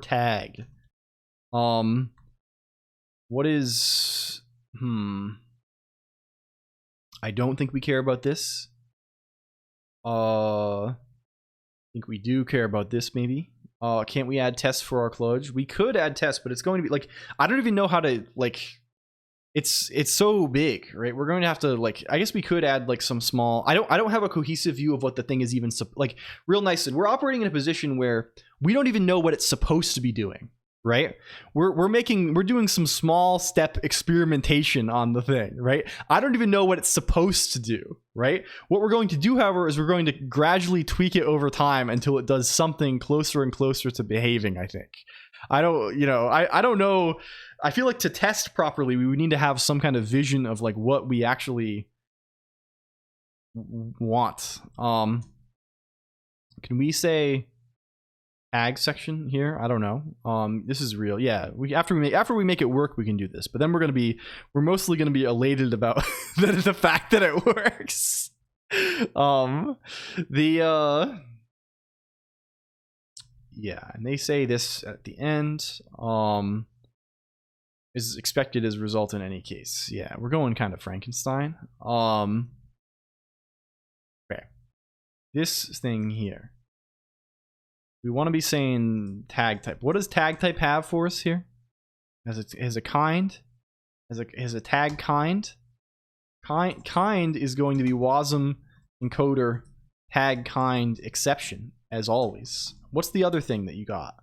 [SPEAKER 3] tag. What is I don't think we care about this. I think we do care about this maybe. Can't we add tests for our kludge? We could add tests, but it's going to be like I don't even know how to like it's so big, right? We're going to have to like I guess we could add like some small I don't have a cohesive view of what the thing is even like real nice. And we're operating in a position where we don't even know what it's supposed to be doing. Right, we're doing some small step experimentation on the thing, right? I don't even know what it's supposed to do, right? What we're going to do, however, is we're going to gradually tweak it over time until it does something closer and closer to behaving. I think. I don't know. I feel like to test properly, we would need to have some kind of vision of like what we actually want. Can we say? Ag section here. I don't know. This is real. Yeah, after we make it work, we can do this. But then we're mostly gonna be elated about the fact that it works. Yeah, and they say this at the end. Is expected as result in any case. Yeah, we're going kind of Frankenstein. Okay, this thing here. We want to be saying tag type. What does tag type have for us here? As a kind, as a tag kind. Kind is going to be WASM encoder tag kind exception as always. What's the other thing that you got?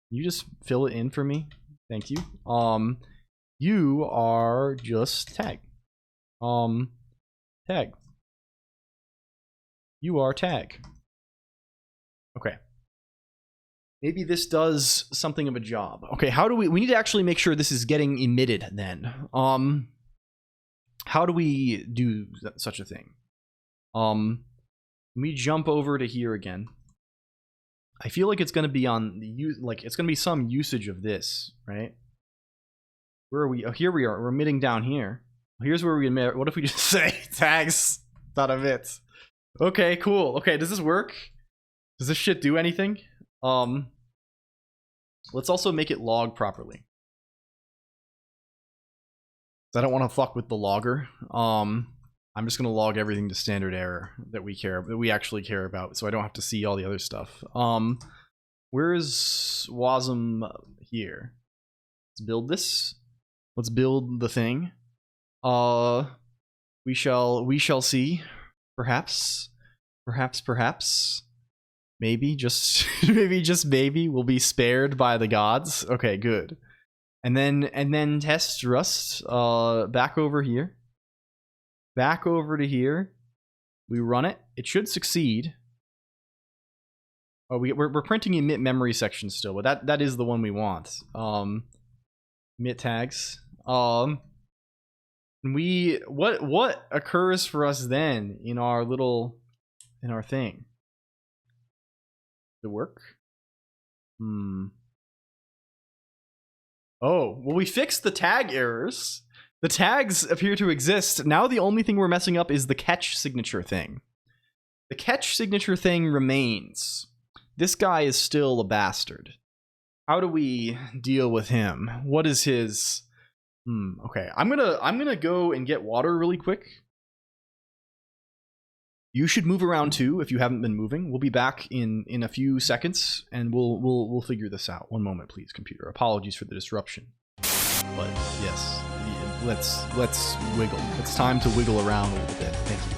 [SPEAKER 3] You just fill it in for me. Thank you. You are just tag. Tag. You are tag. Okay. Maybe this does something of a job. Okay, how do we need to actually make sure this is getting emitted then. How do we do such a thing? Let me jump over to here again. I feel like it's going to be on the like it's going to be some usage of this, right? Where are we? Oh, here we are. We're emitting down here. Here's where we emit. What if we just say tags dot emit? Okay, cool. Okay, does this work? Does this shit do anything? Let's also make it log properly. I don't want to fuck with the logger. I'm just gonna log everything to standard error that we actually care about, so I don't have to see all the other stuff. Where is WASM here? Let's build this. Let's build the thing. We shall see. Perhaps. Maybe just maybe we'll be spared by the gods. Okay, good. And then test Rust back over here. Back over to here. We run it. It should succeed. Oh, we're printing emit memory section still, but that is the one we want. Emit tags. What occurs for us then in our thing? Does it work? Oh, well, we fixed the tag errors. The tags appear to exist. Now the only thing we're messing up is the catch signature thing. The catch signature thing remains. This guy is still a bastard. How do we deal with him? What is his... okay, I'm gonna go and get water really quick. You should move around too if you haven't been moving. We'll be back in a few seconds, and we'll figure this out. One moment, please, computer. Apologies for the disruption. But yes, let's wiggle. It's time to wiggle around a little bit. Thank you.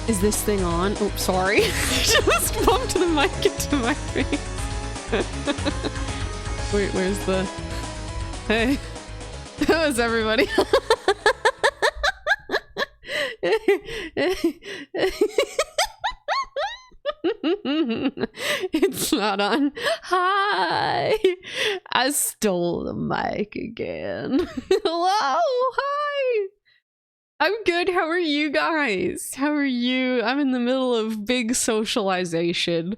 [SPEAKER 6] Is this thing on? Oh, sorry. Just bumped the mic into my face. Wait, where's the... Hey. How is everybody? It's not on. Hi. I stole the mic again. Hello. Hi. I'm good. How are you guys? How are you? I'm in the middle of big socialization.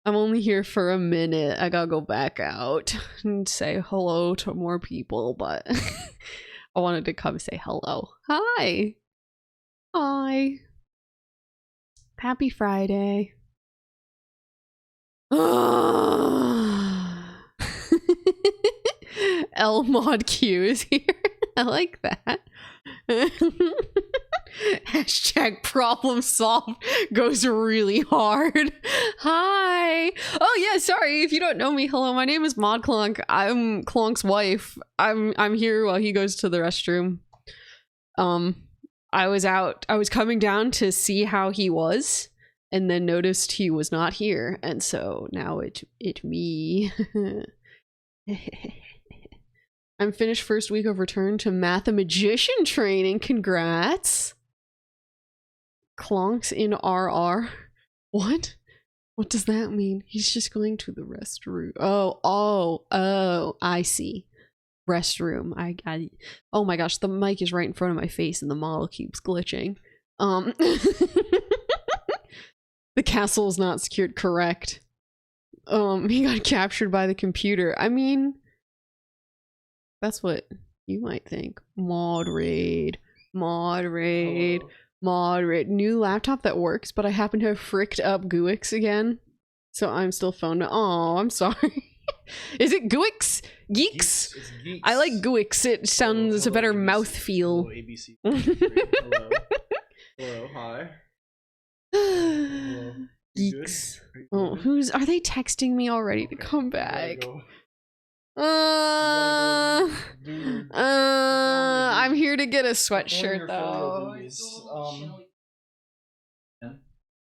[SPEAKER 6] I'm only here for a minute. I gotta go back out and say hello to more people, but I wanted to come say hello. Hi. Hi. Happy Friday. L mod Q is here. I like that. Hashtag problem solved goes really hard. Hi. Oh yeah, sorry if you don't know me. Hello, my name is Colonq. I'm Clonk's wife. I'm here while he goes to the restroom. I was coming down to see how he was, and then noticed he was not here, and so now it's me. I'm finished first week of return to Mathemagician training. Congrats. Clonk's in RR. What? What does that mean? He's just going to the restroom. Oh, I see. Restroom. I oh my gosh, the mic is right in front of my face and the model keeps glitching. The castle is not secured, correct. He got captured by the computer. I mean, that's what you might think. Mod raid. New laptop that works, but I happen to have fricked up GUIX again. So I'm still phoned. Oh, I'm sorry. Is it GUIX? Geeks?
[SPEAKER 3] It's geeks.
[SPEAKER 6] I like GUIX. It sounds, it's a better
[SPEAKER 3] ABC.
[SPEAKER 6] mouth feel.
[SPEAKER 3] Hello, ABC. Hello. Hello, hi. Hello. You
[SPEAKER 6] Geeks.
[SPEAKER 3] good?
[SPEAKER 6] Oh, are they texting me already to come back? I'm here to get a sweatshirt though.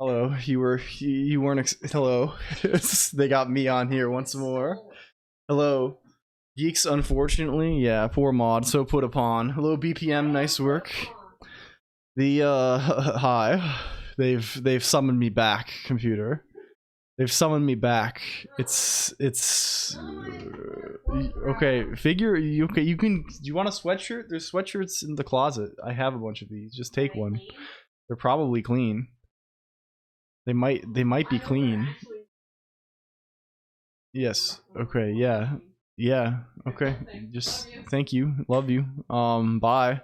[SPEAKER 3] Hello, you weren't hello. They got me on here once more. Hello. Geeks, unfortunately, yeah, poor mod, so put upon. Hello, BPM, nice work. The hi. They've summoned me back, computer. They've summoned me back. It's okay. Figure you okay. You can. Do you want a sweatshirt? There's sweatshirts in the closet. I have a bunch of these. Just take one. They're probably clean. They might be clean. Yes. Okay. Yeah. Yeah. Okay. Just thank you. Love you. Bye.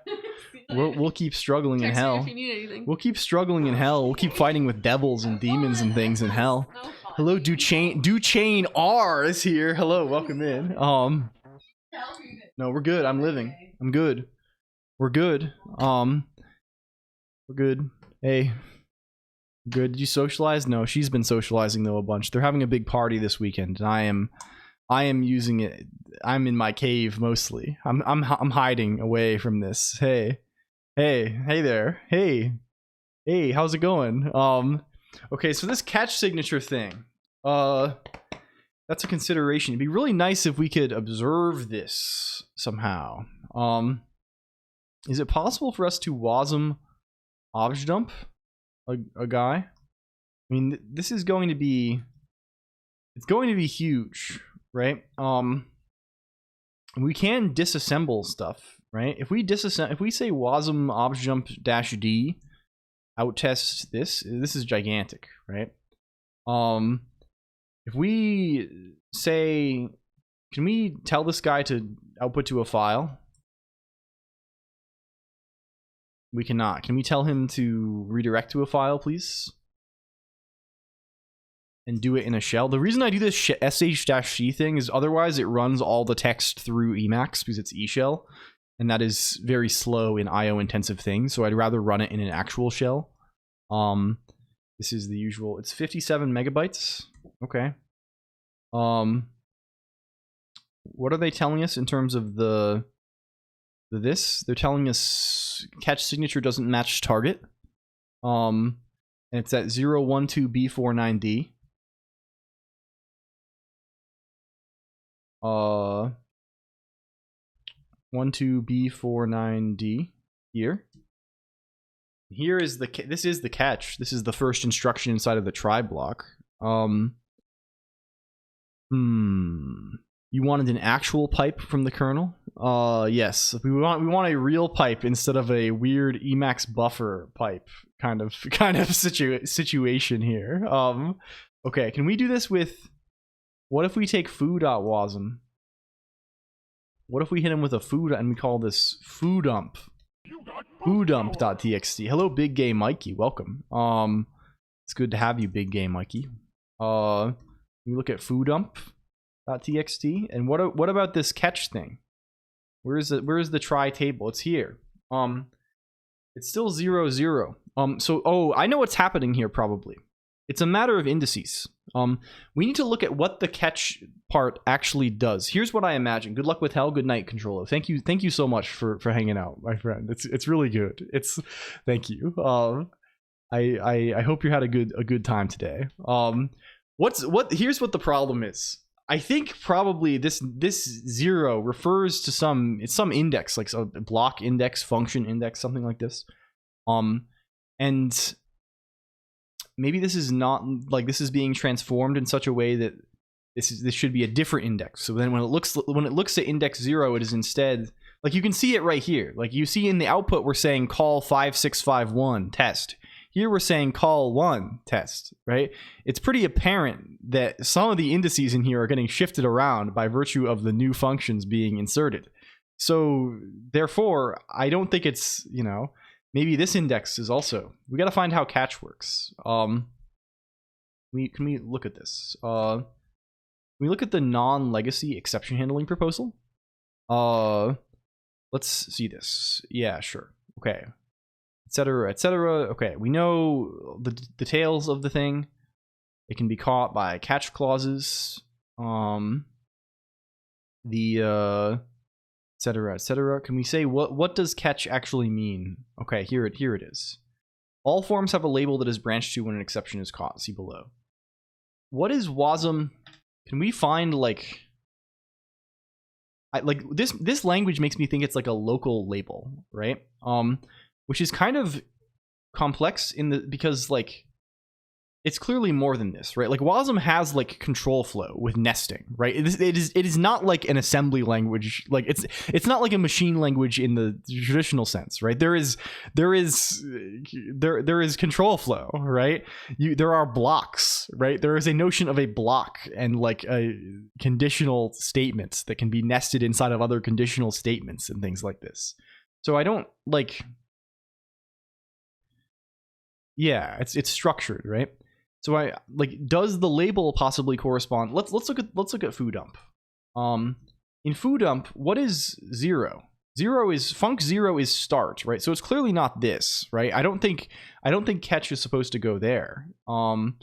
[SPEAKER 3] We'll keep struggling in hell. We'll keep struggling in hell. We'll keep fighting with devils and demons and things in hell. Hello, Duchain R is here. Hello, welcome in. No, we're good. I'm living. I'm good. We're good. We're good. Hey. Good. Did you socialize? No, she's been socializing though a bunch. They're having a big party this weekend, and I am using it. I'm in my cave mostly. I'm hiding away from this. Hey there. Hey, how's it going? Okay, so this catch signature thing, that's a consideration. It'd be really nice if we could observe this somehow. Is it possible for us to wasm obj dump a guy? I mean, this is going to be, it's going to be huge, right? We can disassemble stuff, right? If we say wasm obj jump -d outtest this is gigantic, right? If we say, can we tell this guy to output to a file? We cannot. Can we tell him to redirect to a file, please? And do it in a shell. The reason I do this sh-c thing is otherwise it runs all the text through Emacs because it's eShell, and that is very slow in IO intensive things, so I'd rather run it in an actual shell. This is the usual. It's 57 megabytes. Okay. What are they telling us in terms of this? They're telling us catch signature doesn't match target. And it's at 012B49D. 12B49D here. Here is this is the catch. This is the first instruction inside of the try block. You wanted an actual pipe from the kernel? Yes. We want a real pipe instead of a weird Emacs buffer pipe kind of situation here. Okay, can we do this with, what if we take foo.wasm? What if we hit him with a foo and we call this foodump? Foodump.txt. Hello, Big Gay Mikey. Welcome. It's good to have you, Big Gay Mikey. You look at foodump.txt, and what about this catch thing? Where is the try table? It's here. It's still 0 0. So I know what's happening here probably. It's a matter of indices. We need to look at what the catch part actually does. Here's what I imagine. Good luck with hell. Good night, controller. Thank you so much for hanging out, my friend. It's really good. Thank you. I hope you had a good time today. Here's what the problem is. I think probably this 0 refers to some index, like a block index, function index, something like this. And maybe this is not, like, this is being transformed in such a way that this should be a different index. So then when it looks at index 0, it is instead, like, you can see it right here. Like, you see in the output we're saying call 5651 test. Here we're saying call 1 test, right? It's pretty apparent that some of the indices in here are getting shifted around by virtue of the new functions being inserted. So therefore, I don't think it's, maybe this index is also, we got to find how catch works. Can we look at this? Can we look at the non-legacy exception handling proposal? Let's see this. Yeah, sure. Okay. Etc., etc. Okay, we know the details of the thing. It can be caught by catch clauses. the etc., etc. Can we say what does catch actually mean? Okay, here it is. All forms have a label that is branched to when an exception is caught. See below. What is WASM? Can we find like this language makes me think it's like a local label, right? Which is kind of complex because like it's clearly more than this, right? Like WASM has like control flow with nesting, right? It is not like an assembly language. Like it's not like a machine language in the traditional sense, right? There is control flow, right? There are blocks, right? There is a notion of a block and like a conditional statements that can be nested inside of other conditional statements and things like this. So I don't like, yeah, it's structured, right? So I like, does the label possibly correspond? Let's look at foo dump. In foo dump, what is 0? 0 is func 0 is start, right? So it's clearly not this, right? I don't think catch is supposed to go there. I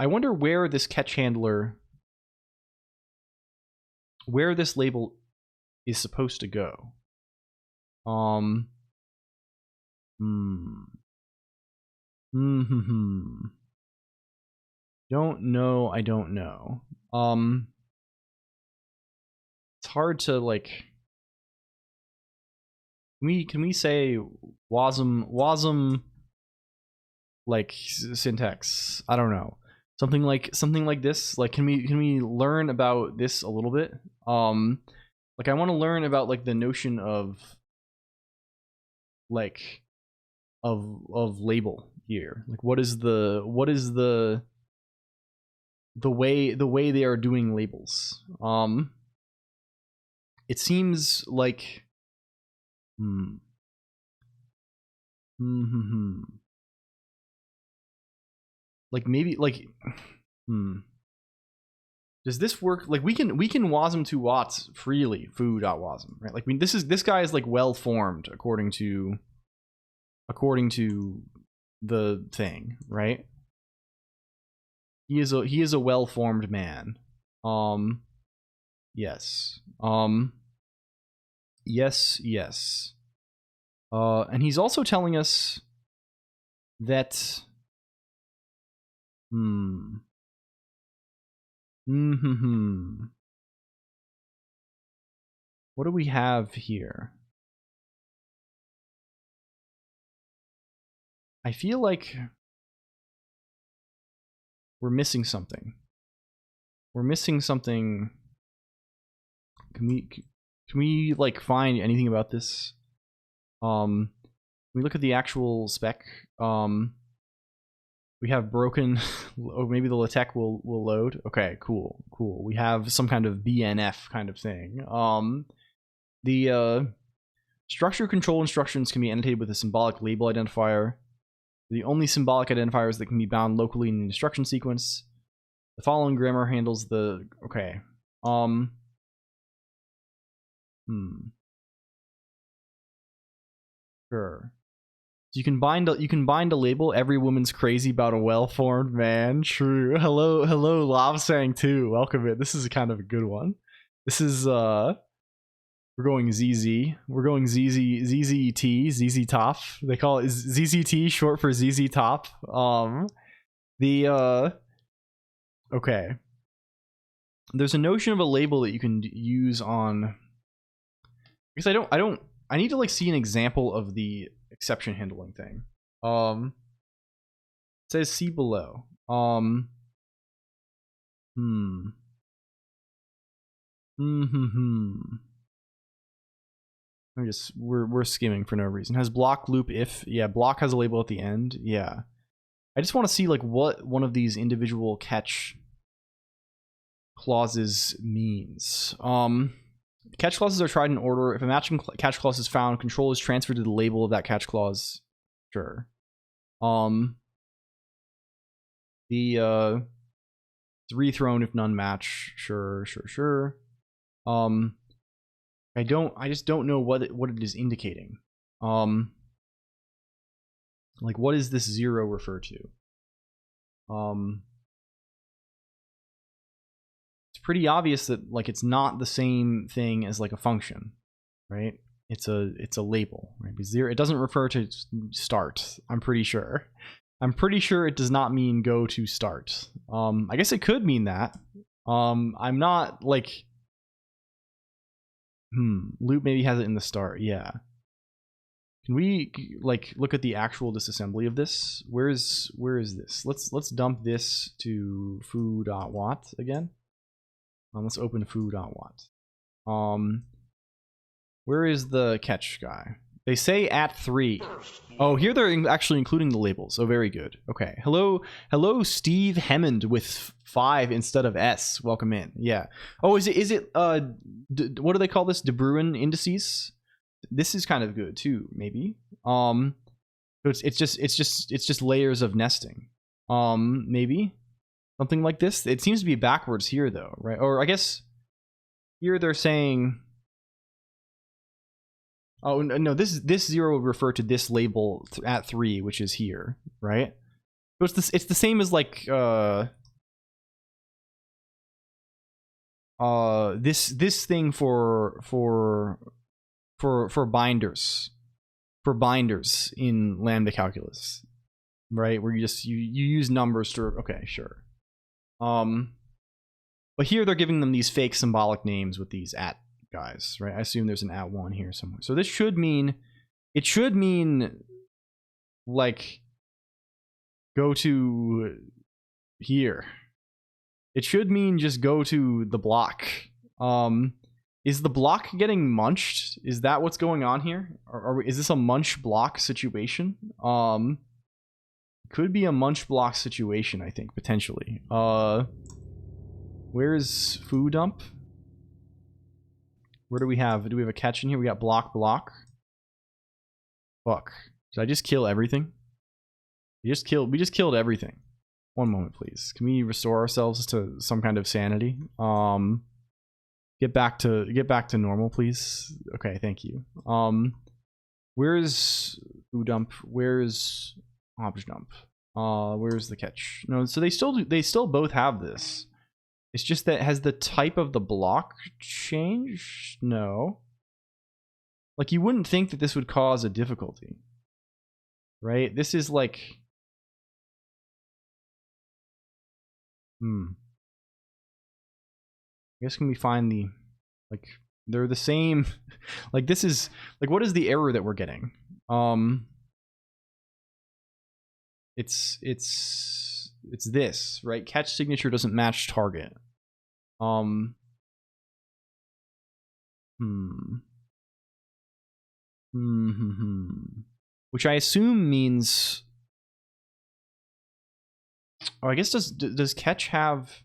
[SPEAKER 3] wonder where this catch handler, where this label is supposed to go. Don't know. I don't know. It's hard to like. Can we say WASM like syntax? I don't know. Something like this. Like can we learn about this a little bit? Like I want to learn about like the notion of like of label here. Like what is the way they are doing labels. It seems like like maybe like does this work? Like we can WASM to watts freely foo.wasm, right? Like this guy is like well formed according to the thing, right? He is a well-formed man. Yes. Yes. And he's also telling us that what do we have here? I feel like we're missing something. Can we like find anything about this? Can we look at the actual spec? We have broken. Oh, maybe the LaTeX will load. Okay, cool. We have some kind of BNF kind of thing. The structure control instructions can be annotated with a symbolic label identifier. The only symbolic identifiers that can be bound locally in the instruction sequence. The following grammar handles the okay. Sure. So you can bind a label. Every woman's crazy about a well-formed man. True. Hello, Lavsang too. Welcome in. This is kind of a good one. This is we're going ZZ. We're going ZZT, ZZ Top. They call it ZZT, short for ZZ Top. Okay. There's a notion of a label that you can use on. Because I need to like see an example of the exception handling thing. It says see below. We're skimming for no reason. Has block loop if? Yeah, block has a label at the end. Yeah. I just want to see like what one of these individual catch clauses means. Catch clauses are tried in order. If a matching catch clause is found, control is transferred to the label of that catch clause. Sure. The it's rethrown if none match. Sure. I just don't know what it is indicating. Like what is this 0 refer to? It's pretty obvious that like it's not the same thing as like a function, right? It's a label, right? Because it doesn't refer to start. I'm pretty sure it does not mean go to start. I guess it could mean that. I'm not like loop maybe has it in the start. Yeah. Can we like look at the actual disassembly of this? Where is this? Let's dump this to foo.wat again. Let's open foo.wat. Where is the catch guy? They say at 3. Oh, here they're actually including the labels. Oh, very good. Okay. Hello, Steve Hemmond with 5 instead of S. Welcome in. Yeah. Oh, is it what do they call this? De Bruin indices? This is kind of good too, maybe. So it's just layers of nesting. Maybe something like this. It seems to be backwards here though, right? Or I guess here they're saying, oh no, this 0 would refer to this label at 3, which is here, right? So it's the same as like this thing for binders in lambda calculus, right? Where you use numbers to, okay, sure. But here they're giving them these fake symbolic names with these at guys, right? I assume there's an at 1 here somewhere. So this should mean, it should mean like go to here. It should mean just go to the block. Is the block getting munched? Is that what's going on here? Is this a munch block situation? Could be a munch block situation, I think, potentially. Where's foo dump? Where do we have? Do we have a catch in here? We got block. Fuck. Did I just kill everything? We just killed everything. One moment, please. Can we restore ourselves to some kind of sanity? Get back to normal, please. Okay, thank you. Where's foo dump? Where's obj dump? Where's the catch? No, so they still both have this. It's just that, has the type of the block changed? No. Like, you wouldn't think that this would cause a difficulty, right? This is like, I guess can we find the, like, they're the same. Like, this is like, what is the error that we're getting? It's this, right? Catch signature doesn't match target. Which I assume means, oh, I guess does catch have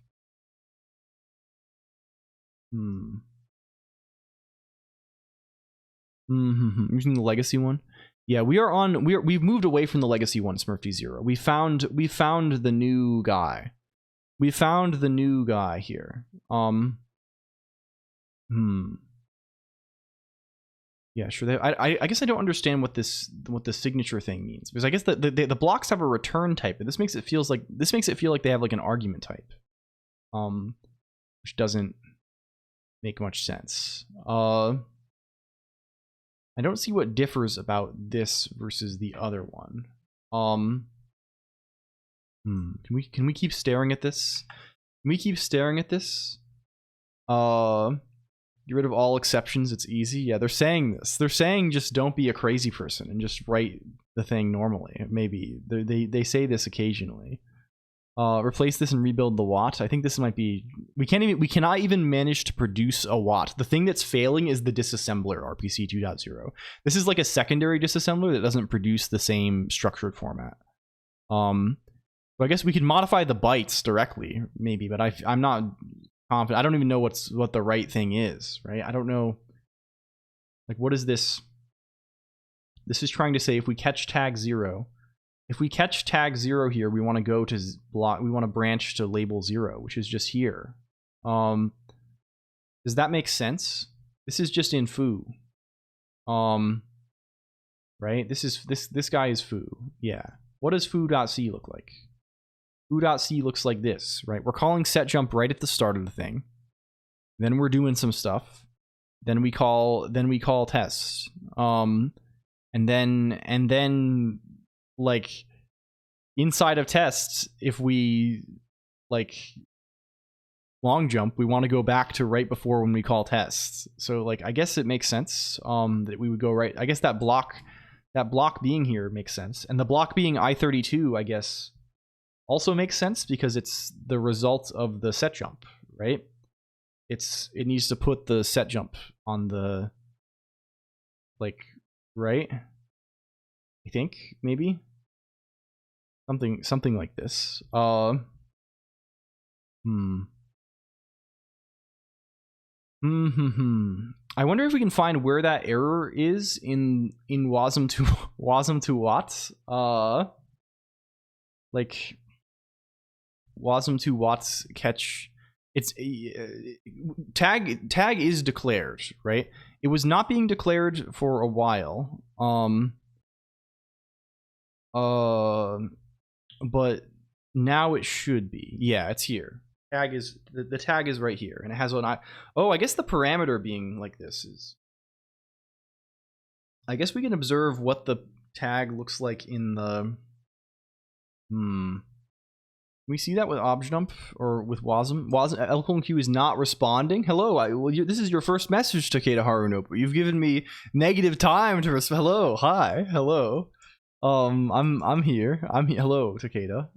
[SPEAKER 3] using the legacy one? Yeah, we've moved away from the legacy one, Smurfy0. We found the new guy. We found the new guy here. Yeah, sure. I guess I don't understand what the signature thing means, because I guess the blocks have a return type, but this makes it feel like they have like an argument type, which doesn't make much sense. I don't see what differs about this versus the other one. Can we keep staring at this? Can we keep staring at this? Get rid of all exceptions. It's easy. Yeah, they're saying this. They're saying just don't be a crazy person and just write the thing normally. Maybe they say this occasionally. Replace this and rebuild the watt. I think this might be, we cannot even manage to produce a watt. The thing that's failing is the disassembler RPC 2.0. This is like a secondary disassembler that doesn't produce the same structured format. So I guess we could modify the bytes directly, maybe, but I'm not confident. I don't even know what the right thing is, right? I don't know. Like, what is this? This is trying to say if we catch tag 0. If we catch tag 0 here, we want to go to block. We want to branch to label 0, which is just here. Does that make sense? This is just in foo. Right? This guy is foo. Yeah. What does foo.c look like? Foo.c looks like this, right? We're calling set jump right at the start of the thing. Then we're doing some stuff. Then we call tests. And then like inside of tests, if we like long jump, we want to go back to right before when we call tests. So like I guess it makes sense that we would go right. I guess that block being here makes sense, and the block being I-32 I guess also makes sense because it's the result of the set jump, right? It needs to put the set jump on the like right. I think maybe something like this. I wonder if we can find where that error is in wasm to watts. Like wasm to watts catch. It's tag is declared, right? It was not being declared for a while. But now it should be. Yeah, it's here. Tag is the tag is right here, and it has an I. Oh, I guess the parameter being like this is. I guess we can observe what the tag looks like in the. Can we see that with objump or with wasm? LCOLONQ is not responding. Hello, this is your first message, Takeda Harunobu. You've given me negative time to respond. Hello, hi, hello. I'm here. Hello, Takeda.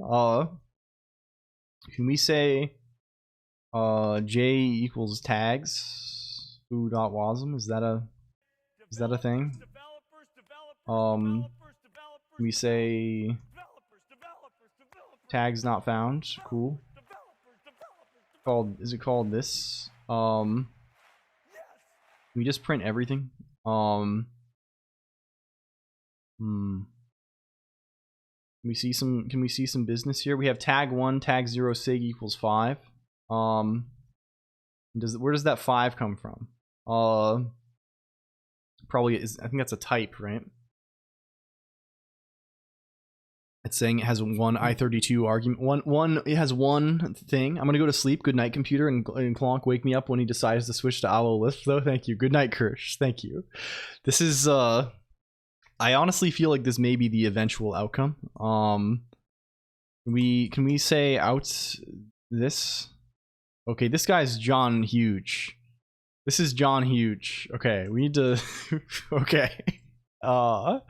[SPEAKER 3] Can we say j equals tags foo.wasm? Is that a thing? Can we say tags not found? Cool. Is it called this? Can we just print everything? Can we see some business here? We have tag 1, tag 0 sig equals 5. Where does that 5 come from? Probably is. I think that's a type, right? It's saying it has one I-32 argument. It has one thing. I'm gonna go to sleep. Good night, computer, and Colonq wake me up when he decides to switch to LLLL. Though, thank you. Good night, Kirsch. Thank you. This is I honestly feel like this may be the eventual outcome. Can we say out this? Okay, this guy's John Huge. This is John Huge. Okay, we need to. Okay. Out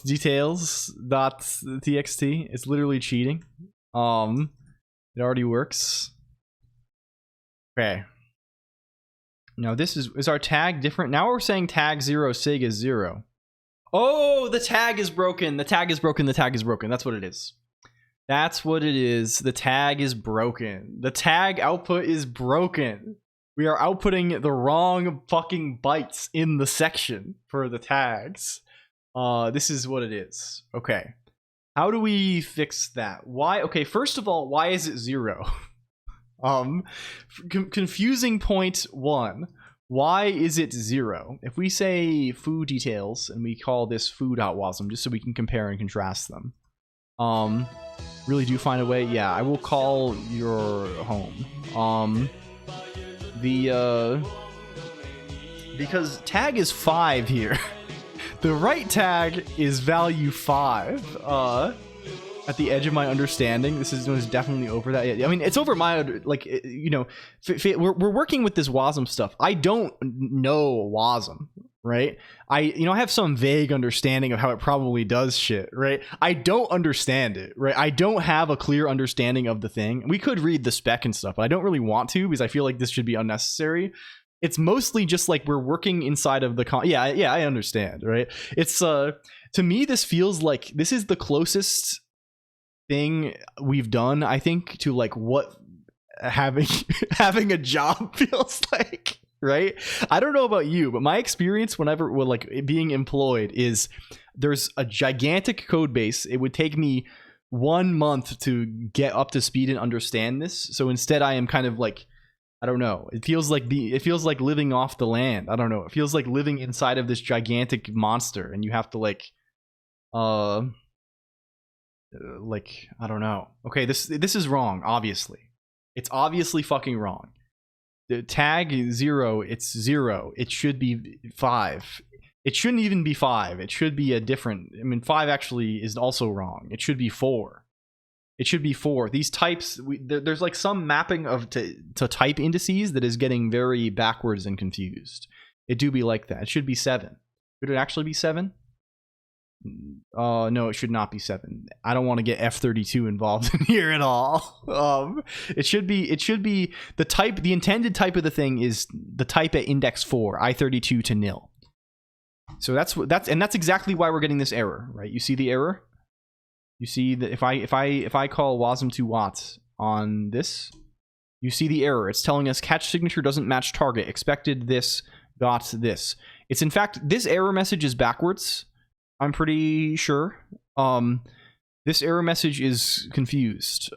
[SPEAKER 3] details.txt. It's literally cheating. It already works. Okay. Now this is our tag different. Now we're saying tag 0 sig is 0. Oh, the tag is broken. The tag is broken. The tag is broken. That's what it is. That's what it is. The tag is broken. The tag output is broken. We are outputting the wrong fucking bytes in the section for the tags. This is what it is. Okay. How do we fix that? Why? Okay, first of all, why is it 0? Confusing point 1. Why is it 0? If we say foo details and we call this foo.wasm just so we can compare and contrast them. Really do find a way. Yeah, I will call your home. Because tag is 5 here. The right tag is value 5. At the edge of my understanding, this is definitely over that. I mean, it's over my, like, you know, we're working with this wasm stuff. I don't know wasm, right? I have some vague understanding of how it probably does shit, right? I don't understand it, right? I don't have a clear understanding of the thing. We could read the spec and stuff, but I don't really want to because I feel like this should be unnecessary. It's mostly just like we're working inside of the yeah, I understand, right? It's to me, this feels like this is the closest thing we've done, I think, to like what having a job feels like, right? I don't know about you, but my experience whenever like being employed is there's a gigantic code base. It would take me 1 month to get up to speed and understand this. So instead I am kind of like, I don't know. It feels like living off the land. I don't know. It feels like living inside of this gigantic monster and you have to like I don't know. Okay, this is wrong, obviously. It's obviously fucking wrong. the tag 0, it's 0. It should be 5. It shouldn't even be 5. It should be a different. I mean, 5 actually is also wrong. It should be 4. It should be 4. These types, there's like some mapping of to type indices that is getting very backwards and confused. It do be like that. It should be 7. Should it actually be 7? No, it should not be 7. I don't want to get F32 involved in here at all. It should be the type. The intended type of the thing is the type at index 4, I32 to nil. So that's exactly why we're getting this error, right? You see the error? You see that if I call wasm to watts on this, you see the error. It's telling us catch signature doesn't match target. Expected this, got this. It's in fact, this error message is backwards. I'm pretty sure. This error message is confused.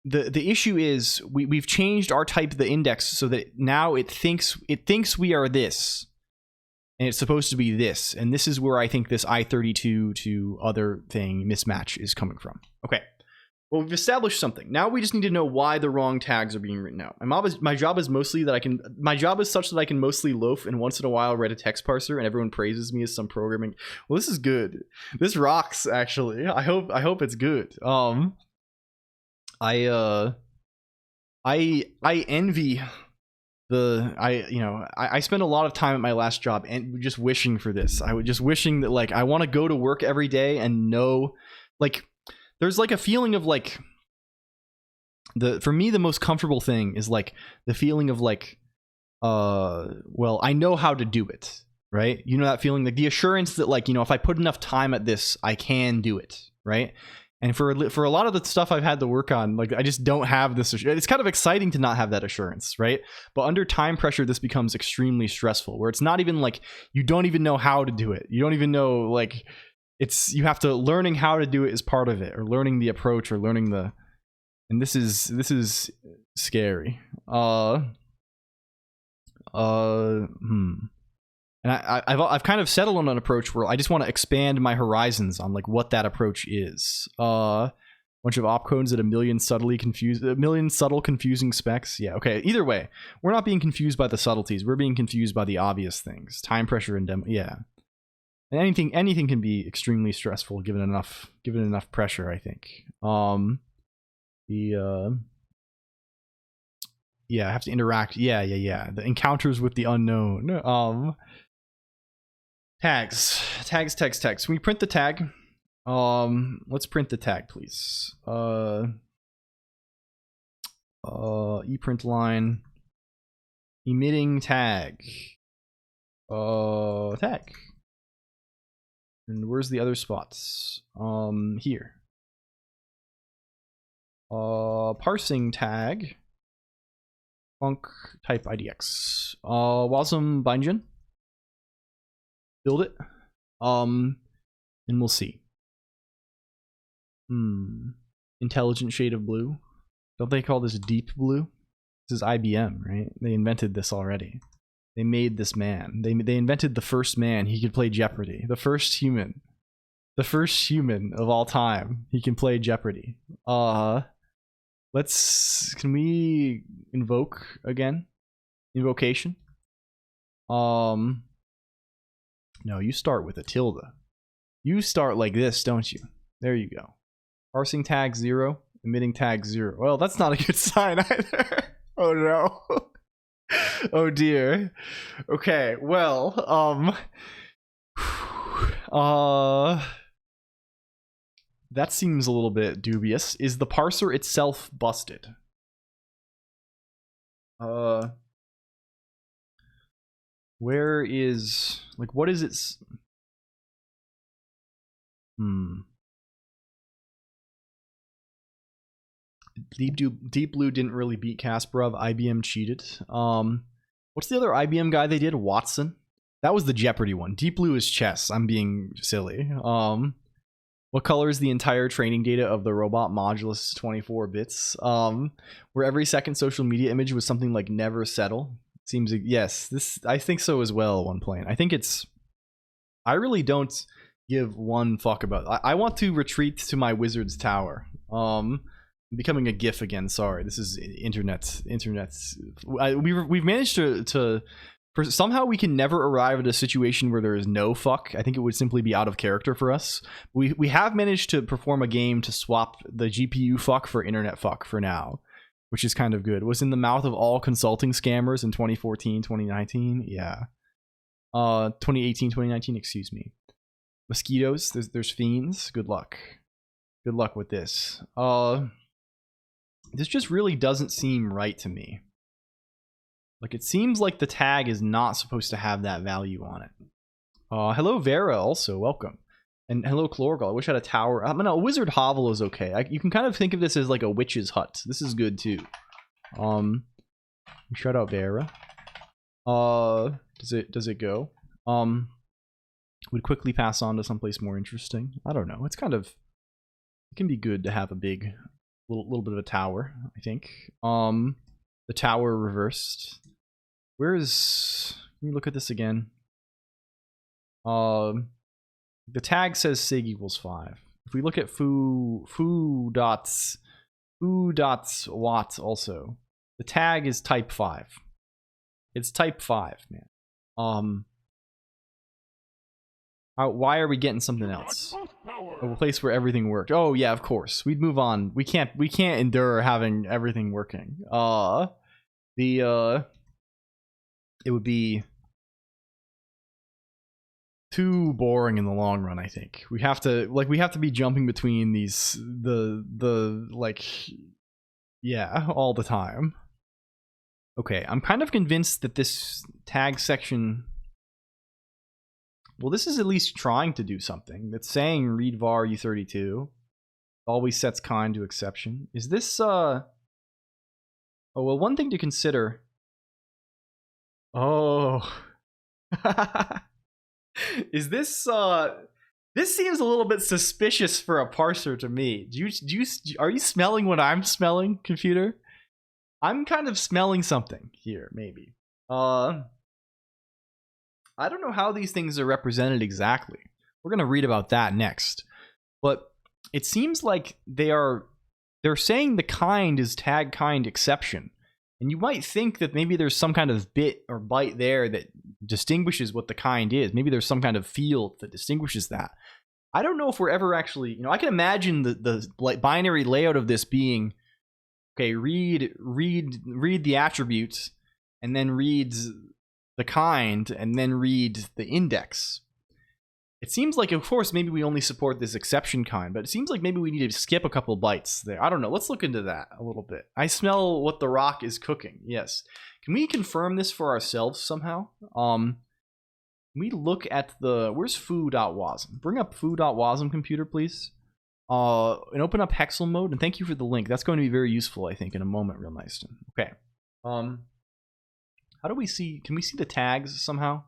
[SPEAKER 3] The issue is we've changed our type of the index so that now it thinks we are this, and it's supposed to be this, and this is where I think this I32 to other thing mismatch is coming from. Okay. Well, we've established something. Now we just need to know why the wrong tags are being written out. My job is mostly that my job is such that I can mostly loaf and once in a while write a text parser and everyone praises me as some programming. Well, this is good. This rocks, actually. I hope it's good. I envy I spent a lot of time at my last job and just wishing for this. I was just wishing that like I want to go to work every day and know like there's like a feeling of like for me the most comfortable thing is like the feeling of like well, I know how to do it, right? You know that feeling, like the assurance that like, you know, if I put enough time at this, I can do it, right? And for a lot of the stuff I've had to work on, like I just don't have this. It's kind of exciting to not have that assurance, right? But under time pressure, this becomes extremely stressful, where it's not even like you don't even know how to do it. You don't even know like you have to learning how to do it is part of it, or learning the approach, or learning the. And this is scary. And I've kind of settled on an approach where I just want to expand my horizons on like what that approach is. Bunch of opcodes at a million subtle confusing specs. Yeah, okay. Either way, we're not being confused by the subtleties. We're being confused by the obvious things. Time pressure and demo. Yeah, and anything can be extremely stressful given enough pressure, I think. Yeah, I have to interact. Yeah. The encounters with the unknown. Tags. Can we print the tag? Let's print the tag, please. Eprint line. Emitting tag. Tag. And where's the other spots? Here. Parsing tag. Colonq type IDX. Wasm bindgen. Build it. And we'll see. Intelligent shade of blue. Don't they call this deep blue? This is IBM, right? They invented this already. They made this man. They invented the first man. He could play Jeopardy. The first human of all time. He can play Jeopardy. Can we invoke again? Invocation? No, you start with a tilde. You start like this, don't you? There you go. Parsing tag 0, emitting tag 0. Well, that's not a good sign either. Oh no. Oh dear. Okay, well, that seems a little bit dubious. Is the parser itself busted? Where is, like, what is it? Deep Blue didn't really beat Kasparov. IBM cheated. What's the other IBM guy they did? Watson? That was the Jeopardy one. Deep Blue is chess. I'm being silly. What color is the entire training data of the robot modulus 24 bits? Where every second social media image was something like never settle. Seems, yes, this, I think so as well at one point. I think it's, I really don't, give one fuck about. I want to retreat to my wizard's tower. I'm becoming a GIF again. Sorry, this is internet. We've managed to somehow we can never arrive at a situation where there is no fuck. I think it would simply be out of character for us. We have managed to perform a game to swap the GPU fuck for internet fuck for now, which is kind of good. It was in the mouth of all consulting scammers in 2014, 2019. Yeah. 2018, 2019, excuse me. Mosquitoes, there's fiends. Good luck. Good luck with this. This just really doesn't seem right to me. Like, it seems like the tag is not supposed to have that value on it. Hello, Vera, also, welcome. And hello, COLONQ. I wish I had a tower. I mean, a wizard hovel is okay. You can kind of think of this as like a witch's hut. This is good, too. Shout out Vera. Does it go? Would quickly pass on to someplace more interesting. I don't know. It's kind of, it can be good to have a big, little bit of a tower, I think. The tower reversed. Where is, let me look at this again. The tag says sig equals 5. If we look at foo dots watt also, the tag is type 5. It's type 5, man. Why are we getting something else? A place where everything worked. Oh yeah, of course. We'd move on. We can't endure having everything working. It would be too boring in the long run, I think. We have to be jumping between these yeah, all the time. Okay, I'm kind of convinced that this tag section, well, this is at least trying to do something. That's saying read var u32 always sets kind to exception. Is this oh well, one thing to consider. Oh. Is this this seems a little bit suspicious for a parser to me. Are you smelling what I'm smelling, computer? I'm kind of smelling something here, maybe. I don't know how these things are represented exactly. We're going to read about that next. But it seems like they're saying the kind is tag kind exception. And you might think that maybe there's some kind of bit or byte there that distinguishes what the kind is. Maybe there's some kind of field that distinguishes that. I don't know if we're ever actually, I can imagine the like binary layout of this being, okay, read the attributes, and then reads the kind, and then read the index. It seems like, of course, maybe we only support this exception kind, but it seems like maybe we need to skip a couple bytes there. I don't know. Let's look into that a little bit. I smell what the rock is cooking. Yes. Can we confirm this for ourselves somehow? Can we look at the, where's foo.wasm? Bring up foo.wasm, computer, please. And open up Hexel mode, and thank you for the link. That's going to be very useful, I think, in a moment, real nice. Okay. How do we see, can we see the tags somehow?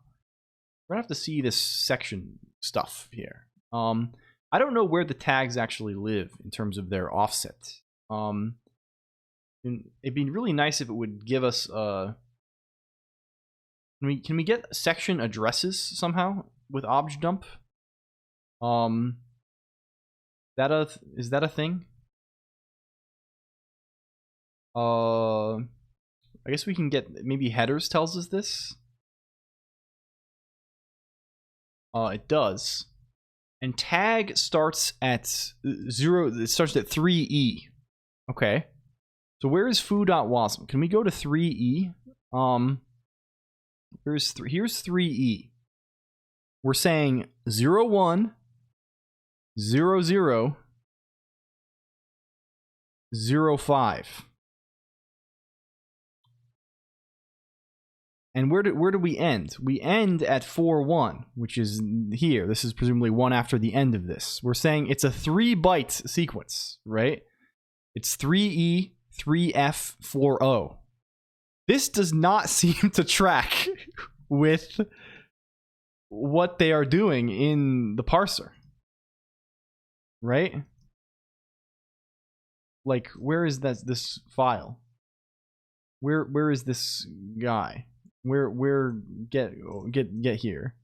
[SPEAKER 3] We're gonna have to see this section stuff here. I don't know where the tags actually live in terms of their offset. It'd be really nice if it would give us can we get section addresses somehow with objdump? Is that a thing? I guess we can get, maybe headers tells us this. It does. And tag starts at 0, it starts at 3e. Okay. So where is foo.wasm? Can we go to 3e? Here's 3e. We're saying 01, 00, 05. And where do we end? We end at 4-1, which is here. This is presumably one after the end of this. We're saying it's a 3-byte sequence, right? It's 3E, 3F, 4O. This does not seem to track with what they are doing in the parser, right? Like, where is this file? Where is this guy? Where get here.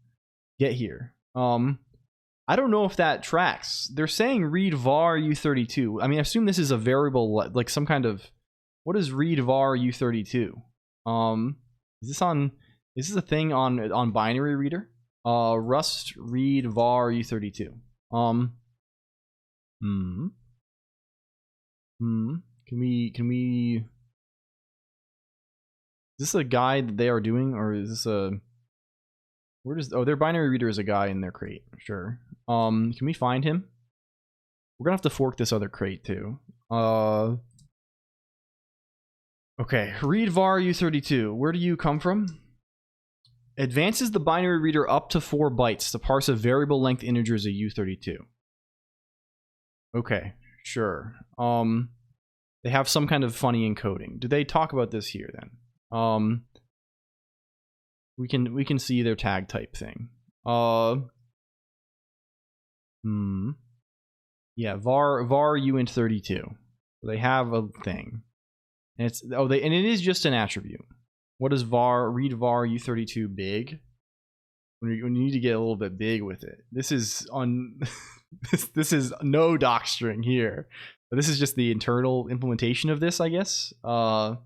[SPEAKER 3] I I don't know if that tracks. They're saying read var u32. I mean, I assume this is a variable, like some kind of, what is read var u32? Is this a thing on binary reader? Rust read var u32. Can we is this a guide that they are doing, or is this a, where does, oh, their binary reader is a guy in their crate, sure. Can we find him? We're gonna have to fork this other crate too. Okay, read var u32. Where do you come from? Advances the binary reader up to 4 bytes to parse a variable length integer as a u32. Okay, sure. They have some kind of funny encoding. Do they talk about this here then? We can see their tag type thing. Yeah, var uint32. They have a thing. And it's, oh, and it is just an attribute. What is read var u32 big? When you need to get a little bit big with it. This is on this is no docstring here. But this is just the internal implementation of this, I guess. I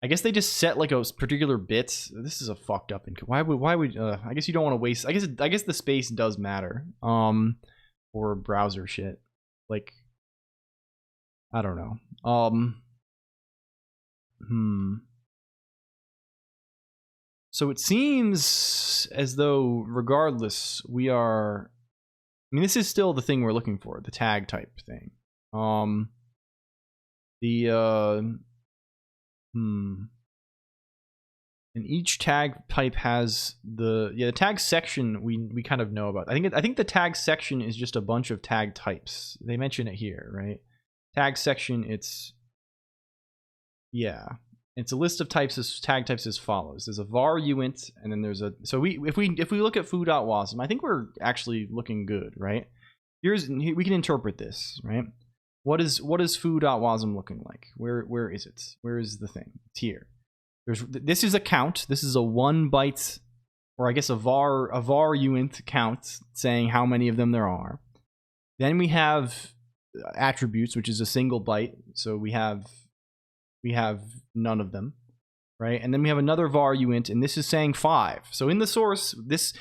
[SPEAKER 3] guess they just set like a particular bit. This is a fucked up. Why would I guess you don't want to waste. I guess the space does matter. For browser shit. Like, I don't know. So it seems as though, regardless, we are. I mean, this is still the thing we're looking for, the tag type thing. And each tag type has the tag section we kind of know about. I think the tag section is just a bunch of tag types. They mention it here, right? Tag section, it's a list of tag types as follows. There's a var uint, and then there's a, so if we look at foo.wasm, I think we're actually looking good, right? We can interpret this, right? What is foo.wasm looking like? Where is it? Where is the thing? It's here. This is a count. This is a 1 byte, or I guess a var uint count saying how many of them there are. Then we have attributes, which is a single byte. So we have none of them, right? And then we have another var uint, and this is saying 5. So in the source, this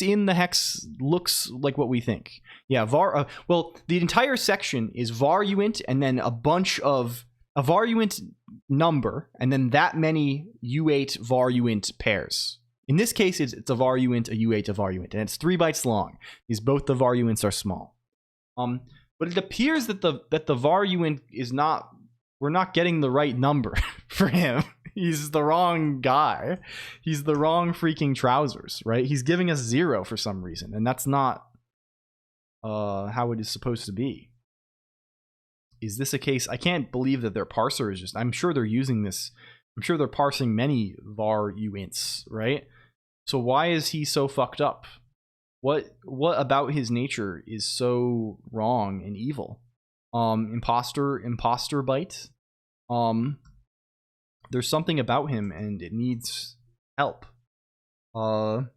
[SPEAKER 3] in the hex looks like what we think. Yeah, well, the entire section is var uint, and then a bunch of a var uint number, and then that many u8 var uint pairs. In this case, it's a var uint, a u8, a var uint, and it's 3 bytes long. Both the var uints are small. But it appears that the var uint is not. We're not getting the right number for him. He's the wrong guy. He's the wrong freaking trousers, right? He's giving us 0 for some reason, and that's not how it is supposed to be. Is this a case? I can't believe that their parser is just. I'm sure they're using this. I'm sure they're parsing many var uints, right? So why is he so fucked up? What about his nature is so wrong and evil? Imposter byte. There's something about him, and it needs help. Right,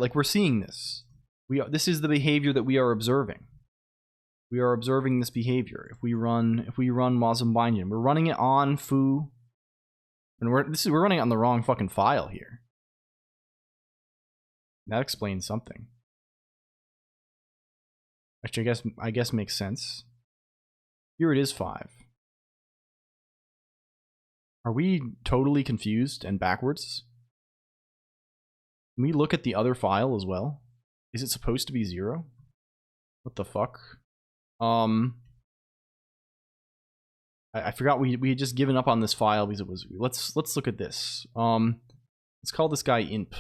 [SPEAKER 3] like we're seeing this. This is the behavior that we are observing. We are observing this behavior. If we run wasm binding, we're running it on foo, and we're running it on the wrong fucking file here. That explains something. Which I guess makes sense. Here it is 5. Are we totally confused and backwards? Can we look at the other file as well? Is it supposed to be 0? What the fuck? I forgot we had just given up on this file because it was. Let's look at this. Let's call this guy imp.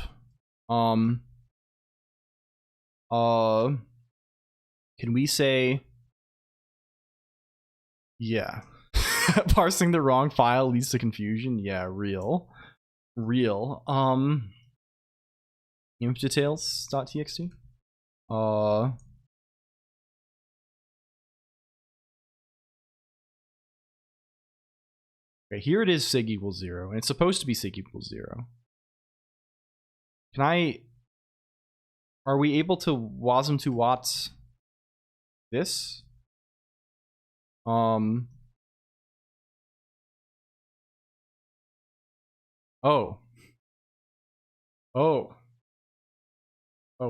[SPEAKER 3] Can we say, yeah, parsing the wrong file leads to confusion? Yeah, real. Imp details.txt. Okay, here it is sig equals 0, and it's supposed to be sig equals 0. Can I... Are we able to wasm to watts this? Oh. Oh. Oh,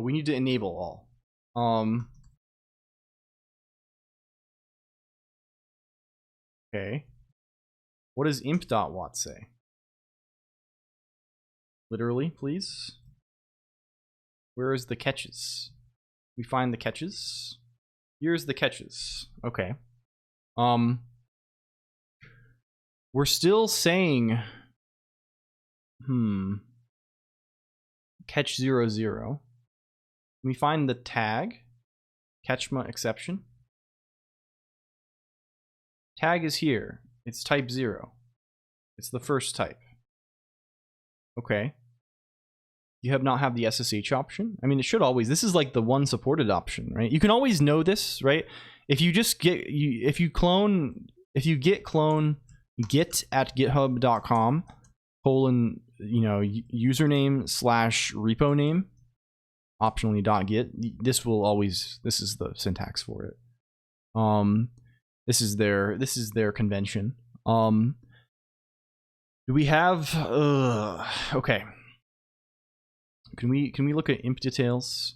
[SPEAKER 3] we need to enable all. Okay. What does imp.watt say? Literally, please. Where is the catches? We find the catches. Here's the catches. Okay. We're still saying catch 0, 0. We find the tag catchma exception. Tag is here. It's type 0. It's the first type. Okay. You have not have the SSH option. I mean, it should always. This is like the one supported option, right? You can always know this, right? If you just get if you git clone git at github.com colon username / repo name optionally .git, this will always, this is the syntax for it. This is their convention. Do we have okay. Can we look at imp details?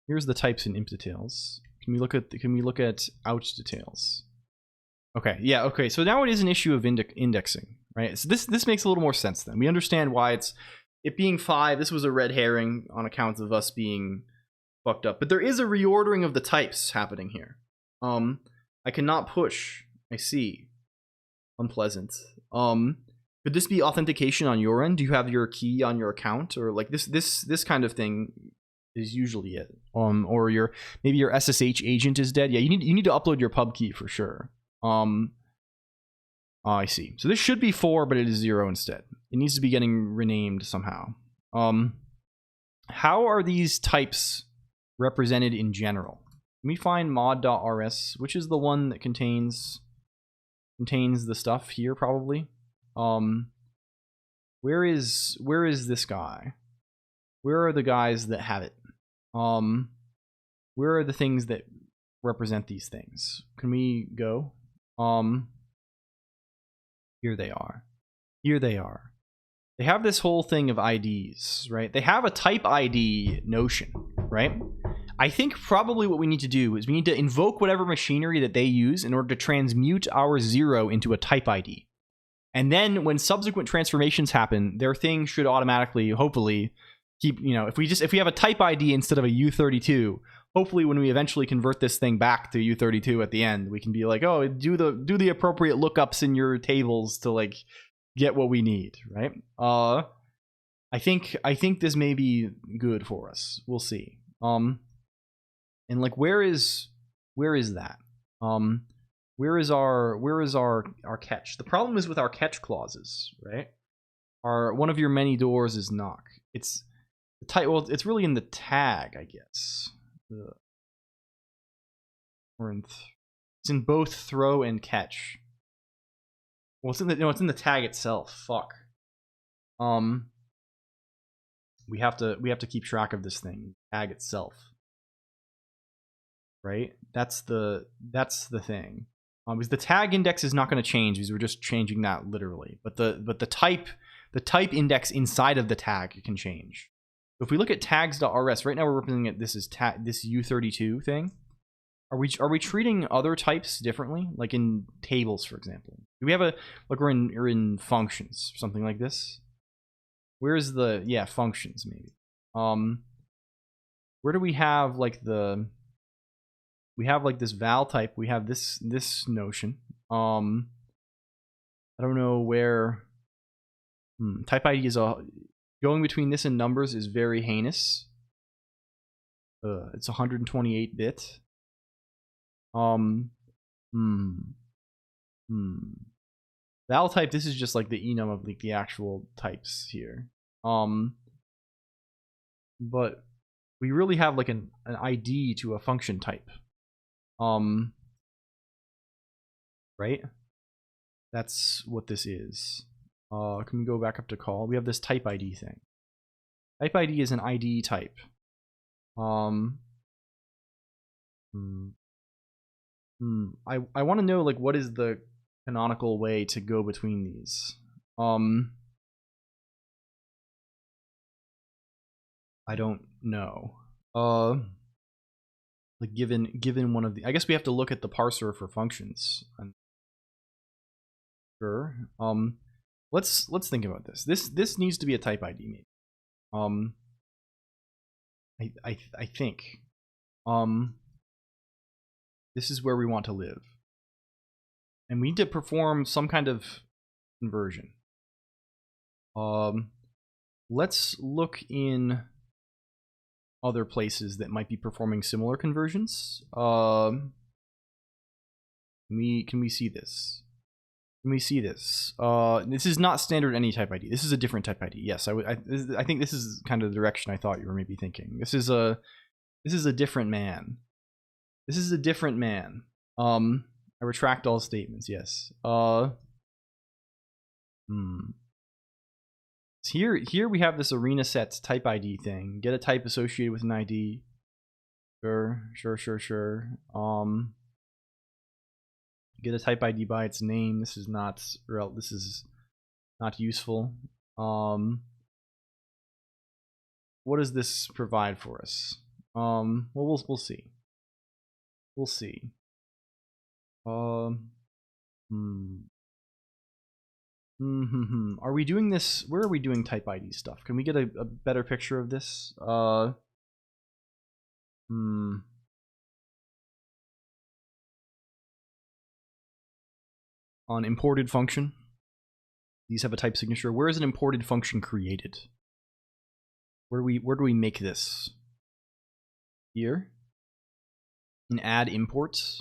[SPEAKER 3] Here's the types in imp details. Can we look at ouch details? Okay, yeah, okay. So now it is an issue of indexing, right? So this makes a little more sense then. We understand why it being 5. This was a red herring on account of us being fucked up. But there is a reordering of the types happening here. I cannot push. I see. Unpleasant. Could this be authentication on your end? Do you have your key on your account, or like this kind of thing is usually it? Or maybe your SSH agent is dead. Yeah, you need to upload your pub key for sure. I see. So this should be 4, but it is 0 instead. It needs to be getting renamed somehow. How are these types represented in general? Can we find mod.rs, which is the one that contains the stuff here probably? Where is this guy? Where are the guys that have it? Where are the things that represent these things? Can we go? Here they are. Here they are. They have this whole thing of IDs, right? They have a type ID notion, right? I think probably what we need to do is we need to invoke whatever machinery that they use in order to transmute our 0 into a type ID. And then when subsequent transformations happen, their thing should automatically, hopefully, keep, if we have a type ID instead of a U32, hopefully when we eventually convert this thing back to U32 at the end, we can be like, oh, do the appropriate lookups in your tables to like get what we need, right? I think this may be good for us. We'll see. And like where is that? Where is our catch? The problem is with our catch clauses, right? One of your many doors is knock. It's the type. Well, it's really in the tag, I guess. Or it's in both throw and catch. Well, it's in the tag itself. Fuck. We have to keep track of this thing. Tag itself. Right? That's the thing. Because the tag index is not going to change because we're just changing that literally. But the type index inside of the tag can change. So if we look at tags.rs, right now we're representing it. This is this U32 thing. Are we treating other types differently, like in tables, for example? Do we have we're in functions, something like this? Where's the functions maybe? Where do we have like we have like this val type? We have this notion. I don't know where. Type ID is going between this and numbers is very heinous. It's 128 bit. Val type, this is just like the enum of like the actual types here. But we really have like an ID to a function type. Right? That's what this is. Can we go back up to call? We have this type ID thing. Type ID is an ID type. I want to know, like, what is the canonical way to go between these? I don't know. Like given one of the, I guess we have to look at the parser for functions. Sure. Let's think about this. This needs to be a type ID, maybe. I think. This is where we want to live, and we need to perform some kind of conversion. Let's look in other places that might be performing similar conversions. Can we see this? Can we see this? This is not standard any type ID. This is a different type ID. Yes, I think this is kind of the direction I thought you were maybe thinking. This is a different man. This is a different man. I retract all statements. Yes. Here we have this arena set type ID thing. Get a type associated with an ID. Sure. Get a type ID by its name. This is not useful. What does this provide for us? Well, we'll see. We'll see. Are we doing this? Where are we doing type ID stuff? Can we get a better picture of this? On imported function. These have a type signature. Where is an imported function created? Where do we make this? Here. In add imports,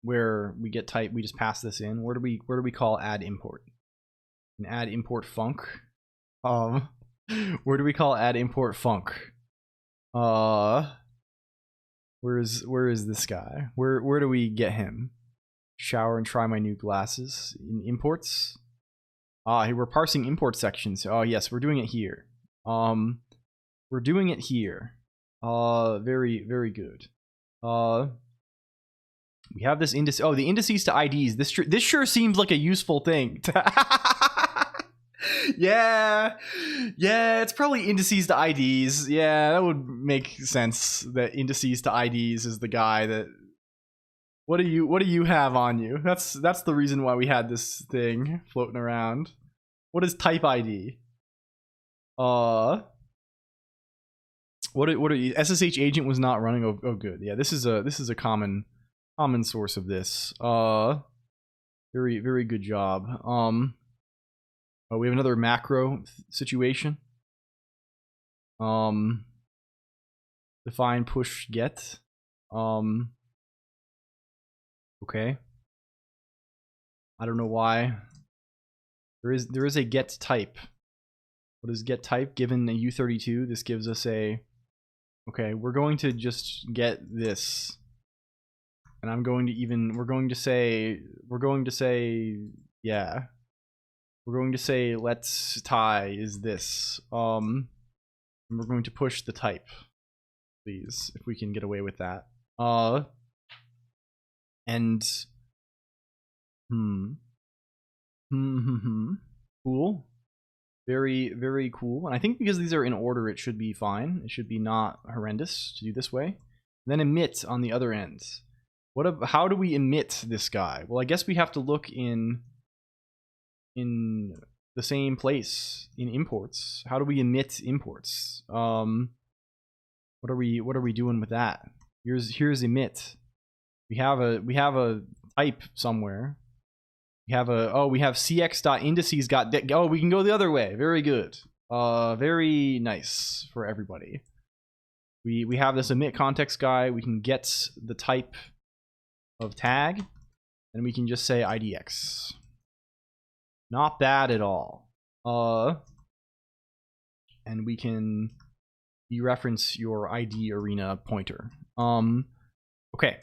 [SPEAKER 3] where we get type, we just pass this in. Where do we call add import? In add import func. Where do we call add import func? Where is this guy? Where do we get him? Shower and try my new glasses in imports. We're parsing import sections. Oh yes, we're doing it here. We're doing it here. Very good. We have this index. Oh, the indices to IDs. This sure seems like a useful thing. Yeah, it's probably indices to IDs. Yeah, that would make sense. That indices to IDs is the guy that. What do you have on you? That's the reason why we had this thing floating around. What is type ID? What are you? SSH agent was not running. Oh good. Yeah, this is a common source of this. Very good job. We have another macro situation. Define push get. Okay. I don't know why. There is a get type. What is get type? Given a U32, this gives us a. Okay, we're going to just get this, and I'm going to even. We're going to say. Yeah. We're going to say let's tie is this. And we're going to push the type, please, if we can get away with that. And cool, very cool. And I think because these are in order, it should be fine. It should be not horrendous to do this way. And then emit on the other end. How do we emit this guy? Well, I guess we have to look in the same place in imports. How do we emit imports? What are we doing with that? Here's emit. We have a type somewhere. We have cx.indices we can go the other way. Very good. Very nice for everybody. We have this emit context guy. We can get the type of tag, and we can just say idx. Not bad at all. And we can dereference your ID arena pointer. Okay.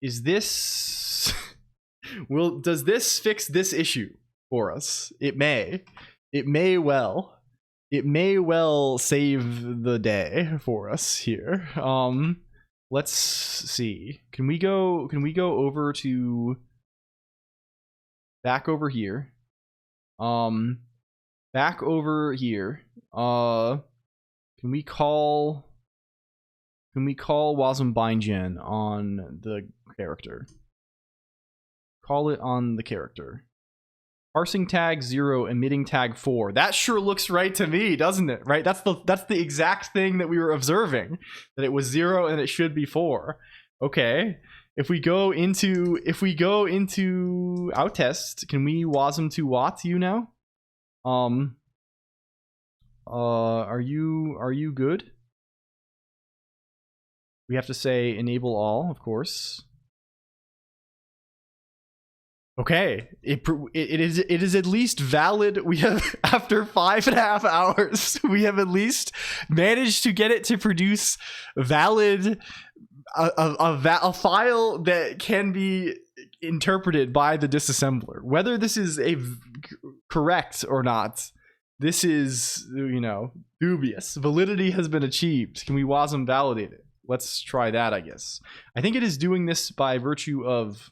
[SPEAKER 3] Is this does this fix this issue for us? It may well. it may well save the day for us here. Let's see. Can we go over to back over here? Back over here. Can we call Wazambindgen on the character? Call it on the character. Parsing tag 0, emitting tag 4. That sure looks right to me, doesn't it? Right? That's the exact thing that we were observing. That it was 0 and it should be 4. Okay. If we go into outtest, can we wasm to Watt you now? Are you good? We have to say enable all, of course. Okay, it is at least valid. We have, after 5.5 hours, we have at least managed to get it to produce valid a file that can be interpreted by the disassembler. Whether this is correct or not, this is, dubious. Validity has been achieved. Can we WASM validate it? Let's try that, I guess. I think it is doing this by virtue of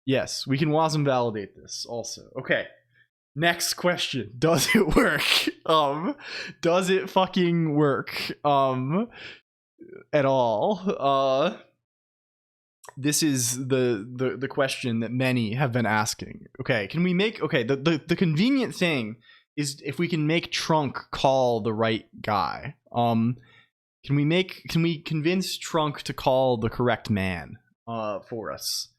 [SPEAKER 3] yes, we can WASM validate this also. Okay. Next question. Does it work? Does it fucking work? At all? This is the question that many have been asking. Okay, can we make the convenient thing is if we can make Colonq call the right guy. Can we convince Colonq to call the correct man for us?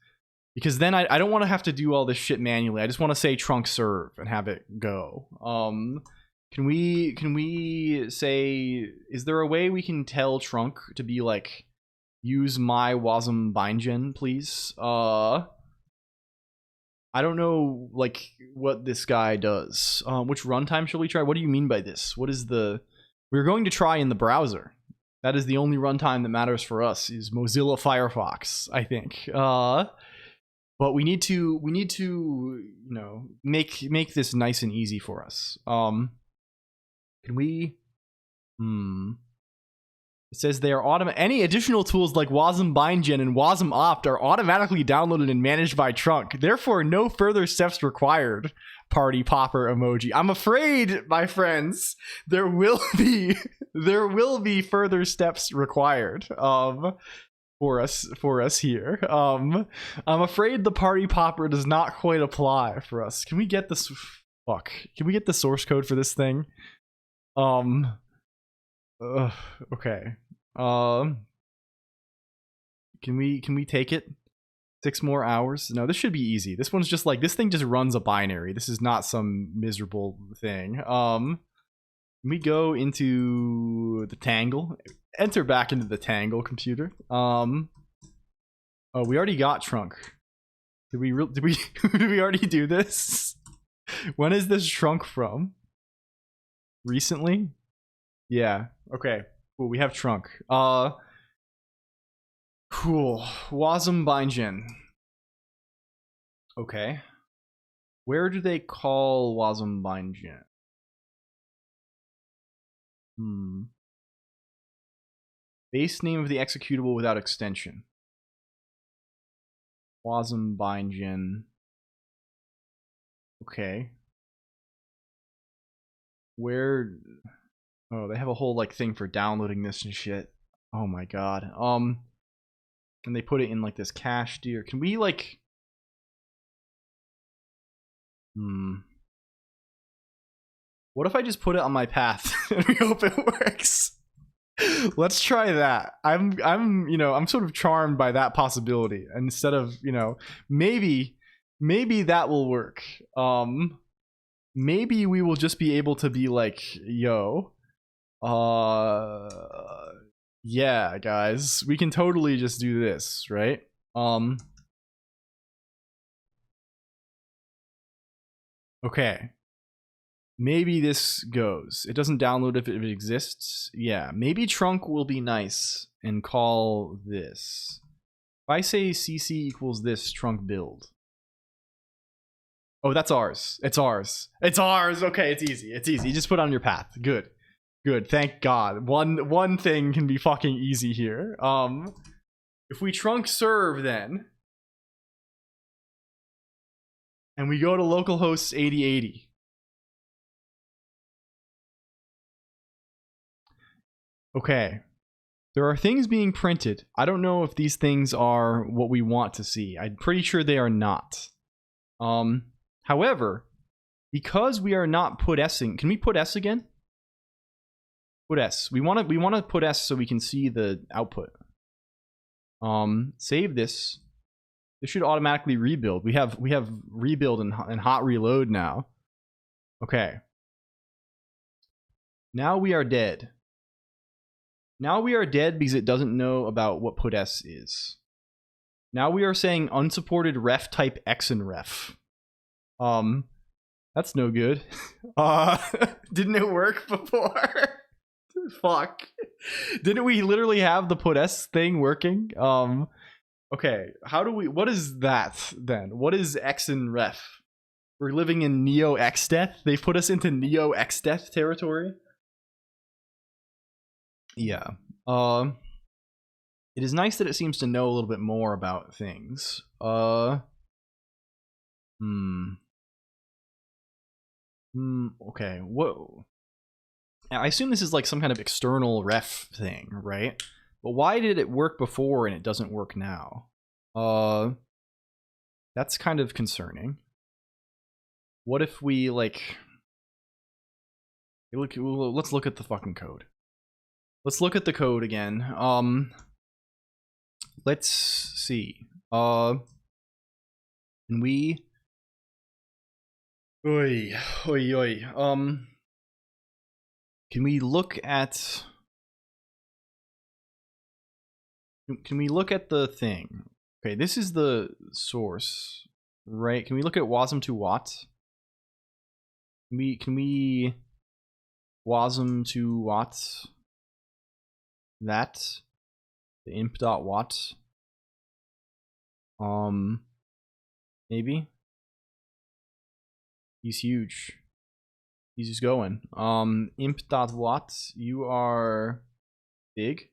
[SPEAKER 3] Because then I don't want to have to do all this shit manually. I just want to say Colonq serve and have it go. Can we say, is there a way we can tell Colonq to be like, use my Wazambindgen, please? I don't know like what this guy does. Which runtime shall we try? What do you mean by this? What is we're going to try in the browser. That is the only runtime that matters for us, is Mozilla Firefox, I think. But we need to make this nice and easy for us. Can we It says they are any additional tools like Wazambindgen and WasmOpt are automatically downloaded and managed by Colonq. Therefore, no further steps required. Party popper emoji. I'm afraid, my friends, there will be further steps required for us here. I'm afraid the party popper does not quite apply for us. Can we get this? Fuck. Can we get the source code for this thing? Okay. Can we take it? 6 more hours? No, this should be easy. This one's just like, this thing just runs a binary. This is not some miserable thing. Can we go into the Tangle? Enter back into the Tangle computer. Oh, we already got Colonq. Did we already do this? When is this Colonq from? Recently? Yeah. Okay. Cool. We have Colonq. Cool. Wazambindgen. Okay. Where do they call Wazambindgen? Base name of the executable without extension. Wazambindgen. Okay. Where? Oh, they have a whole like thing for downloading this and shit. Oh my god. And they put it in like this cache dear. Can we like what if I just put it on my path and we hope it works? Let's try that. I'm sort of charmed by that possibility. Instead of, maybe that will work. Maybe we will just be able to be like, yo, yeah, guys, we can totally just do this, right? Okay. Maybe this goes. It doesn't download if it exists. Yeah, maybe Colonq will be nice and call this. If I say cc equals this Colonq build, Oh, that's ours. It's ours. It's ours. Okay, it's easy. It's easy. You just put it on your path. Good. Good. Thank God. One thing can be fucking easy here. If we trunk serve then, and we go to localhost 8080. Okay. There are things being printed. I don't know if these things are what we want to see. I'm pretty sure they are not. However, because we are not put S-ing, can we put S again? Put S. We want to put S so we can see the output. Save this. This should automatically rebuild. We have rebuild and hot reload now. Okay. Now we are dead. Now we are dead because it doesn't know about what put S is. Now we are saying unsupported ref type X and ref. That's no good. Didn't it work before? Fuck. Didn't we literally have the put S thing working? Okay, how do we, what is that then? What is X and ref? We're living in Neo X death? They put us into Neo X death territory? Yeah. It is nice that it seems to know a little bit more about things. Okay. Whoa. I assume this is like some kind of external ref thing, right? But why did it work before and it doesn't work now? That's kind of concerning. What if we like let's look at the fucking code. Let's look at the code again. Let's see. And we Oi. Can we look at the thing? Okay, this is the source, right? Can we look at wasm to wat? Can we wasm to wat that? The imp.wat? Maybe? He's huge. He's just going. Imp.wat, you are big.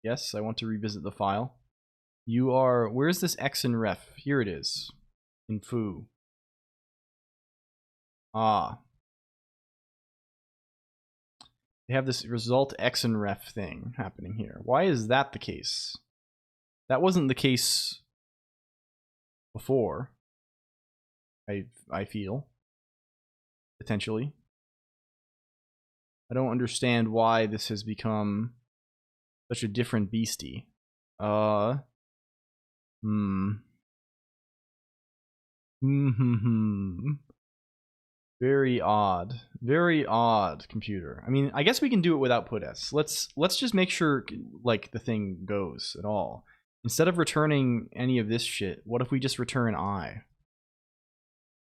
[SPEAKER 3] Yes, I want to revisit the file. You are, where's this X in ref? Here it is. In foo. Ah. They have this result X in ref thing happening here. Why is that the case? That wasn't the case before. I feel. Potentially. I don't understand why this has become such a different beastie. Very odd. Very odd, computer. I mean, I guess we can do it without put S. Let's just make sure like the thing goes at all. Instead of returning any of this shit, what if we just return I?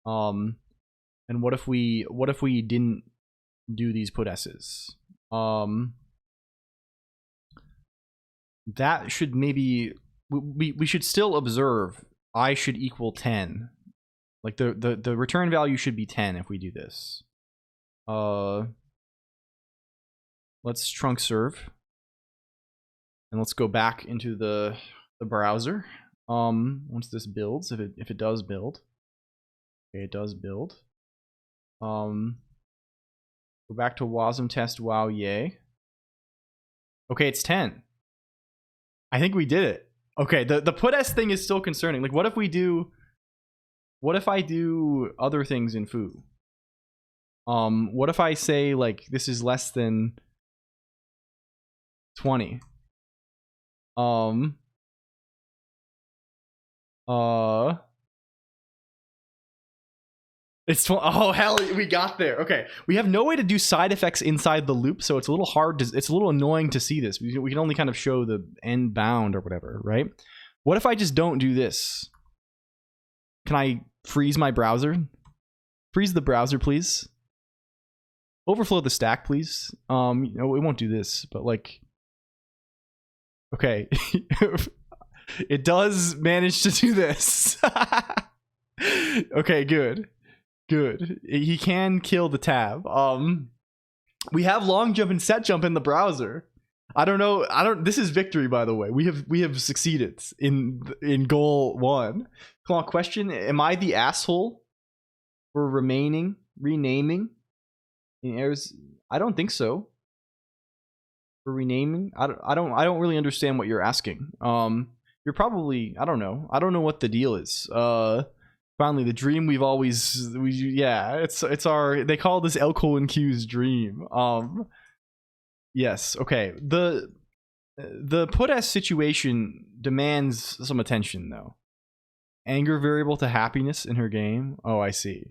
[SPEAKER 3] And what if we didn't do these put S's? That should maybe we should still observe I should equal 10. Like the return value should be 10 if we do this. Let's trunk serve. And let's go back into the browser. Once this builds, if it does build. Okay, it does build. Go back to wasm test wow yay. Okay, it's 10. I think we did it. Okay, the put S thing is still concerning. Like what if I do other things in foo? What if I say like this is less than 20? It's oh hell, we got there. Okay, we have no way to do side effects inside the loop, so it's a little hard to, it's a little annoying to see this. We can only kind of show the end bound or whatever, right? What if I just don't do this? Can I freeze my browser? Freeze the browser, please. Overflow the stack, please. You know, it won't do this, but like, okay, it does manage to do this. Okay, good. Good. He can kill the tab. We have long jump and set jump in the browser. I don't know. This is victory, by the way. We have succeeded in goal 1. Come on, question. Am I the asshole for renaming in errors? I don't think so. For renaming? I don't really understand what you're asking. You're probably, I don't know what the deal is. Finally, the dream we've always, it's our, they call this LCOLONQ's dream. Yes, okay. The put-s situation demands some attention, though. Anger variable to happiness in her game? Oh, I see.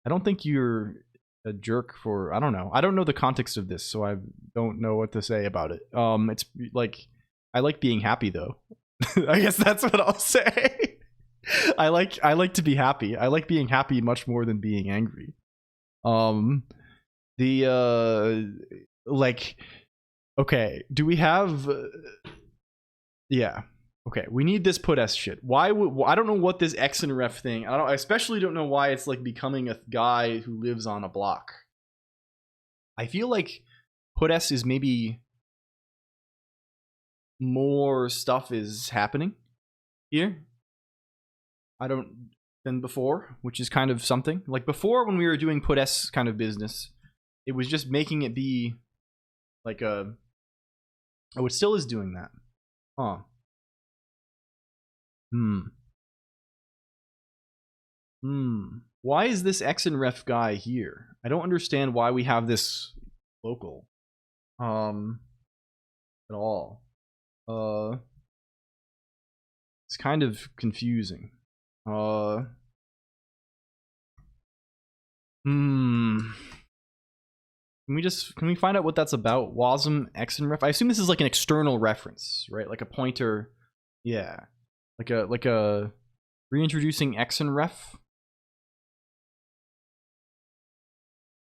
[SPEAKER 3] I don't think you're a jerk for, I don't know. I don't know the context of this, so I don't know what to say about it. It's like, I like being happy, though. I guess that's what I'll say. I like to be happy. I like being happy much more than being angry. Like, okay, do we have yeah, okay, we need this put-s shit. Why would, I don't know what this X and ref thing, I especially don't know why it's like becoming a guy who lives on a block. I feel like put-s is maybe more stuff is happening here than before, which is kind of something. Like before, when we were doing put-s kind of business, it was just making it be like a, oh, it still is doing that. Huh. Why is this X and ref guy here? I don't understand why we have this local at all. It's kind of confusing. Can we find out what that's about? Wasm X and ref. I assume this is like an external reference, right? Like a pointer. Yeah. Like a reintroducing X and ref.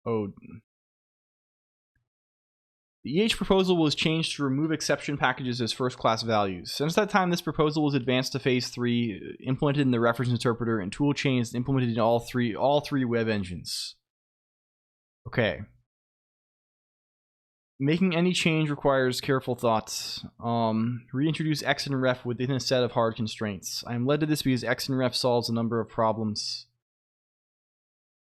[SPEAKER 3] Oh. The EH proposal was changed to remove exception packages as first-class values. Since that time, this proposal was advanced to phase 3, implemented in the reference interpreter, and tool chains implemented in all three web engines. Okay. Making any change requires careful thoughts. Reintroduce X and ref within a set of hard constraints. I am led to this because X and ref solves a number of problems.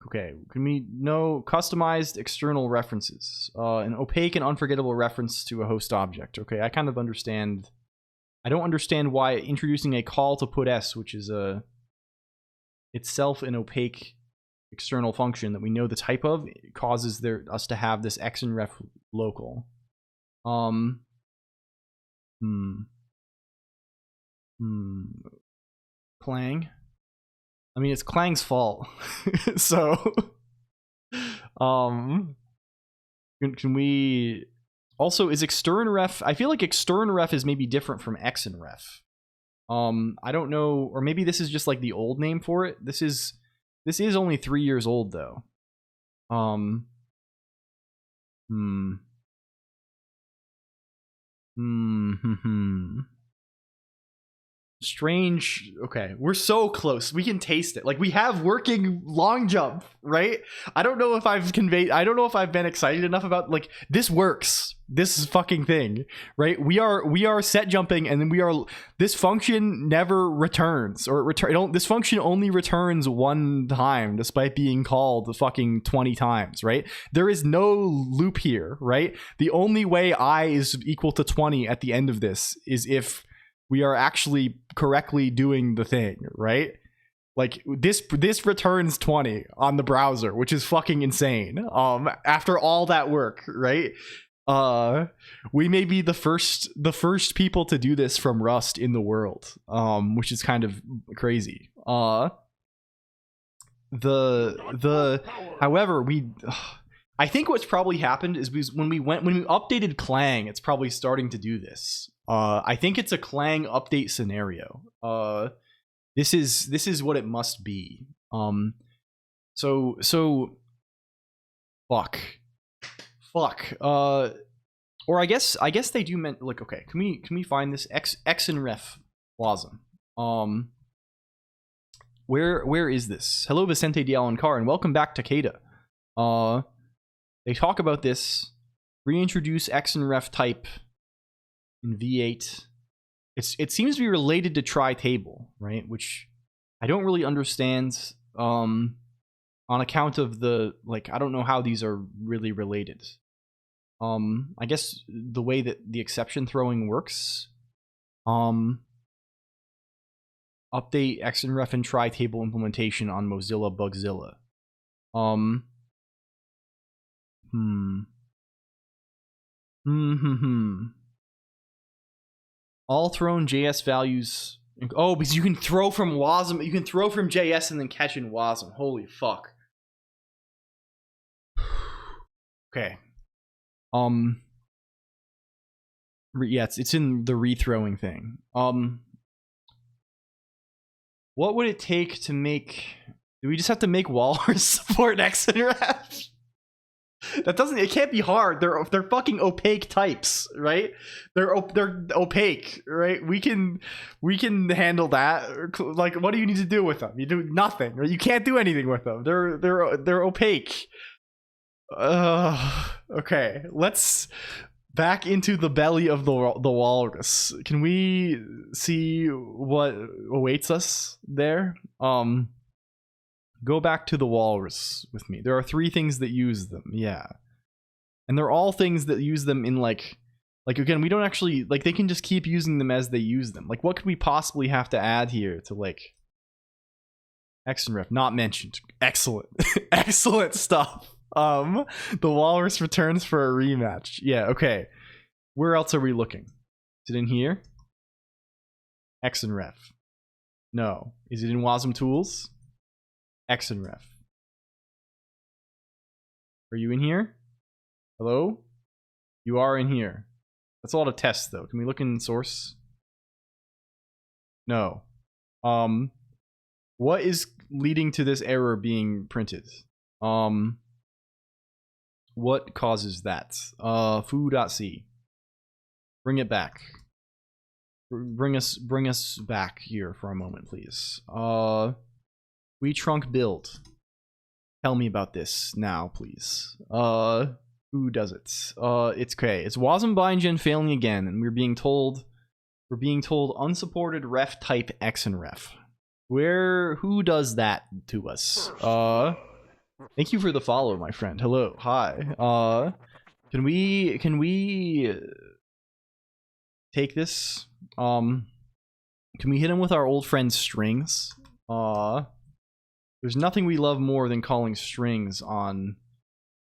[SPEAKER 3] Okay, can we know customized external references? An opaque and unforgettable reference to a host object. Okay, I kind of understand. I don't understand why introducing a call to put-s, which is itself an opaque external function that we know the type of, causes us to have this X and ref local. Clang. I mean, it's Clang's fault. So, can we also, is extern ref, I feel like extern ref is maybe different from X and ref. I don't know, or maybe this is just like the old name for it. This is only 3 years old though. Strange. Okay, we're so close. We can taste it. Like, we have working long jump, right? I don't know if I've been excited enough about, like, this works. This fucking thing, right? We are set jumping, and then this function never returns, or this function only returns one time despite being called fucking 20 times, right? There is no loop here, right? The only way I is equal to 20 at the end of this is if we are actually correctly doing the thing, right? Like, this returns 20 on the browser, which is fucking insane. After all that work, right? We may be the first people to do this from Rust in the world, which is kind of crazy. However, I think what's probably happened is when we updated Clang, it's probably starting to do this. I think it's a Clang update scenario. This is what it must be. So fuck. Or I guess they do meant, like, okay, can we find this X and ref Wasm? Where is this? Hello, Vicente de Alencar, and welcome back to Kada. They talk about this. Reintroduce X and ref type in V8. It seems to be related to tri-table, right? Which I don't really understand on account of the, like, I don't know how these are really related. I guess the way that the exception throwing works. Update X and ref and tri-table implementation on Mozilla Bugzilla. All thrown JS values. Oh, because you can throw from WASM. You can throw from JS and then catch in WASM. Holy fuck. Okay. Yeah, it's in the rethrowing thing. What would it take to make? Do we just have to make Walrus support X and ref? That doesn't. It can't be hard. They're fucking opaque types, right? They're opaque, right? We can handle that. Like, what do you need to do with them? You do nothing, right? You can't do anything with them. They're opaque. Okay, let's back into the belly of the walrus. Can we see what awaits us there? Go back to the walrus with me. There are 3 things that use them, yeah. And they're all things that use them in like again, we don't actually, like, they can just keep using them as they use them. Like, what could we possibly have to add here to, like, X and ref? Not mentioned. Excellent. Excellent stuff. The walrus returns for a rematch. Yeah, okay. Where else are we looking? Is it in here? X and ref. No. Is it in WASM tools? X and ref. Are you in here? Hello? You are in here. That's a lot of tests, though. Can we look in source? No. What is leading to this error being printed? What causes that? Foo.c. Bring it back. Bring us back here for a moment, please. We trunk build. Tell me about this now, please. Who does it? It's okay. It's Wasm Bindgen failing again, and we're being told unsupported ref type X and ref. Who does that to us? Thank you for the follow, my friend. Hello. Hi. Can we take this? Can we hit him with our old friend strings? There's nothing we love more than calling strings on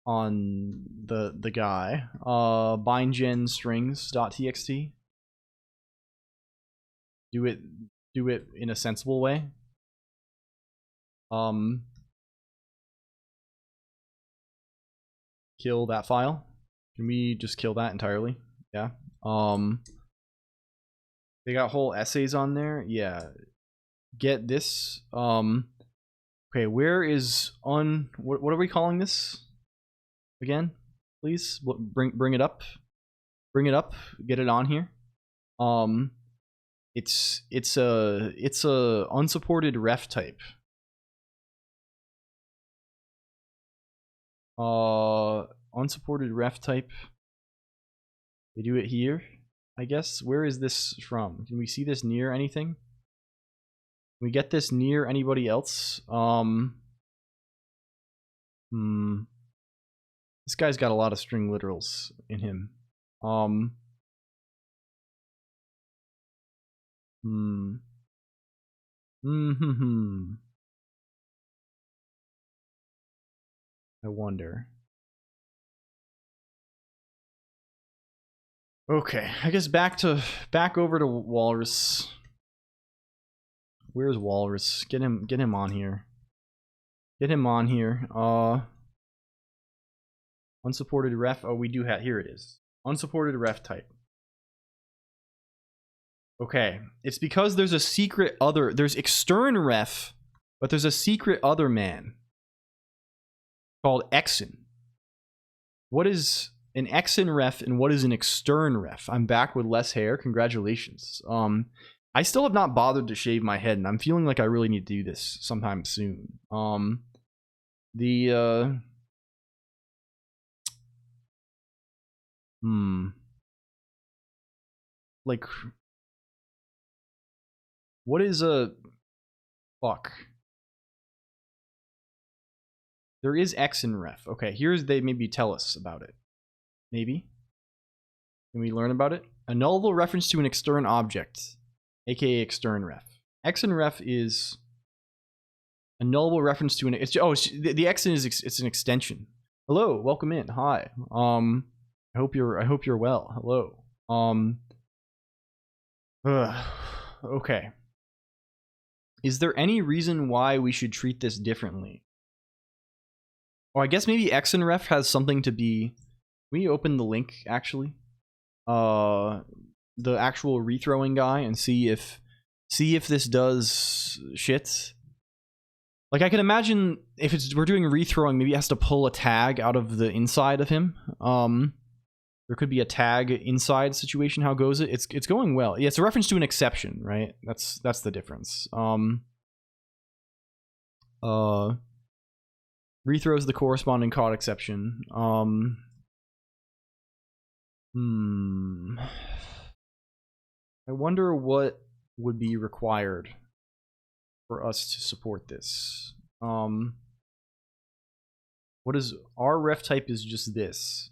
[SPEAKER 3] the guy. Bindgen strings.txt. Do it in a sensible way. Kill that file. Can we just kill that entirely? Yeah. They got whole essays on there. Yeah. Get this. Okay, where is what are we calling this again? Please bring it up. Bring it up. Get it on here. It's a unsupported ref type. Unsupported ref type. They do it here, I guess. Where is this from? Can we see this near anything? Can we get this near anybody else? This guy's got a lot of string literals in him. I wonder. Okay, I guess back over to Walrus. Where's Walrus? Get him on here. Get him on here. Unsupported ref. Oh, we do have, here it is. Unsupported ref type. Okay, it's because there's a secret other, there's extern ref, but there's a secret other man called exin. What is an exin ref and what is an extern ref? I'm back with less hair. Congratulations. I still have not bothered to shave my head, and I'm feeling like I really need to do this sometime soon. Like, what is a fuck? There is X in ref. Okay, here's they maybe tell us about it. Maybe. Can we learn about it? A nullable reference to an extern object, aka extern ref. X in ref is a nullable reference to an. The X in is it's an extension. Hello, welcome in. Hi. I hope you're well. Hello. Okay. Is there any reason why we should treat this differently? Oh, I guess maybe X in ref has something to be. Can we open the link actually? The actual rethrowing guy and see if this does shit. Like I can imagine if we're doing rethrowing, maybe it has to pull a tag out of the inside of him. There could be a tag inside situation. How goes it? It's going well. Yeah, it's a reference to an exception, right? That's the difference. Rethrows the corresponding caught exception. I wonder what would be required for us to support this. What is our ref type is just this.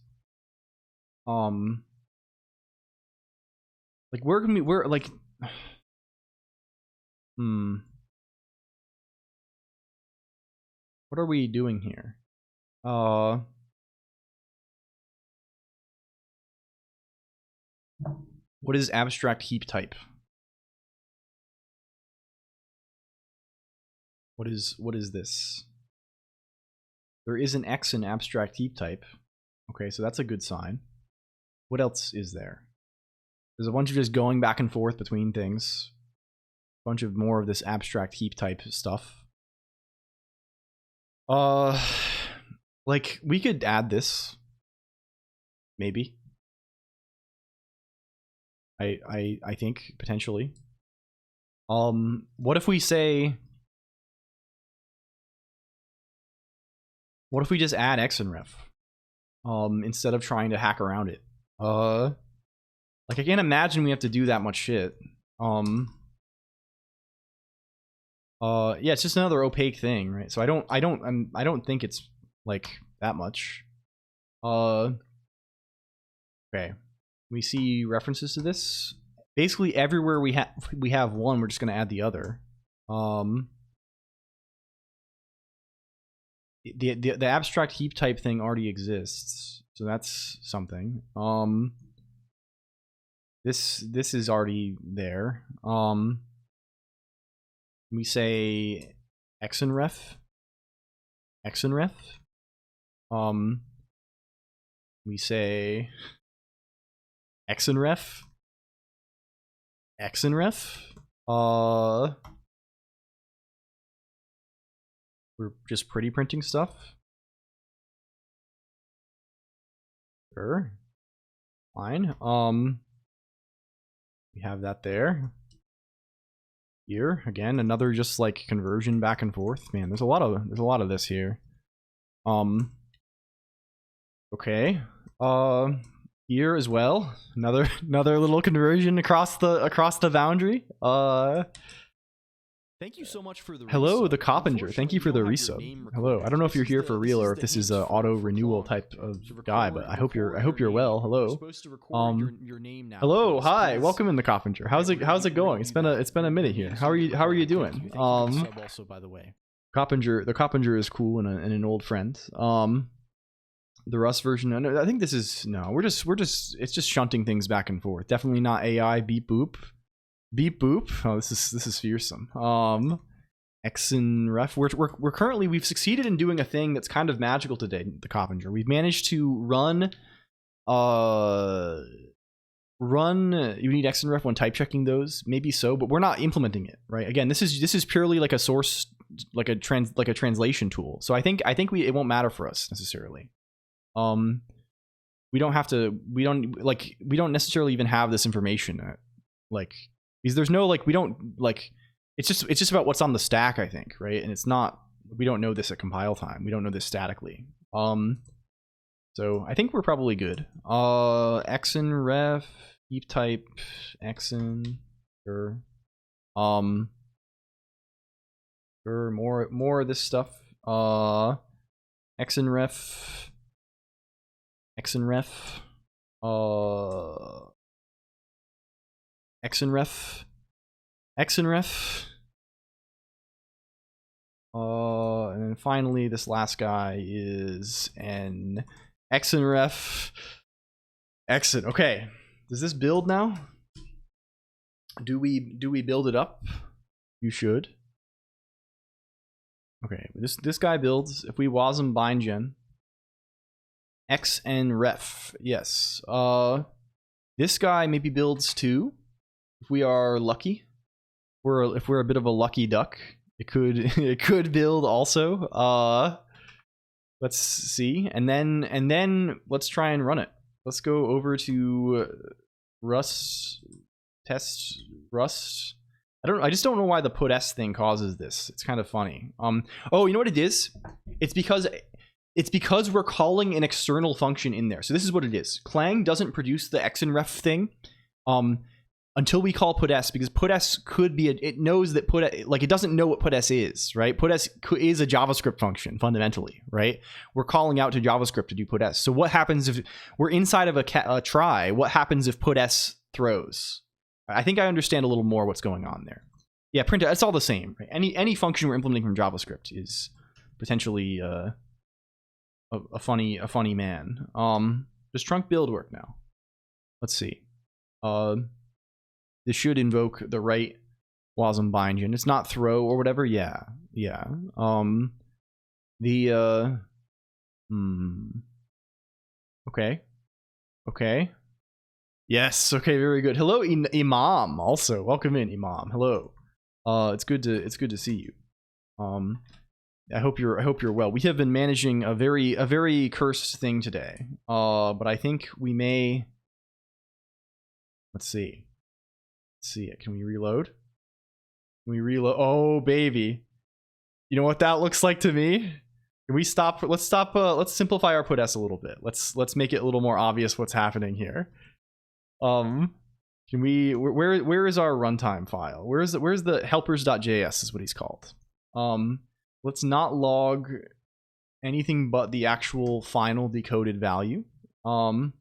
[SPEAKER 3] Like where can we like what are we doing here? What is abstract heap type? What is this? There is an X in abstract heap type. Okay, so that's a good sign. What else is there? There's a bunch of just going back and forth between things. A bunch of more of this abstract heap type stuff. Like we could add this. Maybe. I think potentially. What if we say? What if we just add X in ref? Instead of trying to hack around it. Like I can't imagine we have to do that much shit. Yeah, it's just another opaque thing, right? So I don't think it's like that much. Okay. We see references to this. Basically everywhere we have one, we're just gonna add the other. The abstract heap type thing already exists, so that's something. This is already there. We say X in ref. X in ref. We say X in ref. X in ref. We're just pretty printing stuff. Sure. Fine. We have that there. Here again, another just like conversion back and forth. Man, there's a lot of this here. Okay. Here as well. Another little conversion across the boundary.
[SPEAKER 2] Thank you so much for the
[SPEAKER 3] hello,
[SPEAKER 2] resub.
[SPEAKER 3] the Coppinger. Thank you for the resub. Hello. I don't know if you're here for real or if this is a auto renewal type of guy, but I hope you're well. Hello. Hello. Hi. Welcome in the Coppinger. How's it going? It's been a minute here. How are you doing?
[SPEAKER 2] Also, by the way,
[SPEAKER 3] the Coppinger is cool and an old friend. The Rust version. I think this is it's just shunting things back and forth. Definitely not AI. Beep boop. Beep boop. Oh, this is fearsome. X in ref. We're currently, we've succeeded in doing a thing that's kind of magical today, the Coppinger. We've managed to run you need X in ref when type checking those, maybe so, but we're not implementing it, right? Again, this is purely like a source, like a translation tool. So I think it won't matter for us necessarily. We don't necessarily even have this information. Like, because there's no like, we don't like, it's just about what's on the stack, I think, right? And it's not, we don't know this at compile time. We don't know this statically. So I think we're probably good. Exin ref, heap type, exin, sure. Sure, more of this stuff. Exin ref, exin ref, exin ref, exin ref. And then finally, this last guy is an exin ref. Exin. Okay. Does this build now? Do we build it up? You should. Okay. This guy builds. If we wasm bind gen. Xn ref. Yes. This guy maybe builds too. If we are lucky. If we're a bit of a lucky duck. It could build also. Let's see, and then let's try and run it. Let's go over to Rust test Rust. I just don't know why the put s thing causes this. It's kind of funny. Oh, you know what it is? It's because we're calling an external function in there. So this is what it is. Clang doesn't produce the xnref thing. Until we call putS, because putS could be it knows that like it doesn't know what putS is, right? PutS is a JavaScript function fundamentally, right? We're calling out to JavaScript to do putS. So what happens if we're inside of a try? What happens if putS throws? I think I understand a little more what's going on there. Yeah, print it's all the same. Right? Any function we're implementing from JavaScript is potentially a funny man. Does trunk build work now? Let's see. This should invoke the right wasm bind gen. It's not throw or whatever. Yeah. Okay. Yes. Okay. Very good. Hello, Imam. Also, welcome in, Imam. Hello. It's good to see you. I hope you're well. We have been managing a very cursed thing today. But I think we may. Let's see. See it. Can we reload? Oh baby, you know what that looks like to me? Can we stop? Let's simplify our putS a little bit. Let's make it a little more obvious what's happening here. Can we? Where is our runtime file? Where's the helpers.js is what he's called. Let's not log anything but the actual final decoded value. And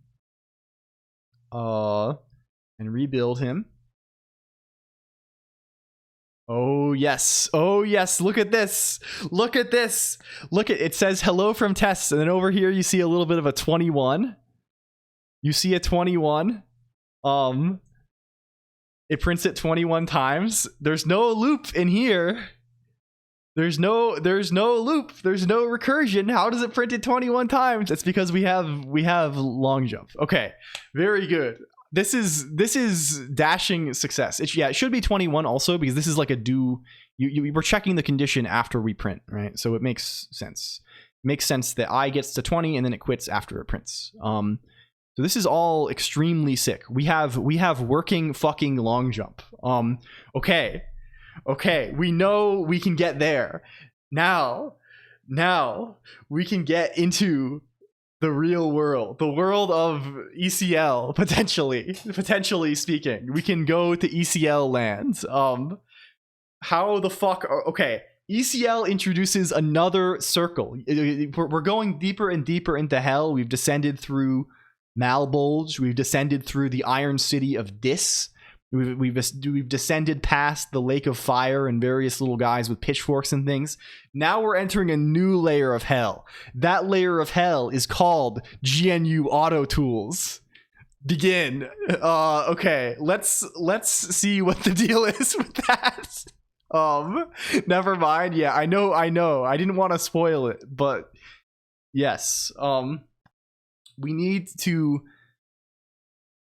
[SPEAKER 3] rebuild him. Oh yes, look at this. It says hello from test, and then over here you see a little bit of a 21. You see a 21. It prints it 21 times. There's no loop in here. There's no loop. There's no recursion. How does it print it 21 times? It's because we have long jump. Okay, very good. This is dashing success. It should be 21 also, because this is like a do. We're checking the condition after we print, right? So it makes sense. It makes sense that I gets to 20 and then it quits after it prints. So this is all extremely sick. We have working fucking long jump. Okay. We know we can get there. Now we can get into the real world, the world of ECL, potentially speaking. We can go to ECL land. How the fuck okay, ECL introduces another circle. We're going deeper and deeper into hell. We've descended through Malbolge. We've descended through the Iron City of Dis. We've descended past the Lake of Fire and various little guys with pitchforks and things. Now we're entering a new layer of hell. That layer of hell is called GNU Auto Tools. Begin. Okay, let's see what the deal is with that. Never mind. Yeah, I know. I didn't want to spoil it, but yes. We need to.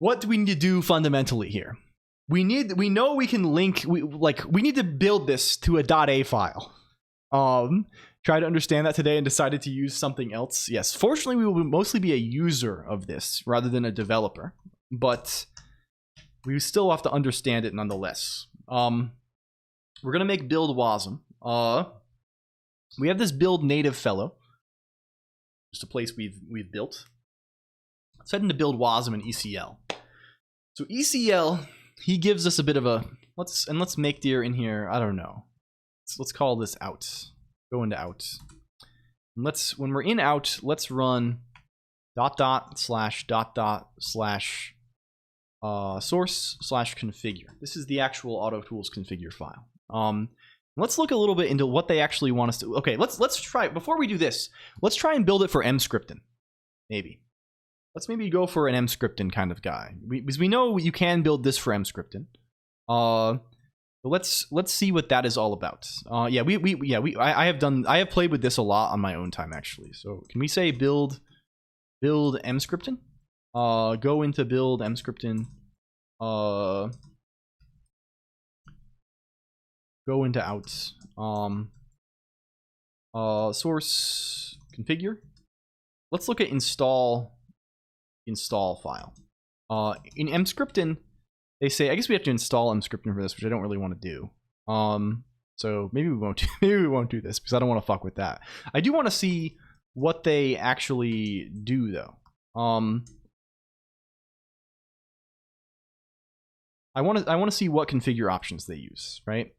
[SPEAKER 3] What do we need to do fundamentally here? We know we can link. We need to build this to a .a file. Try to understand that today and decided to use something else. Yes, fortunately, we will mostly be a user of this rather than a developer. But we still have to understand it nonetheless. We're gonna make build wasm. We have this build native fellow, just a place we've built. Let's head into build wasm and ECL. So ECL, he gives us a bit of a let's make deer in here. I don't know. Let's call this out. Go into out. And when we're in out, let's run /source/configure. This is the actual AutoTools configure file. Let's look a little bit into what they actually want us to. Okay, let's try before we do this. Let's try and build it for mscripting. Maybe. Let's maybe go for an mscripting kind of guy. Because we know you can build this for mscripting. Let's see what that is all about. I have played with this a lot on my own time actually. So can we say build mscripting? Go into build mscripting. Go into out. Source configure. Let's look at install file. In mscripting, they say I guess we have to install mscripting for this, which I don't really want to do. So maybe we won't. Maybe we won't do this because I don't want to fuck with that. I do want to see what they actually do though. I want to see what configure options they use, right?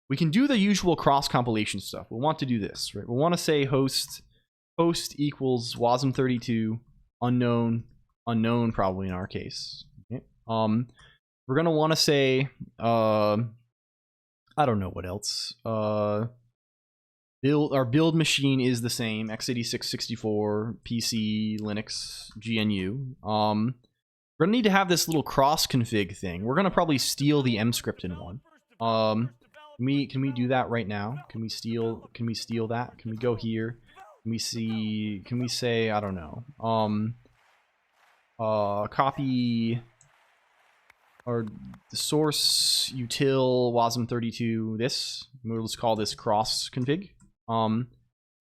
[SPEAKER 3] We can do the usual cross compilation stuff. We'll want to do this, right? We'll want to say host equals wasm32 unknown probably in our case. Okay. We're gonna want to say I don't know what else. Our build machine is the same, x86 64 PC Linux GNU. We're gonna need to have this little cross config thing. We're gonna probably steal the mscripting one. Can we do that right now? Can we steal that? Can we go here? Can we say I don't know. Copy or the source util wasm32 this. We'll just call this cross config. I'm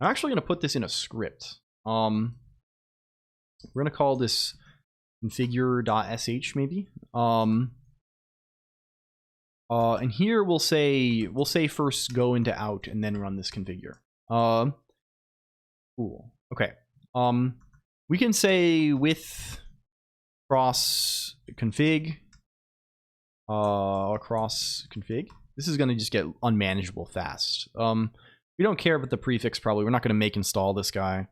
[SPEAKER 3] actually gonna put this in a script. We're gonna call this configure.sh maybe. And here we'll say first go into out and then run this configure. Cool. Okay. We can say with cross config. Cross config. This is gonna just get unmanageable fast. We don't care about the prefix probably. We're not gonna make install this guy.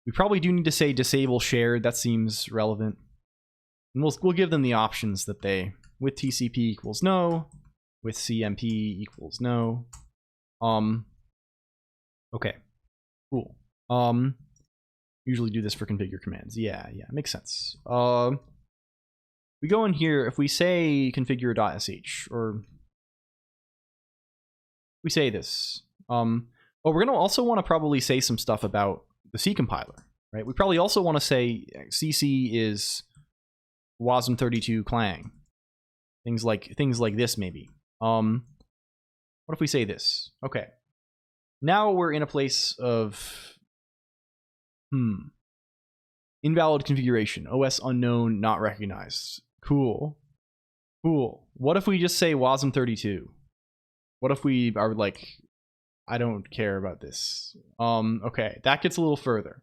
[SPEAKER 3] We probably do need to say disable shared. That seems relevant. And we'll give them the options that they with TCP equals no, with CMP equals no. Okay, cool. Usually do this for configure commands. Yeah, makes sense. We go in here, if we say configure.sh, or we say this. We're gonna also want to probably say some stuff about the C compiler, right? We probably also want to say CC is wasm32 clang. Things like this maybe. What if we say this? Okay. Now we're in a place of invalid configuration. OS unknown, not recognized. Cool. What if we just say wasm32? What if we are like, I don't care about this. Okay, that gets a little further.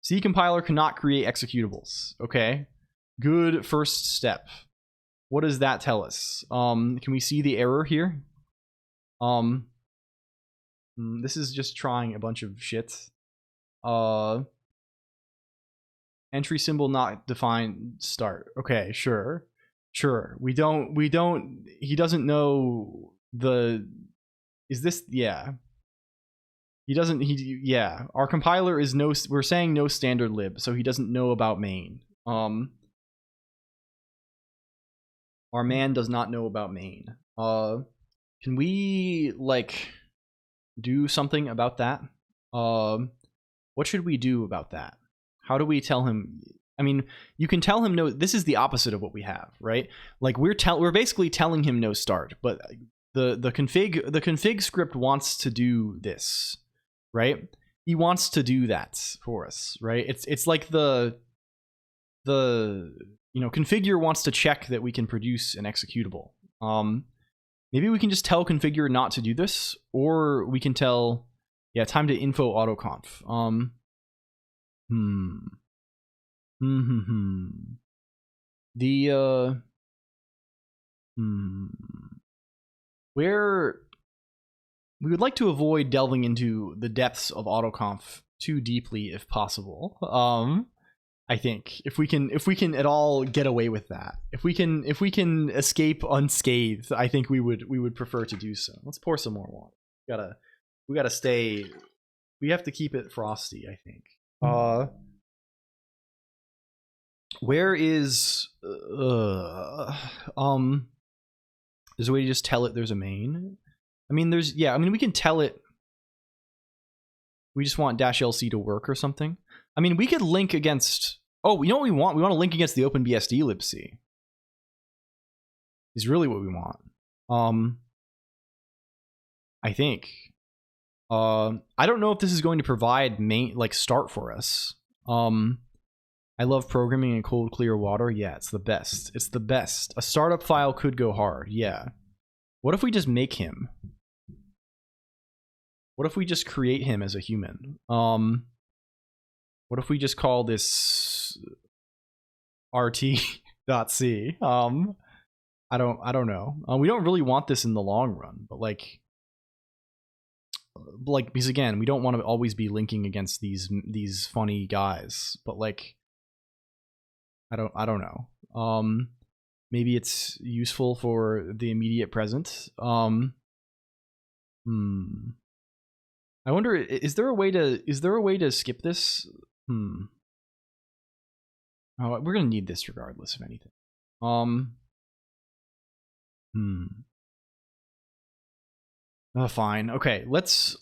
[SPEAKER 3] C compiler cannot create executables. Okay. Good first step. What does that tell us? Can we see the error here? This is just trying a bunch of shit. Entry symbol not defined start. Okay, sure. We don't he doesn't know the is this yeah. Yeah. Our compiler is no we're saying no standard lib, so he doesn't know about main. Our man does not know about main. Can we like do something about that? What should we do about that? How do we tell him? I mean, you can tell him no. This is the opposite of what we have, right? Like we're basically telling him no start, but the config script wants to do this, right? He wants to do that for us, right? It's like the you know, configure wants to check that we can produce an executable. Maybe we can just tell configure not to do this, or we can tell, yeah, time to info autoconf. Where we would like to avoid delving into the depths of autoconf too deeply if possible. I think if we can at all get away with that, if we can escape unscathed, I think we would prefer to do so. Let's pour some more water. We gotta stay. We have to keep it frosty, I think. Where is there's a way to just tell it there's a main. I mean, we can tell it. We just want -lc to work or something. I mean, we could link against. Oh, you know what we want? We want to link against the OpenBSD libc. Is really what we want. I think. I don't know if this is going to provide start for us. I love programming in cold, clear water. Yeah, it's the best. It's the best. A startup file could go hard. Yeah. What if we just make him? What if we just create him as a human? What if we just call this rt.c? I don't know. We don't really want this in the long run, but like because again, we don't want to always be linking against these funny guys, but like I don't know. Maybe it's useful for the immediate present. I wonder, is there a way to skip this? Oh, we're gonna need this regardless of anything. Fine. Okay, let's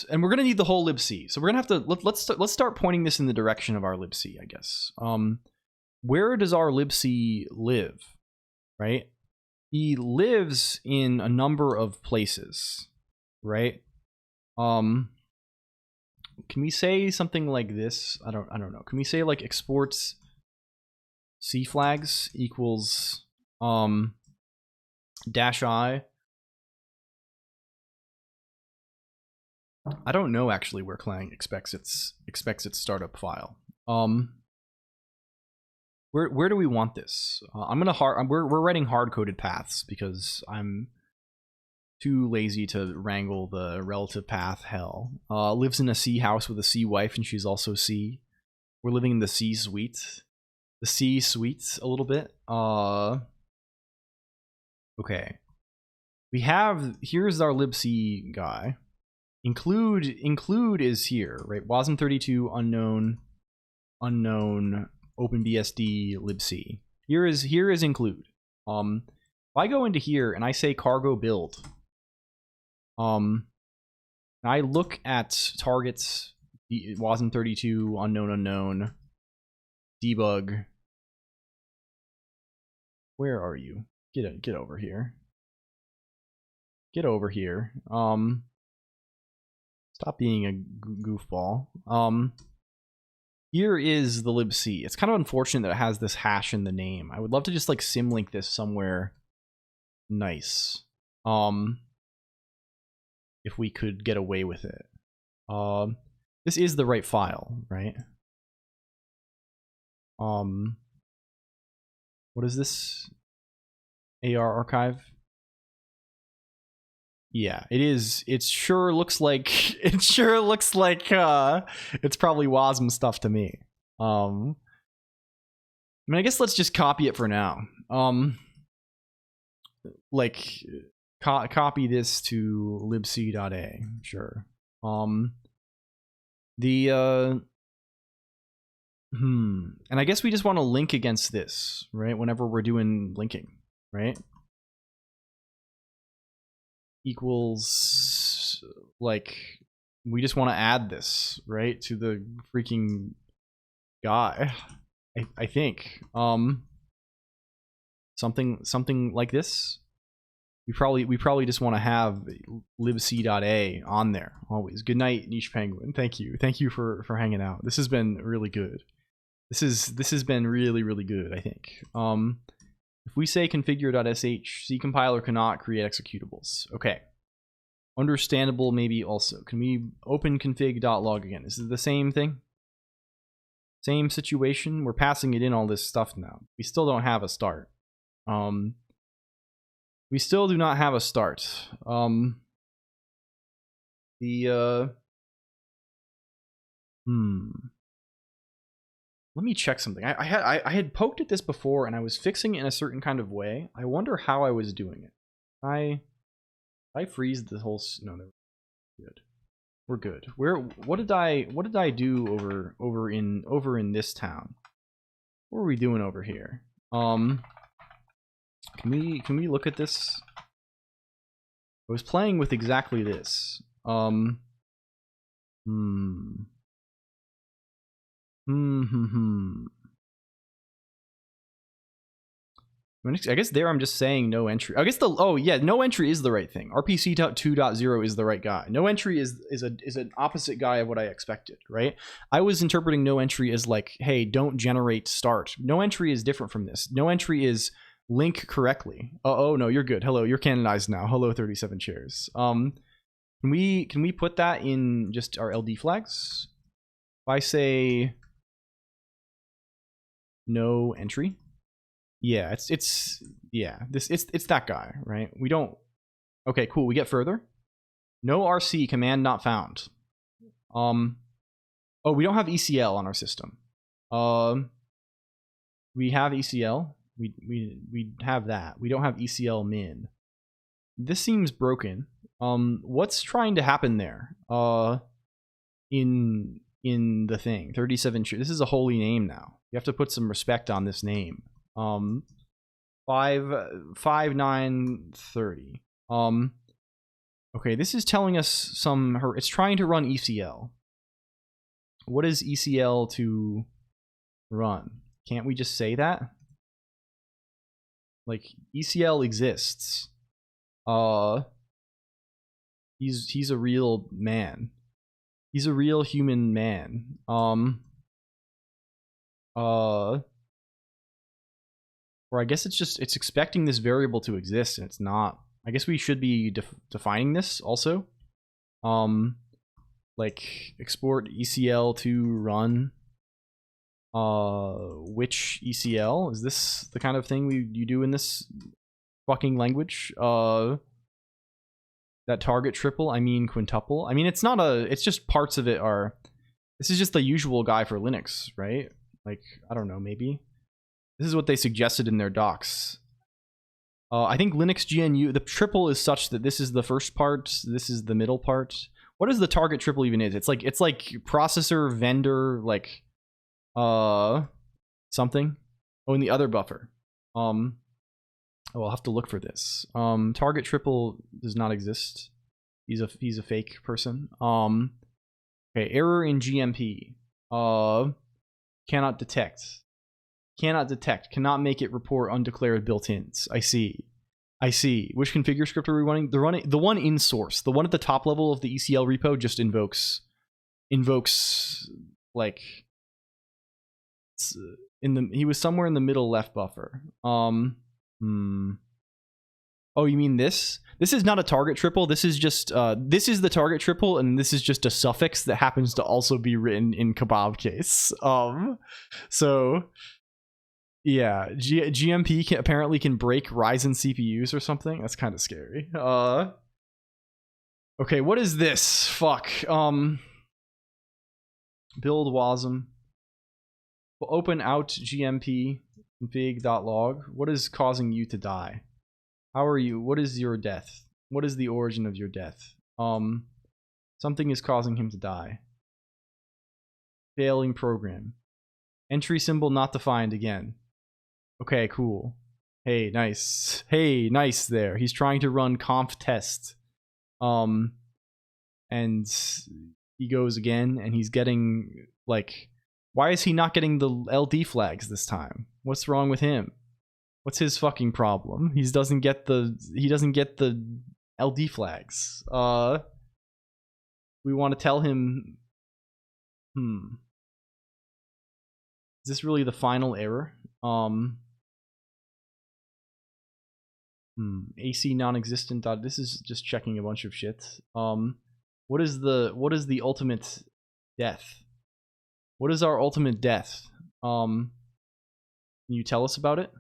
[SPEAKER 3] and we're gonna need the whole libc. So we're gonna have to let's start pointing this in the direction of our libc, I guess. Where does our libc live? Right? He lives in a number of places, right? Can we say something like this? I don't know. Can we say like exports C flags equals -I? I don't know actually where Clang expects its startup file. Where do we want this? We're writing hard-coded paths because I'm too lazy to wrangle the relative path hell. Lives in a C house with a C wife, and she's also C. We're living in the C suite. The C suite a little bit. Okay. Here's our libc guy. Include is here, right? wasm32 unknown OpenBSD libc. Here is include. If I go into here and I say cargo build, I look at targets, wasm32 unknown debug. Where are you? Get over here. Get over here. Stop being a goofball. Here is the libc. It's kind of unfortunate that it has this hash in the name. I would love to just like symlink this somewhere nice. If we could get away with it. This is the right file, right? What is this? AR archive? Yeah, it is. It sure looks like it's probably WASM stuff to me. I mean, I guess let's just copy it for now. Copy this to libc.a. Sure. And I guess we just want to link against this, right? Whenever we're doing linking, right? Equals, like, we just want to add this, right, to the freaking guy. I think something like this. We probably just want to have libc.a on there always. Good night, Niche Penguin. Thank you for hanging out. This has been really good. This has been really, really good, I think. If we say configure.sh, C compiler cannot create executables. Okay. Understandable maybe also. Can we open config.log again? Is it the same thing? Same situation? We're passing it in all this stuff now. We still don't have a start. We still do not have a start. Let me check something. I had poked at this before and I was fixing it in a certain kind of way. I wonder how I was doing it. I freeze the whole no, no, good. We're good. What did I do over in this town? What are we doing over here? Can we look at this? I was playing with exactly this. I guess there I'm just saying no entry. I guess no entry is the right thing. RPC 2.0 is the right guy. No entry is an opposite guy of what I expected, right? I was interpreting no entry as like, hey, don't generate start. No entry is different from this. No entry is link correctly. Oh no, you're good. Hello, you're canonized now. Hello, 37 chairs. Can we put that in just our LD flags? If I say no entry. Yeah, it's that guy, right? We don't. Okay, cool. We get further. No RC command not found. Oh, we don't have ECL on our system. We have ECL. We have that. We don't have ECL min. This seems broken. What's trying to happen there? In the thing, 37. This is a holy name now. You have to put some respect on this name. 5930. Okay, this is telling us it's trying to run ECL. What is ECL to run? Can't we just say that? Like, ECL exists. He's a real man. He's a real human man. Or I guess it's expecting this variable to exist and it's not. I guess we should be defining this also. Like export ECL to run. Which ECL? Is this the kind of thing you do in this fucking language? That target triple, I mean quintuple. I mean, it's just parts of it are. This is just the usual guy for Linux, right? Like, I don't know, maybe. This is what they suggested in their docs. I think Linux GNU, the triple is such that this is the first part, this is the middle part. What is the target triple even is? It's like processor, vendor, like something. Oh, and the other buffer. Oh, I'll have to look for this. Target triple does not exist. He's a fake person. Okay, error in GMP. Cannot detect. Cannot detect. Cannot make it report undeclared built-ins. I see. Which configure script are we running? The one in source. The one at the top level of the ECL repo just invokes like he was somewhere in the middle left buffer. Oh, you mean this? This is not a target triple. This is just this is the target triple, and this is just a suffix that happens to also be written in kebab case. So yeah, GMP apparently can break Ryzen CPUs or something. That's kind of scary. Okay, what is this? Fuck. Build wasm. We'll open out GMP config.log. What is causing you to die? How are you? What is your death? What is the origin of your death? Something is causing him to die. Failing program. Entry symbol not defined again. Okay, cool. Hey, nice. Hey, nice there. He's trying to run conf test. And he goes again, and he's getting, like, why is he not getting the LD flags this time? What's wrong with him? What's his fucking problem? He doesn't get the LD flags. We want to tell him, Is this really the final error? AC non-existent dot. This is just checking a bunch of shit. What is the ultimate death? What is our ultimate death? Can you tell us about it?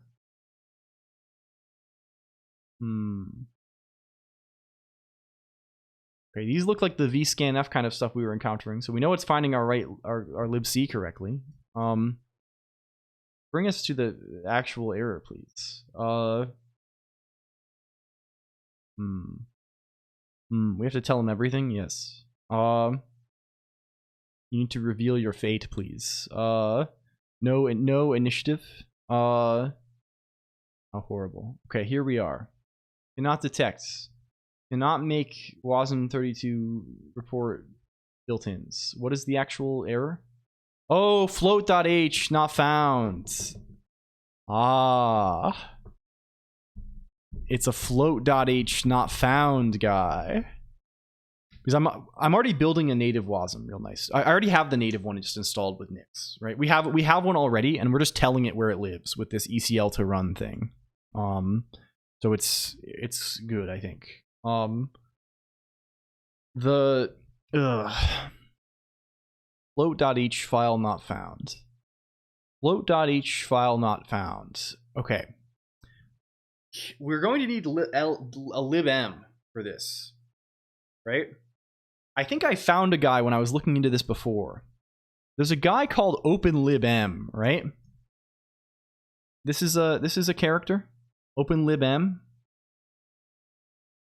[SPEAKER 3] Okay, these look like the vscanf kind of stuff we were encountering, so we know it's finding our libc correctly. Bring us to the actual error, please. We have to tell him everything? Yes. You need to reveal your fate, please. No initiative. How horrible. Okay, here we are. Cannot detect. Cannot make WASM32 report built-ins. What is the actual error? Oh, float.h not found. Ah. It's a float.h not found guy. Because I'm already building a native WASM real nice. I already have the native one just installed with Nix, right? We have one already, and we're just telling it where it lives with this ECL to run thing. So it's good, I think. The float.h file not found. Float.h file not found. Okay. We're going to need a libm for this, right? I think I found a guy when I was looking into this before. There's a guy called OpenLibM, right? This is a character, OpenLibM,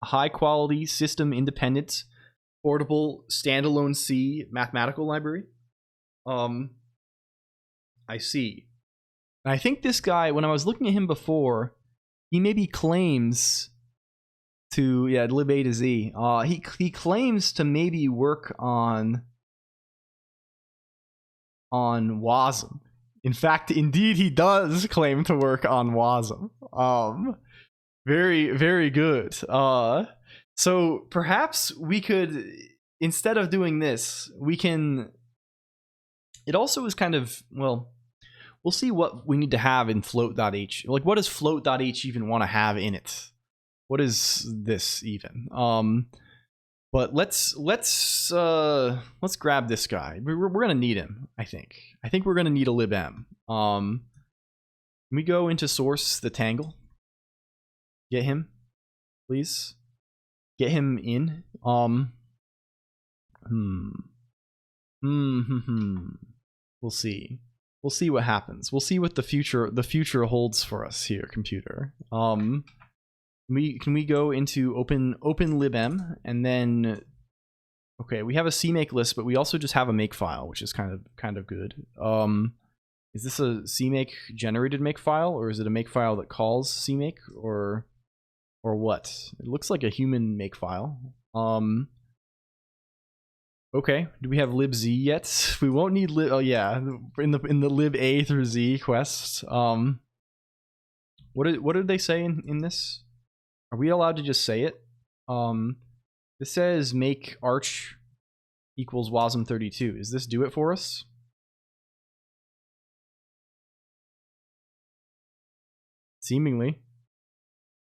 [SPEAKER 3] high quality system independent portable standalone C mathematical library. I see. And I think this guy, when I was looking at him before, he maybe claims to, lib A to Z. He claims to maybe work on WASM. In fact, indeed, he does claim to work on WASM. Very, very good. So perhaps we could, instead of doing this, we can. It also is kind of, well, we'll see what we need to have in float.h. Like, what does float.h even want to have in it? What is this even? But let's grab this guy. We're gonna need him. I think we're gonna need a libm. Can we go into source the tangle? Get him, please. Get him in. We'll see. We'll see what happens. We'll see what the future holds for us here, computer. Can we go into OpenLibM and then, okay, we have a CMake list, but we also just have a make file, which is kind of good. Is this a CMake generated make file, or is it a make file that calls CMake, or what? It looks like a human make file. Okay, do we have libz yet? We won't need lib. Oh yeah, in the lib A through Z quest. What did they say in this? Are we allowed to just say it? This says make arch equals wasm32. Is this do it for us? Seemingly.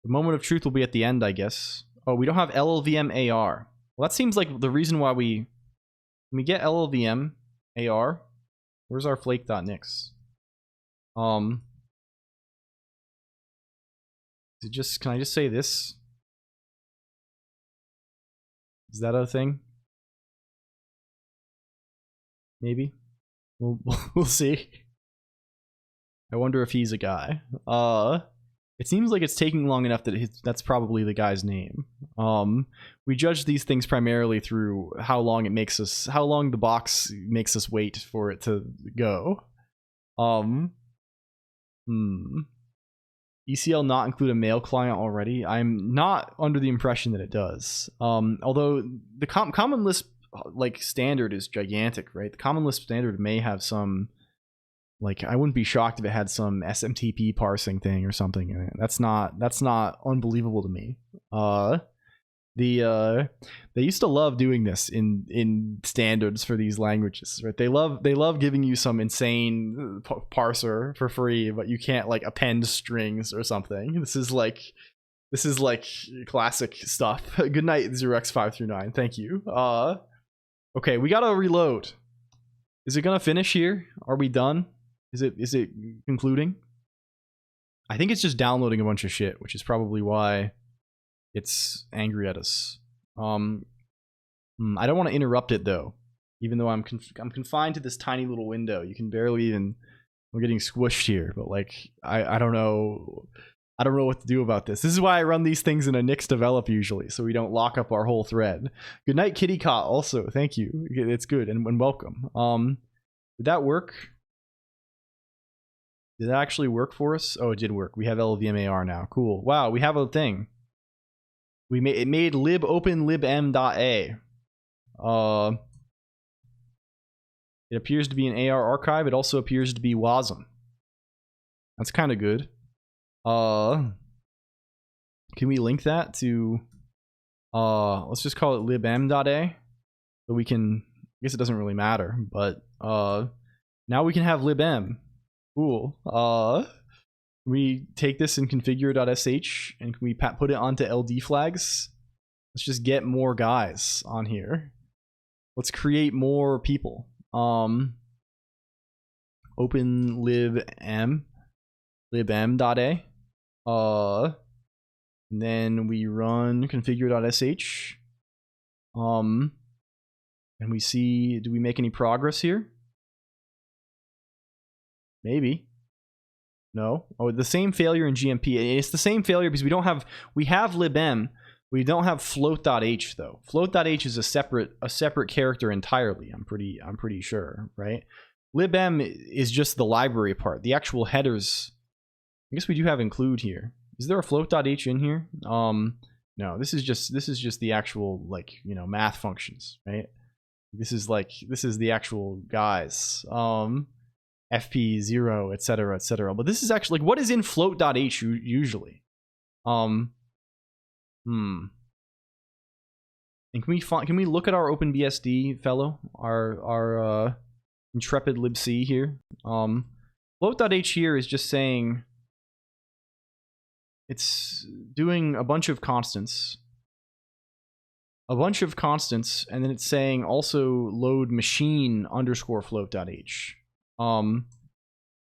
[SPEAKER 3] The moment of truth will be at the end, I guess. Oh, we don't have LLVM AR. Well, that seems like the reason why we get LLVM AR. Where's our flake.nix? Is it just, can I just say this? Is that a thing? Maybe. We'll see. I wonder if he's a guy. It seems like it's taking long enough that that's probably the guy's name. We judge these things primarily through how long the box makes us wait for it to go. ECL not include a mail client already? I'm not under the impression that it does. Although the common Lisp like standard is gigantic, right? The common Lisp standard may have some, like, I wouldn't be shocked if it had some SMTP parsing thing or something in it. That's not unbelievable to me. They used to love doing this in standards for these languages, right? They love giving you some insane parser for free, but you can't like append strings or something. This is like classic stuff. Good night, 0x5 through 9. Thank you. Okay, we gotta reload. Is it gonna finish here? Are we done? Is it concluding? I think it's just downloading a bunch of shit, which is probably why it's angry at us. I don't want to interrupt it though, even though I'm confined to this tiny little window. You can barely even. We're getting squished here, but like I don't know. I don't know what to do about this. This is why I run these things in a Nix develop usually, so we don't lock up our whole thread. Good night, Kitty Cot. Also, thank you. It's good and welcome. Did that work? Did that actually work for us? Oh, it did work. We have LVMAR now. Cool. Wow, we have a thing. It made lib open libm.a. It appears to be an AR archive. It also appears to be WASM. That's kind of good. Can we link that to let's just call it libm.a so we can, I guess it doesn't really matter, but now we can have libm. Cool. We take this and configure.sh and can we put it onto LD flags? Let's just get more guys on here. Let's create more people. Open libm.a. And then we run configure.sh. And we see, do we make any progress here? Maybe. No. Oh, the same failure in GMP. It's the same failure because we have libm. We don't have float.h though. Float.h is a separate character entirely. I'm pretty sure, right? Libm is just the library part. The actual headers, I guess we do have include here. Is there a float.h in here? No, this is just the actual, like, you know, math functions, right? This is the actual guys. FP0, etc., etc. But this is actually, like, what is in float.h usually? And can we look at our OpenBSD fellow, our intrepid libc here? Float.h here is just saying it's doing a bunch of constants, and then it's saying also load machine underscore float.h.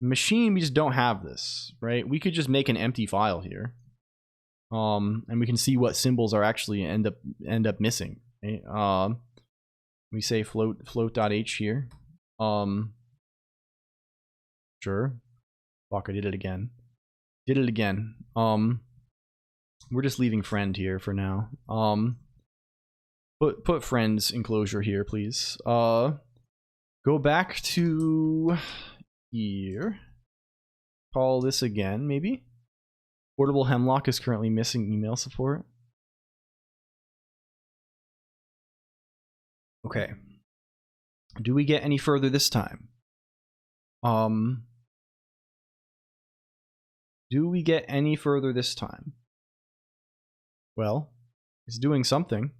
[SPEAKER 3] Machine, we just don't have this, right? We could just make an empty file here, and we can see what symbols are actually end up missing. Right? We say float.h here. Sure. Fuck, I did it again. We're just leaving friend here for now. Put friends enclosure here, please. Go back to here. Call this again, maybe. Portable Hemlock is currently missing email support. Okay. Do we get any further this time? Do we get any further this time? Well, it's doing something.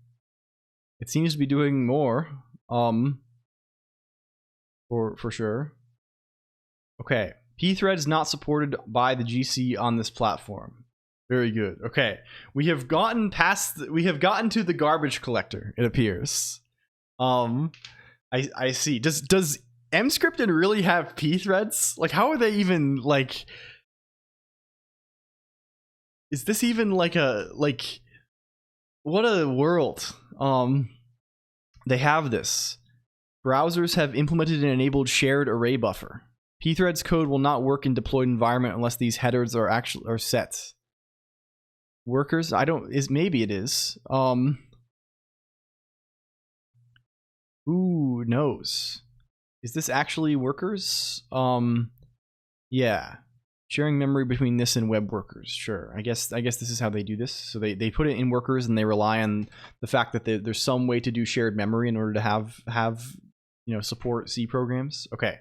[SPEAKER 3] It seems to be doing more. For sure. Okay. Pthread is not supported by the GC on this platform. Very good. Okay. We have gotten to the garbage collector, it appears. I see. Does mscripted really have pthreads? Like, how are they even, like, is this even like what a world. They have this. Browsers have implemented and enabled shared array buffer. Pthreads code will not work in deployed environment unless these headers are set. Workers? Maybe it is. Who knows? Is this actually workers? Yeah. Sharing memory between this and web workers. Sure. I guess this is how they do this. So they put it in workers and they rely on the fact that there's some way to do shared memory in order to have you know, support C programs. Okay.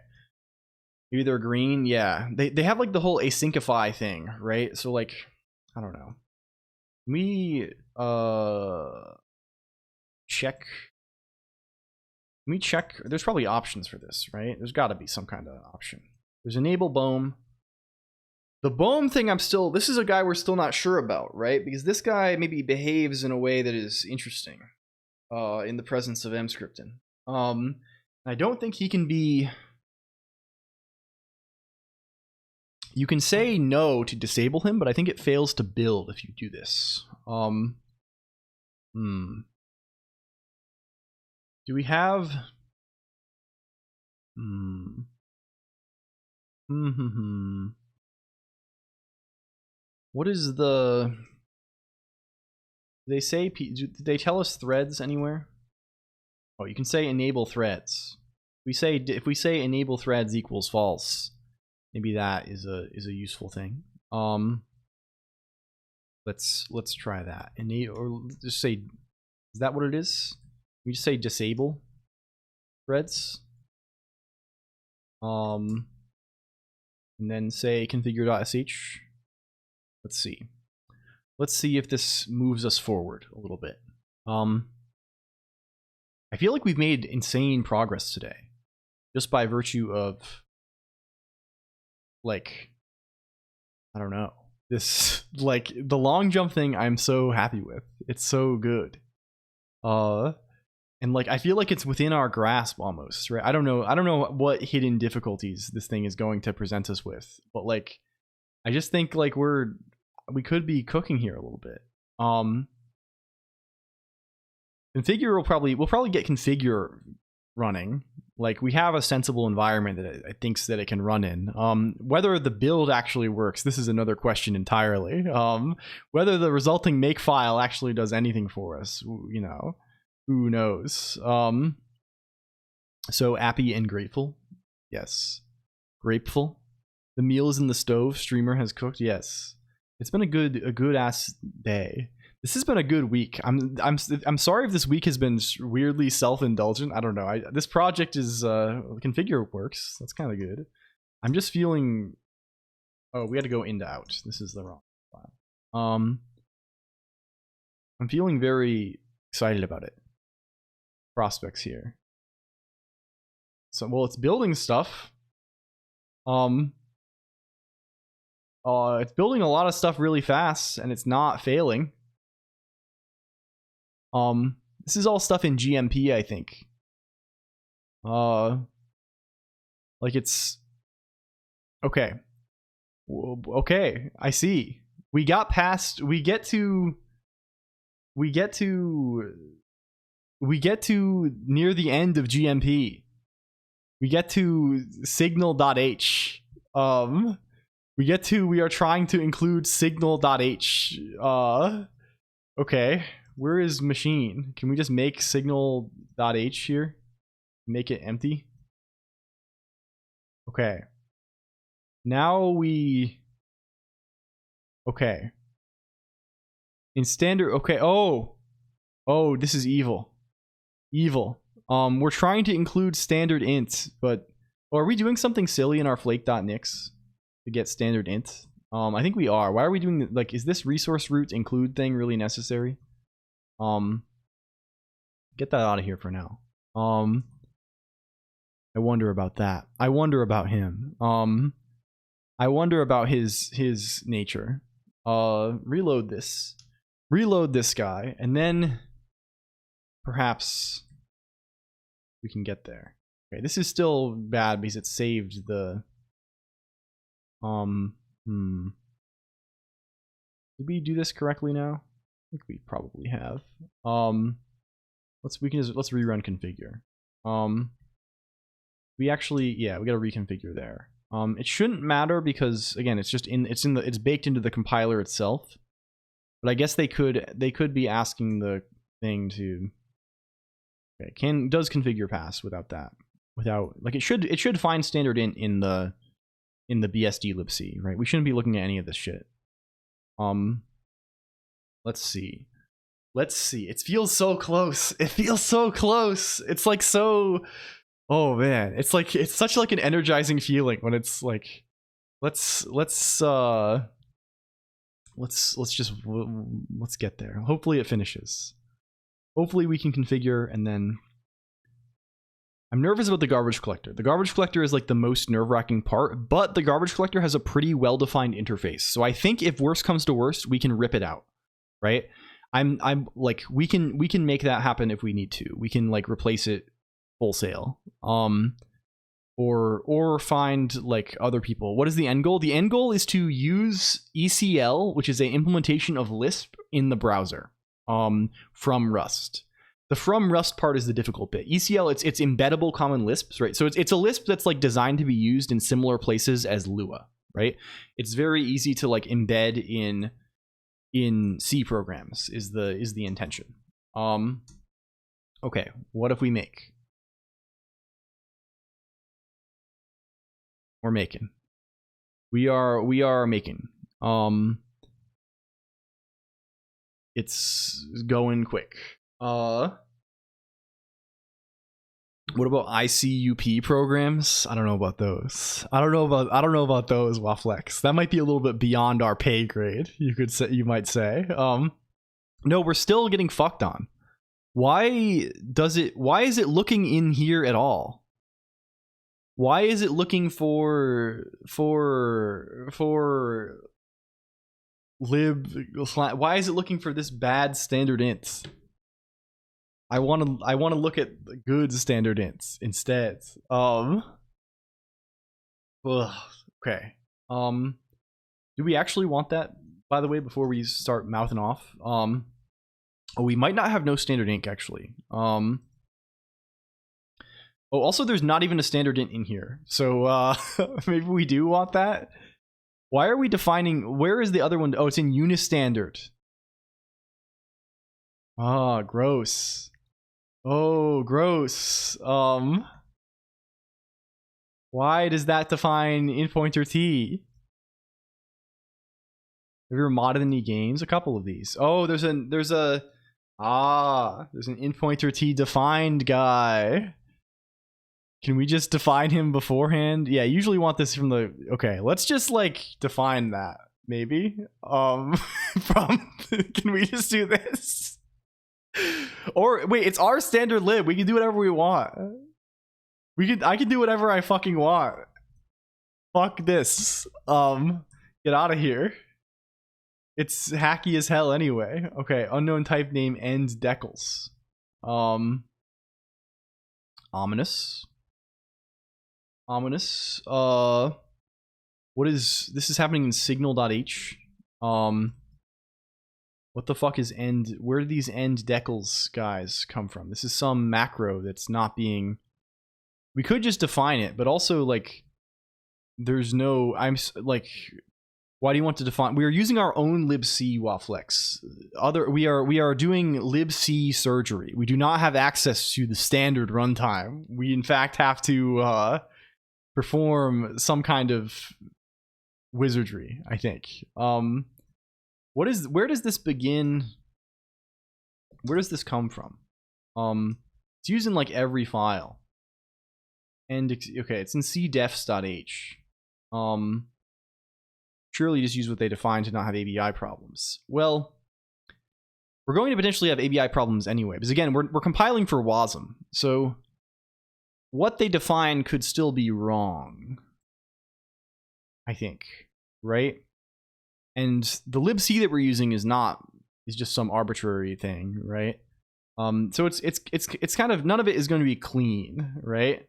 [SPEAKER 3] Maybe they're green. Yeah. They have like the whole asyncify thing, right? So like, I don't know. check. Can we check? There's probably options for this, right? There's got to be some kind of option. There's enable bohm. The bohm thing, this is a guy we're still not sure about, right? Because this guy maybe behaves in a way that is interesting in the presence of mscripton. I don't think he can be... You can say no to disable him, but I think it fails to build if you do this. Do we have... What is the... They say... Did they tell us threads anywhere? Oh, you can say enable threads. If we say enable threads equals false, maybe that is a useful thing. Let's try that. Or just say, is that what it is? We just say disable threads. And then say configure.sh. Let's see. Let's see if this moves us forward a little bit. I feel like we've made insane progress today, just by virtue of, like, I don't know. This, like, the long jump thing I'm so happy with. It's so good. And like I feel like it's within our grasp almost, right? I don't know what hidden difficulties this thing is going to present us with, but like I just think like we could be cooking here a little bit. Configure we'll probably get configure running. Like we have a sensible environment that it thinks that it can run in. Whether the build actually works, this is another question entirely. Whether the resulting makefile actually does anything for us, you know, who knows? So happy and grateful, yes. Grateful. The meal is in the stove. Streamer has cooked. Yes, it's been a good ass day. This has been a good week. I'm sorry if this week has been weirdly self-indulgent. I don't know. This project is configure works. That's kind of good. I'm just feeling. Oh, we had to go into out. This is the wrong file. I'm feeling very excited about it. Prospects here. So well, it's building stuff. It's building a lot of stuff really fast, and it's not failing. This is all stuff in GMP, I think. Like it's okay. Okay, I see. We get to near the end of GMP. We get to signal.h. We are trying to include signal.h. Okay. Where is machine? Can we just make signal.h here? Make it empty? Okay. Now we... Okay. In standard... Okay. Oh, this is evil. Evil. We're trying to include standard int, but... Oh, are we doing something silly in our flake.nix to get standard int? I think we are. Why are we doing... Like, is this resource root include thing really necessary? Get that out of here for now. I wonder about that. I wonder about him. I wonder about his nature. Reload this guy, and then perhaps we can get there. Okay, this is still bad because it saved the Did we do this correctly now? I think we probably have. Let's rerun configure. We actually, yeah, we gotta reconfigure there. It shouldn't matter because again, it's baked into the compiler itself. But I guess they could be asking the thing to. Okay, does configure pass without that? Without like it should find standard in the BSD libc, right? We shouldn't be looking at any of this shit. Let's see. It feels so close. It's like so. Oh man, it's such like an energizing feeling when it's like, let's let's get there. Hopefully it finishes. Hopefully we can configure, and then I'm nervous about the garbage collector. The garbage collector is like the most nerve-wracking part, but the garbage collector has a pretty well-defined interface. So I think if worst comes to worst, we can rip it out, right? I'm like, we can make that happen if we need to. We can like replace it wholesale. Or find like other people. What is the end goal? The end goal is to use ECL, which is a implementation of Lisp in the browser, from Rust. The from Rust part is the difficult bit. ECL, it's embeddable common Lisps, right? So it's a Lisp that's like designed to be used in similar places as Lua, right? It's very easy to like embed in C programs is the intention. Okay, what if we make? We're making. We are making. It's going quick. What about ICUP programs? I don't know about those. I don't know about those, Wafflex. That might be a little bit beyond our pay grade. You might say. No, we're still getting fucked on. Why is it looking in here at all? Why is it looking for lib? Why is it looking for this bad standard ints? I want to look at the good standard ints instead. Okay. Do we actually want that? By the way, before we start mouthing off, we might not have no standard ink actually. Oh, also, there's not even a standard int in here. So maybe we do want that. Why are we defining? Where is the other one? Oh, it's in unistandard. Ah, gross. Oh, gross. Why does that define int pointer t? Have you ever modded any games? A couple of these. Oh, there's an int pointer t defined guy. Can we just define him beforehand? Yeah, usually want this from the... Okay, let's just, like, define that, maybe. Can we just do this? Or, wait, it's our standard lib. We can do whatever we want. I can do whatever I fucking want. Fuck this. Get out of here. It's hacky as hell anyway. Okay, unknown type name ends decals. Ominous. What is this? Is happening in signal.h. What the fuck is end? Where do these end decals guys come from? This is some macro that's not being... We could just define it, but also like there's no... Why do you want to define? We are using our own libc Wafflex. We are doing libc surgery. We do not have access to the standard runtime. We in fact have to perform some kind of wizardry, I think. Where does this begin? Where does this come from? It's used in like every file. And okay, it's in cdefs.h. Surely just use what they define to not have ABI problems. Well, we're going to potentially have ABI problems anyway, because again, we're compiling for WASM, so what they define could still be wrong, I think, right? And the libc that we're using is just some arbitrary thing, right? So it's kind of, none of it is going to be clean, right?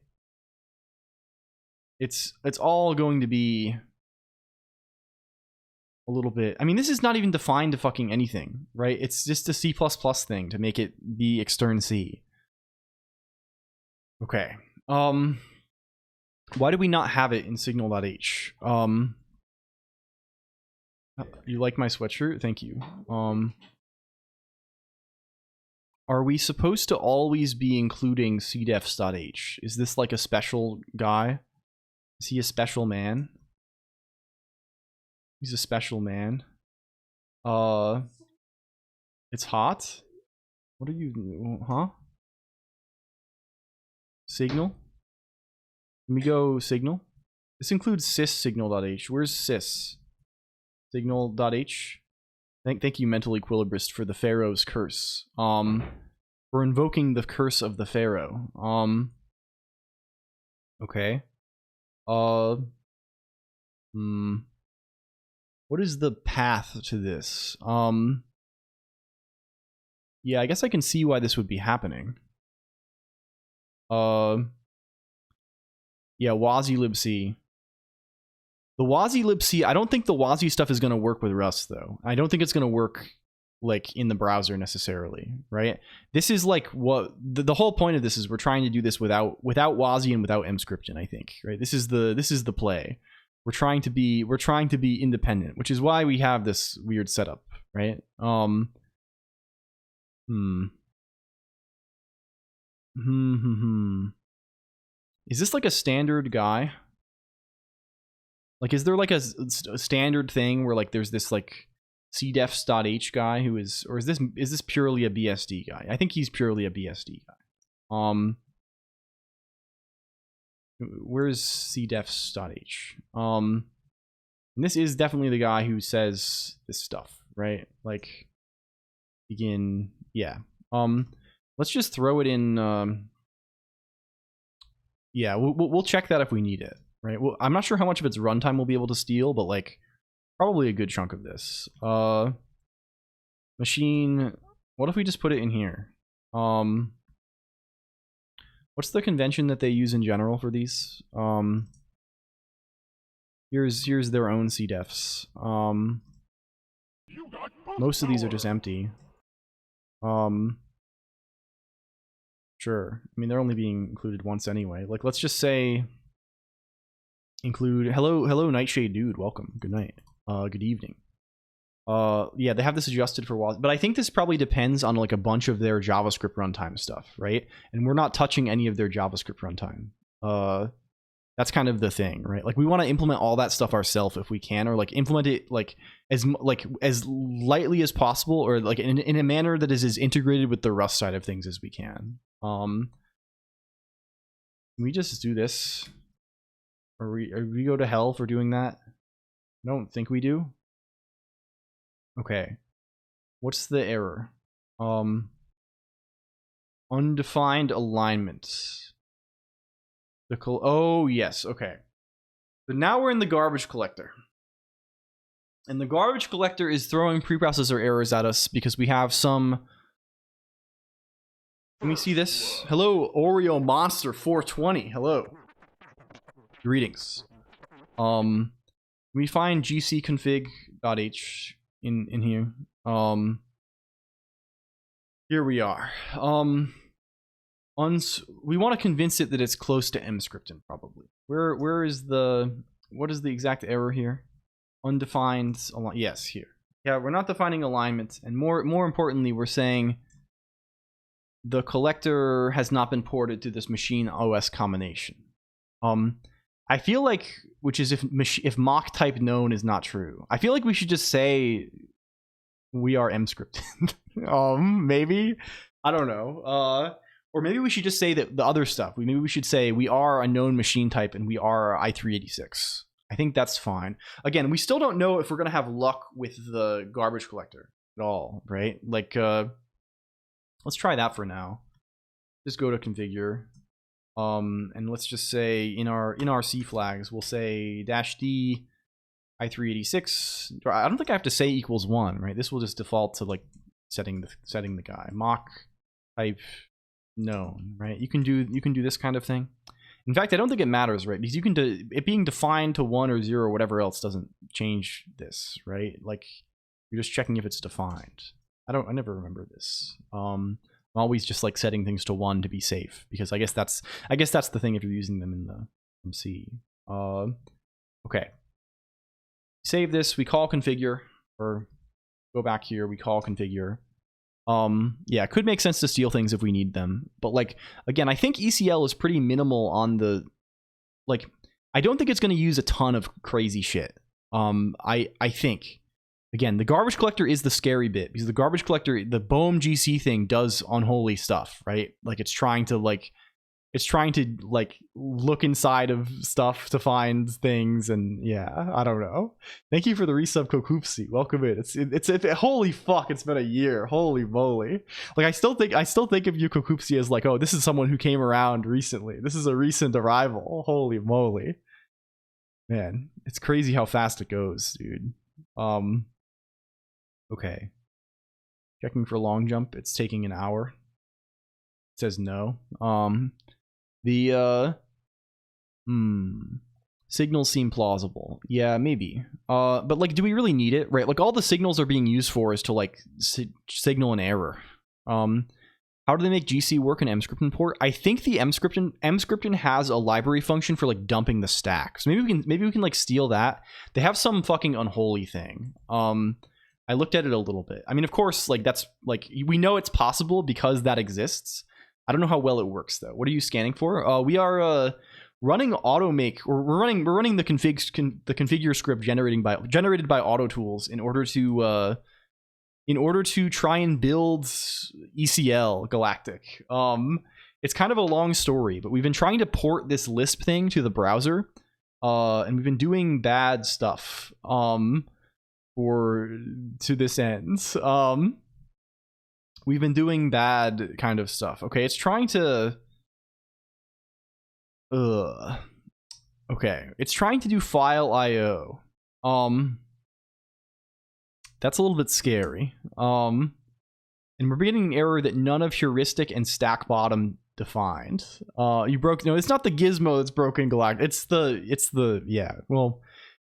[SPEAKER 3] It's all going to be a little bit... I mean, this is not even defined to fucking anything, right? It's just a C++ thing to make it be extern C. Okay. Why do we not have it in signal.h? You like my sweatshirt? Thank you. Are we supposed to always be including cdefs.h? Is this like a special guy? Is he a special man? He's a special man. It's hot? What are you... Huh? Signal? Let me go signal. This includes sys signal.h. Where's sys? Signal.h? Thank you, Mental Equilibrist, for the Pharaoh's curse. We're invoking the curse of the Pharaoh. Okay. What is the path to this? Yeah, I guess I can see why this would be happening. Yeah, WASI-libc. The WASI-libc, I don't think the WASI stuff is going to work with Rust, though. I don't think it's going to work, like, in the browser necessarily, right? This is, like, what... The whole point of this is we're trying to do this without WASI and without mscripton, I think, right? This is the play. We're trying to be independent, which is why we have this weird setup, right? Is this like a standard guy? Like, is there like a standard thing where like there's this like cdefs.h guy who is, or is this purely a BSD guy? I think he's purely a BSD guy. Where's cdefs.h? And this is definitely the guy who says this stuff, right? Like, begin, yeah. Let's just throw it in. Yeah, we'll check that if we need it, right? Well, I'm not sure how much of its runtime we'll be able to steal, but like probably a good chunk of this. Machine. What if we just put it in here? What's the convention that they use in general for these? Here's their own cdefs. Most of these are just empty. Sure. I mean, they're only being included once anyway. Like, let's just say include hello Nightshade dude, welcome. Good night. Good evening. Yeah, they have this adjusted for WASI, but I think this probably depends on like a bunch of their JavaScript runtime stuff, right? And we're not touching any of their JavaScript runtime. That's kind of the thing, right? Like, we want to implement all that stuff ourselves if we can, or like implement it like as lightly as possible, or like in a manner that is as integrated with the Rust side of things as we can. Can we just do this? Or we go to hell for doing that? I don't think we do. Okay. What's the error? Undefined alignment. Oh, yes, okay. So now we're in the garbage collector. And the garbage collector is throwing preprocessor errors at us because we have some... Can we see this? Hello, Oreo Monster 420. Hello. Greetings. We find gcconfig.h in here. Here we are. We want to convince it that it's close to mscripton, probably. Where is the... What is the exact error here? Undefined... Yes, here. Yeah, we're not defining alignment. And more importantly, we're saying the collector has not been ported to this machine OS combination. I feel like, which is if mock type known is not true, I feel like we should just say we are mscripted. Maybe, I don't know. Or maybe we should just say that the other stuff. Maybe we should say we are a known machine type and we are i386. I think that's fine. Again, we still don't know if we're gonna have luck with the garbage collector at all, right? Like, let's try that for now. Just go to configure. And let's just say in our C flags, we'll say -d i386. I don't think I have to say =1, right? This will just default to like setting the guy. Mock type known, right? You can do this kind of thing. In fact, I don't think it matters, right? Because you can do it being defined to 1 or 0 or whatever else doesn't change this, right? Like, you're just checking if it's defined. I never remember this. I'm always just like setting things to 1 to be safe, because I guess that's the thing if you're using them in the MC. Okay. Save this, we call configure, or go back here, we call configure. Yeah, it could make sense to steal things if we need them, but like, again, I think ECL is pretty minimal on the, like, I don't think it's going to use a ton of crazy shit. I think, again, the garbage collector is the scary bit, because the garbage collector, the BOEM GC thing does unholy stuff, right? Like, it's trying to like It's trying to like look inside of stuff to find things, and yeah, I don't know. Thank you for the resub, Kokoopsi. Welcome in. Holy fuck, it's been a year. Holy moly. Like I still think of you, Kokoopsi, as like, oh, this is someone who came around recently. This is a recent arrival. Holy moly. Man, it's crazy how fast it goes, dude. Okay. Checking for long jump. It's taking an hour. It says no. Signals seem plausible. Yeah, maybe. But like, do we really need it? Right? Like, all the signals are being used for is to like signal an error. How do they make GC work in Mscripton port? I think the Mscripton has a library function for like dumping the stack. So maybe we can like steal that. They have some fucking unholy thing. I looked at it a little bit. I mean, of course, like that's like we know it's possible because that exists. I don't know how well it works though. What are you scanning for? We are running automake, or we're running the configure script generated by AutoTools in order to try and build ECL Galactic. It's kind of a long story, but we've been trying to port this Lisp thing to the browser, and we've been doing bad stuff to this end. We've been doing bad kind of stuff. Okay, it's trying to okay, it's trying to do file IO. That's a little bit scary. And we're getting an error that none of heuristic and stack bottom defined. You broke. No, it's not the gizmo that's broken, Galactic. It's the yeah. Well,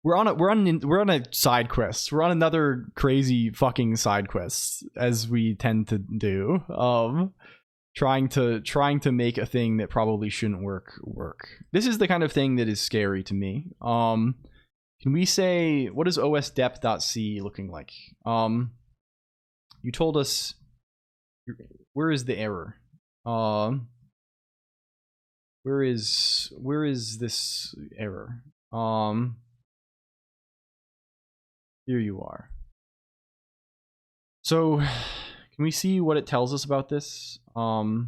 [SPEAKER 3] we're on a side quest. We're on another crazy fucking side quest, as we tend to do. Trying to make a thing that probably shouldn't work. This is the kind of thing that is scary to me. Can we say, what is osdep.c looking like? You told us, where is the error? Where is this error? Here you are. So, can we see what it tells us about this? We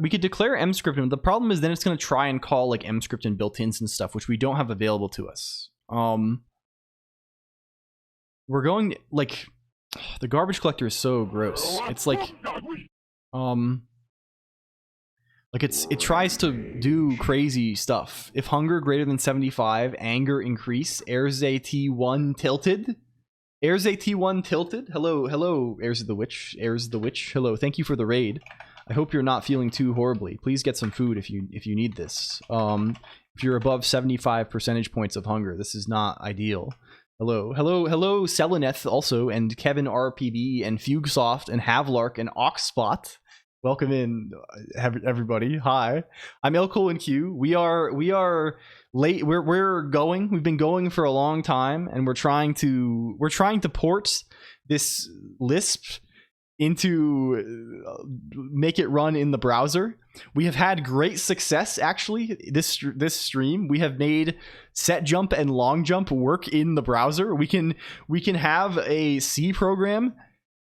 [SPEAKER 3] could declare Mscripton. The problem is then it's going to try and call like Mscripton built-ins and stuff, which we don't have available to us. We're going like the garbage collector is so gross. It's like it tries to do crazy stuff. If hunger greater than 75, anger increase. Erze T1 tilted. Erze T1 tilted. Hello, Erze the Witch. Erze the Witch. Hello, thank you for the raid. I hope you're not feeling too horribly. Please get some food if you need this. If you're above 75 percentage points of hunger, this is not ideal. Hello, Seleneth also, and Kevin RPB, and Fuguesoft, and Havlark, and Oxspot. Welcome in, everybody. Hi, I'm LCOLONQ. We are late. We've been going for a long time, and we're trying to port this Lisp into make it run in the browser. We have had great success actually this stream. We have made set jump and long jump work in the browser. We can have a C program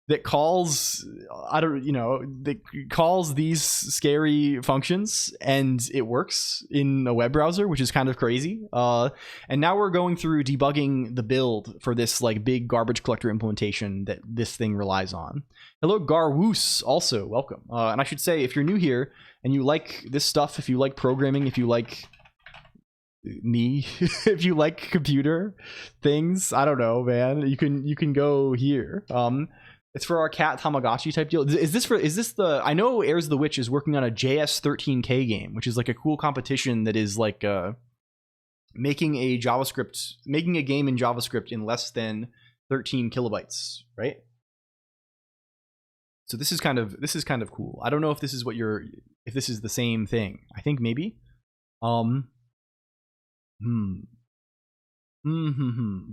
[SPEAKER 3] that calls that calls these scary functions, and it works in a web browser, which is kind of crazy. And now we're going through debugging the build for this like big garbage collector implementation that this thing relies on. Hello, Garwoos, also welcome. And I should say, if you're new here and you like this stuff, if you like programming, if you like me, if you like computer things, I don't know, man, you can go here. It's for our cat Tamagotchi type deal. Is this the, I know Airs the Witch is working on a JS13K game, which is like a cool competition that is like making a game in JavaScript in less than 13 kilobytes, right? So this is kind of cool. I don't know if this is if this is the same thing. I think maybe. But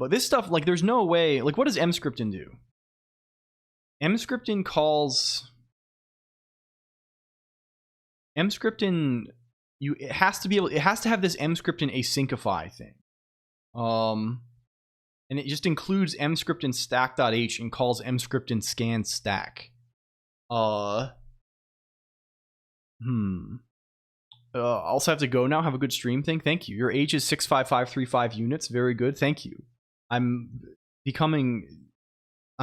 [SPEAKER 3] this stuff, like, there's no way, like, what does Mscripton do? Mscripton calls Mscripton, it has to have this Mscripton asyncify thing. And it just includes Mscripton stack.h and calls Mscripton scan stack. Also have to go now. Have a good stream thing. Thank you. Your age is 65535 units. Very good. Thank you. I'm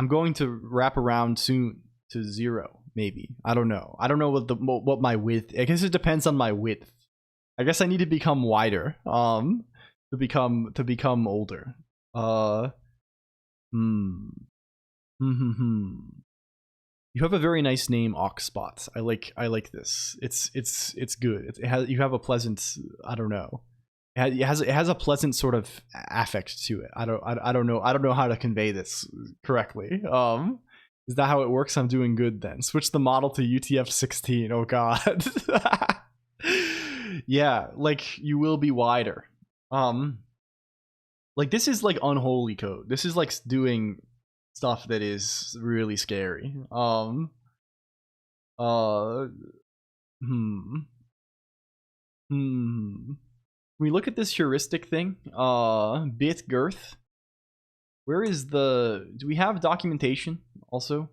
[SPEAKER 3] going to wrap around soon to 0, maybe. I don't know. I don't know what my width. I guess it depends on my width. I guess I need to become wider. To become older. You have a very nice name, Oxspots. I like this. It's good. You have a pleasant. I don't know. It has a pleasant sort of affect to it. I don't know how to convey this correctly. Is that how it works? I'm doing good then. Switch the model to UTF-16. Oh god. Yeah, like you will be wider. Like this is like unholy code. This is like doing stuff that is really scary. We look at this heuristic thing. Bit girth. Where is the? Do we have documentation also?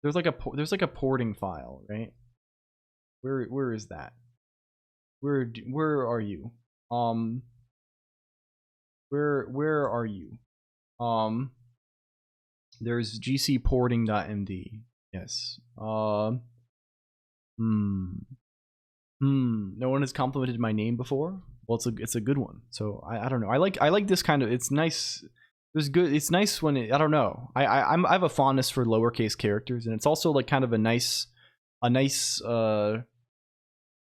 [SPEAKER 3] There's like a porting file, right? Where is that? Where are you? Where are you? There's gcporting.md. Yes. No one has complimented my name before. Well, it's a good one. So I don't know. I like this kind of. It's nice. It's good. It's nice when I don't know. I have a fondness for lowercase characters, and it's also like kind of a nice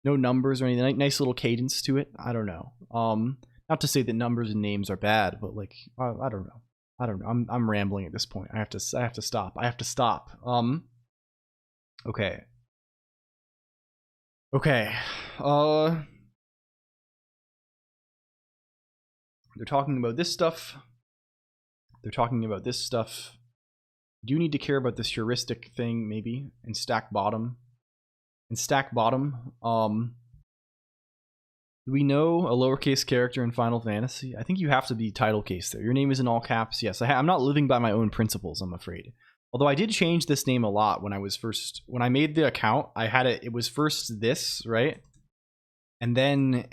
[SPEAKER 3] no numbers or anything. Nice little cadence to it. I don't know. Not to say that numbers and names are bad, but like I don't know. I'm rambling at this point. I have to stop. Okay. They're talking about this stuff. Do you need to care about this heuristic thing maybe? And stack bottom. Do we know a lowercase character in Final Fantasy? I think you have to be title case there. Your name is in all caps. Yes, I'm not living by my own principles, I'm afraid. Although I did change this name a lot when I made the account. I had it was first this, right? And then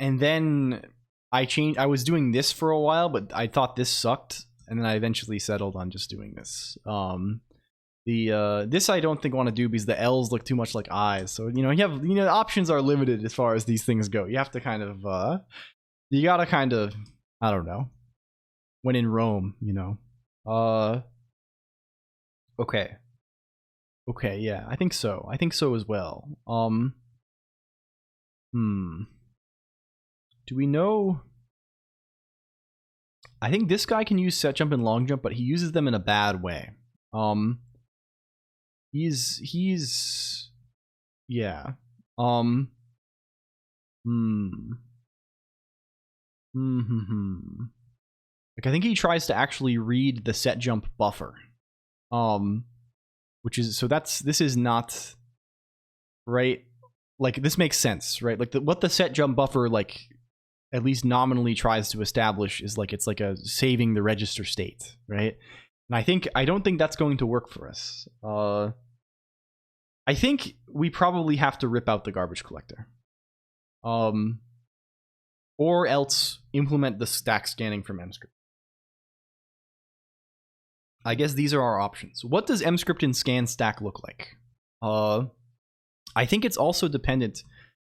[SPEAKER 3] I was doing this for a while, but I thought this sucked, and then I eventually settled on just doing this. This I don't think I want to do because the L's look too much like I's. So the options are limited as far as these things go. You have to kind of I don't know. When in Rome, Okay, yeah, I think so. As well. Do we know? I think this guy can use set jump and long jump, but he uses them in a bad way. He's yeah. Like I think he tries to actually read the set jump buffer. Which is this is not right. Like this makes sense, right? Like what the set jump buffer like at least nominally tries to establish is like it's like a saving the register state, right? And I don't think that's going to work for us. I think we probably have to rip out the garbage collector. Or else implement the stack scanning from mscript. I guess these are our options. What does mscript and scan stack look like? I think it's also dependent.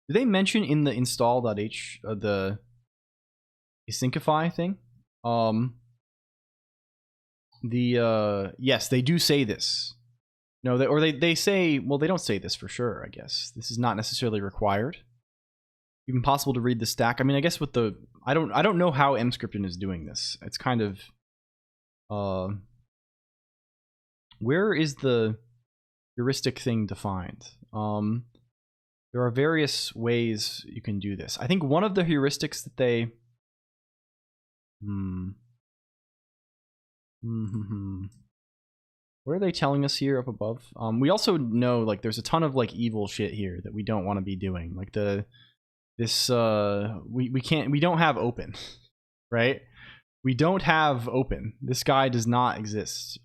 [SPEAKER 3] Do they mention in the install.h the asyncify thing? Yes, they do say this. No, they say, well, they don't say this for sure, I guess. This is not necessarily required. Even possible to read the stack. I mean, I guess with the I don't know how mscripton is doing this. It's kind of where is the heuristic thing defined? There are various ways you can do this. I think one of the heuristics that they what are they telling us here up above? We also know like there's a ton of like evil shit here that we don't want to be doing. Like we don't have open, right? We don't have open. This guy does not exist.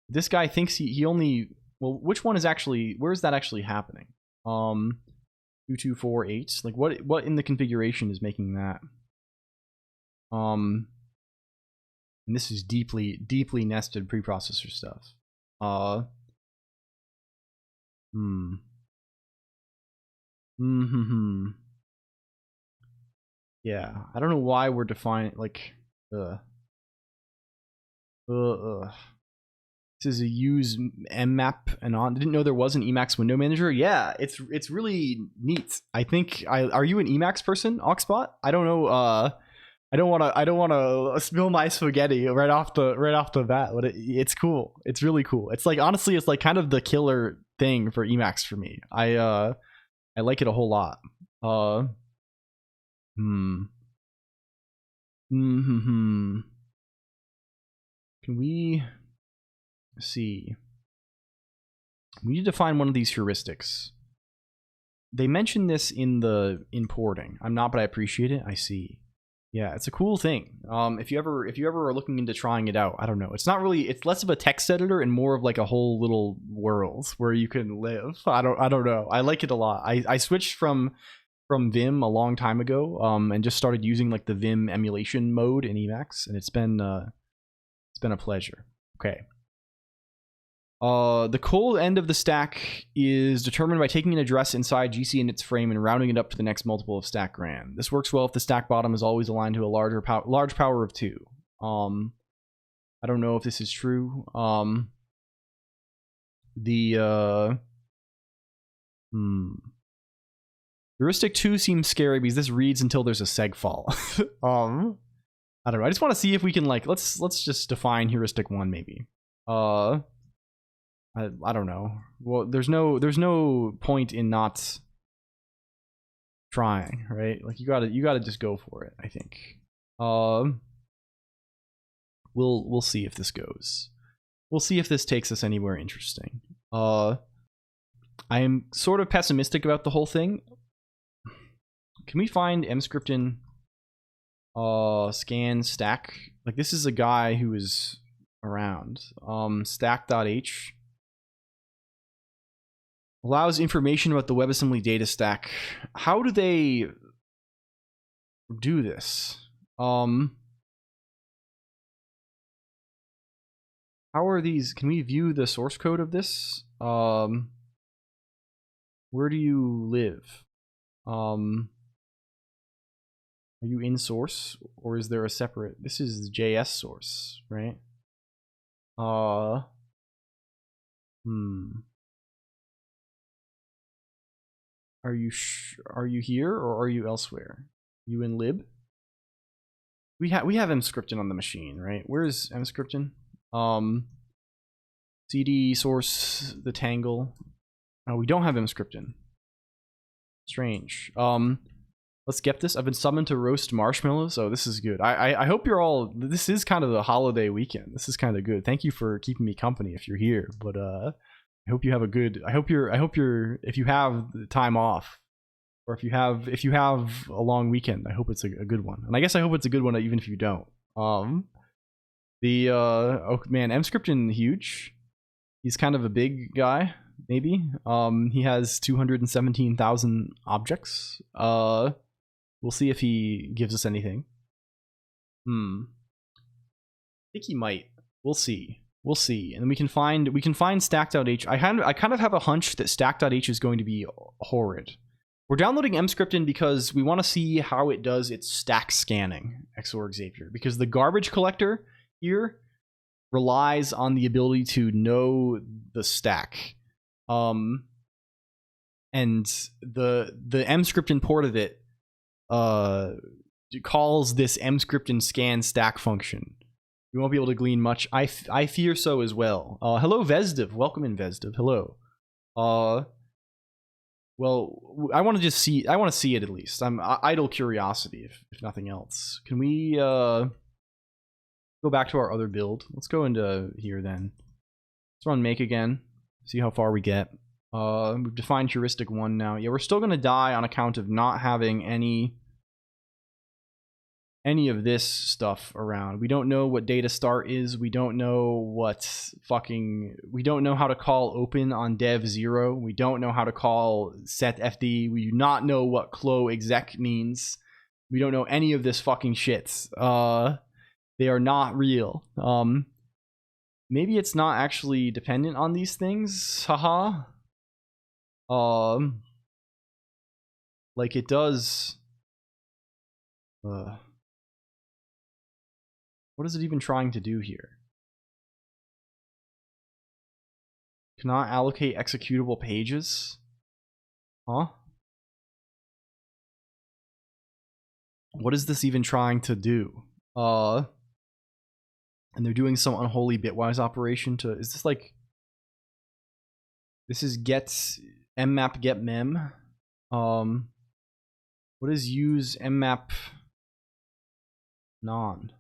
[SPEAKER 3] This guy thinks he only Well, which one is actually, where is that actually happening? 2248. Like what in the configuration is making that? And this is deeply nested preprocessor stuff. Yeah, I don't know why we're defining like This is a use mmap and on. Didn't know there was an Emacs window manager. Yeah, it's really neat. I think are you an Emacs person, Oxbot? I don't know. I don't want to spill my spaghetti right off the bat, but it's cool. It's really cool. It's like, honestly, it's like kind of the killer thing for Emacs for me. I like it a whole lot. Can we see? We need to find one of these heuristics. They mentioned this in the importing. I'm not, but I appreciate it. I see. Yeah, it's a cool thing. If you ever are looking into trying it out, I don't know. It's not really. It's less of a text editor and more of like a whole little world where you can live. I don't know. I like it a lot. I switched from Vim a long time ago, and just started using like the Vim emulation mode in Emacs, and it's been a pleasure. Okay. The cold end of the stack is determined by taking an address inside GC init's frame and rounding it up to the next multiple of stack gran. This works well if the stack bottom is always aligned to a large power of 2. I don't know if this is true. Heuristic 2 seems scary because this reads until there's a segfall. I don't know. I just want to see if we can like let's just define heuristic 1 maybe. I don't know. Well, there's no point in not trying, right? Like you gotta just go for it, I think. We'll see if this goes. We'll see if this takes us anywhere interesting. I am sort of pessimistic about the whole thing. Can we find mscriptin scan stack? Like this is a guy who is around. Stack.h allows information about the WebAssembly data stack. How do they do this? How are these? Can we view the source code of this? Where do you live? Are you in source, or is there a separate? This is the JS source, right? Are you here or are you elsewhere? You in lib? We have mscriptin on the machine, right? Where is mscriptin? CD source the tangle. Oh, we don't have mscriptin. Strange. Let's get this. I've been summoned to roast marshmallows. Oh, this is good. I hope you're all. This is kind of the holiday weekend. This is kind of good. Thank you for keeping me company if you're here. But I hope you have a good. I hope you're. If you have time off, or if you have a long weekend, I hope it's a good one. And I guess I hope it's a good one even if you don't. Oh man, mscriptin huge. He's kind of a big guy, maybe. He has 217,000 objects. We'll see if he gives us anything. I think he might. We'll see. We'll see. And then we can find stack.h. I kind of have a hunch that stack.h is going to be horrid. We're downloading mscriptin because we want to see how it does its stack scanning, XOR Xavier, because the garbage collector here relies on the ability to know the stack. And the mscriptin port of it calls this mscriptin scan stack function. You won't be able to glean much. I fear so as well. Hello, Vesdiv. Welcome in, Vesdiv. Hello. Well, I want to just see. I want to see it at least. I'm idle curiosity, if nothing else. Can we go back to our other build? Let's go into here then. Let's run make again. See how far we get. We've defined heuristic 1 now. Yeah, we're still gonna die on account of not having any any of this stuff around. We don't know what data start is. We don't know we don't know how to call open on dev 0. We don't know how to call set fd. We do not know what clo exec means. We don't know any of this fucking shit. They are not real. Maybe it's not actually dependent on these things. Haha. Like it does. What is it even trying to do here? Cannot allocate executable pages? Huh? What is this even trying to do? And they're doing some unholy bitwise operation to, is this like, this is get mmap get mem. What is use mmap non?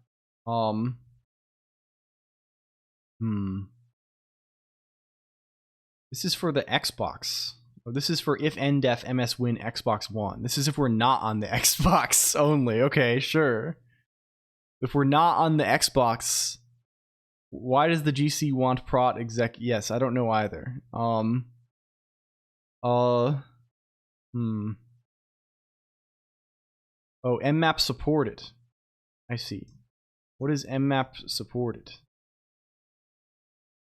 [SPEAKER 3] This is for the Xbox. Oh, this is for if ndef mswin Xbox One. This is if we're not on the Xbox only. Okay, sure. If we're not on the Xbox, why does the GC want prot exec? Yes, I don't know either. Oh, mmap supported. I see. What is mmap supported?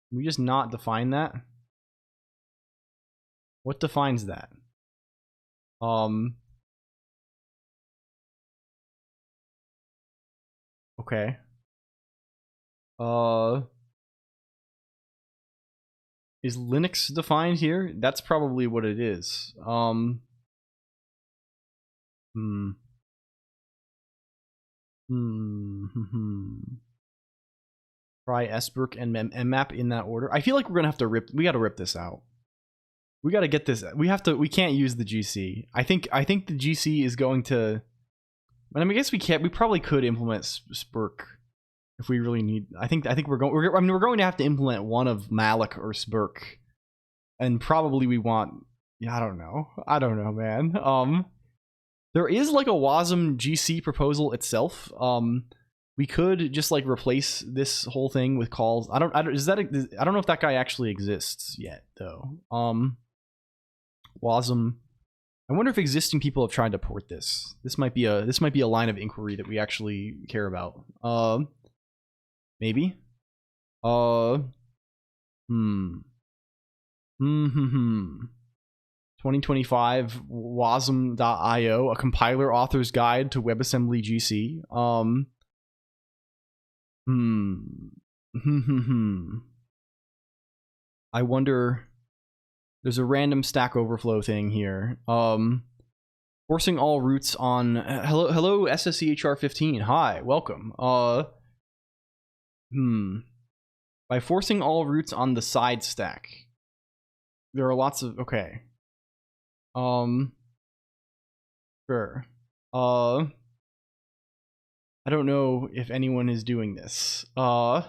[SPEAKER 3] Can we just not define that? What defines that? Okay. Is Linux defined here? That's probably what it is. Try sberk and mmap in that order. I feel like we're gonna have to we gotta rip this out. We gotta get this. We can't use the GC. I think the GC is going to. I mean, I guess we can't. We probably could implement sberk if we really need. I think we're going. We're going to have to implement one of malloc or sberk, and probably we want. Yeah, I don't know, man. There is like a wasm GC proposal itself. We could just like replace this whole thing with calls. I don't know if that guy actually exists yet though. Wasm. I wonder if existing people have tried to port this. This might be a line of inquiry that we actually care about. Maybe. 2025 wasm.io, a compiler author's guide to WebAssembly GC. I wonder. There's a random Stack Overflow thing here. Forcing all roots on. Hello SSCHR15. Hi, welcome. By forcing all roots on the side stack, there are lots of. Okay. Sure. I don't know if anyone is doing this. We'll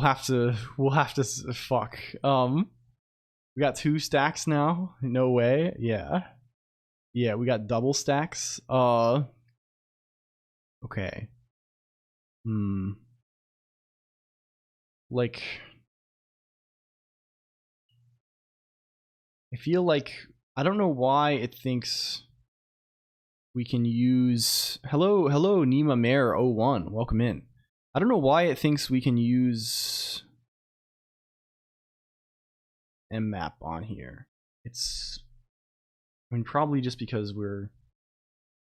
[SPEAKER 3] have to fuck. We got 2 stacks now. No way. Yeah, we got double stacks. Okay. Like, I feel like I don't know why it thinks we can use. Hello Nima Mare 01. Welcome in. I don't know why it thinks we can use mmap on here. It's, I mean, probably just because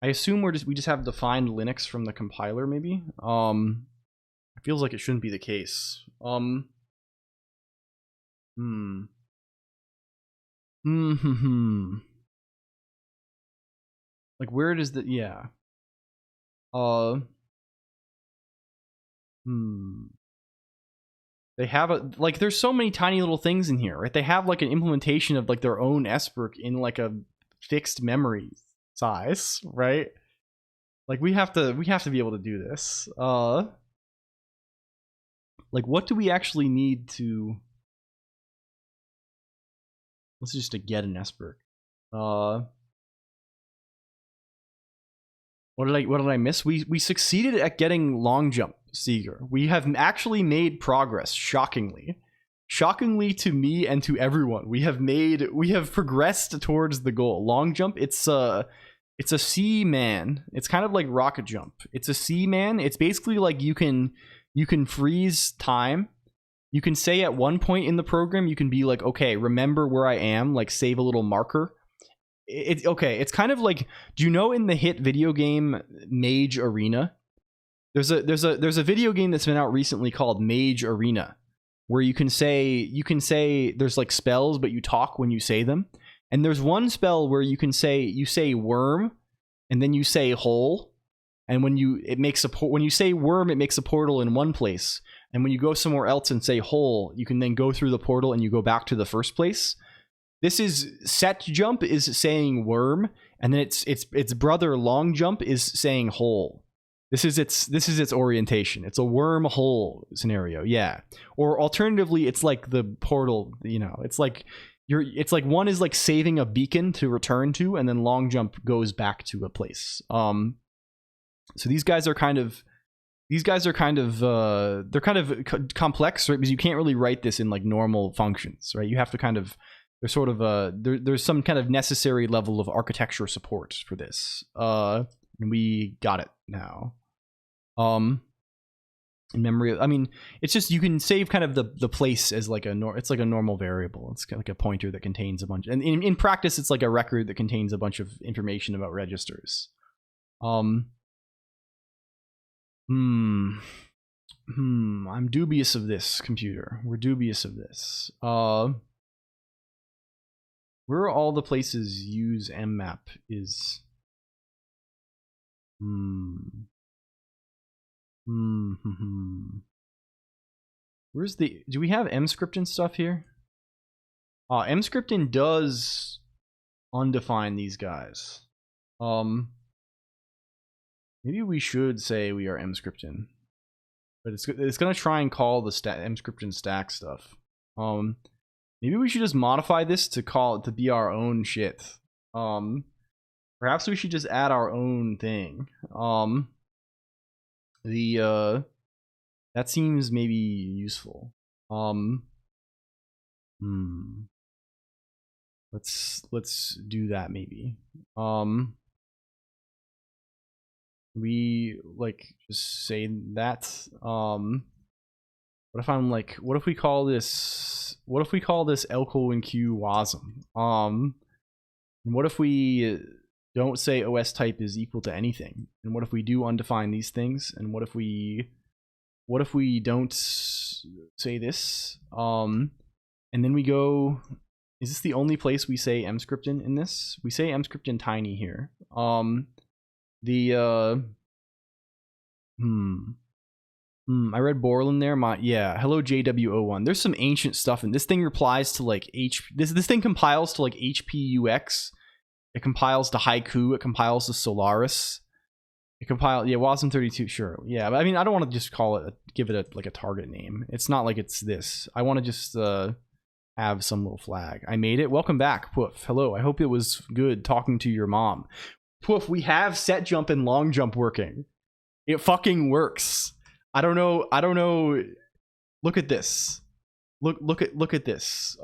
[SPEAKER 3] I assume we just have defined Linux from the compiler, maybe. It feels like it shouldn't be the case. Like, where does the, yeah. They have a, like, there's so many tiny little things in here, right? They have like an implementation of like their own sberk in like a fixed memory size, right? Like we have to be able to do this. Like, what do we actually need to? Let's just get an sberk. What did I miss? We succeeded at getting long jump Seeger. We have actually made progress, shockingly to me and to everyone. We have progressed towards the goal. Long jump, it's a C man. It's kind of like rocket jump. It's a C man. It's basically like you can freeze time. You can say at one point in the program, you can be like, okay, remember where I am, like save a little marker. It's kind of like, do you know in the hit video game Mage Arena? There's a video game that's been out recently called Mage Arena, where you can say there's like spells, but you talk when you say them. And there's one spell where you say worm, and then you say hole, and when you say worm, it makes a portal in one place, and when you go somewhere else and say hole, you can then go through the portal and you go back to the first place. This is set jump is saying worm, and then its brother long jump is saying hole. This is its orientation. It's a wormhole scenario, yeah. Or alternatively, it's like the portal. You know, it's like one is like saving a beacon to return to, and then long jump goes back to a place. So these guys are kind of complex, right? Because you can't really write this in like normal functions, right? You have to kind of there's sort of there's some kind of necessary level of architecture support for this. And we got it now. In memory, I mean, it's just you can save kind of the place as like it's like a normal variable. It's kind of like a pointer that contains a bunch, and in practice, it's like a record that contains a bunch of information about registers. I'm dubious of this, computer. We're dubious of this. Where are all the places use mmap is? Where's the? Do we have mscripting stuff here? Mscripting does undefine these guys. Maybe we should say we are mscripting, but it's gonna try and call the mscripting stack stuff. Maybe we should just modify this to be our own shit. Perhaps we should just add our own thing. That seems maybe useful. Let's do that maybe. We like just say that. What if we call this LCOLONQ WASM? And what if we don't say OS type is equal to anything? And what if we do undefine these things? And what if we don't say this? And then we go, is this the only place we say mscripting in this? We say mscripting tiny here. I read Borland there. Hello JW01. There's some ancient stuff, and this thing replies to like this thing compiles to like HPUX. It compiles to Haiku. It compiles to Solaris. It compiles, WASM 32. Sure, yeah. But I mean, I don't want to just give it like a target name. It's not like it's this. I want to just have some little flag. I made it. Welcome back, Poof. Hello. I hope it was good talking to your mom. Poof. We have set jump and long jump working. It fucking works. I don't know. Look at this. Look at this.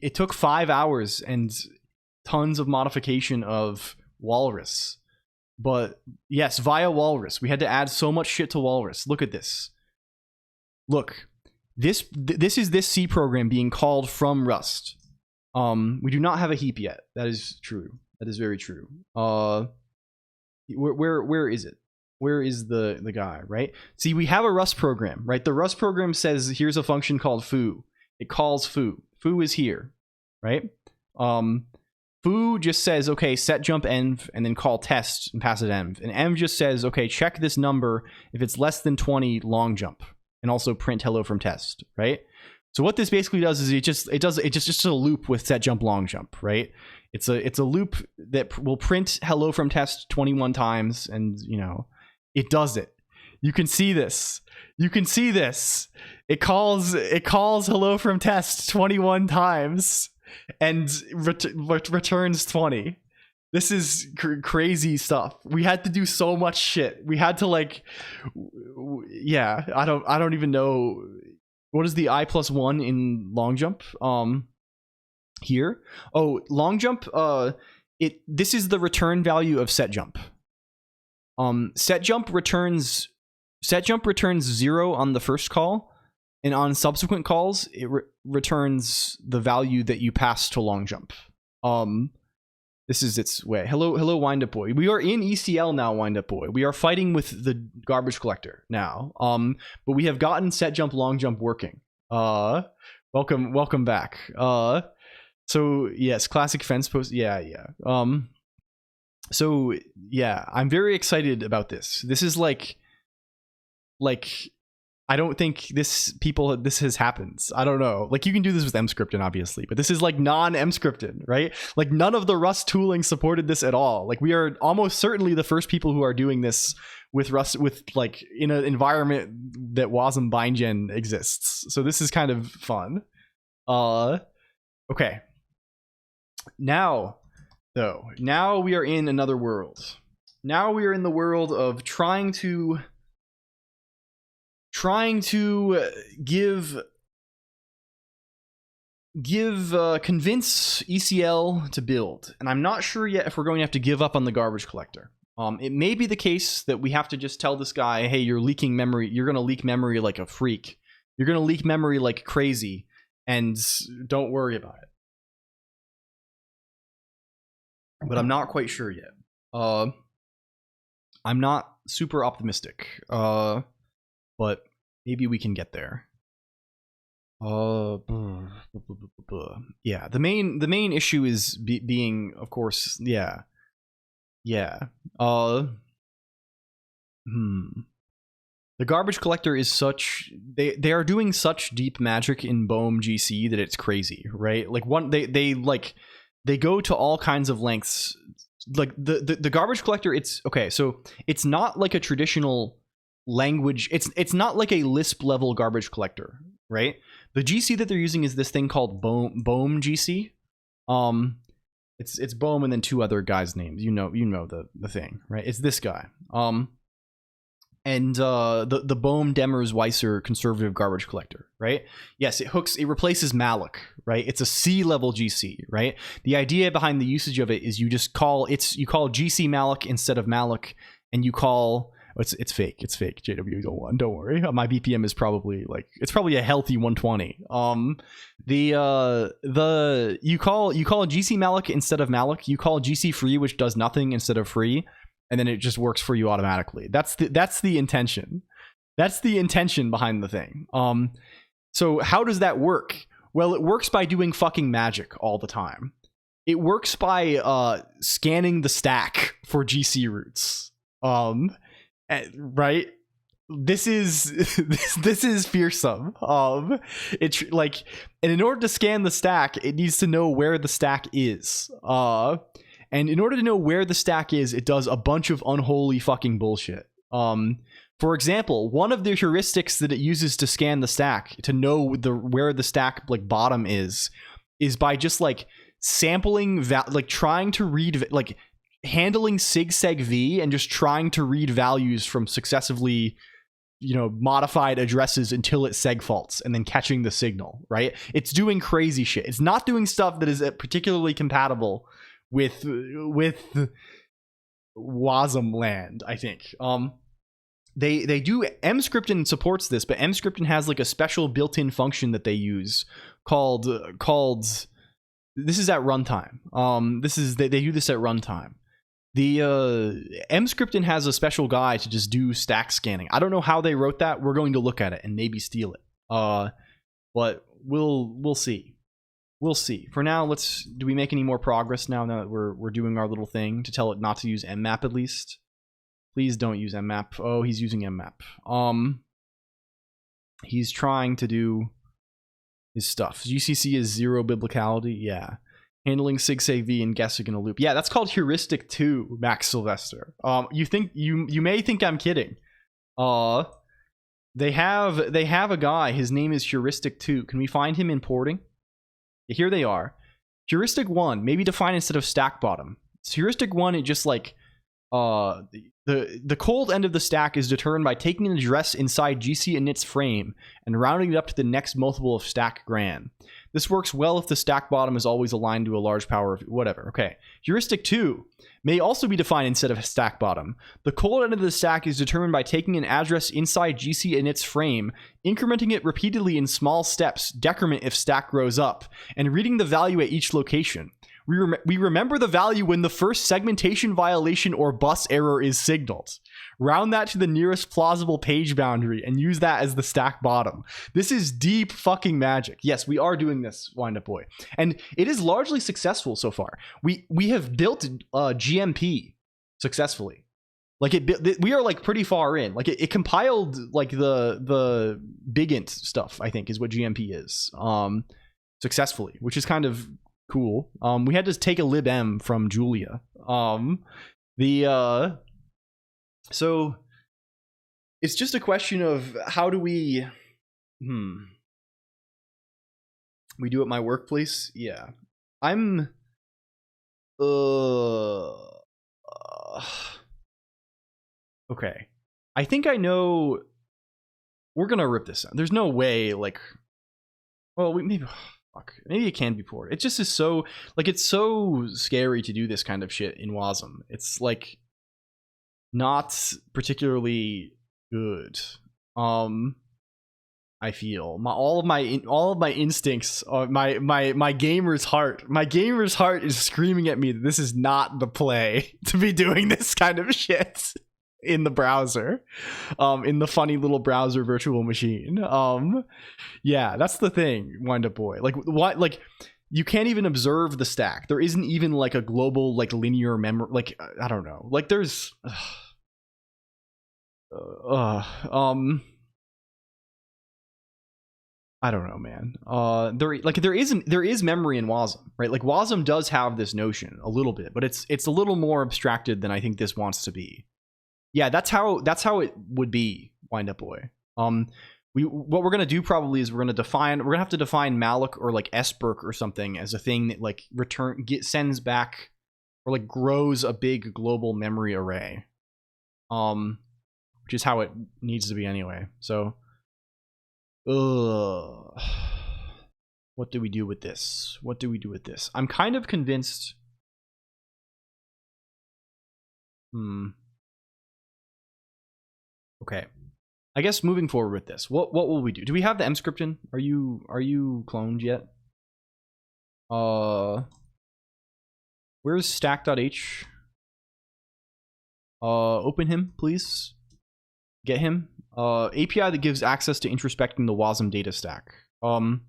[SPEAKER 3] It took 5 hours and tons of modification of Walrus. But yes, via Walrus. We had to add so much shit to Walrus. Look at this. Look. This is this C program being called from Rust. We do not have a heap yet. That is true. That is very true. Where is it? Where is the guy, right? See, we have a Rust program, right? The Rust program says here's a function called foo. It calls foo. Foo is here, right? Foo just says, okay, set jump env, and then call test and pass it env. And env just says, okay, check this number. If it's less than 20, long jump, and also print hello from test, right? So what this basically does is it's just a loop with set jump long jump, right? It's a loop that will print hello from test 21 times, and you know, it does it. You can see this. You can see this. It calls hello from test 21 times and returns 20. This is crazy stuff. We had to do so much shit. We had to like, yeah. I don't even know what is the I+1 in long jump. Here. Oh, long jump. This is the return value of set jump. Set jump returns 0 on the first call, and on subsequent calls it returns the value that you pass to long jump. This is its way. Hello, Wind Up Boy. We are in ECL now, Wind Up Boy. We are fighting with the garbage collector now. But we have gotten set jump, long jump working. Welcome back. So yes, classic fence post. Yeah. So yeah, I'm very excited about this. This is like I don't think this has happened. I don't know. Like you can do this with mscripted obviously, but this is like non-mscripted, right? Like none of the Rust tooling supported this at all. Like we are almost certainly the first people who are doing this with Rust, with like in an environment that Wasm bindgen exists. So this is kind of fun. Okay. Now we are in another world. Now we are in the world of trying to convince ECL to build, and I'm not sure yet if we're going to have to give up on the garbage collector. It may be the case that we have to just tell this guy, hey, you're leaking memory, you're going to leak memory like a freak, you're going to leak memory like crazy, and don't worry about it. But I'm not quite sure yet. I'm not super optimistic, but maybe we can get there. Yeah, the main issue is being, of course, yeah. The garbage collector is such, they are doing such deep magic in BOEM GC that it's crazy, right? Like they go to all kinds of lengths. Like the garbage collector, it's okay, so it's not like a traditional language, it's not like a Lisp level garbage collector, right? The GC that they're using is this thing called BOEM GC. It's BOEM and then two other guys' names. You know the thing, right? It's this guy. And the BOEM Demers Weiser conservative garbage collector, right? Yes, it replaces malloc, right? It's a C level GC, right? The idea behind the usage of it is you call GC malloc instead of malloc, and you call it's fake JW01. Don't worry, my BPM is probably a healthy 120. You call GC malloc instead of malloc. You call GC free, which does nothing, instead of free. And then it just works for you automatically. That's the intention. That's the intention behind the thing. So how does that work? Well, it works by doing fucking magic all the time. It works by scanning the stack for GC roots. Right? This is fearsome. It's like, and in order to scan the stack, it needs to know where the stack is. And in order to know where the stack is, it does a bunch of unholy fucking bullshit. For example, one of the heuristics that it uses to scan the stack to know where the stack like bottom is by just like sampling, trying to read, like handling sigsegv and just trying to read values from successively, modified addresses until it segfaults and then catching the signal, right? It's doing crazy shit. It's not doing stuff that is particularly compatible with Wasm land, I think. They do, mscripton supports this, but mscripton has like a special built-in function that they use called this is at runtime. They do this at runtime. The mscripton has a special guy to just do stack scanning. I don't know how they wrote that. We're going to look at it and maybe steal it. But we'll see. We'll see. For now, do we make any more progress now that we're doing our little thing to tell it not to use mmap at least? Please don't use mmap. Oh, he's using mmap. He's trying to do his stuff. GCC is 0 biblicality. Yeah. Handling sigsegv and guessing in a loop. Yeah, that's called heuristic 2, Max Sylvester. You may think I'm kidding. They have a guy, his name is heuristic 2. Can we find him in porting? Here they are. Heuristic 1, maybe define instead of stack bottom. heuristic 1, it just like the cold end of the stack is determined by taking an address inside GC init's frame and rounding it up to the next multiple of stack gran. This works well if the stack bottom is always aligned to a large power of whatever. Okay. Heuristic 2 may also be defined instead of stack bottom. The cold end of the stack is determined by taking an address inside GC init's frame, incrementing it repeatedly in small steps, decrement if stack grows up, and reading the value at each location. We remember the value when the first segmentation violation or bus error is signaled. Round that to the nearest plausible page boundary and use that as the stack bottom. This is deep fucking magic. Yes, we are doing this, Wind Up Boy. And it is largely successful so far. We have built GMP successfully. Like we are like pretty far in. Like it compiled like the bigint stuff, I think, is what GMP is. Successfully, which is kind of cool. We had to take a libm from Julia. So it's just a question of how do we do at my workplace. Yeah, I'm okay, I think I know. We're gonna rip this out. There's no way, like, well, maybe it can be poured. It just is so, like, it's so scary to do this kind of shit in WASM. It's like not particularly good. I feel all of my instincts, my gamer's heart is screaming at me that this is not the play to be doing this kind of shit in the browser, in the funny little browser virtual machine. Yeah, that's the thing, Wind Up Boy. Like, what? Like, you can't even observe the stack. There isn't even like a global, like, linear memory. Like, I don't know. Like, there's I don't know, man. There is memory in WASM, right? Like, WASM does have this notion a little bit, but it's a little more abstracted than I think this wants to be. Yeah, that's how it would be, Wind Up Boy. What we're gonna do probably is we're gonna have to define malloc or like sberk or something as a thing that like sends back or like grows a big global memory array, which is how it needs to be anyway. So, what do we do with this? I'm kind of convinced. Okay, I guess moving forward with this, what will we do? Do we have the mscript in? Are you cloned yet? Where's stack.h? Open him, please. Get him. API that gives access to introspecting the WASM data stack. I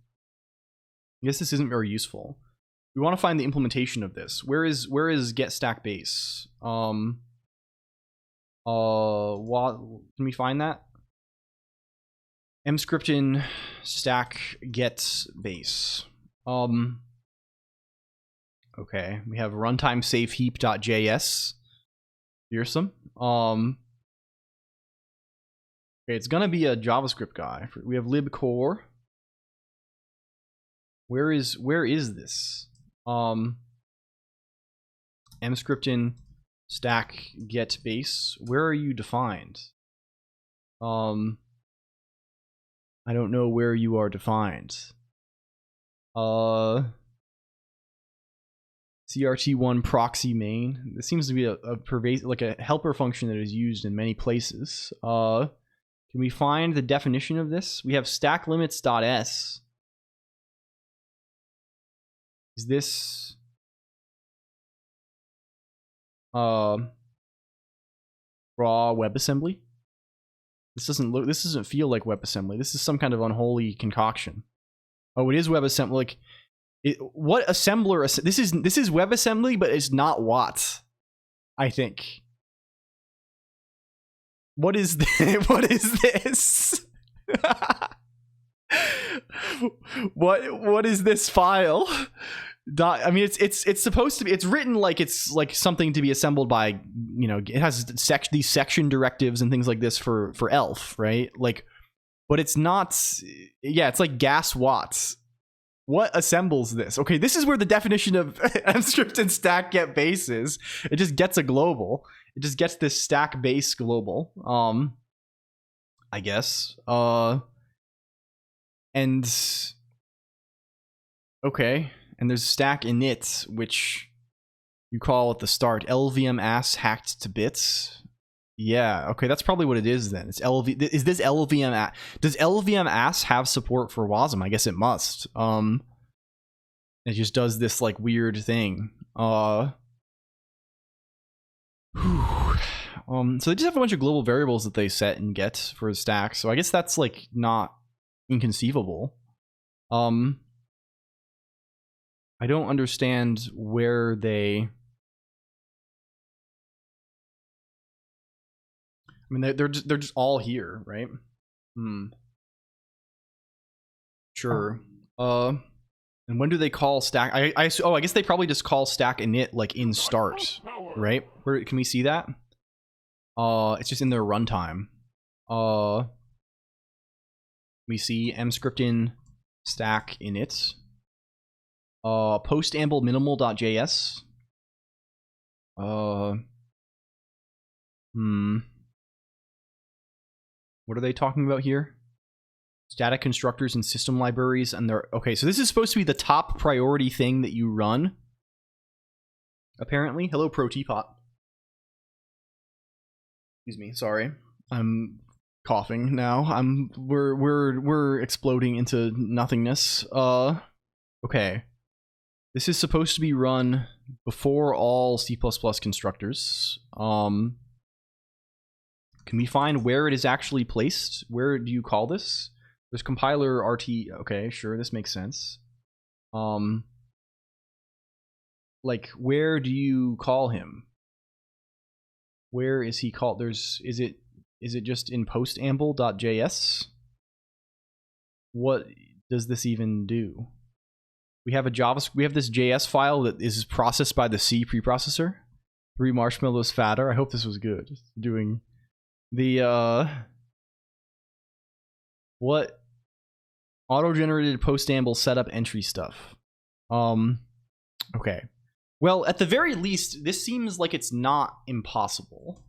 [SPEAKER 3] guess this isn't very useful. We want to find the implementation of this. Where is get stack base? Can we find that? mscriptin stack get base. Okay, we have runtime safe heap.js. Fearsome. Okay, it's gonna be a JavaScript guy. We have libcore. Where is this? mscriptin stack get base. Where are you defined? I don't know where you are defined. CRT1 proxy main. This seems to be a pervasive, like a helper function that is used in many places. Can we find the definition of this? We have stack limits.s. Is this raw WebAssembly? This doesn't feel like WebAssembly. This is some kind of unholy concoction. Oh, it is WebAssembly. Like, what assembler? This is WebAssembly, but it's not Watts, I think. What is this? What is this? What is this file? I mean, it's supposed to be. It's written like it's like something to be assembled by. You know, it has these section directives and things like this for ELF, right? Like, but it's not. Yeah, it's like gas Watts. What assembles this? Okay, this is where the definition of mscript and stack get base is. It just gets a global. It just gets this stack base global. I guess. And okay, and there's stack init, which you call at the start LVM ass hacked to bits. Yeah, okay, that's probably what it is then. It's LV. Is this LVM? Does LVM ass have support for WASM? I guess it must. It just does this like weird thing. So they just have a bunch of global variables that they set and get for a stack. So I guess that's like not inconceivable. I don't understand where they. I mean, they're just all here, right? Sure. And when do they call stack? I guess they probably just call stack init like in start, right? Where can we see that? It's just in their runtime. We see mscript in stack init. Post amble minimal.js. What are they talking about here? Static constructors and system libraries, and they're okay. So this is supposed to be the top priority thing that you run. Apparently, hello, Pro Teapot. Excuse me, sorry. I'm coughing now. We're exploding into nothingness. Okay. This is supposed to be run before all C++ constructors. Can we find where it is actually placed? Where do you call this? There's compiler RT. Okay, sure, this makes sense. Like, where do you call him? Where is he called? Is it just in postamble.js? What does this even do? We have we have this JS file that is processed by the C preprocessor. 3 marshmallows fatter. I hope this was good. Just doing the what auto-generated postamble setup entry stuff. Okay. Well, at the very least, this seems like it's not impossible.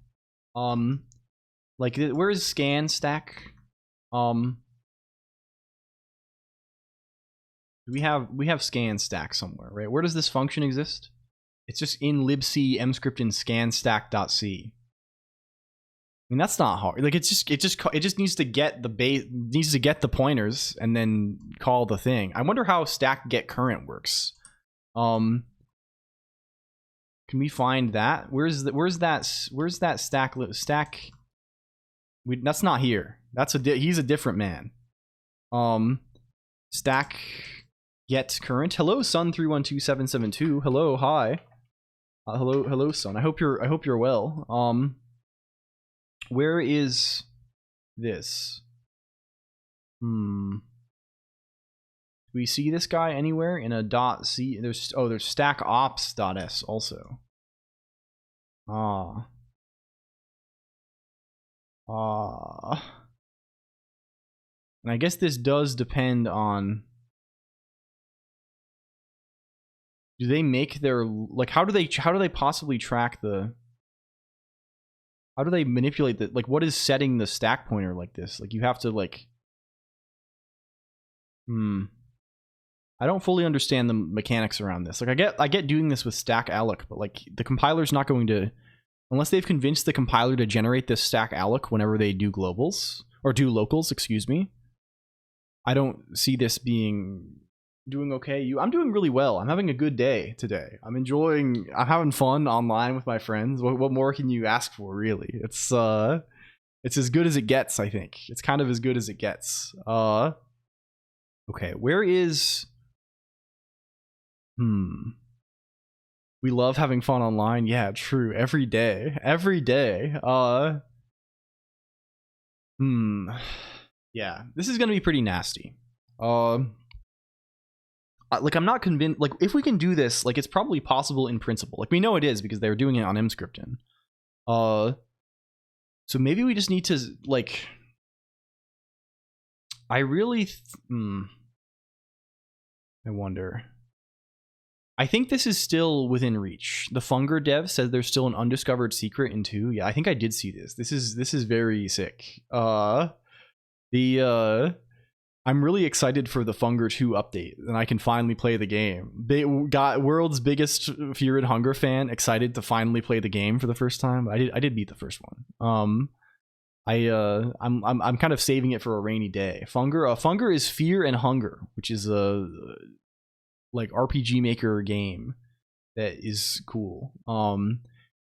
[SPEAKER 3] Like, where is scan stack? We have scan stack somewhere, right? Where does this function exist? It's just in libc mscript in scan stack.c. I mean, that's not hard. Like, it just needs to get the the pointers and then call the thing. I wonder how stack get current works. Can we find that? Where's that stack? That's not here. He's a different man. Stack get current. Hello, Sun312772. Hello, hi. Hello, Sun. I hope you're well. Where is this? Do we see this guy anywhere in a .c? There's stack ops.s also. And I guess this does depend on. Do they make their, like, how do they possibly track the, how do they manipulate the, like, what is setting the stack pointer like this? Like, you have to, like, I don't fully understand the mechanics around this. Like, I get doing this with stack alloc, but like the compiler's not going to, unless they've convinced the compiler to generate this stack alloc whenever they do globals or do locals, excuse me. I don't see this doing okay. I'm doing really well. I'm having a good day today. I'm having fun online with my friends. What more can you ask for, really? It's as good as it gets, I think. It's kind of as good as it gets. Okay, where is we love having fun online. Yeah, true. Every day. Yeah, this is gonna be pretty nasty. Like, I'm not convinced. Like, if we can do this, like, it's probably possible in principle. Like, we know it is because they're doing it on mscriptin. So maybe we just need to, like, I really I wonder. I think this is still within reach. The Funger dev says there's still an undiscovered secret in 2. Yeah, I think I did see this. This is very sick. I'm really excited for the Funger 2 update, and I can finally play the game. They got world's biggest Fear and Hunger fan excited to finally play the game for the first time. I did beat the first one. I'm kind of saving it for a rainy day. Funger is Fear and Hunger, which is a like RPG Maker game that is cool.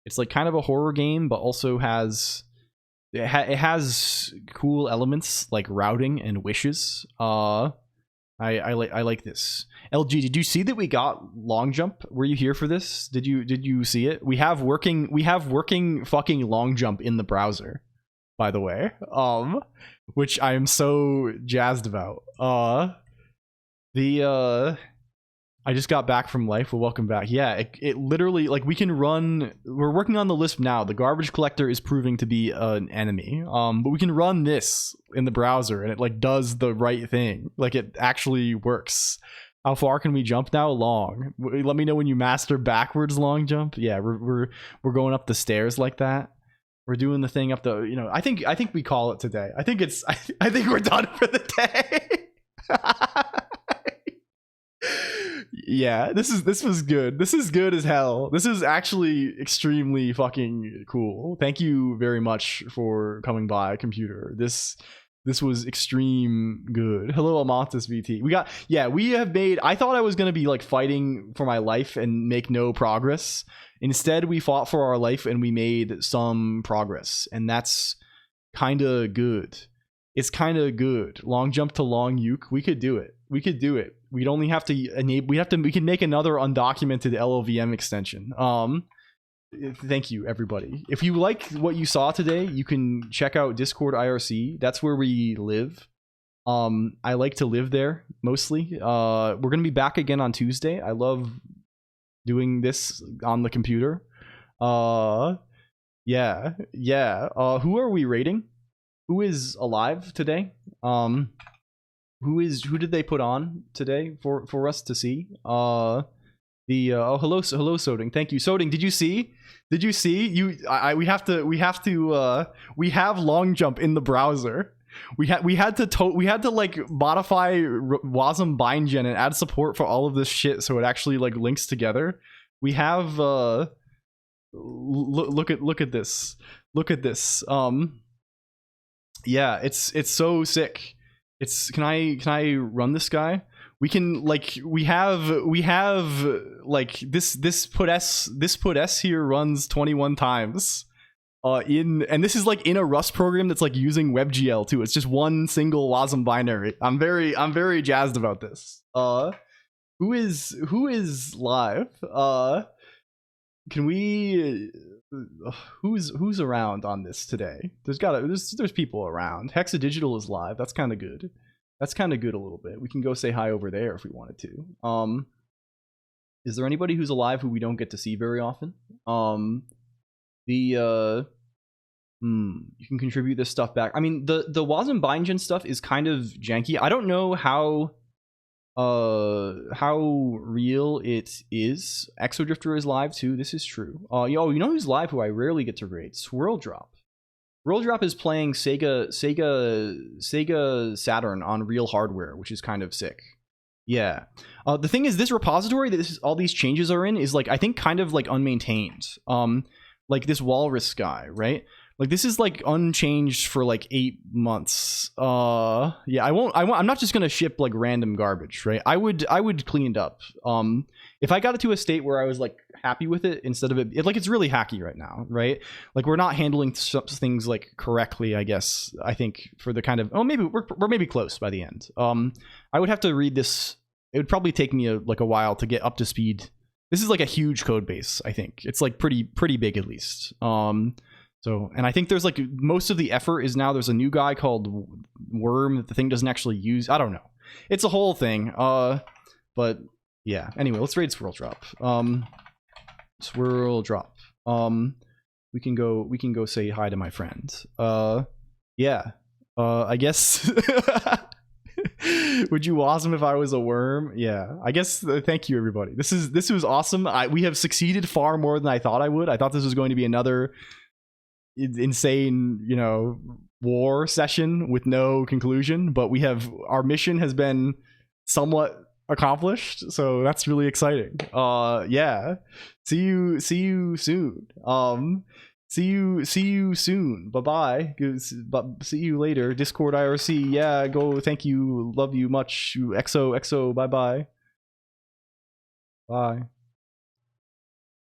[SPEAKER 3] It's like kind of a horror game, but also has it has cool elements like routing and wishes. I like this. LG, did you see that we got long jump? Were you here for this? Did you see it? We have working fucking long jump in the browser, by the way. Which I am so jazzed about. I just got back from life. Well, welcome back. Yeah, it literally, like, we can run. We're working on the Lisp now. The garbage collector is proving to be an enemy. But we can run this in the browser, and it like does the right thing. Like, it actually works. How far can we jump now? Long. Let me know when you master backwards long jump. Yeah, we're going up the stairs like that. We're doing the thing up the. You know, I think we call it today. I think we're done for the day. Yeah, this was good. This is good as hell. This is actually extremely fucking cool. Thank you very much for coming by, computer. This was extreme good. Hello, Amontis VT. We have made. I thought I was gonna be like fighting for my life and make no progress. Instead, we fought for our life and we made some progress, and that's kind of good. It's kind of good. Long jump to long uke. We could do it. We'd only have to enable. We can make another undocumented LLVM extension. Thank you, everybody. If you like what you saw today, you can check out Discord IRC. That's where we live. I like to live there mostly. We're gonna be back again on Tuesday. I love doing this on the computer. Yeah. Who are we rating? Who is alive today? Who did they put on today for us to see? Hello Soding. Thank you. Soding, did you see? We have long jump in the browser. We had to like modify Wasm bindgen and add support for all of this shit so it actually like links together. We have look at this. Yeah, it's so sick. Can I run this guy? We can like we have like this put s here runs 21 times and this is like in a Rust program that's like using WebGL too. It's just one single WASM binary. I'm very jazzed about this. Who is live? Can we who's around on this today? There's people around. Hexadigital is live. That's kind of good. A little bit. We can go say hi over there if we wanted to. Is there anybody who's alive who we don't get to see very often? You can contribute this stuff back. I mean, the Wasm bindgen stuff is kind of janky. I don't know how real it is. Exodrifter is live too. This is true. You know who's live who I rarely get to raid? Swirl Drop. Swirl Drop is playing Sega Saturn on real hardware, which is kind of sick. Yeah. The thing is, this repository that all these changes are in is like, I think kind of like unmaintained. Like this Walrus guy, right? Like this is like unchanged for like 8 months. Yeah, I'm not just gonna ship like random garbage, right? I would clean it up. If I got it to a state where I was like happy with it instead of it like it's really hacky right now, right? Like we're not handling things like correctly, I guess. I think for the kind of maybe we're maybe close by the end. I would have to read this. It would probably take me a while to get up to speed. This is like a huge code base. I think it's like pretty big at least. So, and I think there's like most of the effort is now there's a new guy called Worm that the thing doesn't actually use. I don't know. It's a whole thing. But yeah. Anyway, let's raid Swirl Drop. Swirl Drop. We can go say hi to my friend. Yeah. I guess Would you awesome if I was a worm? Yeah, I guess. Thank you, everybody. This was awesome. We have succeeded far more than I thought I would. I thought this was going to be another insane, war session with no conclusion. But our mission has been somewhat accomplished, so that's really exciting. Yeah. See you soon. See you soon. Bye-bye. See you later. Discord IRC. Yeah, go. Thank you. Love you much. XO. Bye-bye. Bye.